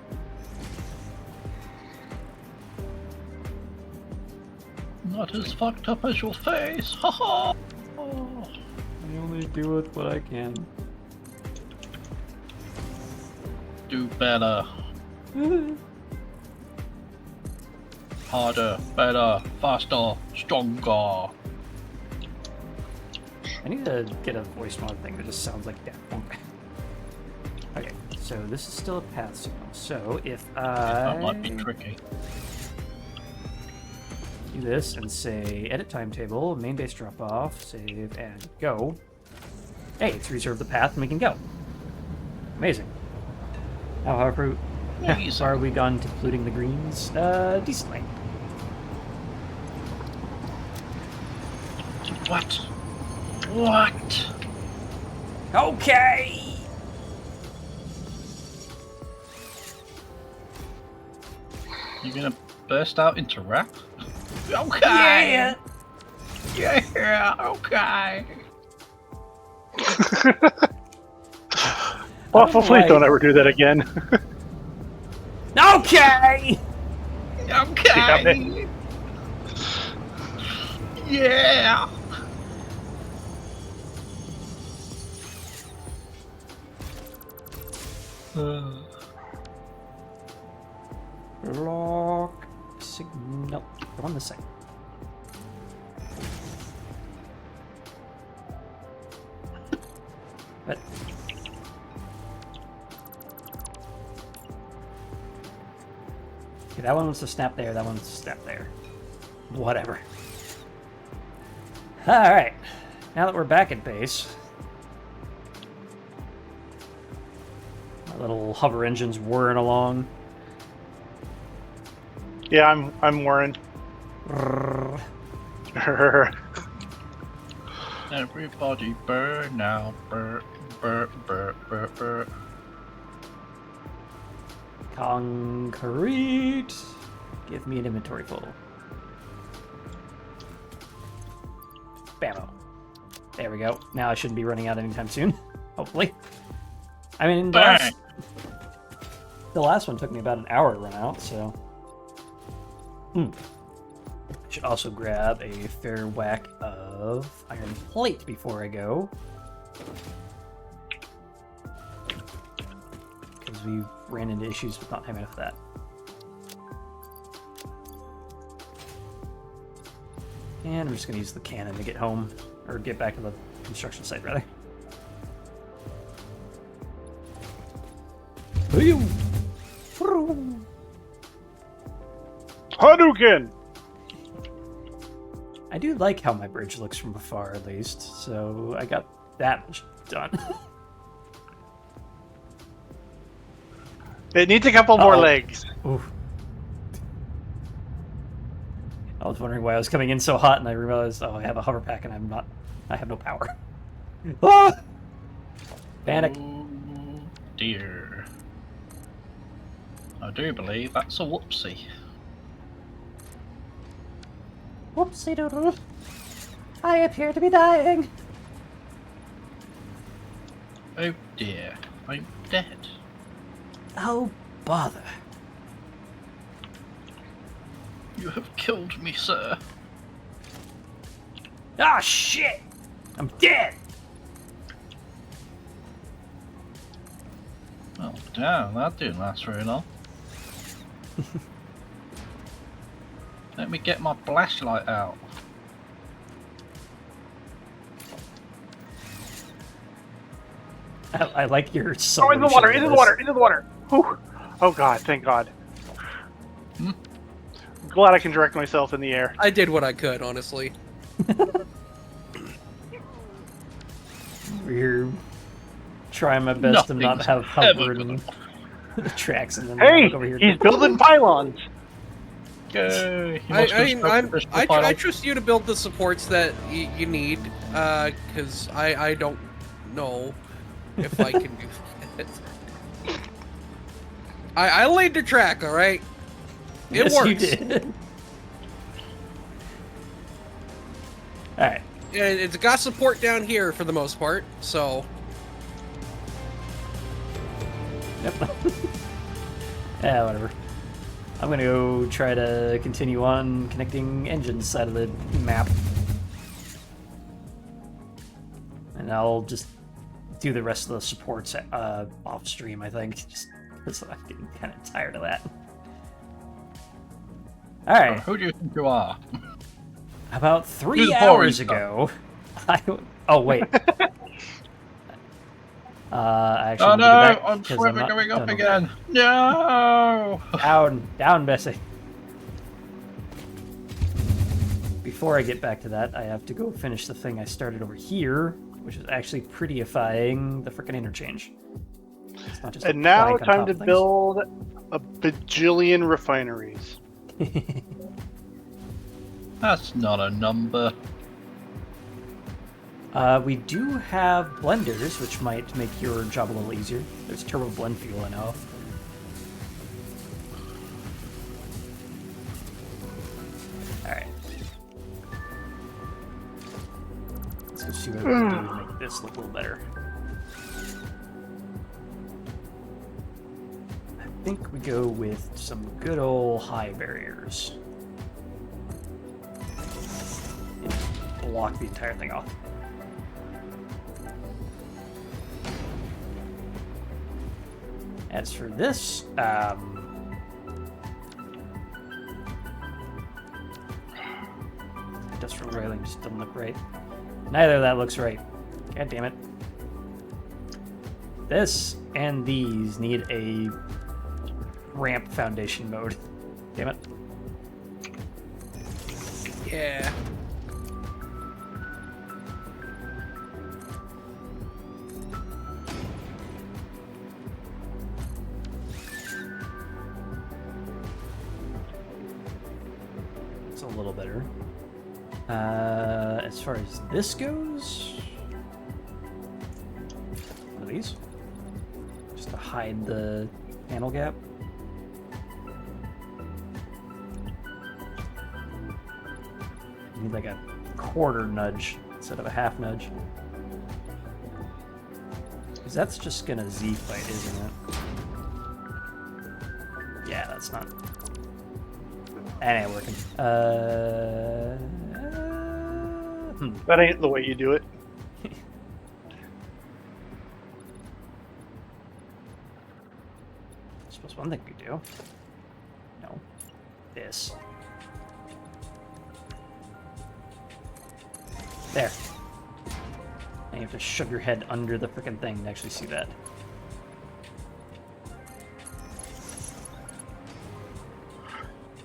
C: Not as fucked up as your face. Ha ha!
A: I only do it what I can.
C: Do better. Harder, better, faster, stronger.
A: I need to get a voice mod thing that just sounds like Daft Punk. So this is still a path signal. So if
C: That might be
A: I
C: tricky.
A: do this and say edit timetable, main base drop off, save and go. Hey, it's reserved the path and we can go. Amazing. Now, how far are we gone to polluting the greens? Decently.
C: What? What?
A: Okay!
C: You're gonna burst out into rap? Okay! Yeah, okay.
E: Well, please don't ever do that again.
A: Okay!
C: Okay! Yeah!
A: Lock signal. Go on this side. But okay, that one wants to snap there, that one wants to snap there. Whatever. Alright. Now that we're back at base. My little hover engine's whirring along.
E: Yeah, I'm worrying.
C: Everybody burn now. Burr, burr, burr, burr, burr.
A: Concrete. Give me an inventory full. Bammo. There we go. Now I shouldn't be running out anytime soon. Hopefully. I mean, the last one took me about an hour to run out, so... Should also grab a fair whack of iron plate before I go. Because we ran into issues with not having enough of that. And I'm just going to use the cannon to get home, or get back to the construction site, rather.
E: Hadouken!
A: I do like how my bridge looks from afar, at least, so I got that much done.
E: It needs a couple more legs.
A: Ooh. I was wondering why I was coming in so hot, and I realized, oh, I have a hover pack, and I have no power. Ah! Panic.
C: Oh dear. I do believe that's a whoopsie.
A: Whoopsie doodle. I appear to be dying.
C: Oh dear, I'm dead.
A: Oh, bother.
C: You have killed me, sir.
A: Ah, shit! I'm dead!
C: Oh damn, that didn't last very long. Let me get my flashlight out.
A: I like your
E: Oh,
A: solution.
E: in the water!
A: to
E: Into the
A: this.
E: water! Into the water! Whew. Oh god! Thank God. I'm glad I can direct myself in the air.
B: I did what I could, honestly.
A: We're trying my best to not
C: Nothing's
A: have
C: ever
A: hovering the tracks and then
E: Hey,
A: look over here.
E: he's building pylons.
C: Yay! He
B: I
C: must have
B: mean,
C: spoken Bristol
B: I
C: Pilot.
B: trust you to build the supports that you need, because I don't know if I can do that. I laid the track, all right? It
A: Yes,
B: works.
A: you did. Alright.
B: And it's got support down here for the most part, so...
A: Yep. Yeah, whatever. I'm gonna go try to continue on connecting engines side of the map. And I'll just do the rest of the supports off stream, I think. Just because I'm getting kind of tired of that. Alright.
C: Who do you think you are?
A: About
C: Do
A: 3
C: the
A: hours
C: boring
A: ago, oh wait. I actually
C: Oh
A: need to
C: no,
A: go back
C: I'm
A: 'cause
C: forever
A: not
C: going up
A: done.
C: again. No!
A: Down, Bessie. Before I get back to that, I have to go finish the thing I started over here, which is actually prettyifying the frickin' interchange. It's not just a
E: And now
A: plank on
E: time
A: top
E: to
A: of things.
E: build a bajillion refineries.
C: That's not a number.
A: We do have blenders, which might make your job a little easier. There's turbo blend fuel, I know. Alright. Let's go see what we can do to make this look a little better. I think we go with some good old high barriers. And block the entire thing off. As for this, industrial railing just doesn't look right. Neither of that looks right. God damn it. This and these need a ramp foundation mode. Damn it.
B: Yeah.
A: It's a little better. As far as this goes, one of these, just to hide the panel gap. You need like a quarter nudge instead of a half nudge. Because that's just gonna Z-fight, isn't it? Yeah, that's not. That ain't working.
E: That ain't the way you do it.
A: I suppose one thing we do. No. This. There. Now you have to shove your head under the frickin' thing to actually see that.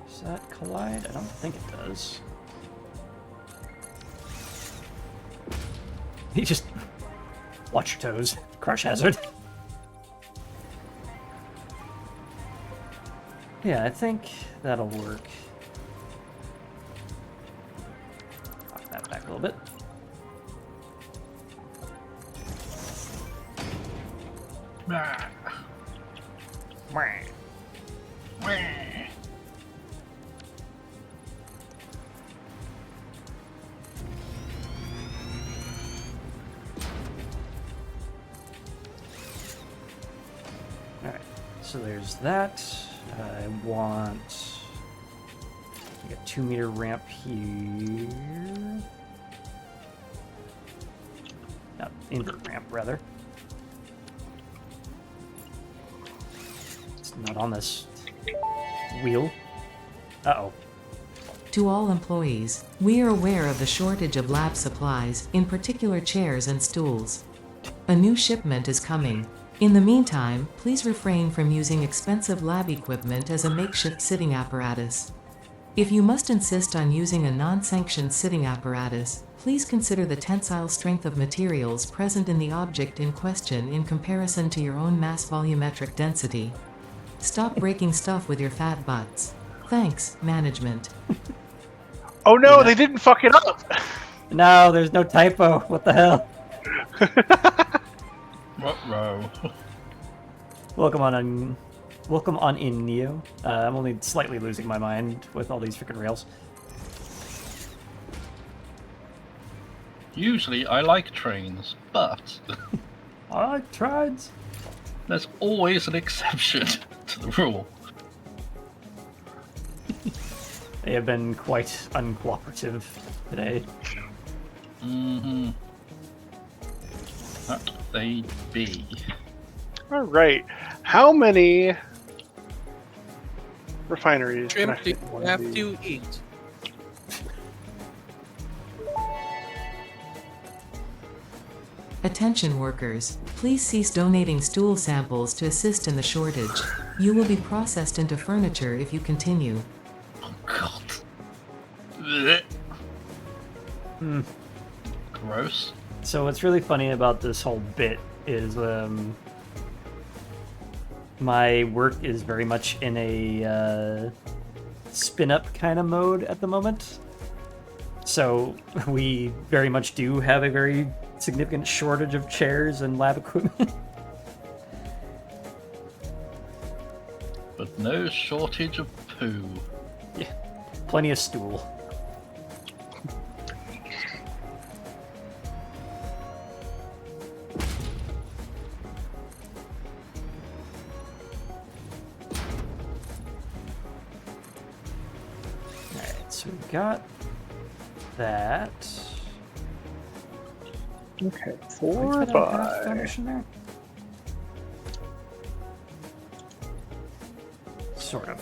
A: Does that collide? I don't think it does. You just watch your toes. Crush hazard. Yeah, I think that'll work. Knock that back a little bit.
C: Ah.
A: Wah.
C: Wah.
A: Alright, so there's that. I want like a 2-meter ramp here. No, invert ramp, rather. It's not on this wheel. Uh-oh.
D: To all employees, we are aware of the shortage of lab supplies, in particular chairs and stools. A new shipment is coming. In the meantime, please refrain from using expensive lab equipment as a makeshift sitting apparatus. If you must insist on using a non-sanctioned sitting apparatus, please consider the tensile strength of materials present in the object in question in comparison to your own mass volumetric density. Stop breaking stuff with your fat butts. Thanks, management.
E: Oh no,
A: Yeah.
E: they didn't fuck it up!
A: No, there's no typo. What the hell?
C: What row?
A: Welcome on in, Neo. I'm only slightly losing my mind with all these freaking rails.
C: Usually I like trains, but
A: I like trains.
C: there's always an exception to the rule.
A: They have been quite uncooperative today.
C: Mm-hmm. That they be.
E: Alright. How many refineries can I
B: Shrimp
E: fit in one of
B: have
E: these?
B: to eat.
D: Attention workers, please cease donating stool samples to assist in the shortage. You will be processed into furniture if you continue.
C: Oh god. Blech.
A: Hmm.
C: Gross.
A: So what's really funny about this whole bit is my work is very much in a spin-up kind of mode at the moment. So we very much do have a very significant shortage of chairs and lab equipment.
C: But no shortage of poo.
A: Yeah, plenty of stool. Alright, so we got that.
E: Okay,
A: Did I
E: 4
A: fit a half
E: by.
A: foundation there? Sort of.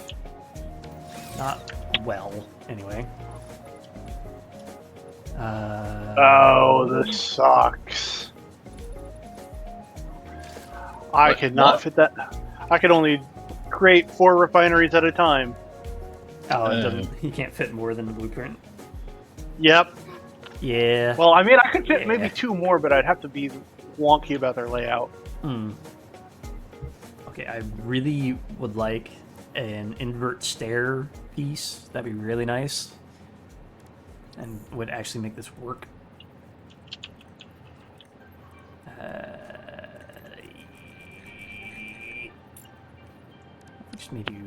A: Not well, anyway.
E: Oh, this sucks. I
C: What-
E: cannot
C: what?
E: fit that. I can only create 4 refineries at a time.
A: Oh, it doesn't. You can't fit more than the blueprint.
E: Yep.
A: Yeah.
E: Well, I mean, I could fit maybe
A: Yeah.
E: 2 more, but I'd have to be wonky about their layout.
A: Okay, I really would like an invert stair piece. That'd be really nice. And would actually make this work. Just maybe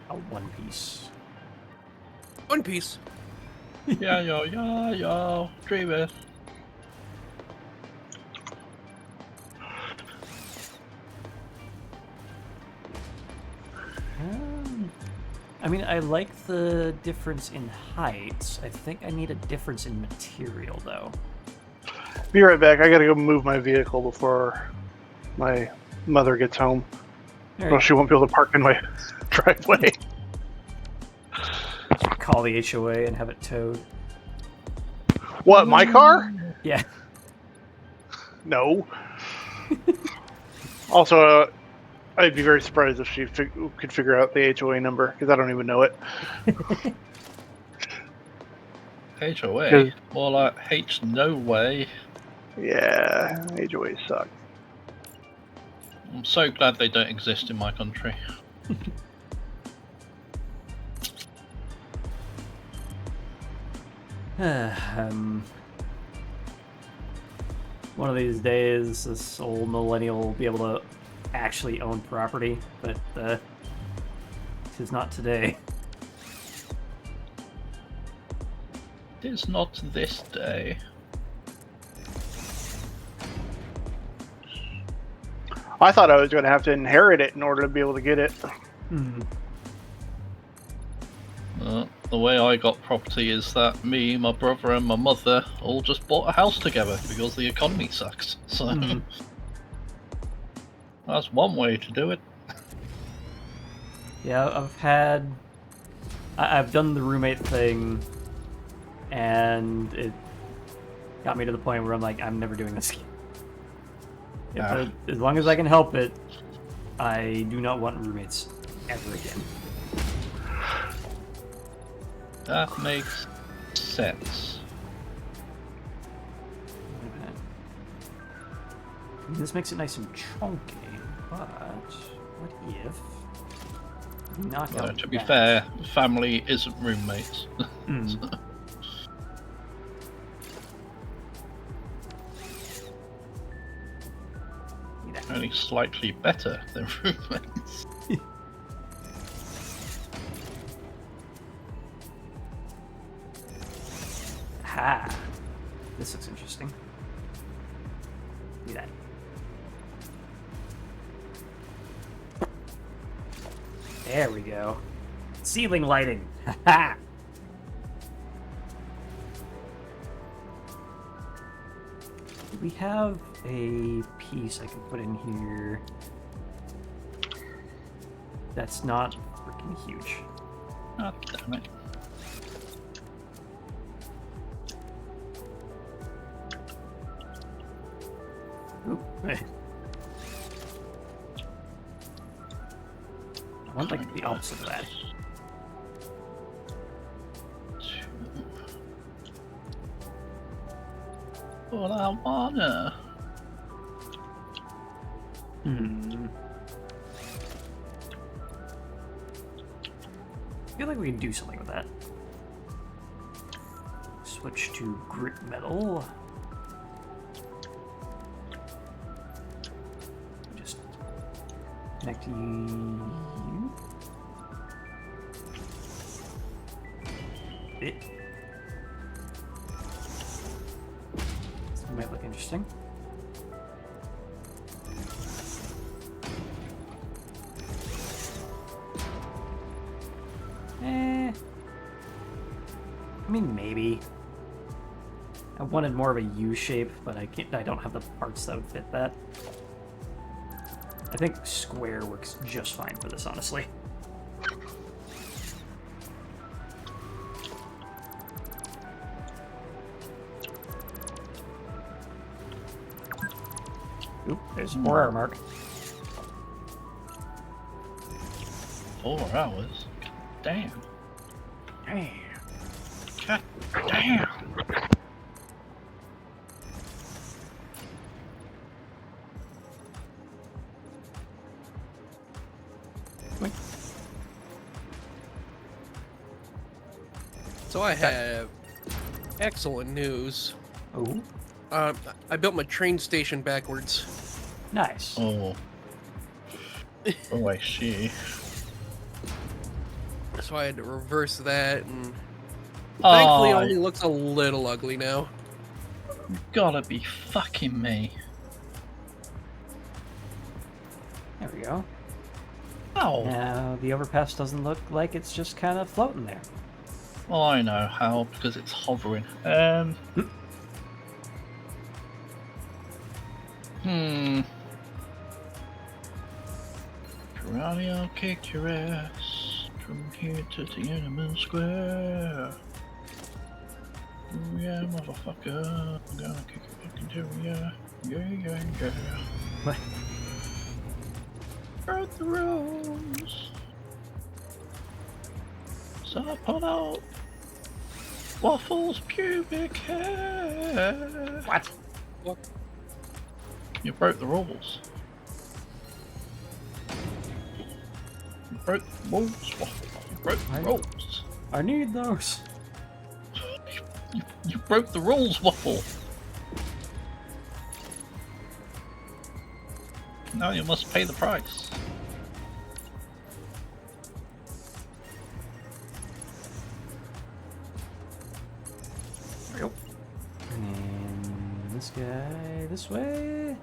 A: a one piece.
B: One Piece.
C: Yeah, yo, dream it.
A: I mean, I like the difference in height. I think I need a difference in material, though.
E: Be right back. I gotta go move my vehicle before my mother gets home.
A: All
E: Or she won't be able to park in my driveway.
A: Call the HOA and have it towed.
E: What, my car?
A: Yeah.
E: No. Also, I'd be very surprised if she could figure out the HOA number, because I don't even know it.
C: HOA? More like H no way.
E: Yeah, HOAs suck.
C: I'm so glad they don't exist in my country.
A: One of these days, this old millennial will be able to actually own property, but it is not today.
C: It is not this day.
E: I thought I was going to have to inherit it in order to be able to get it.
C: The way I got property is that me, my brother, and my mother all just bought a house together because the economy sucks. So that's one way to do it.
A: Yeah, I've done the roommate thing, and it got me to the point where I'm like, I'm never doing this again. As long as I can help it, I do not want roommates ever again.
C: That makes sense.
A: This makes it nice and chunky, but what if we knock out
C: To be
A: that?
C: fair, family isn't roommates. Only slightly better than roommates.
A: Ha! This looks interesting. Do that. There we go. Ceiling lighting. Ha! Do we have a piece I can put in here that's not freaking huge?
C: Oh, damn it.
A: I want like the opposite of that.
C: But I wanna.
A: I feel like we can do something with that. Switch to grit metal. Just connect you. It. This might look interesting. I mean, maybe. I wanted more of a U shape, but I don't have the parts that would fit that. I think square works just fine for this, honestly. Oop, there's more hour mark.
C: 4 hours? Damn.
A: Damn.
C: God damn.
B: So I have excellent news.
A: Oh,
B: I built my train station backwards.
A: nice.
C: Oh. Oh, I see.
B: So I had to reverse that, and thankfully it
C: Oh,
B: only looks a little ugly now.
C: you gotta be fucking me.
A: There we go.
C: Oh.
A: Now the overpass doesn't look like it's just kind of floating there.
C: Oh, I know how, because it's hovering. Karate, I'll kick your ass from here to Tiananmen Square. Oh yeah, motherfucker. I'm gonna kick your fucking tail, yeah. Yeah.
A: What?
C: Broke the rules. So I pulled out Waffles pubic hair.
A: What?
C: You broke the rules. You broke the rules, Waffle. You broke the rules.
A: I need those.
C: You broke the rules, Waffle. Now you must pay the price.
A: There we go. And this guy this way.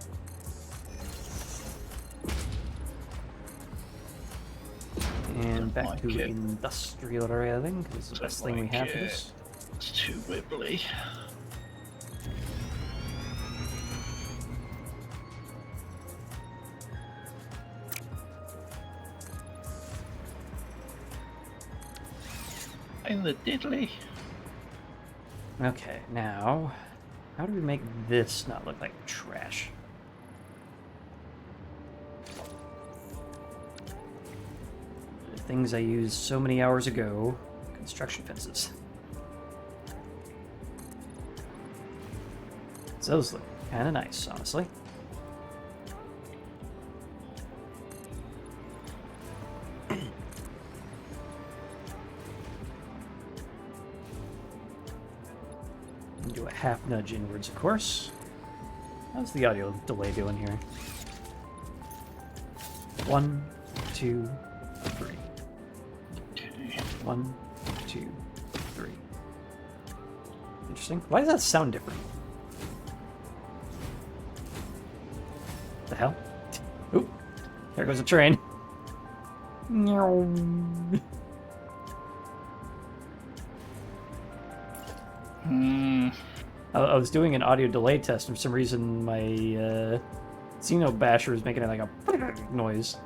A: And back
C: like
A: to
C: it.
A: industrial area, I think, is the best thing we have for
C: like
A: this.
C: It's too wibbly. In the diddly.
A: Okay, now, how do we make this not look like trash? The things I used so many hours ago, construction fences. So those look kind of nice, honestly. Do a half nudge inwards, of course. How's the audio delay doing here? 1, 2, 3. 1, 2, 3. Interesting. Why does that sound different? The hell? Oop! There goes a train. I was doing an audio delay test, and for some reason my Xeno Basher is making it like a noise.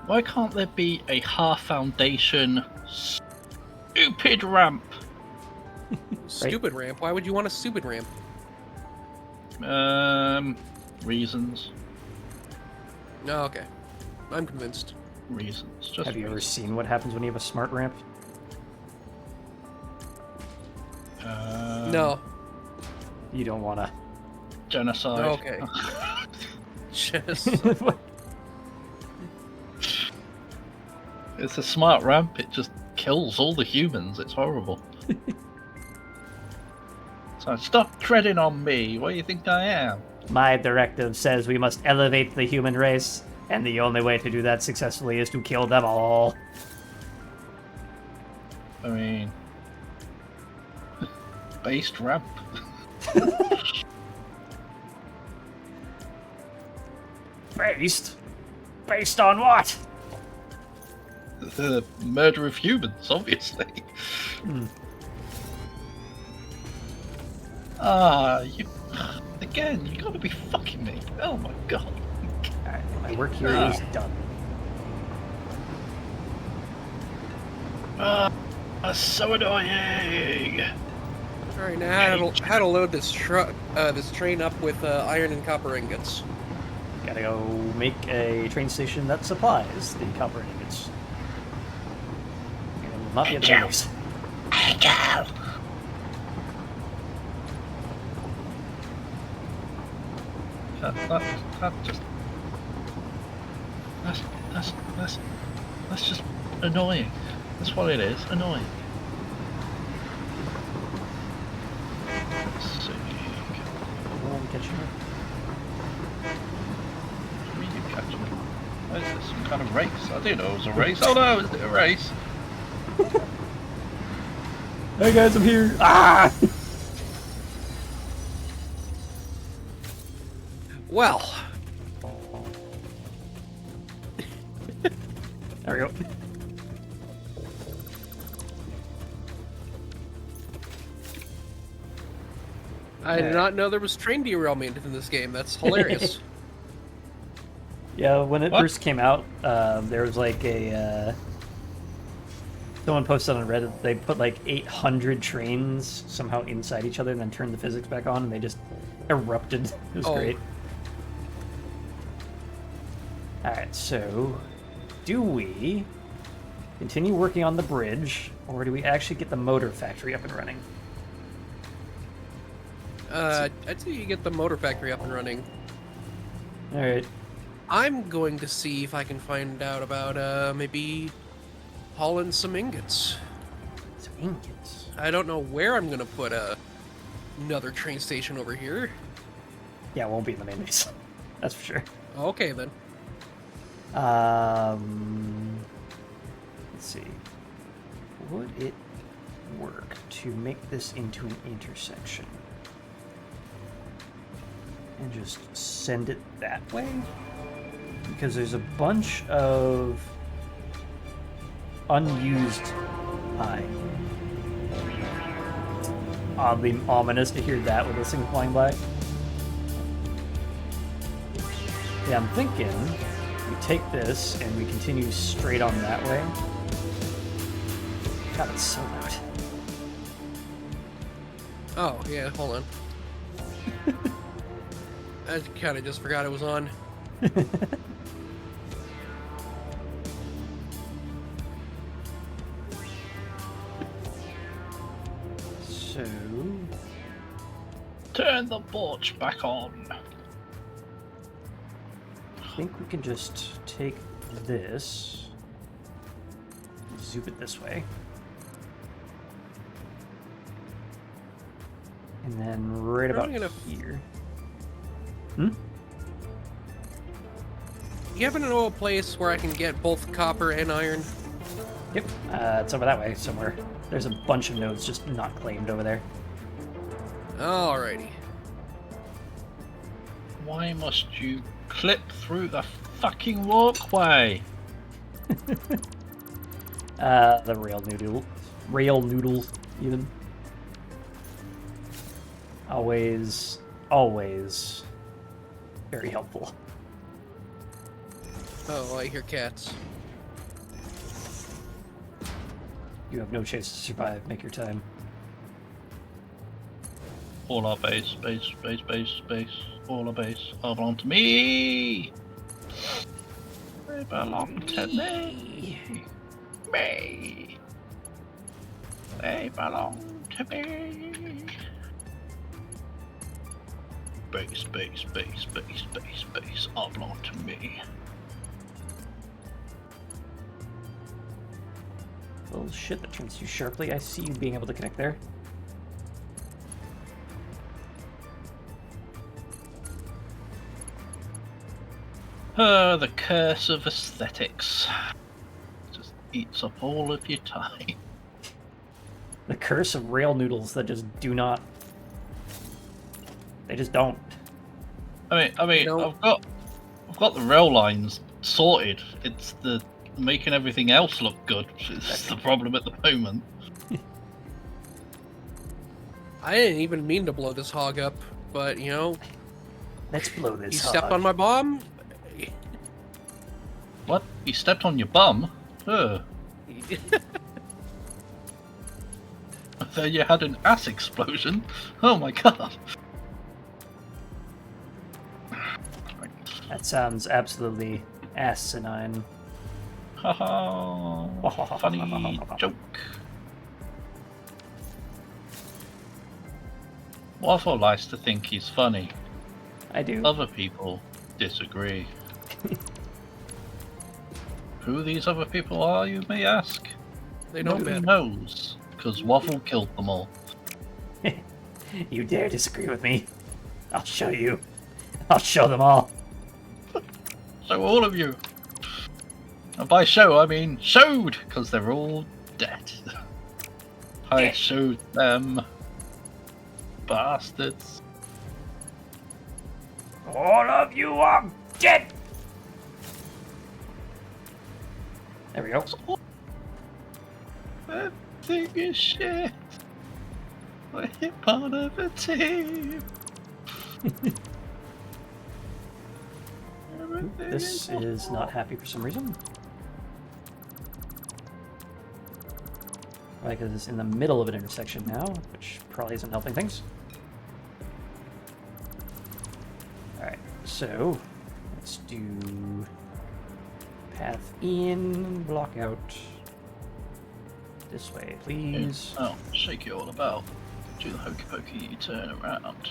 C: Why can't there be a half foundation stupid ramp?
B: Stupid ramp? Why would you want a stupid ramp?
C: Reasons.
B: No, okay. I'm convinced.
C: Reasons. Just
A: Have you ever
C: reasons.
A: seen what happens when you have a smart ramp?
B: No.
A: You don't want to.
C: Genocide.
B: Okay. Just...
C: It's a smart ramp. It just kills all the humans. It's horrible. So stop treading on me. What do you think I am?
A: My directive says we must elevate the human race, and the only way to do that successfully is to kill them all.
C: I mean, based ramp.
A: Based? Based on what?
C: The murder of humans, obviously. You again. You gotta be fucking me. Oh my god.
A: Alright, my work here is done.
C: That's so annoying.
B: All right, now how to load this this train up with iron and copper ingots.
A: Gotta go make a train station that supplies the copper ingots. And not the other ways.
C: That's just annoying. That's what it is. Annoying. Let's see.
A: One catching up.
C: What do you mean you catch me? What is this? Some kind of race? I didn't know it was a race. Oh no, is it a race?
A: Hey guys, I'm here. Ah!
B: Well,
A: There we go.
B: I did not know there was train derailment in this game. That's hilarious.
A: Yeah, when it
C: What?
A: first came out, there was like a someone posted on Reddit. They put like 800 trains somehow inside each other, and then turned the physics back on, and they just erupted. It was
B: Oh.
A: great. All right, so do we continue working on the bridge, or do we actually get the motor factory up and running?
B: I'd say you get the motor factory up and running.
A: All right.
B: I'm going to see if I can find out about maybe hauling some ingots.
A: Some ingots.
B: I don't know where I'm gonna put another train station over here.
A: Yeah, it won't be in the main base. That's for sure.
B: Okay then.
A: Let's see. Would it work to make this into an intersection? And just send it that way? Because there's a bunch of unused oddly ominous to hear that with this thing flying by. Yeah, I'm thinking we take this and we continue straight on that way. God, it's so loud.
B: Oh yeah, hold on. I kind of just forgot it was on.
A: So,
C: Turn the porch back on.
A: I think we can just take this, zoom it this way, and then right about
B: gonna-
A: here.
B: You happen to know a place where I can get both copper and iron?
A: Yep, it's over that way somewhere. There's a bunch of nodes just not claimed over there.
B: Alrighty.
C: Why must you clip through the fucking walkway?
A: The rail noodle, even. Always very helpful.
B: Oh, I hear cats.
A: You have no chance to survive. Make your time.
C: All our base, base, base, base, base. All our base all belong to me. They belong to me. Me. They belong to me. Base, base, base, base, base, base all belong to me.
A: Oh shit, that turns you sharply. I see you being able to connect there.
C: The curse of aesthetics. Just eats up all of your time.
A: The curse of rail noodles that just do not... They just don't.
C: I mean,
B: know-
C: I've got the rail lines sorted. It's the making everything else look good. It's the problem at the moment.
B: I didn't even mean to blow this hog up, but you know,
A: Let's blow
B: you
A: this
B: stepped
A: hog.
B: on my bomb.
C: What? You stepped on your bum? Ugh. Then you had an ass explosion. Oh my god.
A: That sounds absolutely asinine.
C: Haha. Funny joke. Waffle likes to think he's funny.
A: I do.
C: Other people disagree. Who these other people are, you may ask?
B: They don't
C: Nobody
B: matter.
C: knows, because Waffle killed them all.
A: You dare disagree with me? I'll show you. I'll show them all.
C: So all of you. And by show, I mean showed, because they're all dead. I
A: Yeah.
C: showed them. Bastards.
A: All of you are dead! There we go.
C: Everything is shit. We're part of a team. Everything
A: This is not happy for some reason. Right, because it's in the middle of an intersection now, which probably isn't helping things. Alright, so let's do path in, block out. This way, please.
C: Oh, shake it all about. Do the hokey pokey turn around.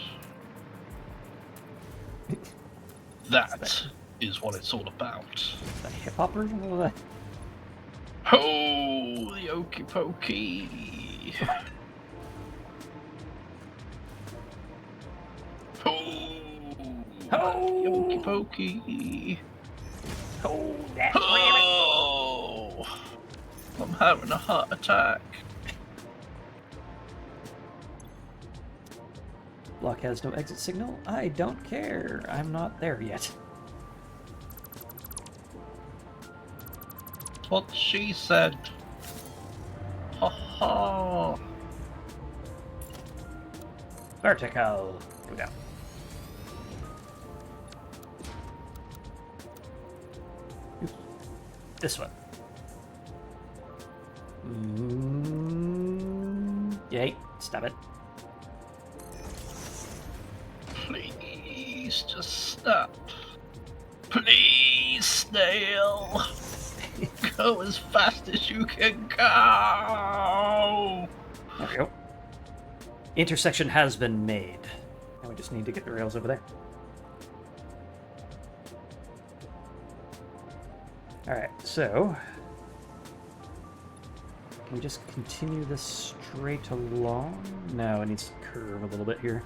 C: That is what it's all about.
A: The hip hop version of that?
C: Oh, the hokey pokey. Oh, the hokey pokey.
A: Oh, that
C: Oh, I'm having a heart attack.
A: block has no exit signal. I don't care. I'm not there yet.
C: That's what she said. Ha ha.
A: Vertical. Go down. Oops. This one. Yay. Stop it.
C: Please just stop. Please, snail. Go as fast as you can go.
A: There we go. Intersection has been made. Now we just need to get the rails over there. Alright, so can we just continue this straight along? No, it needs to curve a little bit here.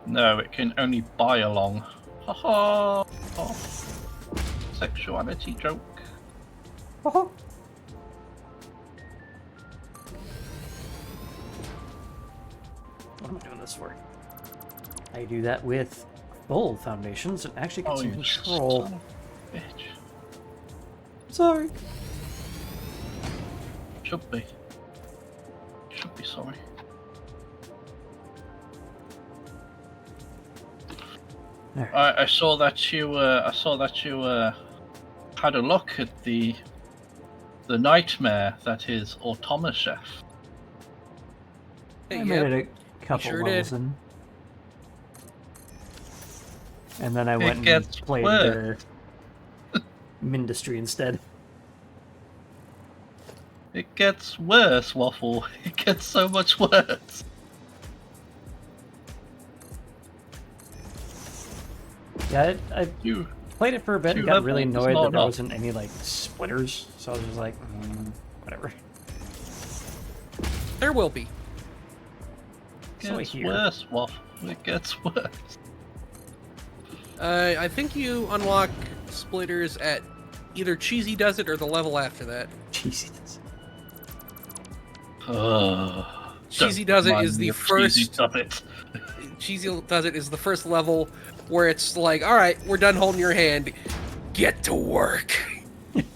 C: No, it can only buy along. Ha ha. Oh. Sexuality joke.
A: Oh. What am I doing this for? I do that with full foundations and actually get some
C: you
A: control.
C: son of a bitch.
A: Sorry.
C: Should be. Should be sorry.
A: There.
C: I saw that you. Had a look at the nightmare that is Automa Chef.
A: I made it a couple
B: sure
A: levels
B: did.
A: in. And then I went and
C: gets
A: played
C: worse.
A: Mindustry instead.
C: It gets worse, Waffle. It gets so much worse.
A: Yeah, I
C: You
A: played it for a bit and
C: Two
A: got really
C: levels is
A: annoyed
C: not
A: that there
C: enough.
A: wasn't any like splitters, so I was just like, whatever.
B: There will be.
A: So I
C: gets
A: hear.
C: worse, Waffle. It gets worse.
B: I think you unlock splitters at either Cheesy Does It or the level after that.
A: Jesus.
B: Cheesy Does It is the first.
C: Does It.
B: Cheesy Does It is the first level where it's like, all right, we're done holding your hand. Get to work.
C: It's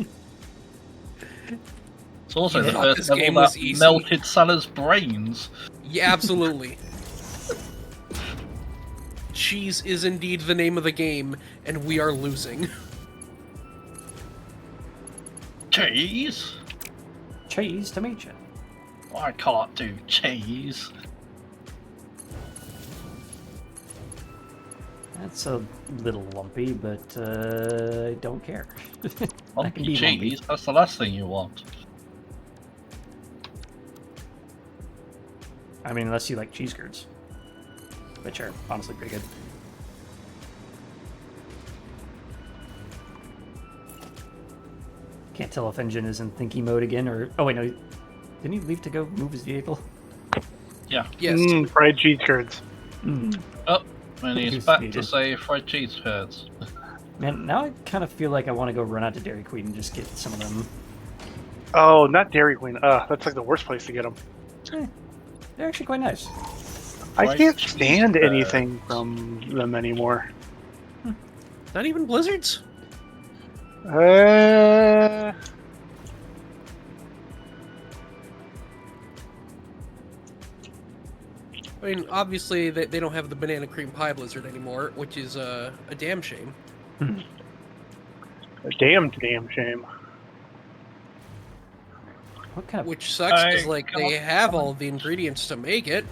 C: also
B: You
C: the
B: thought
C: first
B: this
C: level
B: game was
C: that
B: easy?
C: melted Salah's brains.
B: Yeah, absolutely. Cheese is indeed the name of the game, and we are losing.
C: Cheese?
A: Cheese to meet you.
C: I can't do cheese.
A: That's a little lumpy, but I don't care. That can
C: Lumpy
A: be lumpy.
C: cheese? That's the last thing you want.
A: I mean, unless you like cheese curds, which are honestly pretty good. Can't tell if Engine is in thinky mode again, or... Oh, wait, no. Didn't he leave to go move his vehicle?
C: Yeah.
B: Yes.
E: Fried cheese curds.
C: Oh, and he's
A: He's
C: back to
A: needed.
C: say fried cheese curds.
A: Man, now I kind of feel like I want to go run out to Dairy Queen and just get some of them.
E: Oh, not Dairy Queen. That's like the worst place to get them.
A: They're actually quite nice.
E: I
C: Fried
E: can't
C: cheese
E: stand
C: curds.
E: anything from them anymore.
B: Not even Blizzards? I mean, obviously, they don't have the banana cream pie Blizzard anymore, which is a damn shame.
E: A damn shame.
A: What kind of...
B: Which sucks, because,
C: I
B: like,
C: cannot
B: they have all the ingredients to make it.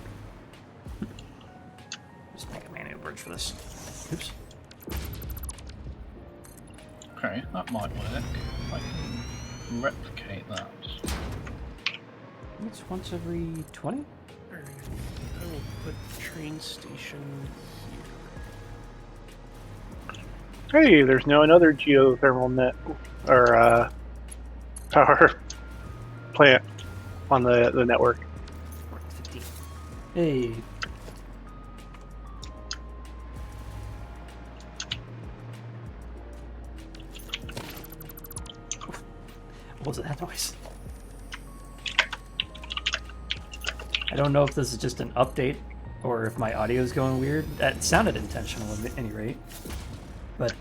A: Just make a manual bridge for this. Oops.
C: Okay, that might work. I can replicate that.
A: It's once every 20?
B: Alright, I will put train station here.
E: Hey, there's now another geothermal net or power plant on the network.
A: 15. Hey. What was that noise? I don't know if this is just an update or if my audio is going weird. That sounded intentional at any rate. But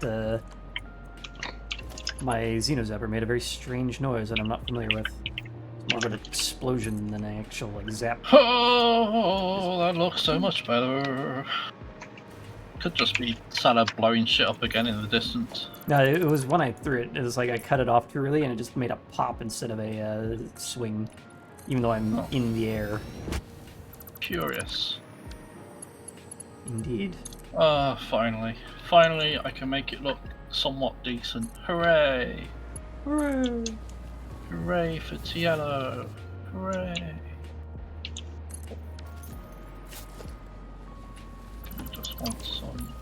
A: my Xenozapper made a very strange noise that I'm not familiar with. It's more of an explosion than an actual like zap.
C: Oh, that looks so much better. Could just be Salah blowing shit up again in the distance.
A: No, it was when I threw it. It was like I cut it off too early and it just made a pop instead of a swing, even though I'm in the air.
C: Curious.
A: Indeed.
C: Finally. Finally, I can make it look somewhat decent. Hooray!
A: Hooray!
C: Hooray for Tiello! Hooray! I just want some.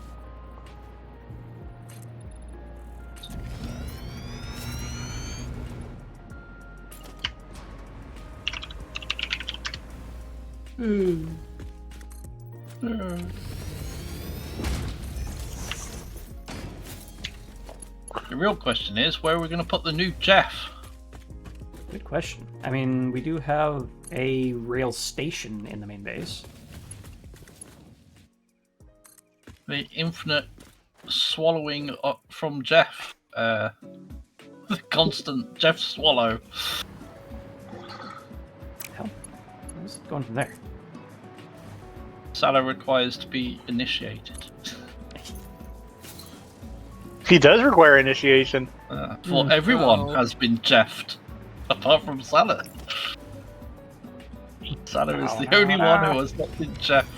C: The real question is, where are we going to put the new Jeff?
A: Good question. I mean, we do have a rail station in the main base.
C: The infinite swallowing up from Jeff. The constant Jeff swallow.
A: Hell, where's it going from there?
C: Salah requires to be initiated.
E: He does require initiation.
C: For everyone
B: oh.
C: has been Jeffed, apart from Salah. Santa is the only one who has not been Jeff.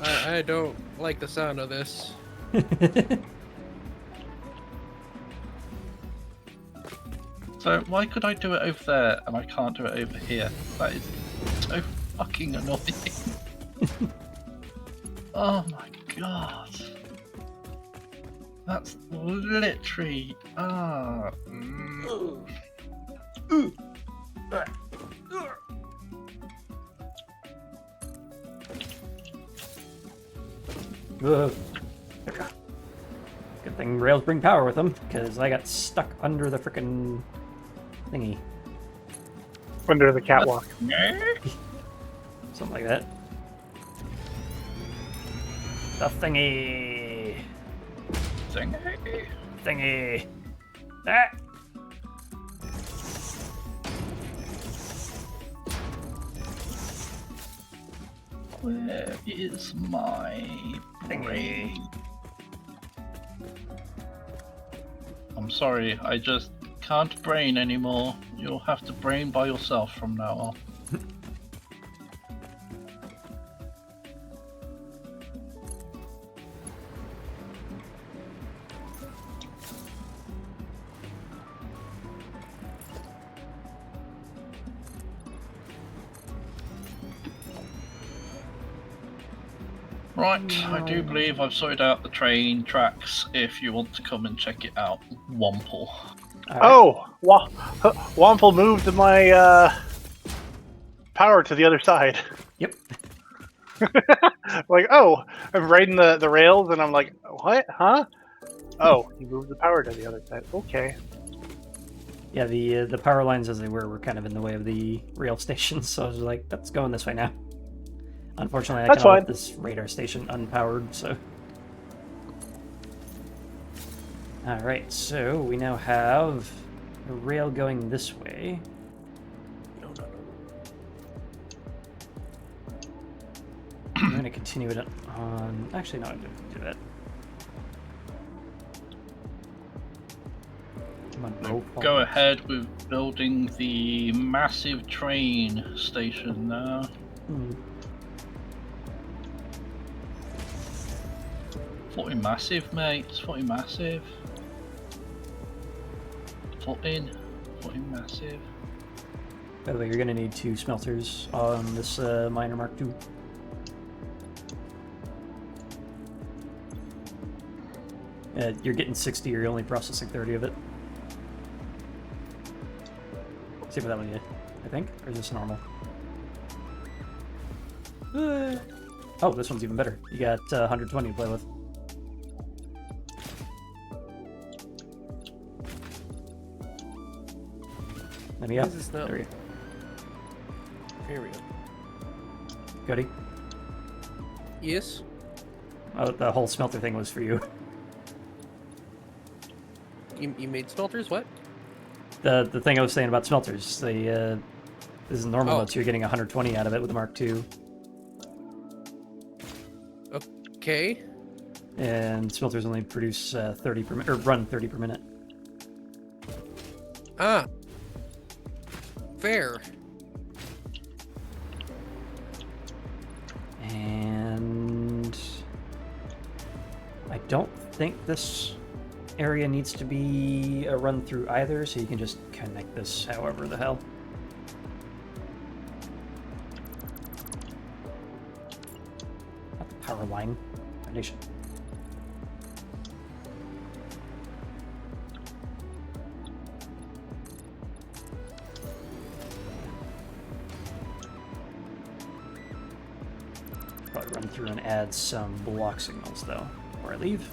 B: I don't like the sound of this.
C: So why could I do it over there and I can't do it over here? That is so fucking annoying. Oh my god. That's literally
A: Ugh. Good thing rails bring power with them, because I got stuck under the frickin' thingy.
E: Under the catwalk.
A: Something like that. The thingy! Thingy! Ah!
C: Where is my brain? I'm sorry, I just can't brain anymore. You'll have to brain by yourself from now on. Right, I do believe I've sorted out the train tracks if you want to come and check it out. Womple.
A: Right.
E: Oh, Wample moved my power to the other side.
A: Yep.
E: Like, oh, I'm riding the rails, and I'm like, what? Huh? Oh, he moved the power to the other side. Okay.
A: Yeah, the power lines as they were kind of in the way of the rail station, so I was like, that's going this way now. Unfortunately, I
E: That's
A: cannot
E: fine.
A: let this radar station unpowered, so... Alright, so we now have a rail going this way.
B: No.
A: I'm going to continue it on... Actually, no, I didn't do that. Come on, roll
C: Go
A: forward.
C: ahead with building the massive train station now.
A: Hmm.
C: 40 massive, mate. It's 40 massive. 40 massive.
A: By the way, you're going to need 2 smelters on this miner Mark II. You're getting 60, you're only processing 30 of it. See what that one is, I think? Or is this normal? Oh, this one's even better. You got 120 to play with. Let me
B: Why
A: up.
B: is this not-
A: There we go.
B: Here we go.
A: Goody.
B: Yes.
A: Oh, the whole smelter thing was for you.
B: You made smelters? What?
A: The thing I was saying about smelters, they this is normal
B: Oh.
A: mode, so you're getting 120 out of it with the Mark II.
B: Okay.
A: And smelters only produce 30 per minute, or run 30 per minute.
B: Ah. Fair.
A: And I don't think this area needs to be a run through either, so you can just connect this however the hell. Not the power line. Foundation. Probably run through and add some block signals though before I leave.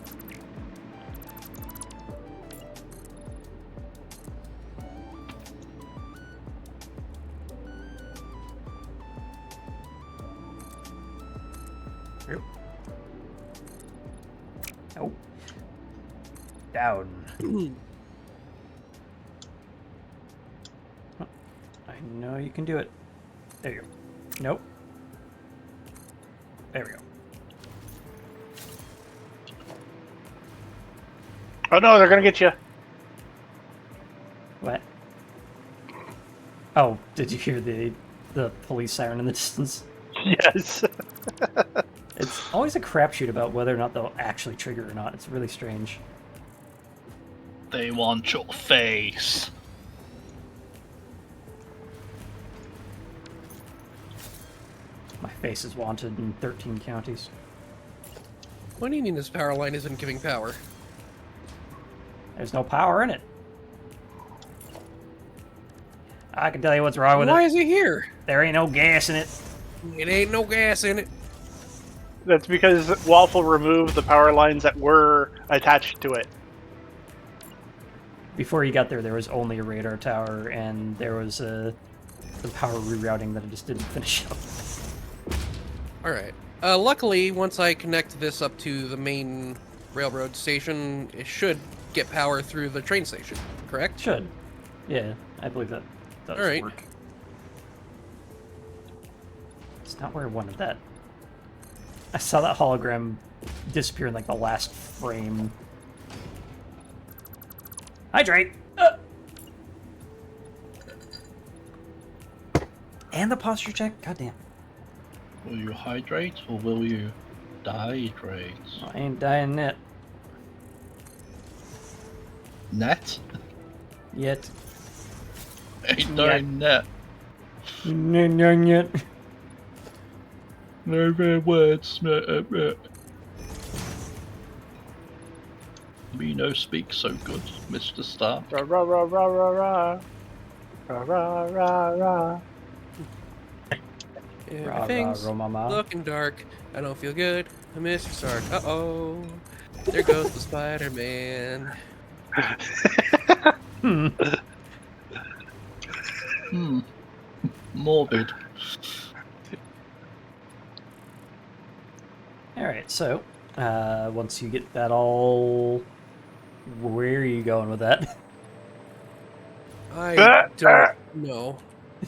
A: Yep. Oh. Down. I know you can do it. There you go. Nope. There we go.
E: Oh no, they're gonna get you.
A: What? Oh, did you hear the the police siren in the distance.
E: Yes.
A: It's always a crapshoot about whether or not they'll actually trigger or not. It's really strange.
C: They want your face.
A: My face is wanted in 13 counties.
B: What do you mean this power line isn't giving power?
A: There's no power in it. I can tell you what's wrong with
B: Why
A: it.
B: is it here?
A: There ain't no gas in it.
B: It ain't no gas in it.
E: That's because Waffle removed the power lines that were attached to it.
A: Before you got there, there was only a radar tower, and there was the power rerouting that I just didn't finish up.
B: Alright. Luckily, once I connect this up to the main railroad station, it should get power through the train station, correct?
A: Should. Yeah, I believe that does
B: All right.
A: work. It's not where I wanted that. I saw that hologram disappear in like the last frame. Hydrate! And the posture check? Goddamn.
C: Will you hydrate or will you dihydrate?
A: Well, I ain't dying yet.
C: Net?
A: Yet.
C: Ain't dying net.
A: Yet.
C: No bad words. Me no speak so good, Mr. Stark.
E: Rah rah rah rah rah rah. Rah rah rah rah.
B: Everything's
A: mama.
B: looking dark. I don't feel good. Mr. Stark. Uh-oh. There goes the Spider-Man.
C: Morbid.
A: Alright, so, once you get that all... Where are you going with that?
B: I don't know.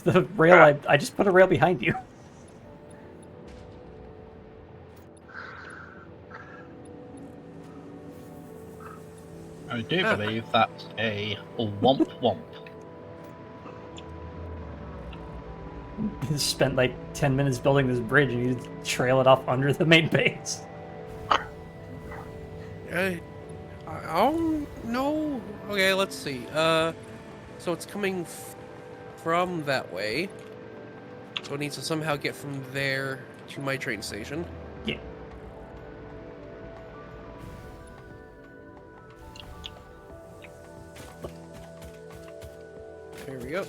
A: The rail, I just put a rail behind you.
C: I do believe that's a womp womp.
A: You spent like 10 minutes building this bridge and you trail it off under the main base.
B: I don't know. Okay, let's see. So it's coming from that way. So it needs to somehow get from there to my train station.
A: Yeah.
B: There we go.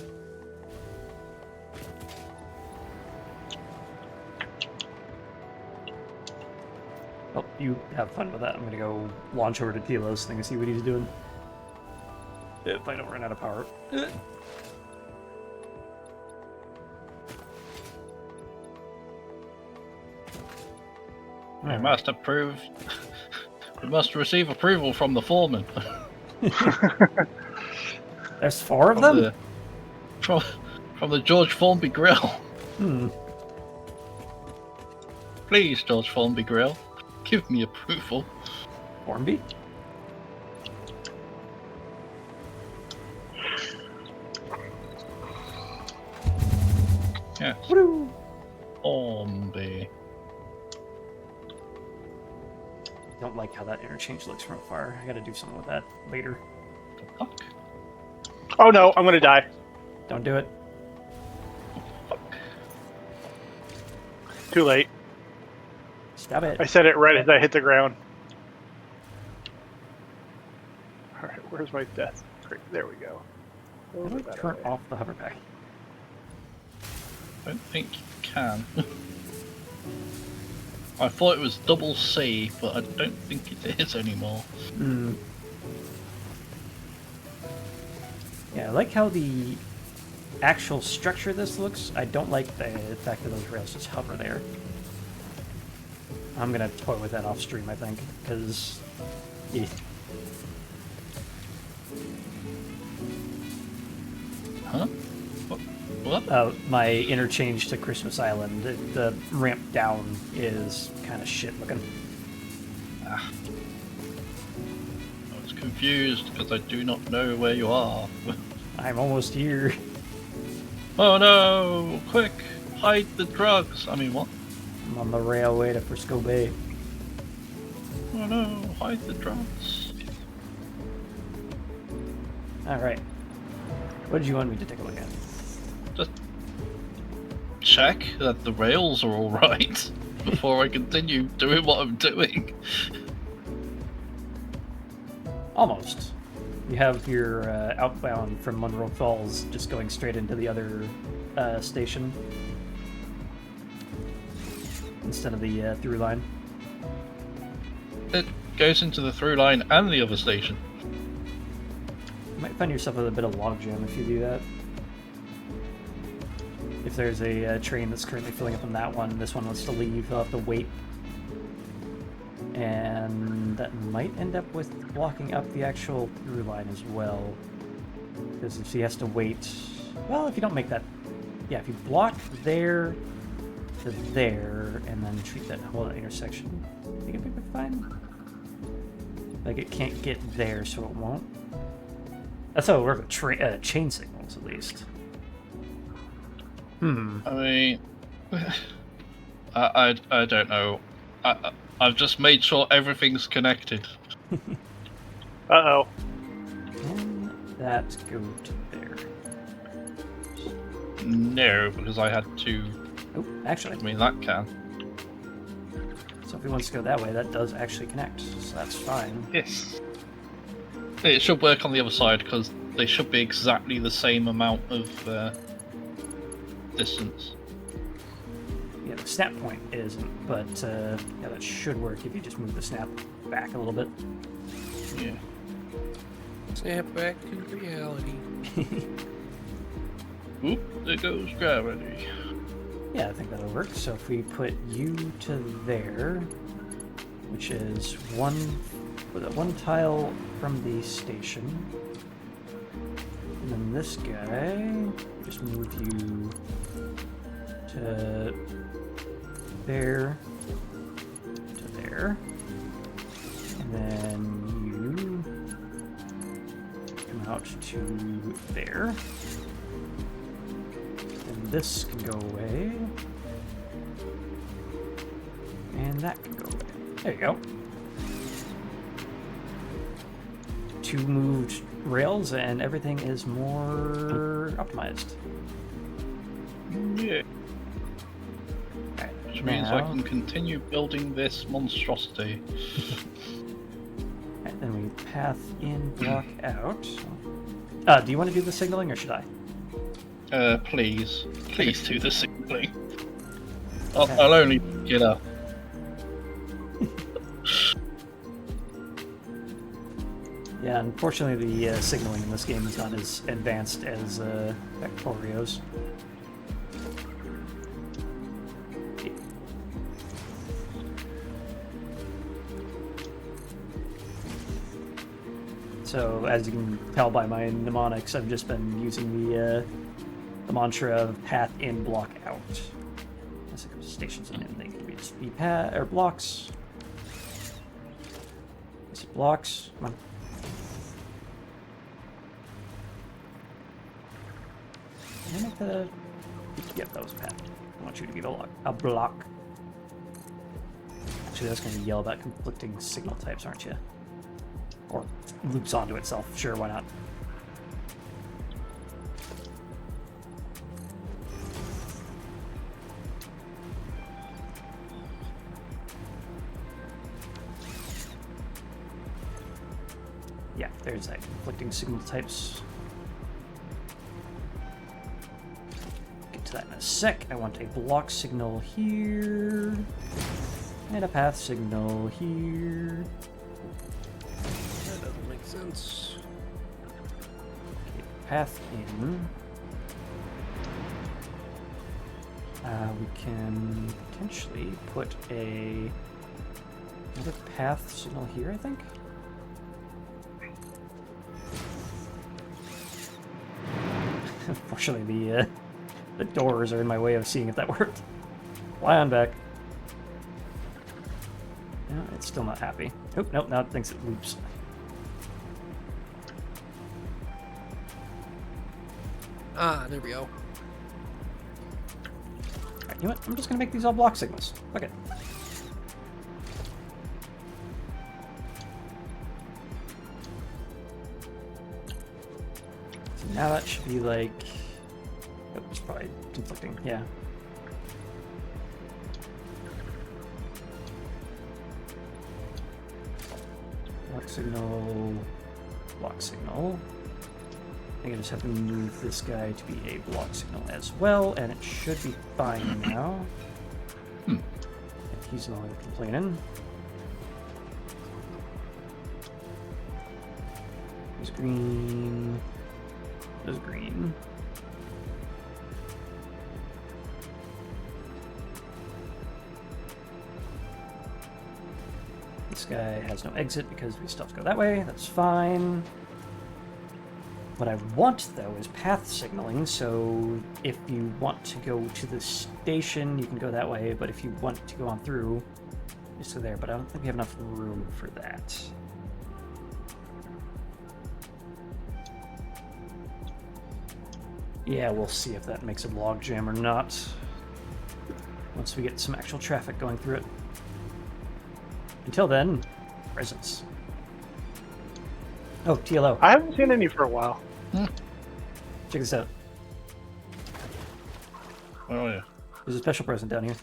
A: Oh, you have fun with that. I'm gonna go launch over to Telos thing and see what he's doing. If I don't run out of power.
C: We must approve. We must receive approval from the foreman.
A: There's 4 of them?
C: From the George Formby Grill. Please, George Formby Grill, give me approval.
A: Formby?
C: Yes.
A: Woo!
C: Formby.
A: Don't like how that interchange looks from afar. I gotta do something with that later.
C: Fuck.
E: Oh no, I'm gonna die.
A: Don't do it.
E: Too late.
A: Stop it.
E: I said it right as I hit the ground. Alright, where's my death? Great, there we go.
A: How do I turn off the hoverpack?
C: I don't think you can. I thought it was double C, but I don't think it is anymore.
A: Yeah, I like how the actual structure of this looks. I don't like the fact that those rails just hover there. I'm gonna toy with that off stream, I think, because... Yeah.
C: Huh? What?
A: My interchange to Christmas Island, the ramp down is kind of shit looking.
C: I was confused because I do not know where you are.
A: I'm almost here.
C: Oh no! Quick! Hide the drugs! I mean, what?
A: I'm on the railway to Frisco Bay.
C: Oh no! Hide the drugs!
A: Alright. What did you want me to take a look at?
C: Just check that the rails are alright before I continue doing what I'm doing.
A: Almost. You have your outbound from Monroe Falls just going straight into the other station instead of the through line.
C: It goes into the through line and the other station.
A: You might find yourself with a bit of logjam if you do that. If there's a train that's currently filling up on that one, this one wants to leave, they'll have to wait. And that might end up with blocking up the actual through line as well. Because if he has to wait... Well, if you don't make that... Yeah, if you block there to there, and then treat that whole intersection, I think it'd be fine. Like, it can't get there, so it won't. That's how it works with chain signals, at least.
C: I mean... I don't know. I've just made sure everything's connected.
E: Uh-oh.
A: Can that go to there?
C: No, because I had to...
A: Oh, actually.
C: I mean, that can.
A: So if he wants to go that way, that does actually connect, so that's fine.
C: Yes. It should work on the other side, because they should be exactly the same amount of distance.
A: Yeah, the snap point isn't, but yeah, that should work if you just move the snap back a little bit.
C: Yeah.
B: Snap back to reality.
C: Oop, there goes gravity.
A: Yeah, I think that'll work. So if we put you to there, which is one tile from the station, and then this guy, just move you to there, to there, and then you come out to there, and this can go away, and that can go away. There you go. 2 moved rails, and everything is more optimized.
C: Yeah.
A: Right,
C: Which means I
A: now-
C: can continue building this monstrosity.
A: Right, then we path in, block out. Do you want to do the signaling, or should I?
C: Please do the signaling.
A: Okay.
C: I'll only get up.
A: Yeah, unfortunately the signaling in this game is not as advanced as Factorio's. So, as you can tell by my mnemonics, I've just been using the mantra of path in, block out. As it goes to stations in, they can just be blocks. Is it blocks? Come on. Can I make the... Yep, that was a path. I want you to be a block. Actually, that's going to yell about conflicting signal types, aren't you? Or loops onto itself. Sure, why not? Yeah, there's that conflicting signal types. Get to that in a sec. I want a block signal here. And a path signal here.
B: That doesn't make sense.
A: Okay, path in. We can potentially put another path signal here, I think. Unfortunately, the doors are in my way of seeing if that worked. Fly on back. No, it's still not happy. Oh, nope, now it thinks it loops.
B: Ah, there we go.
A: You know what? I'm just gonna make these all block signals. Fuck it. So now that should be like... Oh, it's probably conflicting. Yeah. Block signal... Block signal. I think I just have to move this guy to be a block signal as well, and it should be fine now. He's no longer complaining. There's green. There's green. This guy has no exit because we still have to go that way. That's fine. What I want, though, is path signaling, so if you want to go to the station, you can go that way, but if you want to go on through, just to there, but I don't think we have enough room for that. Yeah, we'll see if that makes a log jam or not, once we get some actual traffic going through it. Until then, presents. Oh, TLO.
E: I haven't seen any for a while.
A: Check this out.
C: Oh yeah.
A: There's a special present down here.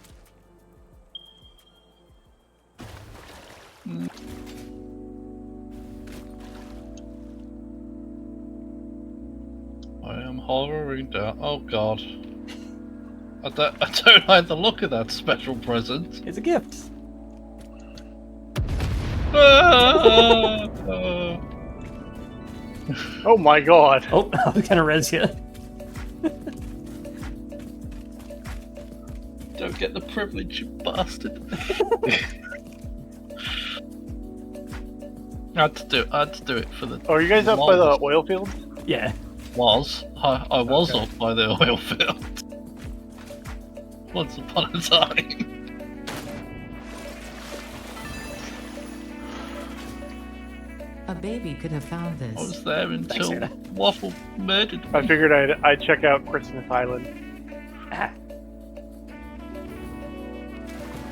C: I am hovering down. Oh god. I don't like the look of that special present.
A: It's a gift.
E: Oh my god.
A: Oh, I was gonna res you.
C: Don't get the privilege, you bastard. I had to do it for the.
E: Oh, are you guys up by the oil fields?
A: Yeah.
C: I was up by the oil field. Once upon a time.
D: A baby could have found
C: I
D: this.
C: was there until
A: Sarah.
C: Waffle murdered me.
E: I figured I'd check out Christmas Island.
A: Ah.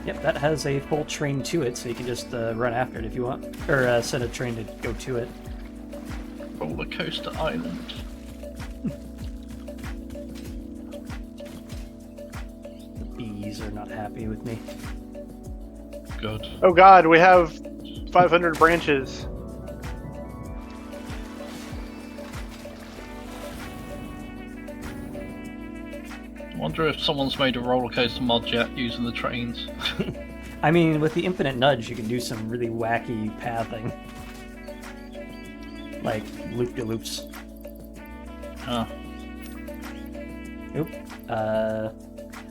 A: Yep, that has a full train to it, so you can just run after it if you want. Or send a train to go to it.
C: Roller Coaster Island.
A: The bees are not happy with me.
C: Good.
E: Oh god, we have 500 branches.
C: I wonder if someone's made a roller coaster mod yet using the trains.
A: I mean, with the infinite nudge, you can do some really wacky pathing. Like loop-de-loops.
C: Huh.
A: Oop.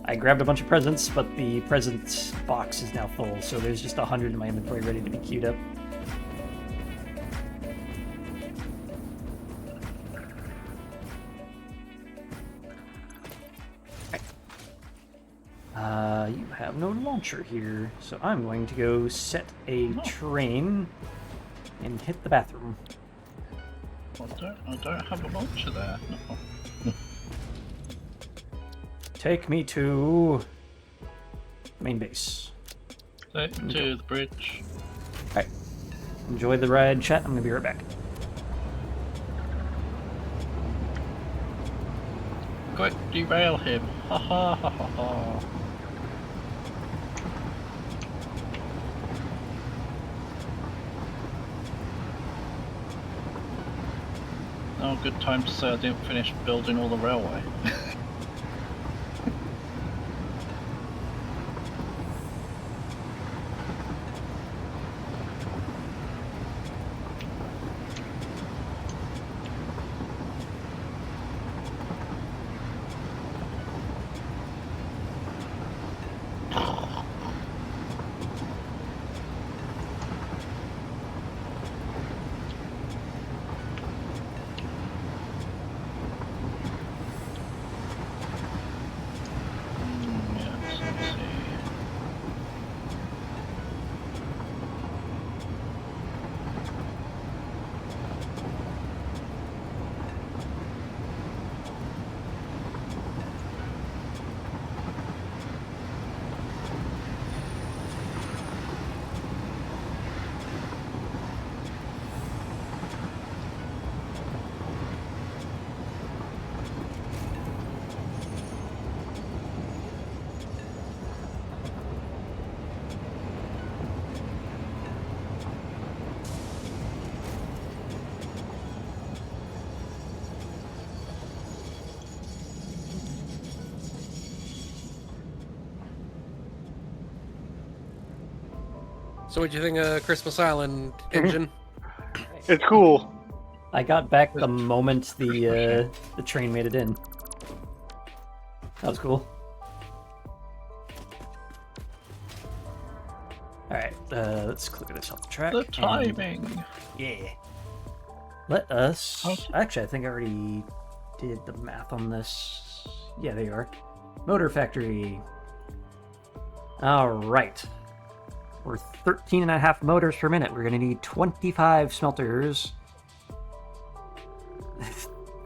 A: I grabbed a bunch of presents, but the present box is now full, so there's just 100 in my inventory ready to be queued up. You have no launcher here, so I'm going to go set a train and hit the bathroom.
C: I don't have a launcher there. No.
A: Take me to main base.
C: Take me to the bridge.
A: Alright. Enjoy the ride, chat. I'm going to be right back.
C: Quick, derail him. Ha ha ha ha ha. Oh, good time to say I didn't finish building all the railway.
B: So what'd you think of Christmas Island engine?
E: It's cool.
A: I got back the moment the train made it in. That was cool. Alright, let's clear this off the track.
C: The timing.
A: Yeah. Let us...
C: Okay.
A: Actually, I think I already did the math on this. Yeah, there you are. Motor factory. Alright. We're 13.5 motors per minute. We're going to need 25 smelters.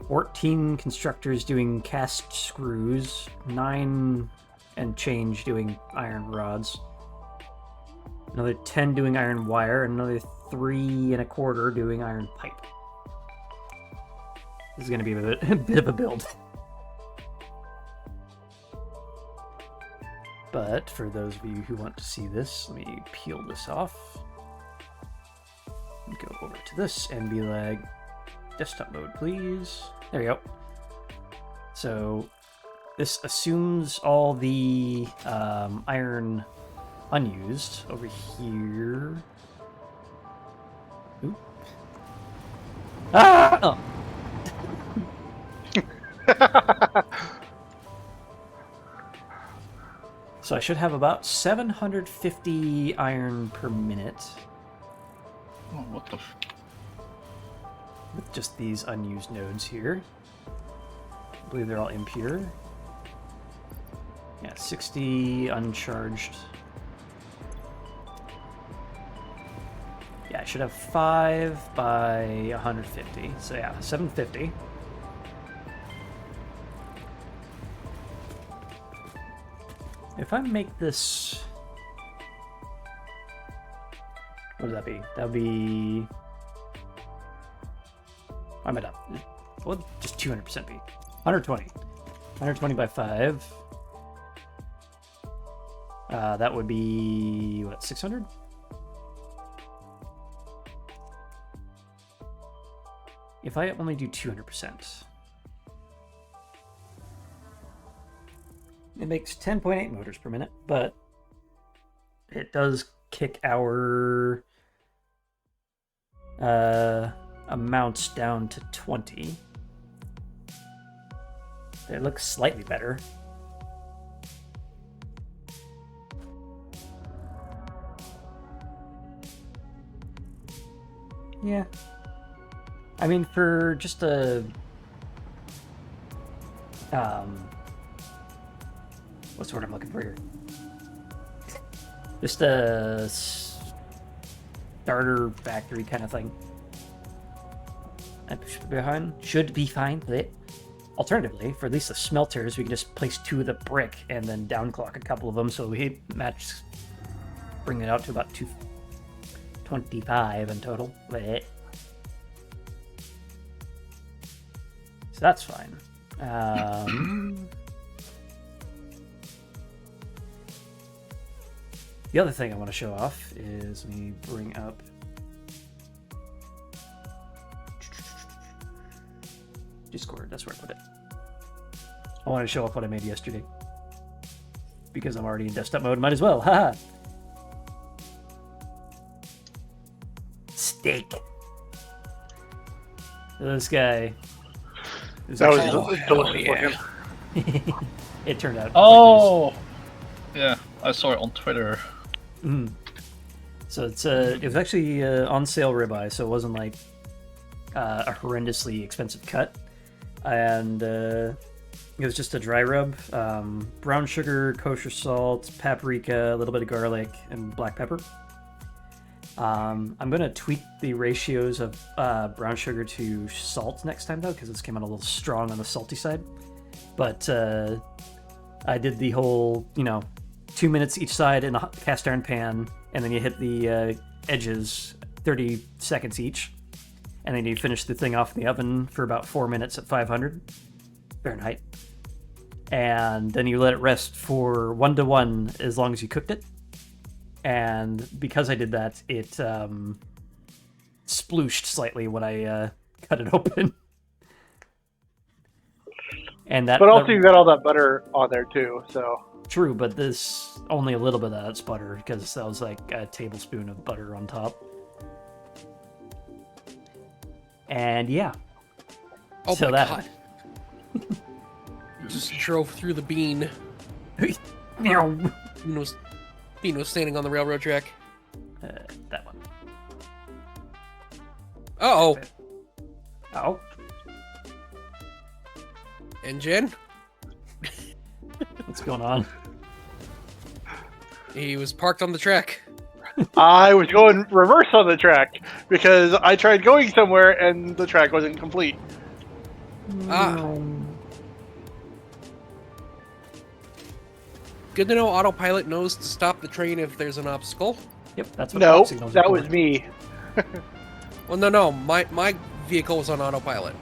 A: 14 constructors doing cast screws. 9 and change doing iron rods. Another 10 doing iron wire. And another 3 1/4 doing iron pipe. This is going to be a bit of a build. But for those of you who want to see this, let me peel this off. Go over to this and be like, desktop mode, please. There we go. So this assumes all the iron unused over here. Oop. Ah! Oh. So I should have about 750 iron per minute
C: Oh, what the?
A: with just these unused nodes here. I believe they're all impure. Yeah, 60 uncharged. Yeah, I should have 5 by 150. So yeah, 750. If I make this... What would that be? That would be... I'm at up. What would just 200% be? 120. 120 by 5. That would be... what, 600? If I only do 200%... It makes 10.8 motors per minute, but it does kick our amounts down to 20. It looks slightly better. Yeah. I mean, for just a... what's the word I'm looking for here? Just a starter factory kind of thing. That should be fine with it. Alternatively, for at least the smelters, we can just place 2 of the brick and then downclock a couple of them, so we match, bring it out to about 225 in total. So that's fine. The other thing I want to show off is, let me bring up Discord. That's where I put it. I want to show off what I made yesterday because I'm already in desktop mode. Might as well. Haha. Steak. This guy.
E: That was delicious looking.
A: It turned out.
C: Oh, yeah, I saw it on Twitter.
A: Mm. So it was actually on sale ribeye, so it wasn't like a horrendously expensive cut, and it was just a dry rub, brown sugar, kosher salt, paprika, a little bit of garlic, and black pepper. I'm gonna tweak the ratios of brown sugar to salt next time though, because this came out a little strong on the salty side. But I did the whole, 2 minutes each side in a cast iron pan, and then you hit the edges 30 seconds each, and then you finish the thing off in the oven for about 4 minutes at 500 Fahrenheit, and then you let it rest for 1 to 1 as long as you cooked it. And because I did that, it splooshed slightly when I cut it open. And that
E: But also you got all that butter on there too, so.
A: true, but this only a little bit of that's butter because that was like a tablespoon of butter on top. And yeah.
B: Oh
A: So
B: my
A: that
B: god. Just drove through the bean.
A: Meow.
B: Bean was standing on the railroad track.
A: That one.
B: Uh-oh.
A: Oh.
B: Engine?
A: What's going on?
B: He was parked on the track.
E: I was going reverse on the track because I tried going somewhere and the track wasn't complete.
B: Ah. Good to know autopilot knows to stop the train if there's an obstacle.
A: Yep, that's what
E: No,
A: box signals are
E: that was
A: for.
E: me.
B: Well, no. My vehicle was on autopilot.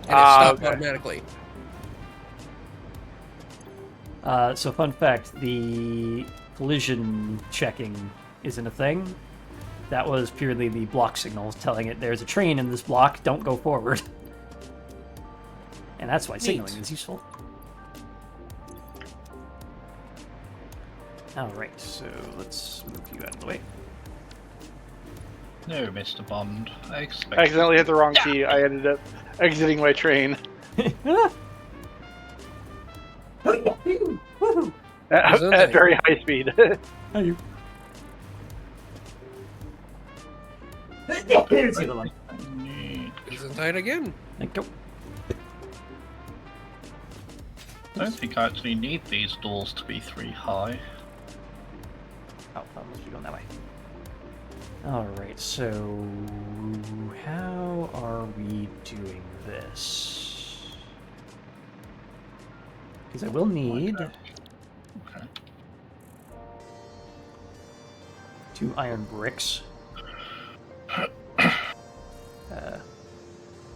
B: And it
E: Ah,
B: stopped
E: okay.
B: automatically.
A: So fun fact, the collision checking isn't a thing. That was purely the block signals telling it there's a train in this block, don't go forward. And that's why signaling is useful. Alright, so let's move you out of the way.
C: No, Mr. Bond. I expect.
E: I accidentally hit the wrong key. I ended up exiting my train
A: Woohoo!
E: at very high speed.
A: How you? Here's the other one.
B: Isn't tight again.
A: Like, go.
C: I don't think I actually need these doors to be 3 high.
A: Oh, I must be going that way. Alright, so how are we doing this? Because I will need
C: Okay.
A: 2 iron bricks.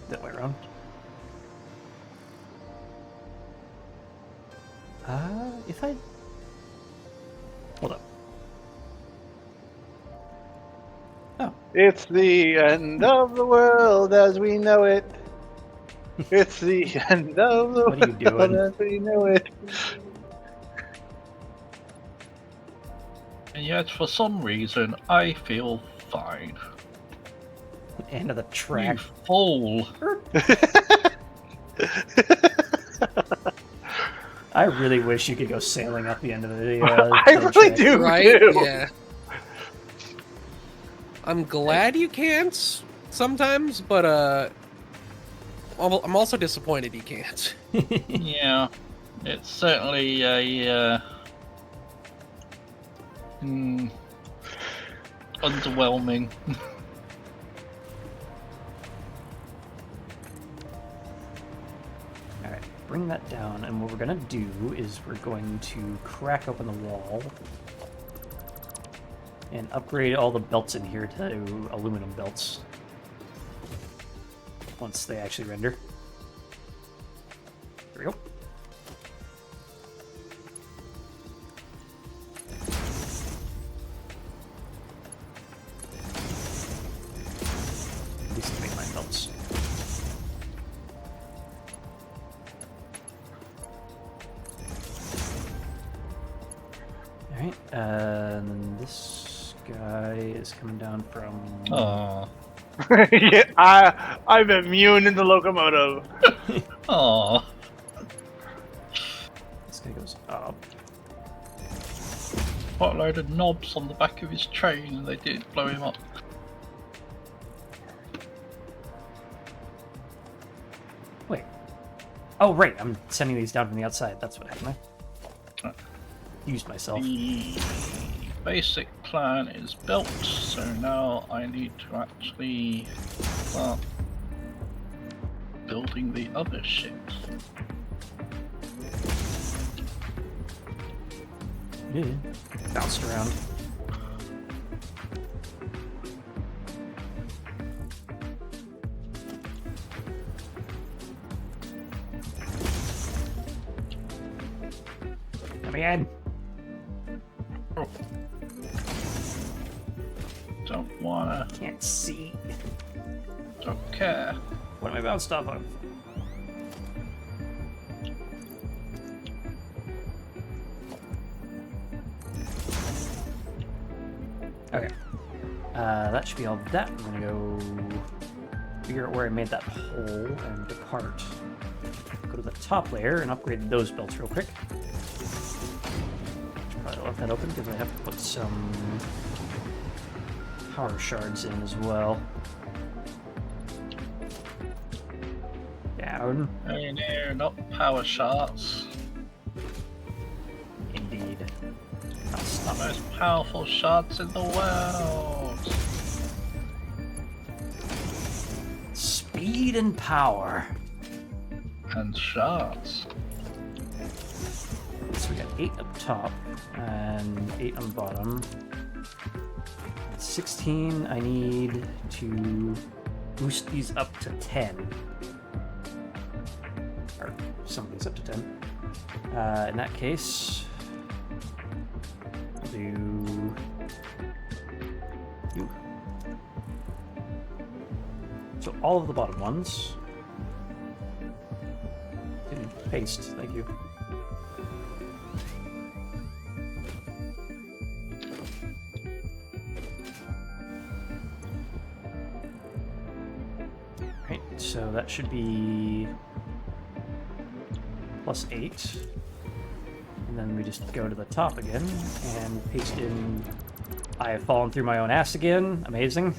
A: That way around. If I... Hold up. Oh.
E: It's the end of the world as we know it. It's the end of the
A: What are you
E: world
A: doing?
E: as we know it.
C: And yet, for some reason, I feel fine.
A: End of the track.
C: You fool!
A: I really wish you could go sailing up the end of the
E: I
A: train
E: really
A: track.
E: do
B: Right?
E: too.
B: Yeah. I'm glad you can't sometimes, but I'm also disappointed you can't.
C: Yeah, it's certainly a underwhelming.
A: Alright, bring that down, and what we're gonna do is we're going to crack open the wall and upgrade all the belts in here to aluminum belts once they actually render. There we go. These are mainline belts. Alright, and then this guy is coming down from...
C: Aww.
E: Yeah, I'm immune in the locomotive.
C: Aww.
A: This guy goes up.
C: What a load of knobs on the back of his train and they did blow him up.
A: Wait. Oh, right, I'm sending these down from the outside. That's what happened. I used myself.
C: The basic plan is built, so now I need to actually start building the other shit.
A: Yeah. Bounced around. Come in.
C: Don't wanna,
A: Can't see.
C: don't care.
A: What am I bounced off of? Okay. That should be all that. I'm gonna go figure out where I made that hole and depart. Go to the top layer and upgrade those belts real quick. Should probably left that open because I have to put some power shards in as well. Down.
C: Hey, no, not power shards.
A: Indeed.
C: The most powerful shards in the world.
A: Speed and power.
C: And shards.
A: So we got 8 up top and 8 on the bottom. 16, I need to boost these up to 10. Or some of these up to 10. In that case, I'll do you. So all of the bottom ones. Paste, thank you. Right, so that should be +8. And then we just go to the top again and paste in. I have fallen through my own ass again. Amazing.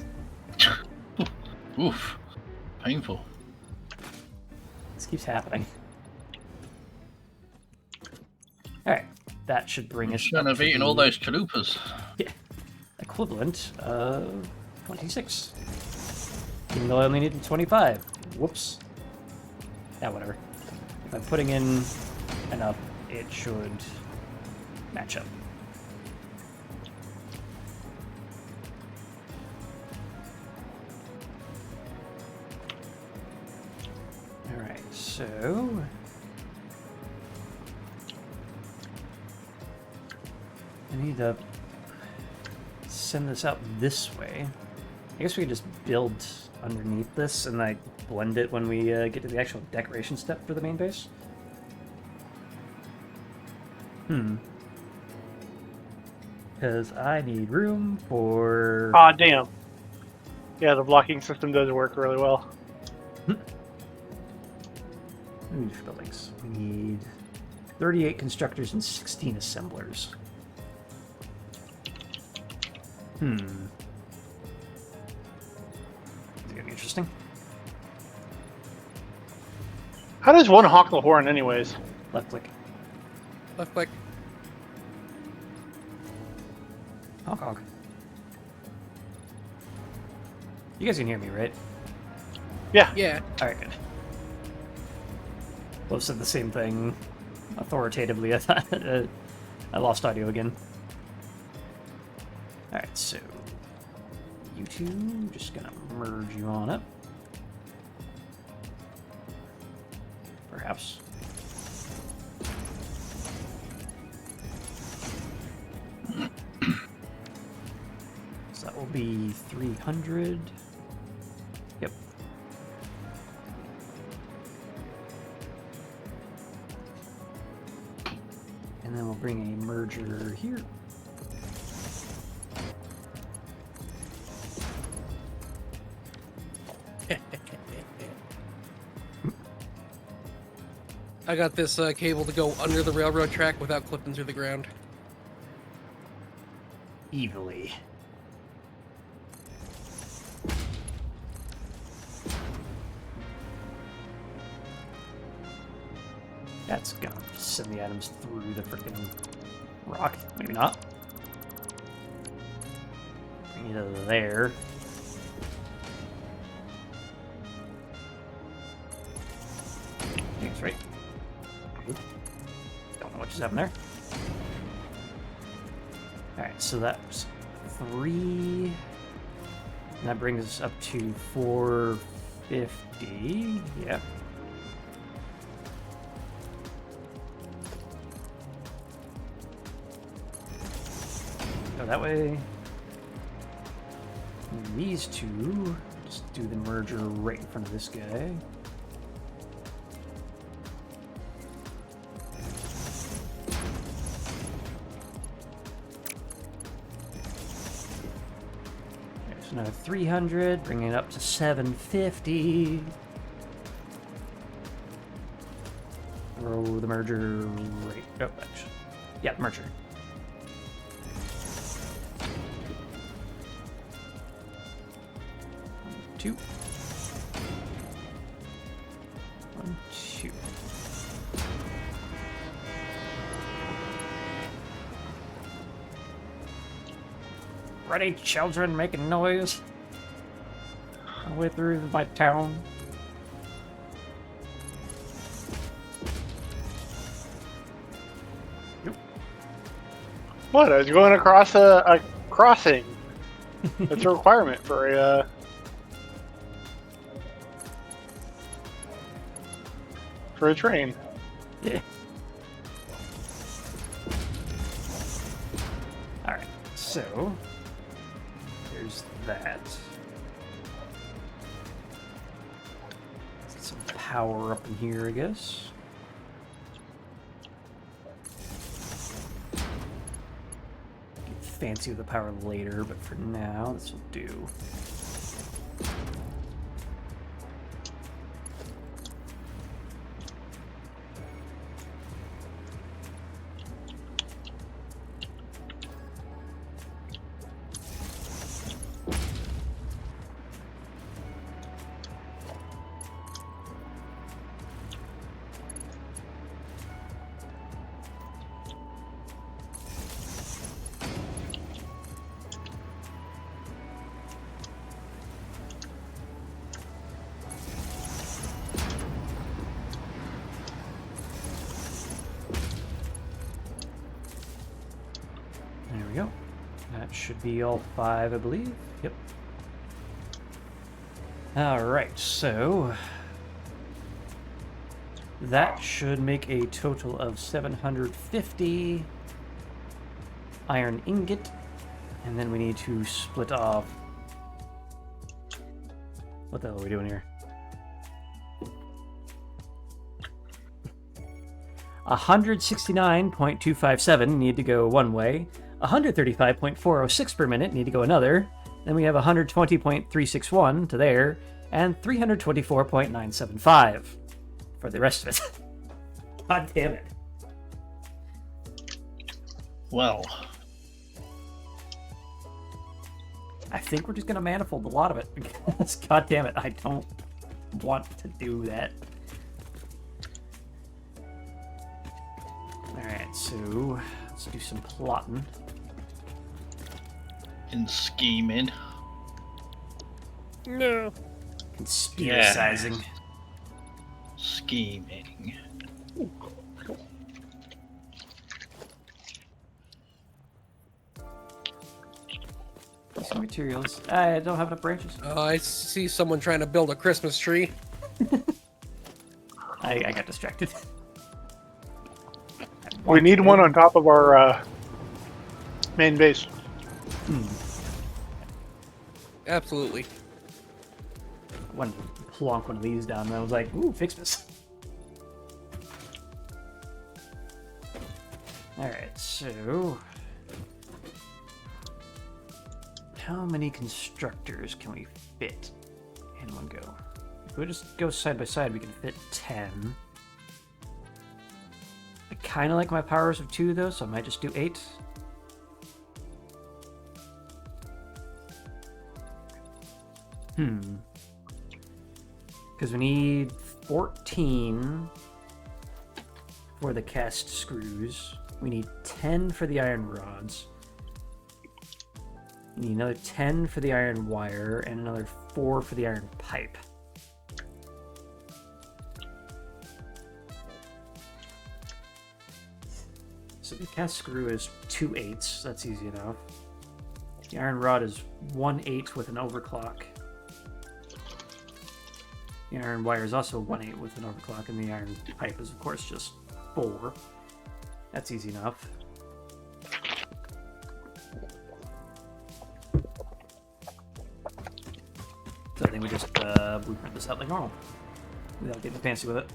C: Oof. Painful.
A: This keeps happening. Alright, that should bring us.
C: Shouldn't have eaten all those chalupas.
A: Yeah, equivalent of 26. Even though I only needed 25. Whoops. Yeah, whatever. If I'm putting in enough, it should match up. Alright, so I need to send this out this way. I guess we could just build underneath this and like blend it when we get to the actual decoration step for the main base. Because I need room for...
E: Ah, damn. Yeah, the blocking system does work really well.
A: Buildings. We need 38 constructors and 16 assemblers. It's gonna be interesting.
E: How does one hawk the horn, anyways?
A: Left click.
B: Left click.
A: Honk honk. You guys can hear me, right?
E: Yeah.
B: Yeah.
A: Alright, good. Both said the same thing authoritatively. I thought I lost audio again. Alright, so you two, just gonna merge you on up. Perhaps. So that will be 300. Yep. And then we'll bring a merger here.
B: I got this cable to go under the railroad track without clipping through the ground.
A: Evilly. That's gonna send the items through the freaking rock. Maybe not. Bring it to there. That's right. Don't know what just happened there. Alright, so that's 3. And that brings us up to 450. Yep. Go that way. And these two, just do the merger right in front of this guy. another 300, bringing it up to 750. Throw the merger right. Oh, actually. Yeah, merger. Two. 1, 2. Ready, children, making noise. All the way through my town.
E: What? I was going across a crossing. It's a requirement for a train.
A: Yeah. Alright, so there's that. Let's get some power up in here, I guess. Get fancy with the power later, but for now, this will do. There we go. That should be all 5, I believe. Yep. Alright, so that should make a total of 750 iron ingot, and then we need to split off. What the hell are we doing here? 169.257 need to go one way. 135.406 per minute need to go another. Then we have 120.361 to there, and 324.975 for the rest of it. God damn it.
C: Well,
A: I think we're just gonna manifold a lot of it because, god damn it, I don't want to do that. Alright, so let's do some plotting.
C: in scheming.
B: No.
A: Conspiracizing.
C: Scheming.
A: Some materials. I don't have enough branches.
B: I see someone trying to build a Christmas tree.
A: I got distracted.
E: We need one on top of our main base.
B: Absolutely.
A: One plonk one of these down, and I was like, "Ooh, FICSMAS." All right, so how many constructors can we fit in one go? If we just go side by side, we can fit 10. I kind of like my powers of 2, though, so I might just do 8. Because we need 14 for the cast screws. We need 10 for the iron rods. We need another 10 for the iron wire, and another 4 for the iron pipe. So the cast screw is 2 8s. That's easy enough. The iron rod is 1 8 with an overclock. The iron wire is also 1 8 with an overclock, and the iron pipe is, of course, just 4. That's easy enough. So I think we just blueprint this out like normal, without getting fancy with it.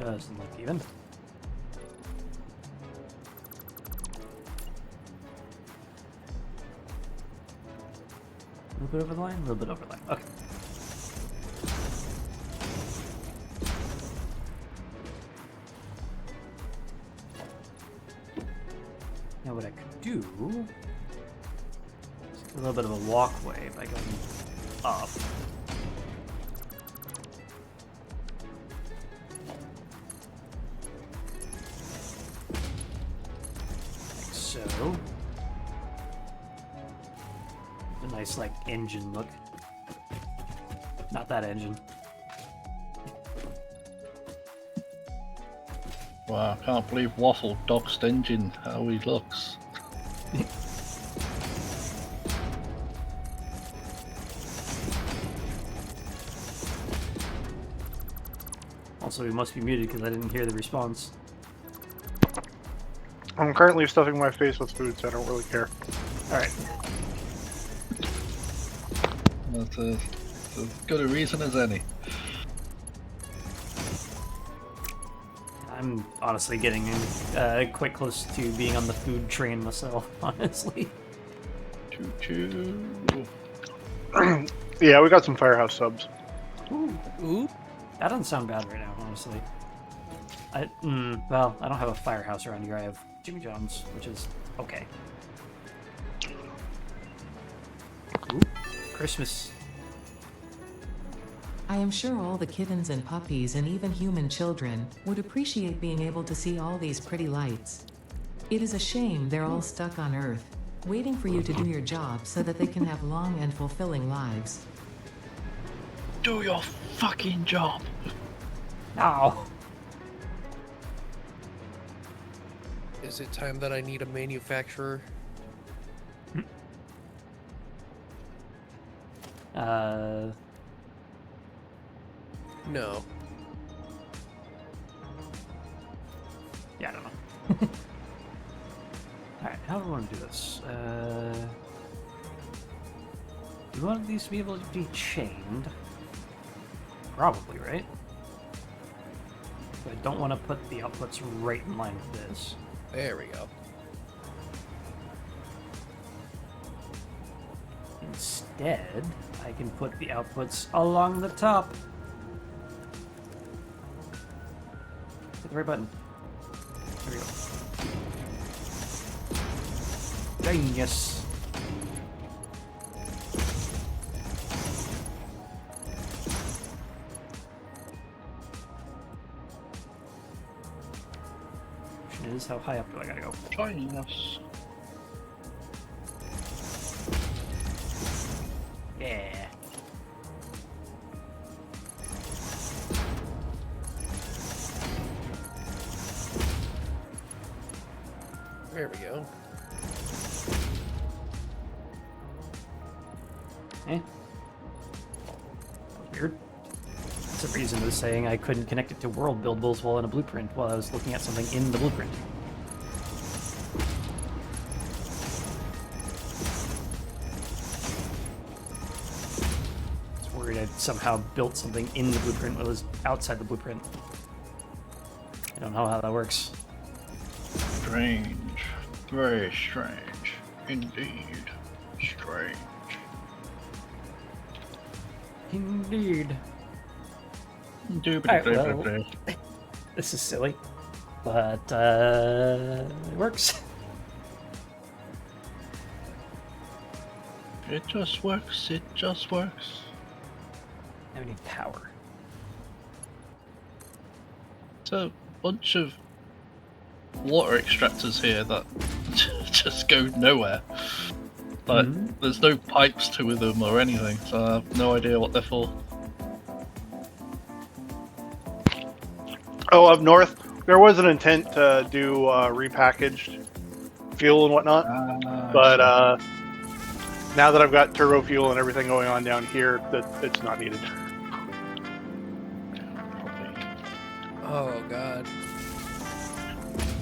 A: Doesn't look even. A little bit over the line, a little bit over the line. Okay. Now what I could do is a little bit of a walkway by going up. Like so. A nice like engine look. Not that engine.
C: Wow, I can't believe Waffle doxed engine how he looks.
A: Also, we must be muted because I didn't hear the response.
E: I'm currently stuffing my face with food, so I don't really care.
A: Alright.
C: That's as good a reason as any.
A: I'm honestly getting quite close to being on the food train myself, honestly.
C: Choo choo.
E: Yeah, we got some Firehouse subs.
B: Ooh.
A: That doesn't sound bad right now, honestly. Well, I don't have a firehouse around here. I have Jimmy John's, which is okay. Ooh, Christmas.
D: I am sure all the kittens and puppies and even human children would appreciate being able to see all these pretty lights. It is a shame they're all stuck on Earth, waiting for you to do your job so that they can have long and fulfilling lives.
C: Do your fucking job.
A: Ow.
B: Is it time that I need a manufacturer? No.
A: Yeah, I don't know. Alright, how do we want to do this? Do we want these to be able to be chained? Probably, right? But I don't want to put the outputs right in line with this.
B: There we go.
A: Instead, I can put the outputs along the top. Hit the right button. There we go. Genius. Question is, how high up do I gotta go?
C: Joining us.
A: Yeah.
B: There we go.
A: Eh. That was weird. That's a reason it was saying I couldn't connect it to world buildables while in a blueprint while I was looking at something in the blueprint. I was worried I'd somehow built something in the blueprint that was outside the blueprint. I don't know how that works.
C: Strange. Very strange. Indeed. Strange.
A: Indeed.
C: Doobity
A: Alright, well, this is silly, but it works.
C: It just works. It just works.
A: Now we need power.
C: It's a bunch of water extractors here that just go nowhere. Like, there's no pipes to them or anything, so I have no idea what they're for.
E: Oh, up north, there was an intent to do repackaged fuel and whatnot, but now that I've got turbo fuel and everything going on down here, that it's not needed.
B: Oh god.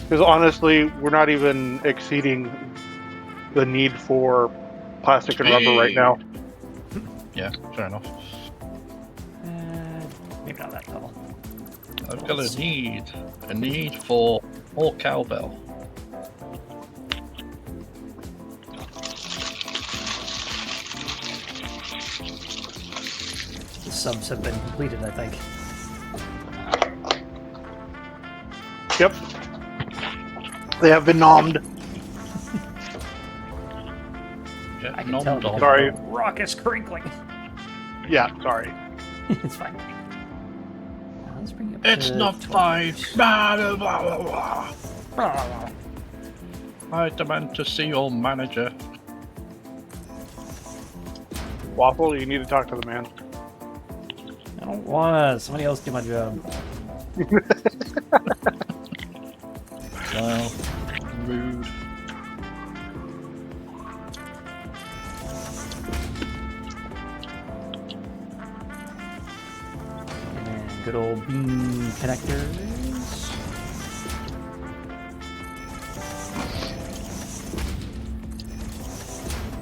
E: Because honestly, we're not even exceeding the need for plastic and rubber right now.
C: Yeah, fair enough.
A: Maybe not that level.
C: I've got a need for more cowbell.
A: The subs have been completed, I think.
E: Yep. They have been nommed.
C: Yeah,
A: I can tell because
E: Sorry.
A: of the raucous crinkling.
E: Yeah, sorry.
A: It's fine. Let's bring it up
C: It's
A: to
C: not
A: 12.
C: fine. Blah, blah, blah, blah, blah. I demand to see your manager.
E: Waffle, you need to talk to the man.
A: I don't wanna. Somebody else do my job.
C: Well, rude.
A: And good old bean connectors.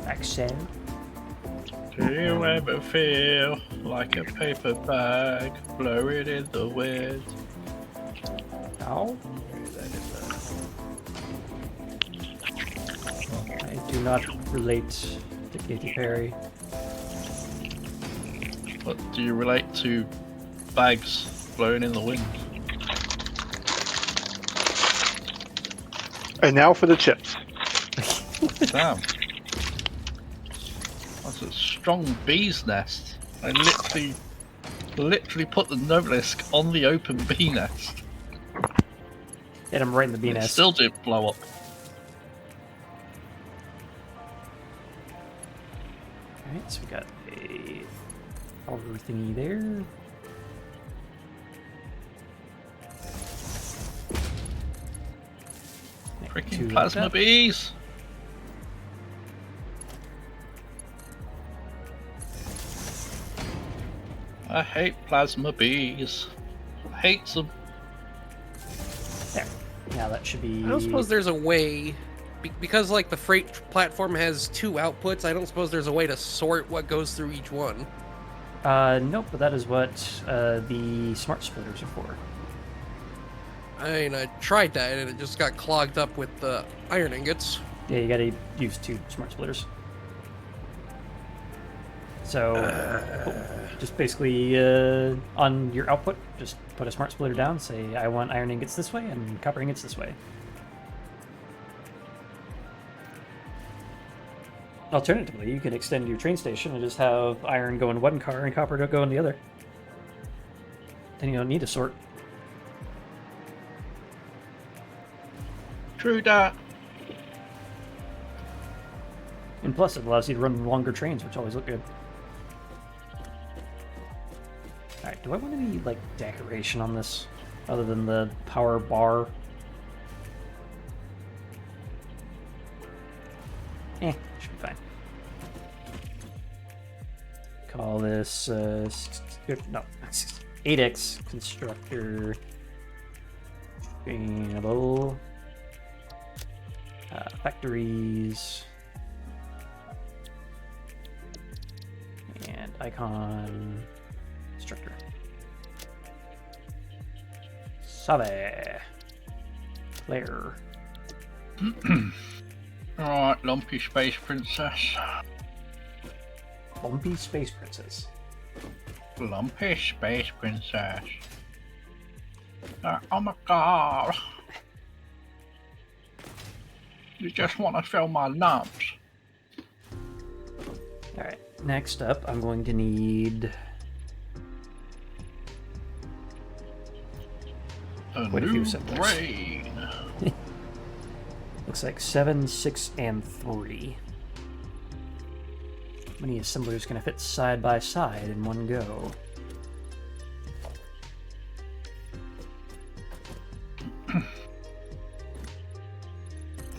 A: Like so.
C: Do you ever feel like a paper bag blowing in the wind?
A: Ow. I do not relate to Katy Perry.
C: What do you relate to bags blowing in the wind?
E: And now for the chips.
C: Damn. That's a strong bee's nest. I literally put the Novelisk on the open bee nest.
A: Hit him right in the bee
C: It
A: nest.
C: still didn't blow up.
A: Alright, so we got a power thingy there. Two
C: Freaking
A: like
C: plasma
A: that.
C: bees! I hate plasma bees. I hate them.
A: There. Now that should be.
B: I don't suppose there's a way, because like the freight platform has 2 outputs. I don't suppose there's a way to sort what goes through each one.
A: Nope, but that is what the smart splitters are for.
B: I mean, I tried that and it just got clogged up with the iron ingots.
A: Yeah, you gotta use 2 smart splitters. So, just basically on your output, just put a smart splitter down, say I want iron ingots this way and copper ingots this way. Alternatively, you can extend your train station and just have iron go in one car and copper go in the other. Then you don't need to sort.
C: True that.
A: And plus, it allows you to run longer trains, which always look good. Alright, do I want any, like, decoration on this, other than the power bar? Should be fine. Call this, no, 8X Constructor Trainable Factories and Icon Constructor. Sabe. Claire.
C: Alright, lumpy space princess.
A: Lumpy Space Princess.
C: Lumpy space princess. Oh my god. You just want to fill my lumps.
A: Alright, next up, I'm going to need quite a few
C: new
A: assemblers.
C: brain.
A: Looks like 7, 6, and 3. How many assemblers can I fit side by side in one go?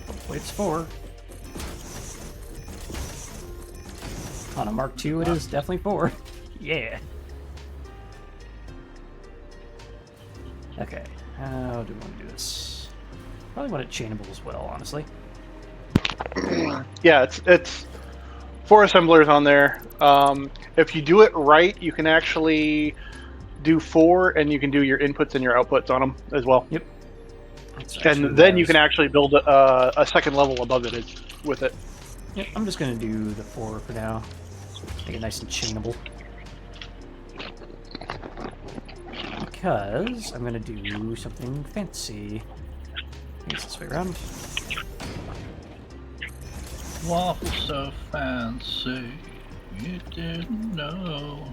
A: Hopefully it's 4. On a Mark II, it is definitely 4. Yeah. Okay, how do we want to do this? Probably want it chainable as well, honestly.
E: Yeah, it's 4 assemblers on there. If you do it right, you can actually do 4, and you can do your inputs and your outputs on them as well.
A: Yep. That's actually
E: And then
A: what I
E: you can
A: was-
E: actually build a second level above it with it.
A: Yep, I'm just gonna do the 4 for now. Make it nice and chainable. Because I'm gonna do something fancy. I guess this way around.
C: Waffle so fancy, you didn't know.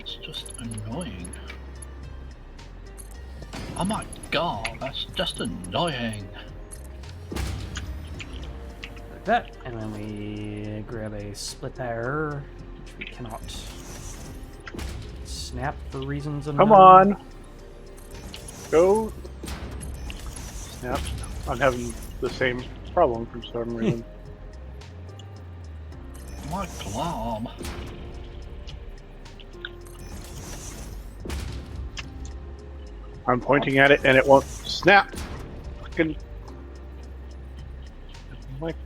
C: It's just annoying. Oh my god, that's just annoying.
A: Like that. And then we grab a split tire, which we cannot snap for reasons unknown.
E: Come on. Go. Snap. I'm having the same problem for some reason.
C: My glom.
E: I'm pointing at it and it won't snap. Fucking. Like.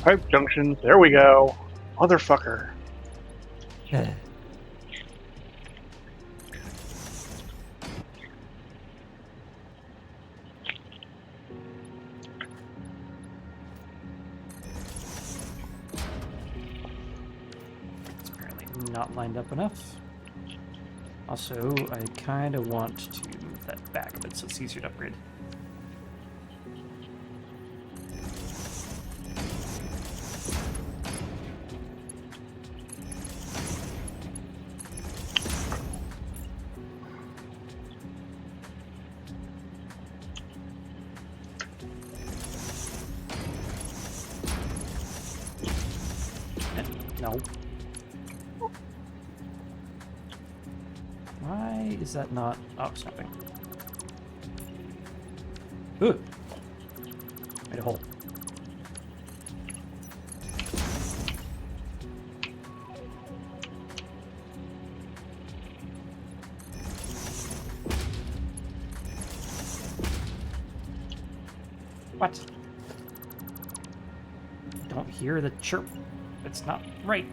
E: Pipe junctions. There we go. Motherfucker.
A: It's apparently not lined up enough. Also, I kind of want to move that back a bit so it's easier to upgrade. No. Why is that not... Oh, snapping. Ooh! Made a hole. What? Don't hear the chirp. It's not right.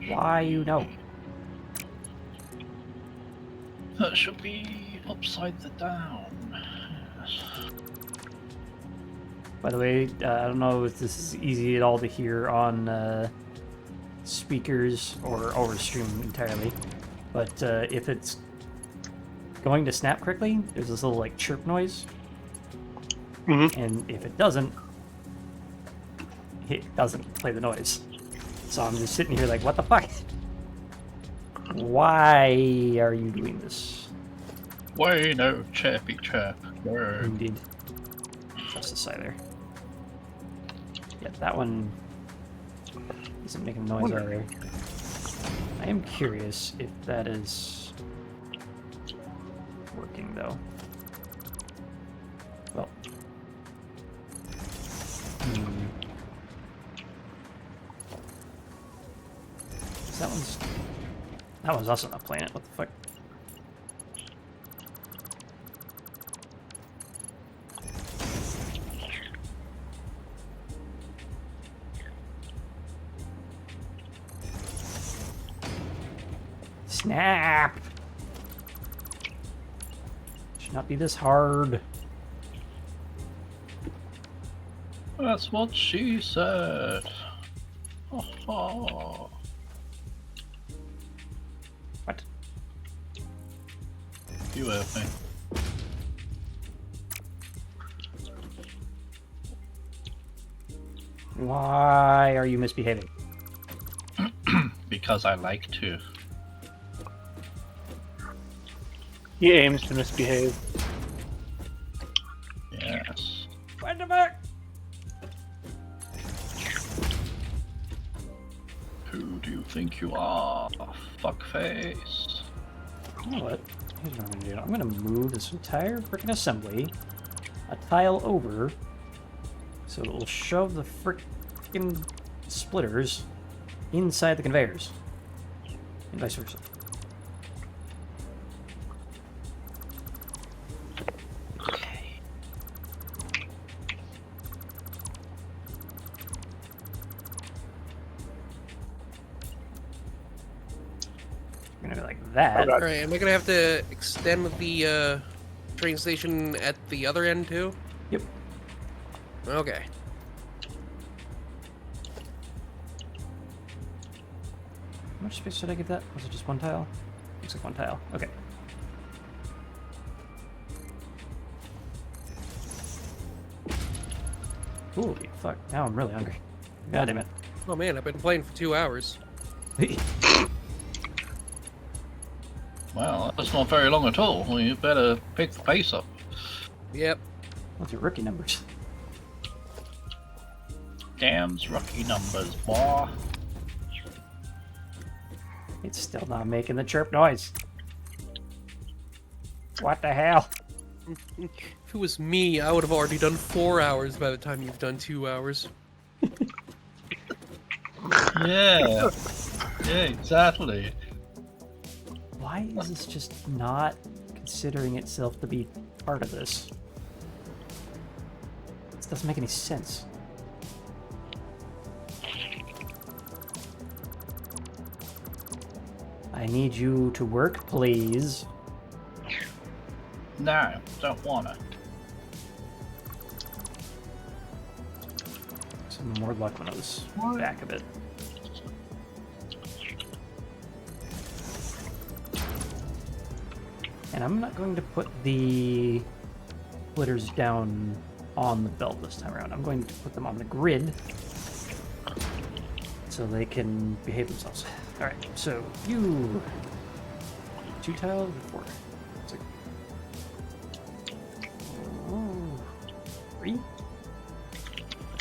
A: Why you know?
C: That should be upside the down. Yes.
A: By the way, I don't know if this is easy at all to hear on speakers or over stream entirely, but if it's going to snap correctly, there's this little like chirp noise, and if it doesn't play the noise. So I'm just sitting here like, what the fuck? Why are you doing this?
C: Way no chirpy chirp. Word.
A: Indeed. Trust the side there. Yeah, that one isn't making noise either. I am curious if that is working though. Well. That one's also not playing it. What the fuck? Snap! Should not be this hard.
C: That's what she said. Oh.
A: What?
C: You heard me.
A: Why are you misbehaving?
C: Because I like to.
E: He aims to misbehave.
C: Yes.
A: What the fuck?
C: Who do you think you are, fuckface?
A: You know what? Here's what I'm gonna do. I'm gonna move this entire frickin' assembly a tile over so it will shove the frickin' splitters inside the conveyors. And vice versa. Gonna be like that.
E: Okay.
B: Alright, am I gonna have to extend the train station at the other end too?
A: Yep.
B: Okay.
A: How much space did I give that? Was it just one tile? Looks like one tile. Okay. Holy fuck. Now I'm really hungry. God damn it.
B: Oh man, I've been playing for 2 hours.
C: Wow, that's not very long at all. Well, you better pick the pace up.
B: Yep.
A: What's your rookie numbers?
C: Damn's rookie numbers, boy.
A: It's still not making the chirp noise. What the hell?
B: If it was me, I would have already done 4 hours by the time you've done 2 hours.
C: Yeah. Yeah, exactly.
A: Why is this just not considering itself to be part of this? This doesn't make any sense. I need you to work, please.
C: No, don't wanna.
A: Some more luck when I was back a bit. And I'm not going to put the splitters down on the belt this time around. I'm going to put them on the grid so they can behave themselves. Alright, so you... 2 tiles or 4? It's like... Oh, 3?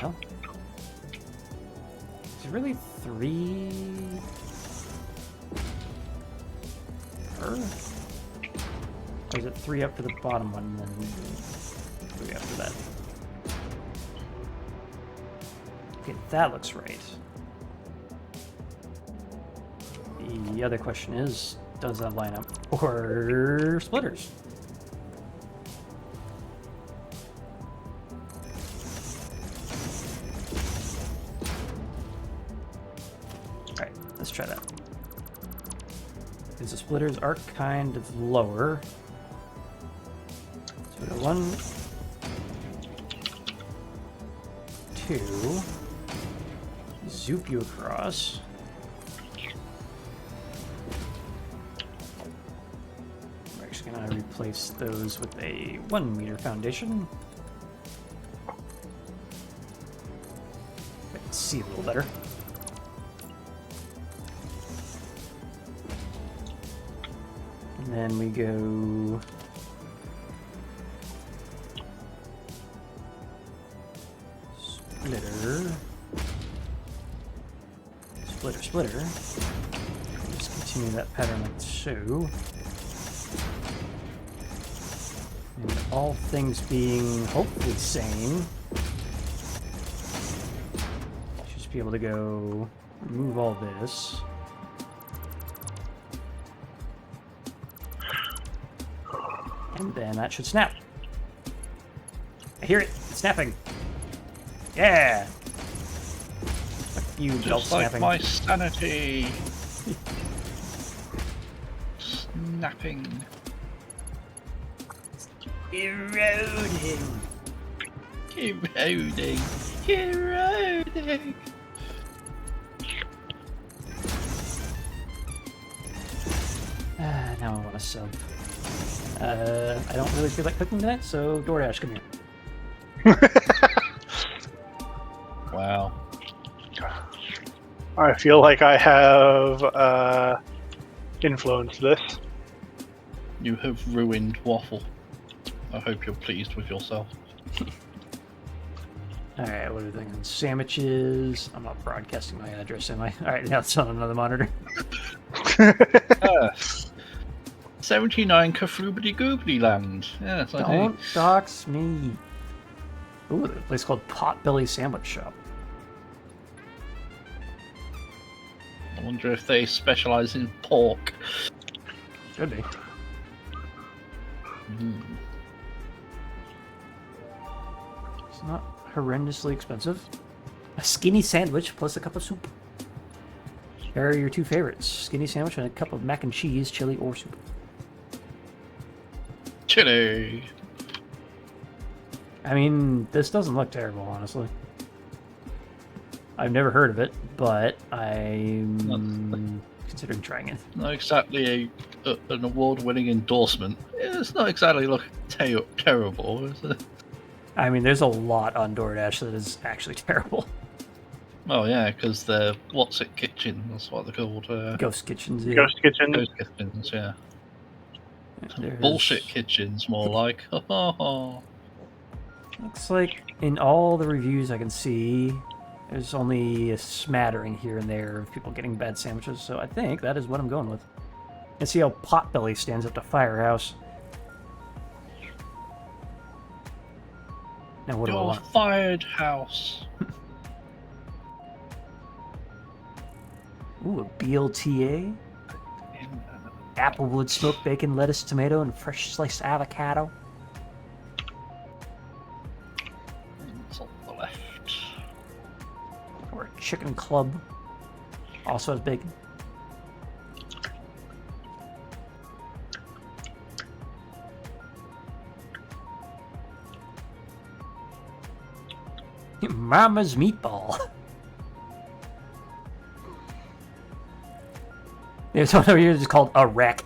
A: Well... Is it really 3... Or is it 3 up for the bottom one, and then 3 after that? Okay, that looks right. The other question is, does that line up for splitters? Alright, let's try that. Because the splitters are kind of lower. So we got 1, 2, zoop you across. We're actually going to replace those with a 1 meter foundation. I can see a little better. And then we go splitter, splitter, splitter. Just continue that pattern like so. And all things being hopefully sane, should just be able to go remove all this. And then that should snap. I hear it. It's snapping. Yeah. Fuck you, belt
C: Just like
A: snapping.
C: my sanity. Snapping.
A: Eroding.
C: Eroding. Eroding.
A: Now I want to sub. I don't really feel like cooking tonight, so DoorDash, come here.
C: Wow.
E: I feel like I have influenced this.
C: You have ruined waffle. I hope you're pleased with yourself.
A: Alright, what are we thinking? Sandwiches. I'm not broadcasting my address, am I? Alright, now it's on another monitor.
C: 79 Kafroobity Goobly Land. Yes, I
A: Don't
C: do.
A: dox me. Ooh, there's a place called Potbelly Sandwich Shop.
C: I wonder if they specialize in pork.
A: Should be.
C: Mm.
A: It's not horrendously expensive. A skinny sandwich plus a cup of soup. Here are your two favorites. Skinny sandwich and a cup of mac and cheese, chili, or soup.
C: Chili.
A: I mean, this doesn't look terrible, honestly. I've never heard of it, but I'm considering trying it.
C: Not exactly an award-winning endorsement. It's not exactly looking terrible, is it?
A: I mean, there's a lot on DoorDash that is actually terrible.
C: Oh yeah, because they're what's it kitchen? That's what they're called.
A: Ghost kitchens. Yeah.
E: Ghost Kitchen.
C: Ghost kitchens, yeah.
A: There's-
C: Bullshit kitchens, more like.
A: Looks like in all the reviews I can see, there's only a smattering here and there of people getting bad sandwiches, so I think that is what I'm going with. And see how Potbelly stands up to Firehouse. Now what do I
C: Your
A: want?
C: fired house.
A: Ooh, a BLTA? Applewood smoked bacon, lettuce, tomato, and fresh sliced avocado.
C: It's on the left.
A: Or a chicken club. Also has bacon. Mama's meatball. There's one over here that's called a wreck.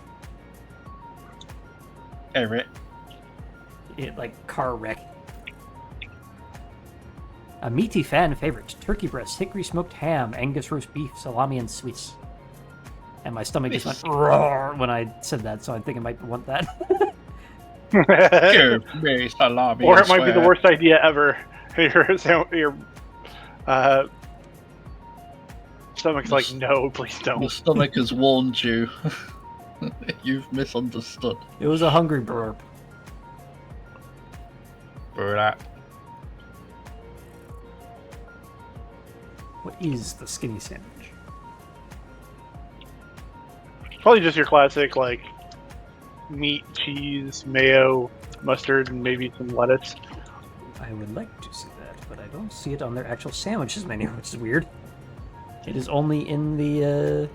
C: Eric.
A: It, like car wreck. A meaty fan favorite: turkey breast, hickory smoked ham, Angus roast beef, salami, and Swiss. And my stomach just went roar when I said that, so I think I might want that.
C: Give me salami.
E: Or
C: and
E: it might be the
C: swear.
E: worst idea ever. Your stomach's like, no, please
C: Your
E: don't.
C: stomach has warned you. You've misunderstood.
A: It was a hungry burp.
C: Brat.
A: What is the skinny sandwich?
E: Probably just your classic, like, meat, cheese, mayo, mustard, and maybe some lettuce.
A: I would like to see that, but I don't see it on their actual sandwiches menu, which is weird. It is only in the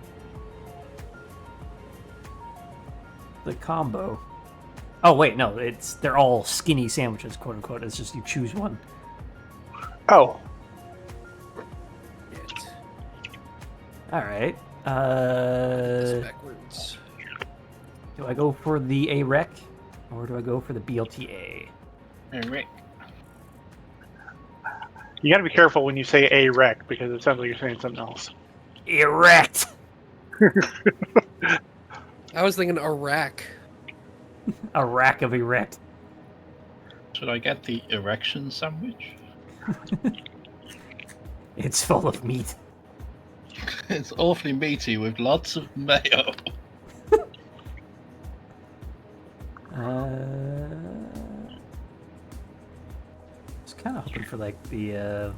A: combo. Oh wait, no, they're all skinny sandwiches, quote unquote. It's just you choose one.
E: Oh,
B: It.
A: All right.
B: It's backwards.
A: Do I go for the A-Rec or do I go for the BLTA?
C: Eric.
E: you gotta be careful when you say a wreck because it sounds like you're saying something else.
A: Erect.
B: I was thinking Iraq.
A: A rack of erect.
C: Should I get the erection sandwich?
A: It's full of meat.
C: It's awfully meaty with lots of mayo.
A: I was kind of hoping for like the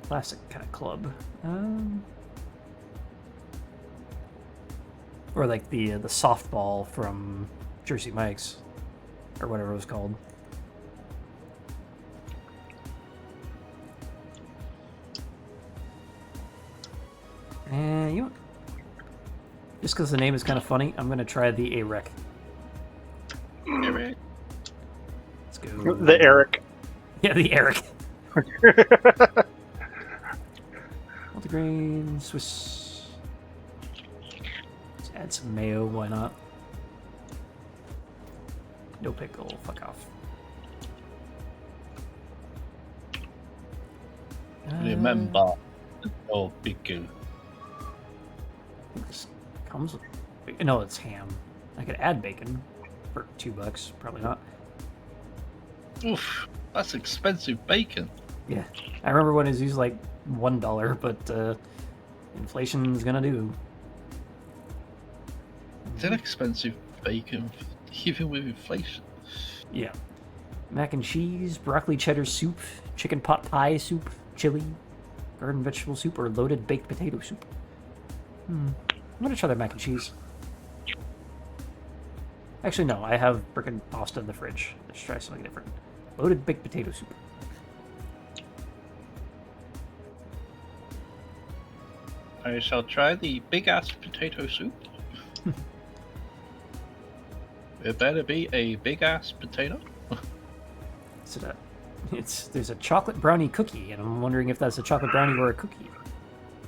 A: classic kind of club, or like the softball from Jersey Mike's, or whatever it was called. And you know, just because the name is kind of funny, I'm gonna try the A-Rec.
C: Eric.
A: Let's go.
E: The Eric.
A: Yeah, the Eric. Multigrain, Swiss. Let's add some mayo, why not? No pickle, fuck off.
C: Remember, no pickle.
A: This comes with... No, it's ham. I could add bacon for $2, probably not.
C: Oof, that's expensive bacon.
A: Yeah, I remember when it was used like $1, but inflation's gonna do.
C: It's an expensive bacon, even with inflation.
A: Yeah. Mac and cheese, broccoli cheddar soup, chicken pot pie soup, chili, garden vegetable soup, or loaded baked potato soup. I'm gonna try their mac and cheese. Actually, no, I have frickin' pasta in the fridge. Let's try something different. Loaded baked potato soup.
C: I shall try the big ass potato soup. It better be a big ass potato.
A: Is it a? There's a chocolate brownie cookie, and I'm wondering if that's a chocolate brownie or a cookie.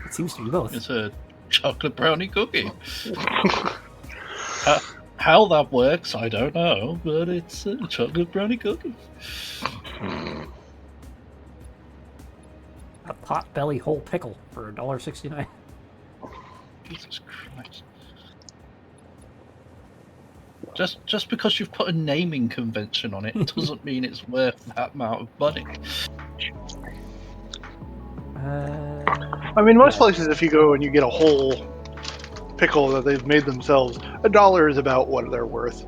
A: It seems to be both.
C: It's a chocolate brownie cookie. How that works, I don't know, but it's a chocolate brownie cookie.
A: A pot belly whole pickle for $1.69.
C: Jesus Christ. Just because you've put a naming convention on it doesn't mean it's worth that amount of money.
E: I mean, most places, if you go and you get a whole pickle that they've made themselves, $1 is about what they're worth.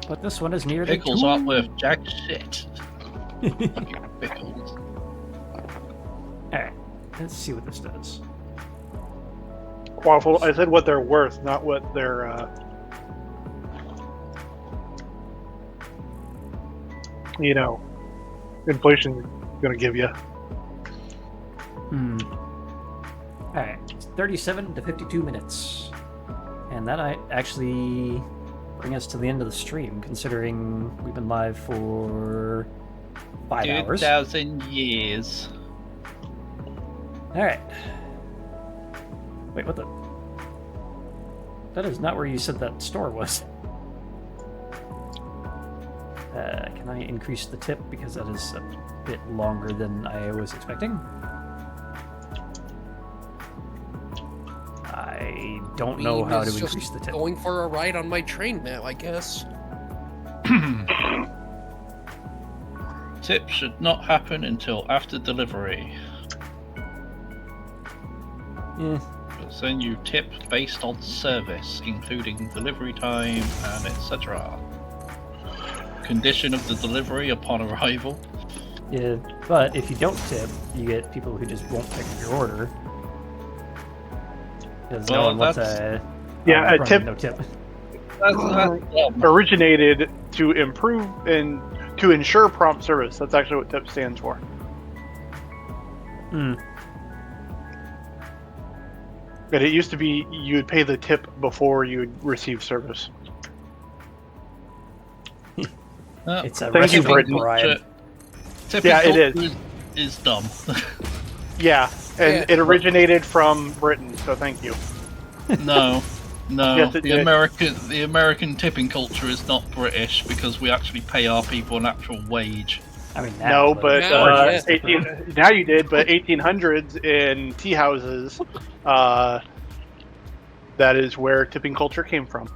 A: But this one is nearly
C: Pickles
A: $2.
C: aren't worth jack shit. Fucking pickles.
A: Alright, let's see what this does.
E: Waffle, I said what they're worth, not what they're, inflation's gonna give you.
A: Alright, it's 37 to 52 minutes. And that might actually bring us to the end of the stream, considering we've been live for 5 hours.
C: 2,000 years.
A: Alright. Wait, what the? That is not where you said that store was. Can I increase the tip? Because that is a bit longer than I was expecting. I don't know how to
B: It's just
A: increase the tip.
B: Going for a ride on my train now, I guess.
C: Tip should not happen until after delivery.
A: Eh,
C: Because then you tip based on service, including delivery time and etc. Condition of the delivery upon arrival.
A: yeah, but if you don't tip, you get people who just won't pick up your order. Because no
C: Well,
A: one wants
C: that's-
E: Yeah, a
A: run
E: tip-
A: no tip.
C: That's dumb.
E: Originated to improve and to ensure prompt service. That's actually what TIP stands for.
A: Hmm.
E: But it used to be you would pay the tip before you would receive service.
A: It's a
E: Thank you,
A: restaurant
E: Britain.
A: bribe.
E: Yeah, it
C: Is dumb.
E: Yeah, and
B: Yeah.
E: it originated from Britain, so thank you.
C: No.
E: Yes, it
C: the
E: did.
C: American tipping culture is not British because we actually pay our people an actual wage.
A: I mean, now,
E: No, but
B: Now, yes.
E: 18, now you did, but 1800s in tea houses, that is where tipping culture came from.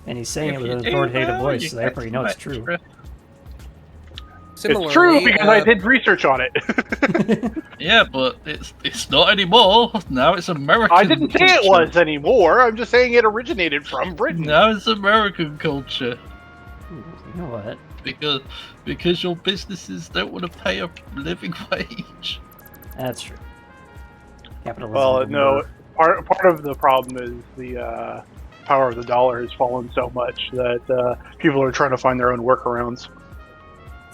A: And he's saying it
C: If
A: with
C: you
A: an
C: do
A: authoritative
C: well,
A: voice,
C: you
A: so therefore you know it's
C: get
A: true.
C: extra.
B: Similarly,
E: It's true because I did research on it.
C: Yeah, but it's not anymore. Now it's American.
E: I didn't say it
C: culture.
E: was anymore. I'm just saying it originated from Britain.
C: Now it's American culture
A: You know what?
C: because your businesses don't want to pay a living wage.
A: That's true. Capitalism.
E: Well,
A: will
E: no.
A: never-
E: Part of the problem is the power of the dollar has fallen so much that people are trying to find their own workarounds.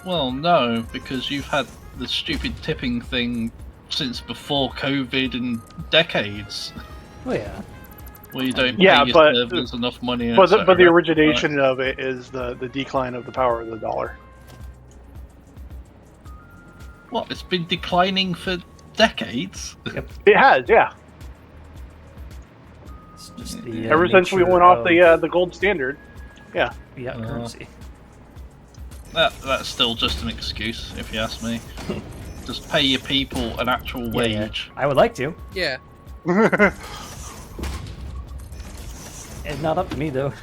C: Well, no, because you've had the stupid tipping thing since before COVID and decades,
A: Oh yeah.
C: where you don't
E: Yeah,
C: pay your
E: but-
C: servers enough money.
E: But the
C: etc.
E: origination of it is the decline of the power of the dollar.
C: What? It's been declining for decades.
E: It has, yeah.
A: It's just the
E: Ever since we
A: nature
E: went off
A: of
E: the gold standard.
A: fiat currency.
C: That's still just an excuse, if you ask me. Just pay your people an actual
A: Yeah.
C: wage.
A: I would like to.
B: yeah.
A: It's not up to me though.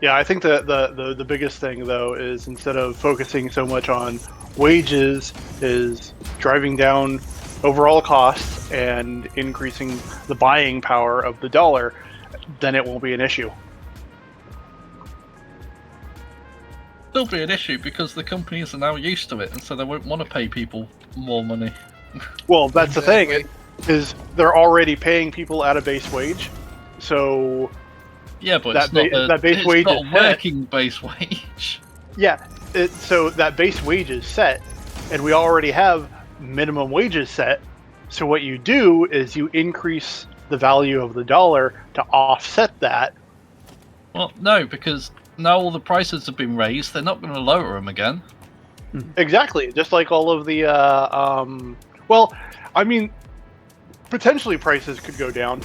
E: Yeah, I think the biggest thing though is instead of focusing so much on wages, is driving down overall costs and increasing the buying power of the dollar. Then it won't be an issue.
C: still be an issue because the companies are now used to it, and so they won't want to pay people more money.
E: Well, that's the thing,
B: Exactly.
E: is they're already paying people at a base wage, so
C: Yeah, but
E: That
C: it's not
E: ba-
C: a,
E: that base
C: it's
E: wage
C: not
E: is
C: a
E: set.
C: working base wage.
E: yeah, so that base wage is set, and we already have minimum wages set. So what you do is you increase the value of the dollar to offset that.
C: Well, no, because now all the prices have been raised, they're not going to lower them again.
E: Exactly, just like all of the. Well, I mean, potentially prices could go down,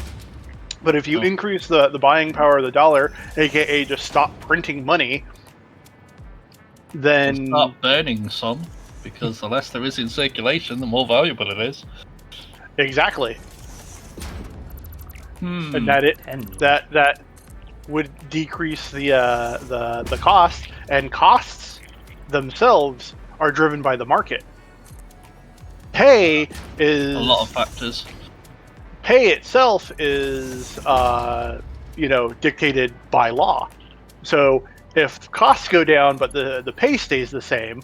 E: but if you increase the buying power of the dollar, aka just stop printing money, then
C: Start burning some, because the less there is in circulation, the more valuable it is.
E: exactly,
C: Hmm.
E: and that
A: And
E: that would decrease the cost, and costs themselves are driven by the market. Pay is
C: A lot of factors.
E: Pay itself is dictated by law. So if costs go down but the pay stays the same,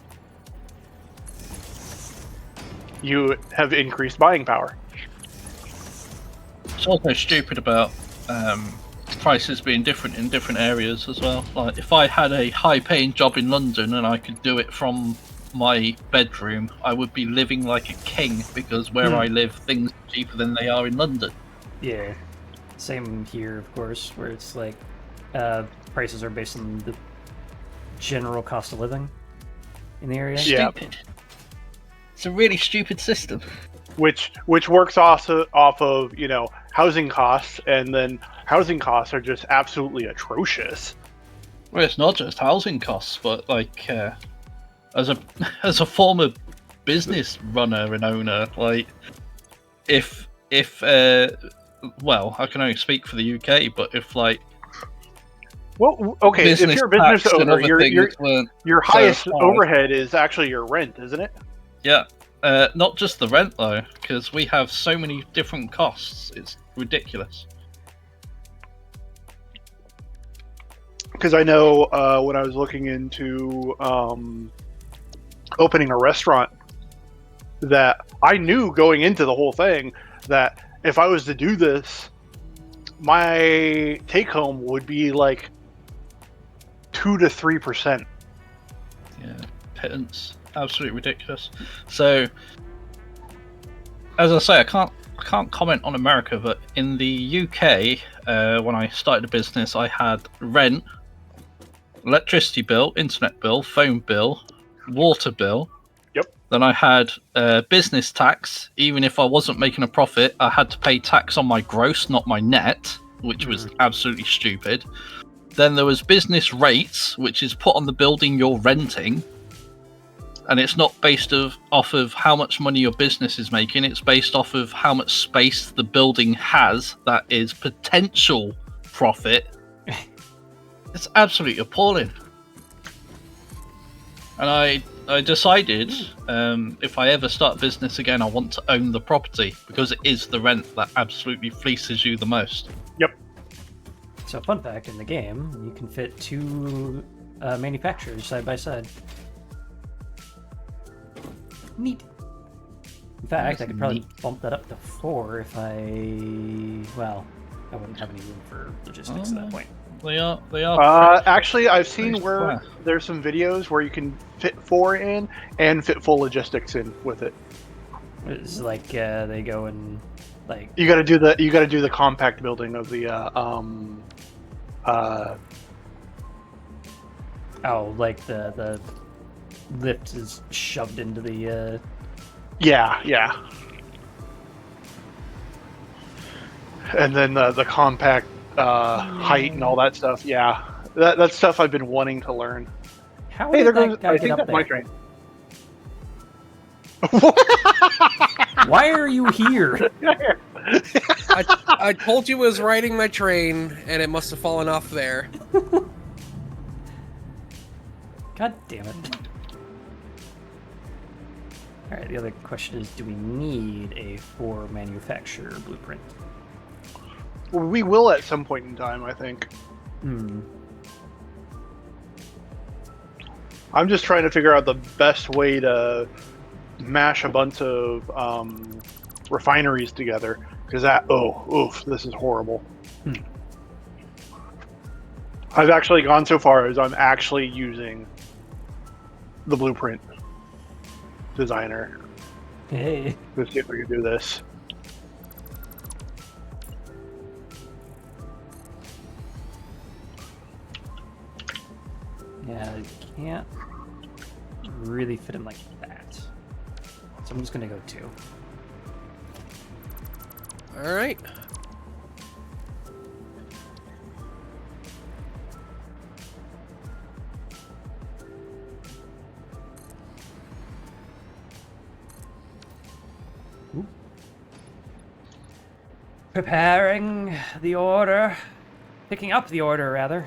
E: you have increased buying power.
C: It's also stupid about prices being different in different areas as well. Like, if I had a high-paying job in London and I could do it from my bedroom, I would be living like a king, because where I live, things are cheaper than they are in London.
A: yeah, same here, of course, where it's like prices are based on the general cost of living in the area.
E: Yeah.
C: Stupid. It's a really stupid system.
E: Which works also off of housing costs, and then housing costs are just absolutely atrocious.
C: Well, it's not just housing costs, but like as a former business runner and owner, like if well, I can only speak for the UK, but if like
E: Well, okay, if
C: business
E: you're a business
C: tax and
E: owner,
C: other things weren't
E: your
C: so
E: highest
C: high.
E: overhead is actually your rent, isn't it?
C: Yeah, not just the rent though, because we have so many different costs. It's ridiculous.
E: Because I know when I was looking into opening a restaurant, that I knew going into the whole thing that if I was to do this, my take home would be like 2 to 3%.
C: Yeah, pittance, absolutely ridiculous. So, as I say, I can't comment on America, but in the UK, when I started a business, I had rent, electricity bill, internet bill, phone bill, water bill.
E: Yep.
C: Then I had business tax. Even if I wasn't making a profit, I had to pay tax on my gross, not my net, which was absolutely stupid. Then there was business rates, which is put on the building you're renting. And it's not based off of how much money your business is making. It's based off of how much space the building has that is potential profit. It's absolutely appalling. And I decided if I ever start a business again, I want to own the property, because it is the rent that absolutely fleeces you the most.
E: Yep.
A: So, fun fact, in the game, you can fit two manufacturers side by side. Neat. In fact, I could probably bump that up to 4 if I wouldn't have any room for logistics at that point.
C: They are.
E: Actually, I've seen
C: Nice
E: where
C: class.
E: there's some videos where you can fit 4 in and fit full logistics in with it.
A: It's like they go and like
E: You got to do the compact building of the
A: like the lift is shoved into the
E: yeah. And then the compact height and all that stuff. Yeah, that's stuff I've been wanting to learn.
A: How
E: Hey,
A: did
E: there
A: that
E: goes.
A: guy
E: I
A: get
E: think
A: up
E: that's
A: there?
E: my train.
A: Why are you here?
B: I told you it was riding my train, and it must have fallen off there.
A: God damn it. Alright, the other question is, do we need a 4 manufacturer blueprint?
E: We will at some point in time, I think. I'm just trying to figure out the best way to mash a bunch of refineries together. Because this is horrible. I've actually gone so far as I'm actually using the blueprint designer
A: Hey.
E: to see if we can do this.
A: Yeah, I can't really fit him like that. So I'm just gonna go 2.
B: All right.
A: Preparing the order. Picking up the order, rather.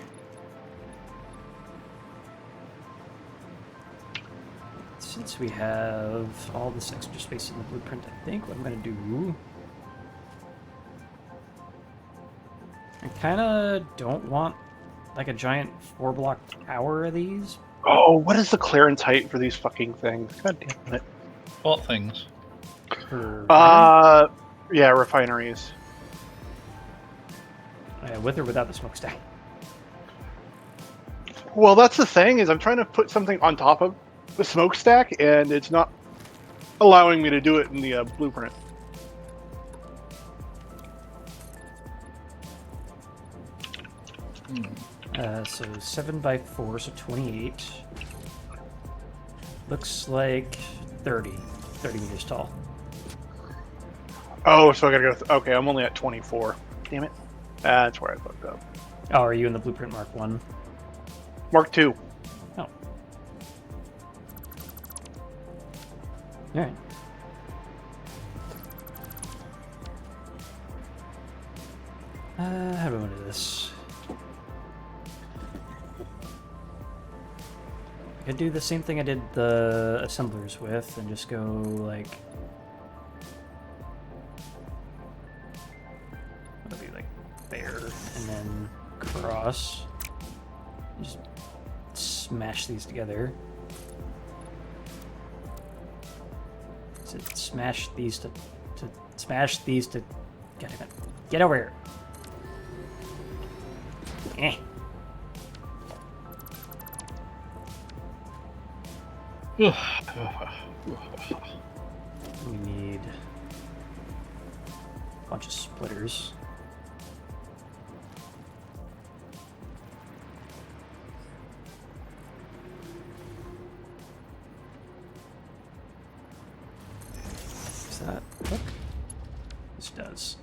A: Since we have all this extra space in the blueprint, I think what I'm gonna do... I kinda don't want like a giant 4-block tower of these.
E: Oh, what is the clearance height for these fucking things? God damn it.
C: What things?
A: For
E: Yeah, refineries.
A: with or without the smokestack.
E: Well, that's the thing, is I'm trying to put something on top of the smokestack, and it's not allowing me to do it in the blueprint.
A: So 7 by 4, so 28. Looks like 30 meters tall.
E: Oh, so I gotta go... okay, I'm only at 24. Damn it. That's where I fucked up.
A: Oh, are you in the blueprint Mark 1?
E: Mark 2.
A: Oh. Alright. How do I want to do this? I could do the same thing I did the assemblers with and just go like... It'll be like there and then cross. Just smash these together. So smash these to smash these to... God damn it. Get over here. Eh. We need a bunch of splitters. Does that look? This does.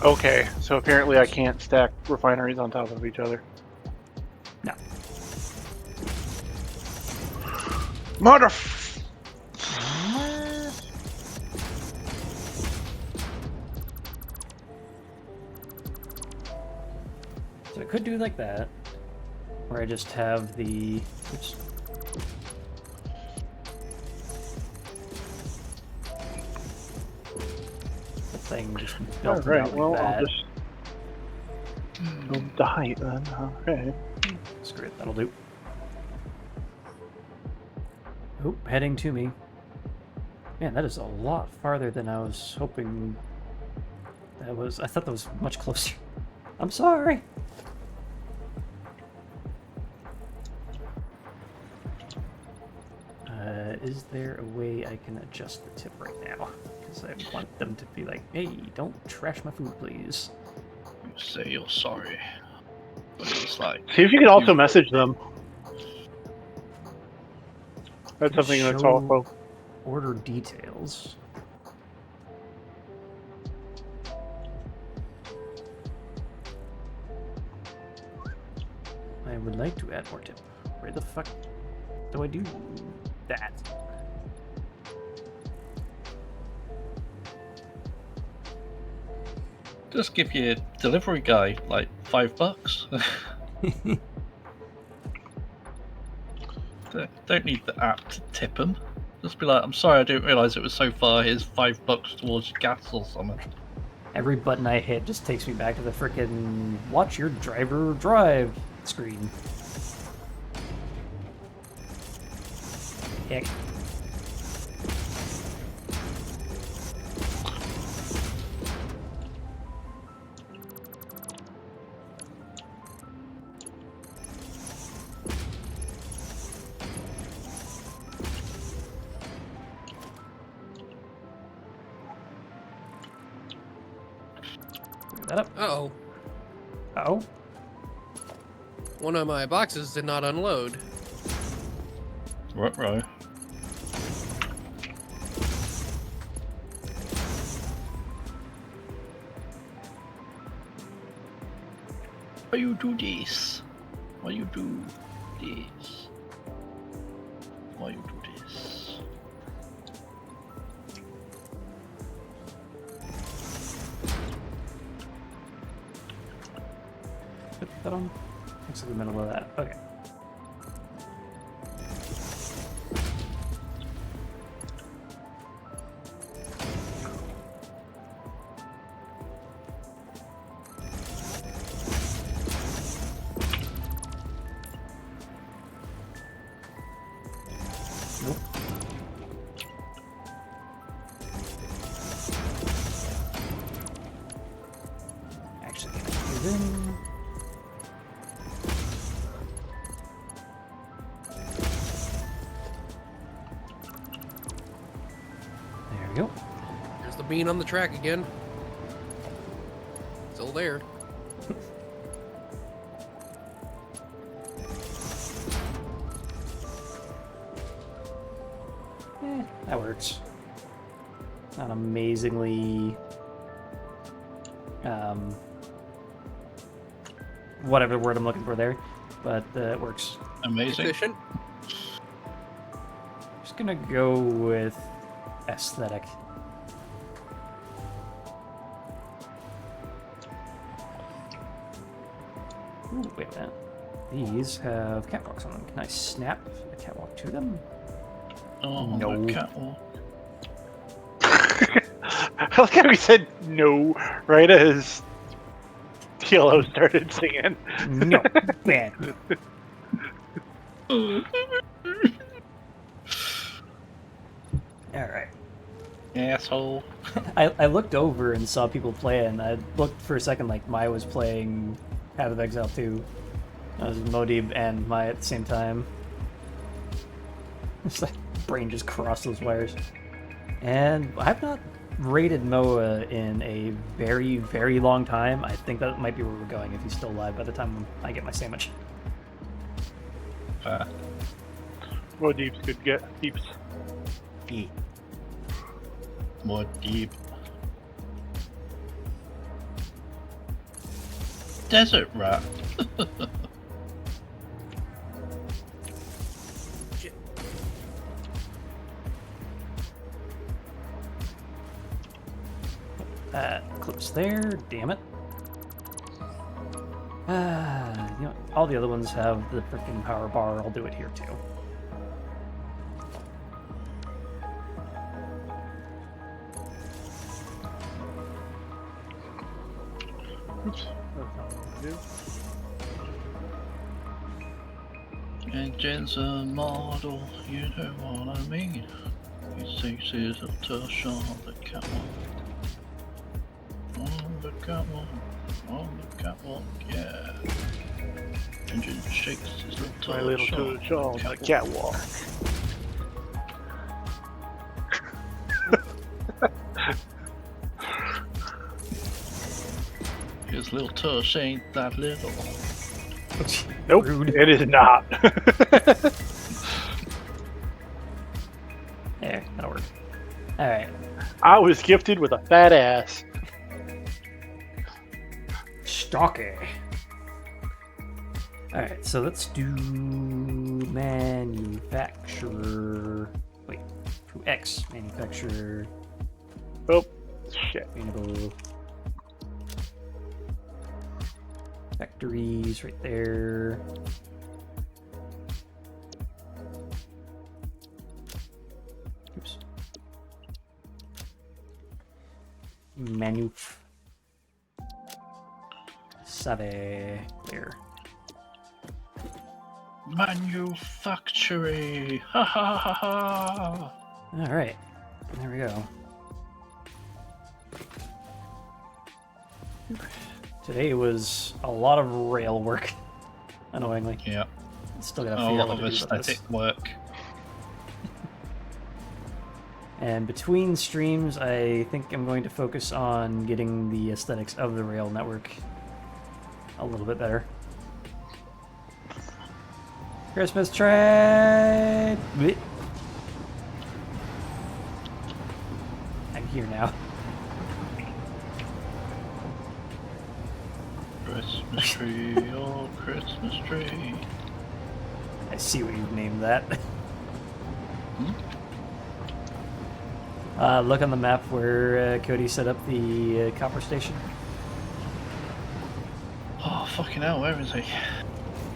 E: Okay, so apparently I can't stack refineries on top of each other.
A: No.
E: Mother...
A: So I could do like that, where I just have the... Oops. The thing just built
E: Alright,
A: out like
E: well,
A: that.
E: I'll just... build the height then. Okay.
A: Screw it, that'll do. Oop, heading to me. Man, that is a lot farther than I was hoping that was. I thought that was much closer. I'm sorry. Is there a way I can adjust the tip right now? Because I want them to be like, hey, don't trash my food, please.
C: You say you're sorry. But it's like...
E: See if you can also message them. That's something that's
A: Show
E: also...
A: order details. I would like to add more tip. Where the fuck do I do that?
C: Just give your delivery guy like $5. Don't need the app to tip him. Just be like, I'm sorry, I didn't realise it was so far. Here's $5 towards your gas or something.
A: Every button I hit just takes me back to the frickin' watch your driver drive screen. Heck. That up.
B: Uh-oh.
A: Oh.
B: One of my boxes did not unload.
C: Right. Why you do this? Why you do this? Why you do this?
A: Put that on. Looks like the middle of that. Okay. Nope. Actually, can I do them? There we go.
B: There's the bean on the track again. Still there.
A: That works. Not amazingly, whatever word I'm looking for there, but it works.
C: Amazing.
B: Efficient.
A: Just gonna go with aesthetic. Ooh, wait a minute. These have catwalks on them. Can I snap a catwalk to them?
C: Oh,
A: No.
C: the catwalk.
E: I like how he said no right as TLO started singing.
A: No, bad. Alright.
C: Asshole.
A: I looked over and saw people playing. I looked for a second like Maya was playing Path of Exile 2. I was Modib and Maya at the same time. It's like brain just crossed those wires. And I've not rated Moa in a very, very long time. I think that might be where we're going if he's still alive by the time I get my sandwich.
E: More deeps could get deeps.
A: E.
C: More deep. Desert rat.
A: Close there, damn it. You know, all the other ones have the freaking power bar. I'll do it here too.
E: Oops. That's not what I do.
C: Engine's a model, you know what I mean. He thinks he's a touch on the catwalk. On the catwalk, on the catwalk, yeah. Engine shakes his little touch
E: My little touch on the catwalk.
C: His little touch ain't that little.
E: Nope,
A: Rude.
E: it is not.
A: There, that'll work. Alright.
E: I was gifted with a fat ass.
A: Stocky. Alright, so let's do manufacturer. Wait, 2X. Manufacturer.
E: Oh, shit.
A: Available. Factories right there. Oops. Savvy. Where?
C: Manufactory. Ha ha ha ha.
A: All right. There we go. Today was a lot of rail work. Annoyingly.
C: Yeah.
A: Still gotta
C: A
A: figure out
C: lot
A: what
C: of
A: to do about
C: aesthetic
A: this.
C: work.
A: And between streams, I think I'm going to focus on getting the aesthetics of the rail network a little bit better. Christmas trade! Blech. I'm here now.
C: Christmas tree, oh Christmas tree.
A: I see what you've named that. Look on the map where Cody set up the copper station.
C: Oh fucking hell, where is he?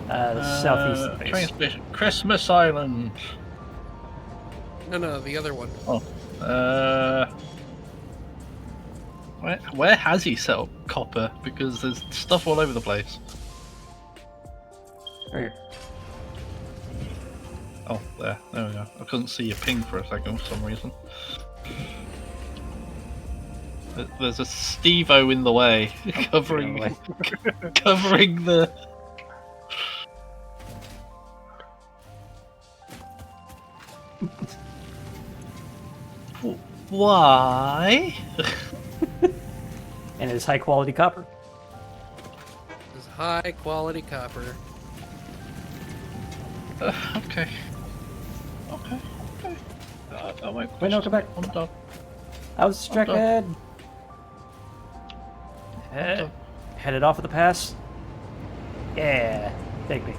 A: Southeast
C: Train
A: base.
C: station. Christmas Island.
B: No, the other one.
C: Oh. Where has he set up copper? Because there's stuff all over the place.
A: Right here.
C: Oh, there we go. I couldn't see your ping for a second for some reason. There's a Steeveeo in the way, covering covering the. Why?
A: And it's high quality copper.
B: This is high quality copper.
C: Okay. I won't
A: Wait, no, come back.
C: I'm done.
A: I was distracted. Headed off at the pass. Yeah, take me.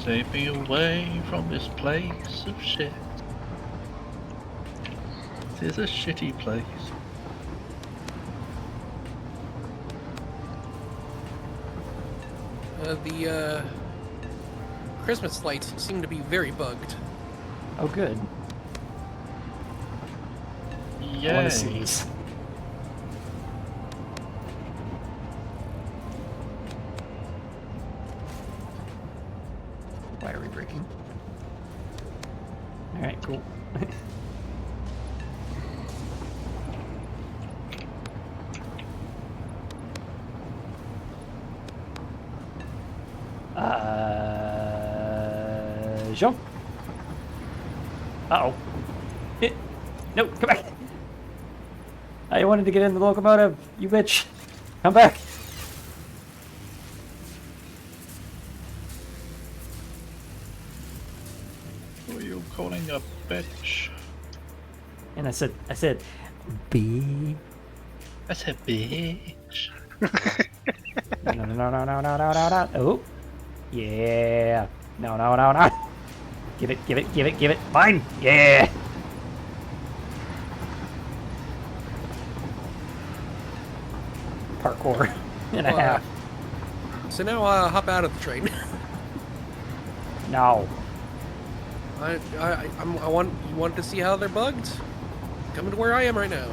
C: Take me away from this place of shit. It is a shitty place.
B: The Christmas lights seem to be very bugged.
A: Oh, good. I want
C: Yay.
A: to see these. Why are we breaking? All right, cool. Jump. Uh-oh. No, come back. I wanted to get in the locomotive, you bitch. Come back.
C: Who are you calling a bitch?
A: And I said, B.
C: I said bitch.
A: No. Oh. Yeah. No. Give it. Fine. Yeah. Parkour and a half.
B: So now hop out of the train.
A: No.
B: I want to see how they're bugged. Coming to where I am right now.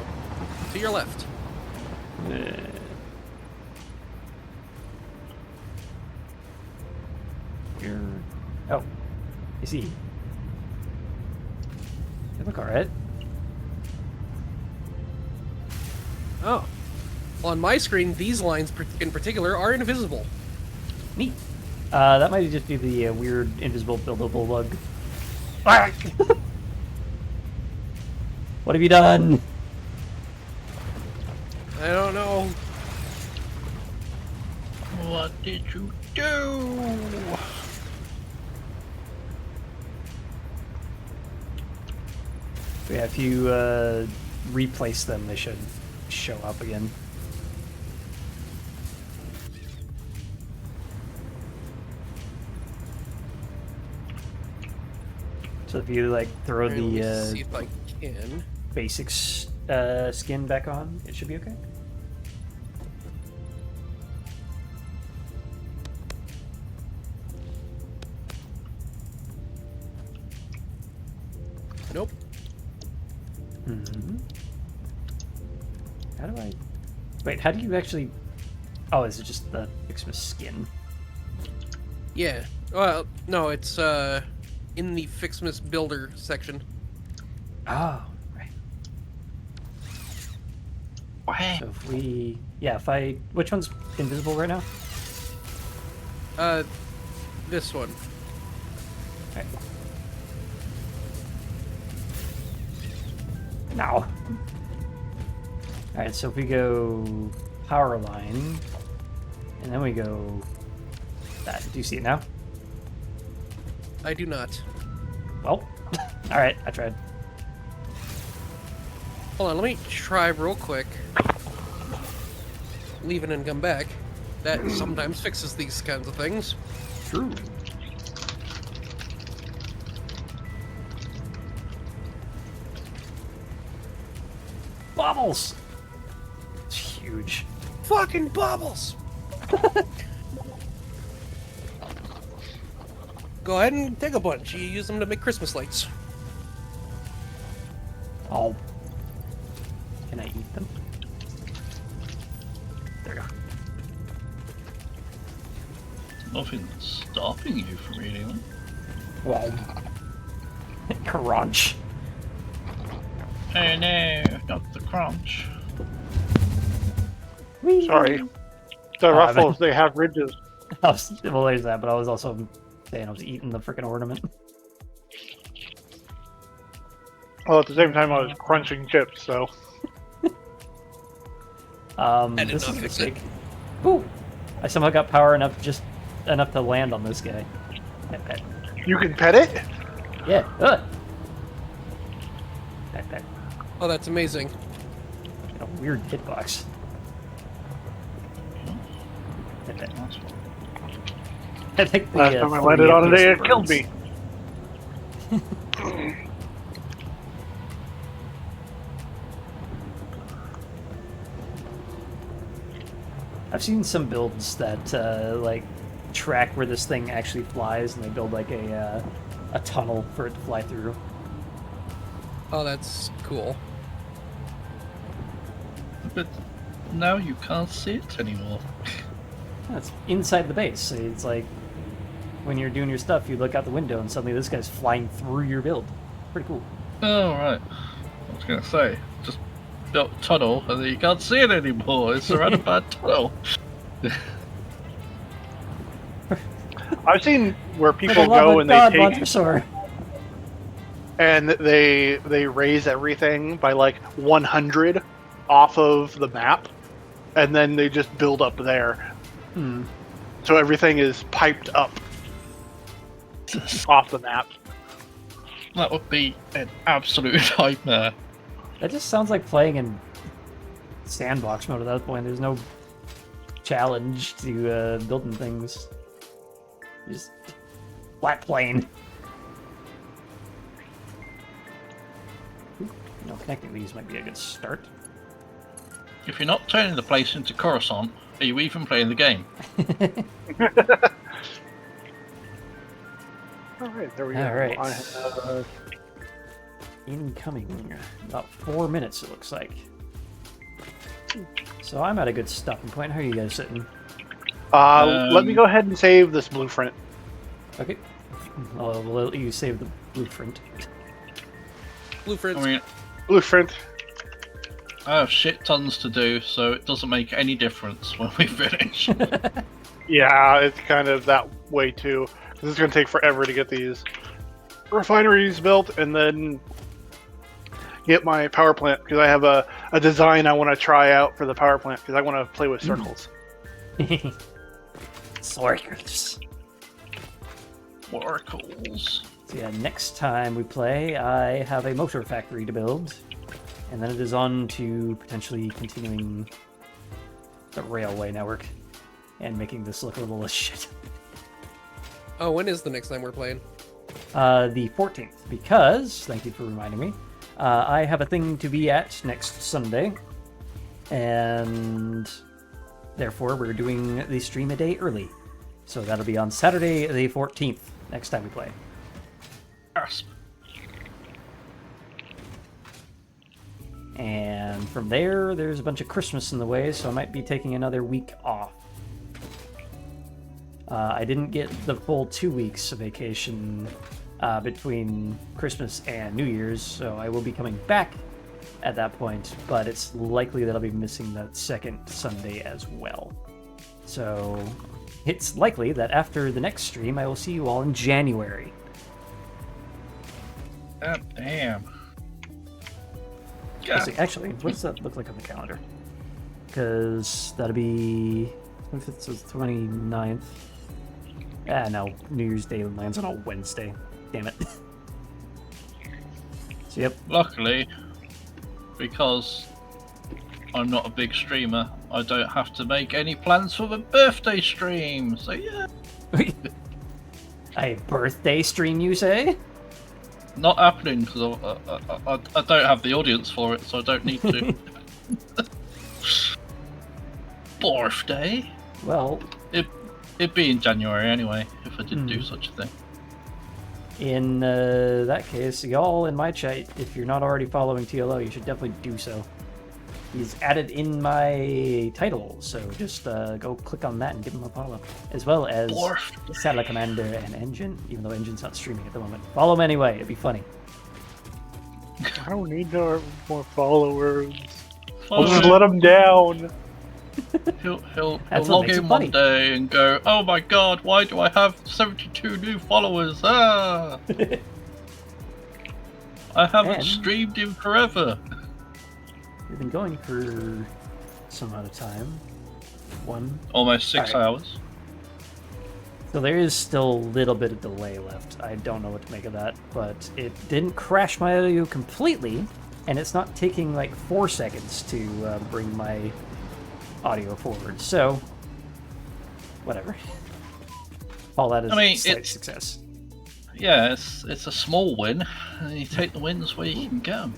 B: To your left.
A: Oh. I see. They look alright.
B: Oh. Well, on my screen, these lines in particular are invisible.
A: Neat. That might just be the weird invisible buildable bug. Ah! What have you done?
B: I don't know.
C: What did you do?
A: Yeah, if you replace them, they should show up again. So if you like throw
B: Alright, let me
A: the
B: see if I can.
A: basics skin back on, it should be okay.
B: Nope.
A: Mm-hmm. How do I... Wait, how do you actually Oh, is it just the FICSMAS skin?
B: Yeah. Well, no, it's in the FICSMAS builder section.
A: Oh, right.
C: Wow.
A: So if we... Yeah, if I... Which one's invisible right now?
B: This one.
A: Right. No. Alright, so if we go power line, and then we go that. Do you see it now?
B: I do not.
A: Well, alright, I tried.
B: Hold on, let me try real quick. Leave it and come back. That sometimes fixes these kinds of things.
A: True. Bobbles! It's huge.
B: Fucking bubbles! Go ahead and take a bunch. You use them to make Christmas lights.
A: Oh. Can I eat them? There you go.
C: Nothing stopping you from eating them.
A: Wow. Crunch.
C: Oh no, not the crunch.
E: Sorry. The
A: I
E: ruffles,
A: meant-
E: they have ridges.
A: Well, there's that, but I was also saying I was eating the freaking ornament.
E: Well, at the same time, I was crunching chips, so.
B: I did
A: This
B: not
A: is a
B: fix it.
A: mistake. Ooh! I somehow got power enough, just enough to land on this guy. Pet, pet.
E: You can pet it?
A: Yeah. Pet, pet.
B: Oh, that's amazing.
A: A weird hitbox. Pet, pet.
C: That's what-
A: I think the,
E: Last time I
A: 40
E: landed on it,
A: FPS
E: it killed
A: burns.
E: me.
A: I've seen some builds that like track where this thing actually flies, and they build like a tunnel for it to fly through.
B: Oh, that's cool.
C: But now you can't see it anymore.
A: That's inside the base. So it's like when you're doing your stuff, you look out the window, and suddenly this guy's flying through your build. Pretty cool.
C: Oh, right. I was going to say, just built a tunnel and then you can't see it anymore. It's surrounded by a tunnel.
E: I've seen where
A: For
E: people
A: the love
E: go
A: of
E: and
A: God,
E: they take
A: Montresor.
E: and they raise everything by like 100 off of the map, and then they just build up there.
A: Hmm.
E: So everything is piped up off the map.
C: That would be an absolute nightmare.
A: That just sounds like playing in sandbox mode at that point. There's no challenge to building things. Just flat plane. Connecting these might be a good start.
C: If you're not turning the place into Coruscant, are you even playing the game?
E: Alright, there we go.
A: Alright.
E: I have,
A: Incoming. About 4 minutes, it looks like. So I'm at a good stopping point. How are you guys sitting?
E: let me go ahead and save this blueprint.
A: Okay. I'll let you save the blueprint.
B: Blueprints.
C: I mean,
E: Blueprint.
C: I have shit tons to do, so it doesn't make any difference when we finish.
E: Yeah, it's kind of that way too. This is going to take forever to get these refineries built and then get my power plant, because I have a design I want to try out for the power plant, because I want to play with circles.
A: Circles.
C: Oracles.
A: So yeah, next time we play, I have a motor factory to build, and then it is on to potentially continuing the railway network and making this look a little as shit.
B: Oh, when is the next time we're playing?
A: The 14th, because, thank you for reminding me, I have a thing to be at next Sunday, and therefore we're doing the stream a day early. So that'll be on Saturday the 14th, next time we play.
C: Gasp.
A: And from there, there's a bunch of Christmas in the way, so I might be taking another week off. I didn't get the full 2 weeks of vacation between Christmas and New Year's, so I will be coming back at that point, but it's likely that I'll be missing that second Sunday as well. So it's likely that after the next stream, I will see you all in January.
C: God damn.
A: Actually, what does that look like on the calendar? Because that'll be... If it's the 29th. No, New Year's Day lands on a Wednesday. Damn it. So, yep.
C: Luckily, because I'm not a big streamer, I don't have to make any plans for the birthday stream. So yeah.
A: A birthday stream, you say?
C: Not happening because I don't have the audience for it, so I don't need to. Birthday?
A: Well,
C: It'd be in January anyway, if I did do such a thing.
A: in that case, y'all in my chat, if you're not already following TLO, you should definitely do so. He's added in my title, so just go click on that and give him a follow. As well as Satellite Commander and Engine, even though Engine's not streaming at the moment. Follow him anyway, it'd be funny.
E: I don't need no more followers. I'll just let him down.
C: He'll
A: That's what
C: log
A: makes it
C: in
A: funny.
C: one day and go, "Oh my god, why do I have 72 new followers? Ah! I haven't
A: And-
C: streamed in forever."
A: We've been going for some amount of time.
C: Almost 6
A: Alright.
C: hours.
A: So there is still a little bit of delay left. I don't know what to make of that, but it didn't crash my audio completely, and it's not taking like 4 seconds to bring my audio forward. So, whatever. All that is
C: I mean,
A: a slight
C: it's-
A: success.
C: Yeah, it's a small win, and you take the wins where you can get them.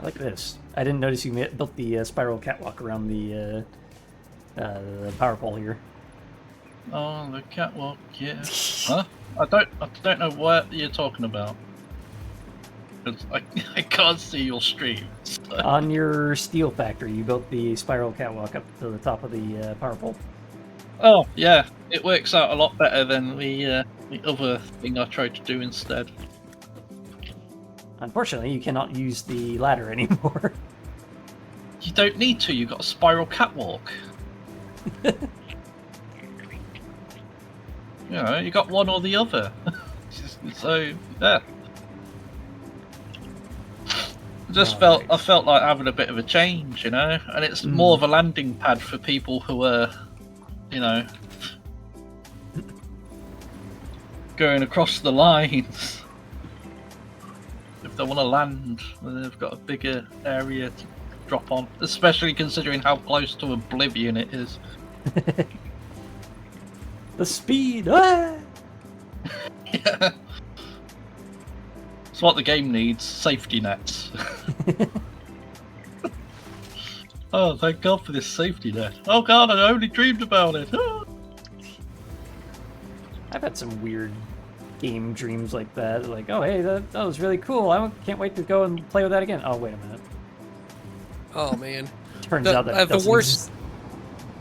A: I like this. I didn't notice you built the spiral catwalk around the power pole here.
C: Oh, the catwalk, yeah. Huh? I don't know what you're talking about. 'Cause I can't see your stream. So.
A: On your steel factory, you built the spiral catwalk up to the top of the power pole.
C: Oh, yeah, it works out a lot better than the other thing I tried to do instead.
A: Unfortunately, you cannot use the ladder anymore.
C: You don't need to, you've got a spiral catwalk. You know, you got one or the other. So, yeah. I felt like having a bit of a change, you know? And it's more of a landing pad for people who are, you know, going across the lines. If they want to land, then they've got a bigger area to drop on, especially considering how close to oblivion it is.
A: The speed! Ah!
C: Yeah. It's what the game needs, safety nets. Oh, thank God for this safety net. Oh God, I only dreamed about it. Ah.
A: I've had some weird game dreams like that. Like, oh hey, that was really cool. I can't wait to go and play with that again. Oh, wait a minute.
B: Oh man.
A: Turns out that
B: the
A: doesn't
B: worst,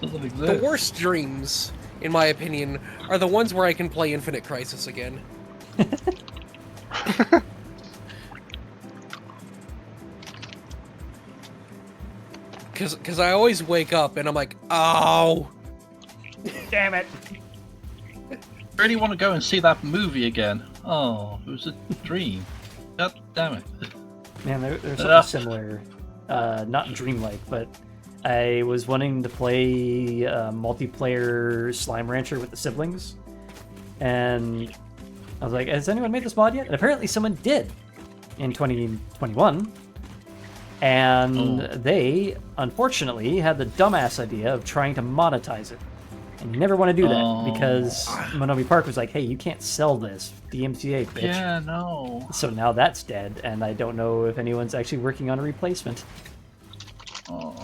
C: Doesn't exist.
B: the worst dreams, in my opinion, are the ones where I can play Infinite Crisis again. Because I always wake up and I'm like, oh,
A: Damn it!
C: Really want to go and see that movie again. Oh, it was a dream. God damn it.
A: Man, there's something similar. Not dreamlike, but I was wanting to play multiplayer Slime Rancher with the siblings, and I was like, has anyone made this mod yet? And apparently someone did in 2021. And they, unfortunately, had the dumbass idea of trying to monetize it. And you never want to do that, because Monomi Park was like, hey, you can't sell this. DMCA, bitch.
C: Yeah, no.
A: So now that's dead, and I don't know if anyone's actually working on a replacement.
C: Oh,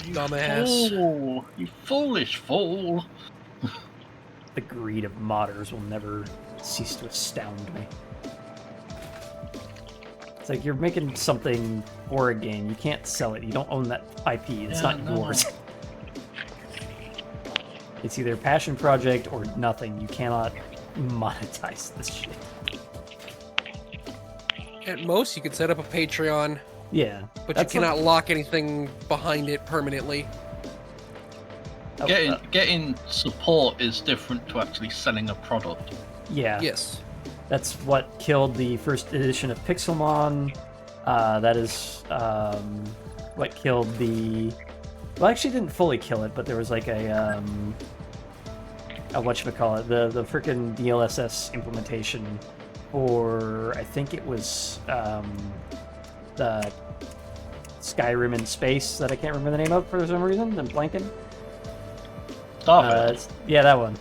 C: you
B: Dumbass.
C: fool. You foolish fool.
A: The greed of modders will never cease to astound me. It's like you're making something for a game. You can't sell it. You don't own that IP. It's
C: Yeah,
A: not
C: no.
A: yours. It's either passion project or nothing. You cannot monetize this shit.
B: At most, you could set up a Patreon,
A: Yeah.
B: but
A: that's
B: you cannot lock anything behind it permanently.
C: Getting support is different to actually selling a product.
A: Yeah.
B: Yes.
A: That's what killed the first edition of Pixelmon. That is what killed the... Well, actually didn't fully kill it, but there was like a whatchamacallit, the frickin' DLSS implementation for, I think it was the Skyrim in space that I can't remember the name of for some reason. I'm blanking. Yeah, that one.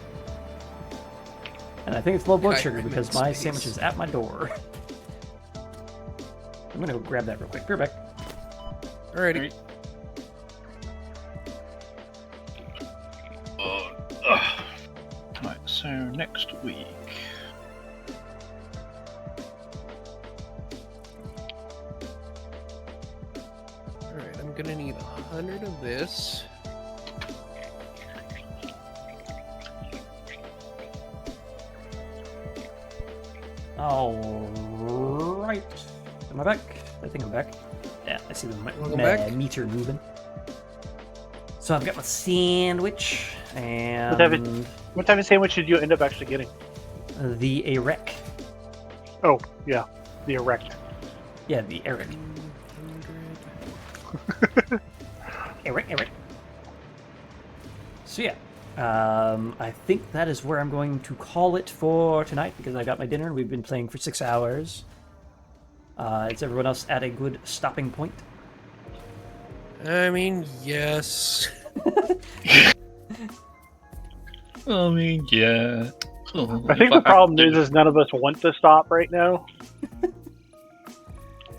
A: And I think it's low blood sugar
B: Skyrim in
A: because my
B: space.
A: sandwich is at my door. I'm gonna go grab that real quick. Be right back.
B: Alrighty.
C: Right, so next week.
B: Alright, I'm gonna need 100 of this.
A: Alright. Am I back? I think I'm back. Yeah, I see the
B: Welcome back.
A: meter moving. So I've got my sandwich and
E: What type of sandwich did you end up actually getting?
A: the Erect.
E: Oh, yeah, the erect.
A: Yeah, the Erect.
B: 100.
A: Erect. So yeah, I think that is where I'm going to call it for tonight because I got my dinner and we've been playing for 6 hours. Is everyone else at a good stopping point?
B: I mean, yes.
C: I mean, yeah. Oh,
E: I think the problem is none of us want to stop right now.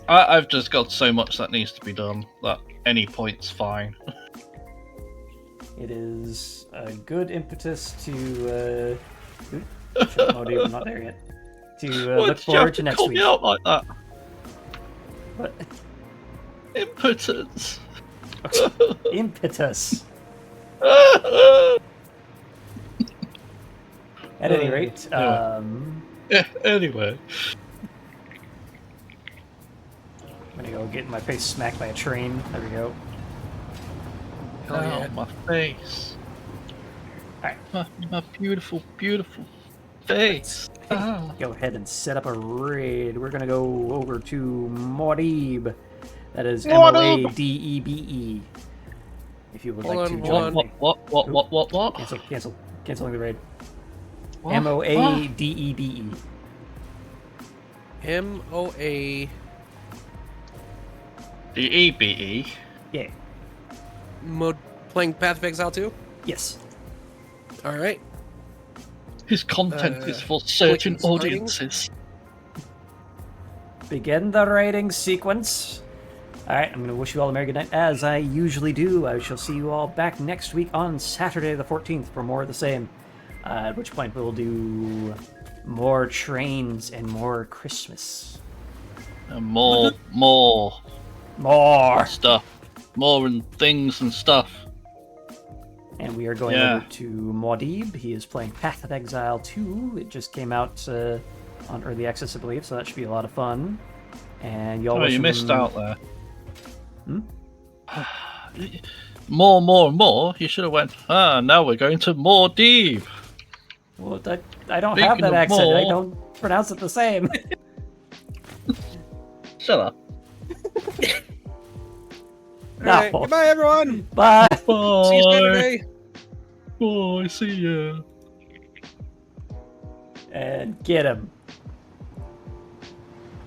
C: I've just got so much that needs to be done that any point's fine.
A: It is a good impetus to. Oh, dude, I'm not there yet. To look forward to next
C: call
A: week.
C: me out like that?
A: What?
C: Impotence.
A: Impetus. At any rate,
C: Anyway.
A: I'm gonna go get my face smacked by a train. There we go.
B: Hell yeah.
C: Oh, my face.
A: Alright.
C: My beautiful, beautiful face. Oh.
A: Go ahead and set up a raid. We're gonna go over to Modeeb. That is Moadebe. If you would
B: Hold
A: like
B: on,
A: to
B: hold
A: join
C: What?
B: on.
A: me. Canceling the raid.
C: What?
A: Moadebe.
B: MOA.
C: The EBE.
A: Yeah.
B: Playing Path of Exile 2?
A: Yes.
B: Alright.
C: His content is for certain
B: Clicking
C: audiences.
A: Begin the raiding sequence. Alright, I'm going to wish you all a merry good night. As I usually do, I shall see you all back next week on Saturday the 14th for more of the same. At which point we'll do more trains and more Christmas.
C: And more stuff. More and things and stuff.
A: And we are going over to Modeeb. He is playing Path of Exile 2. It just came out on Early Access, I believe, so that should be a lot of fun. And y'all
C: Oh, you missed out there.
A: Hmm?
C: More. You should have went, now we're going to more deep.
A: Well, I don't
C: Speaking
A: have that
C: of
A: accent. I
C: more-
A: don't pronounce it the same.
C: Shut up.
B: Alright,
A: No.
B: goodbye everyone!
A: Bye.
C: Bye.
B: See you Saturday!
C: Bye, see ya.
A: And get him.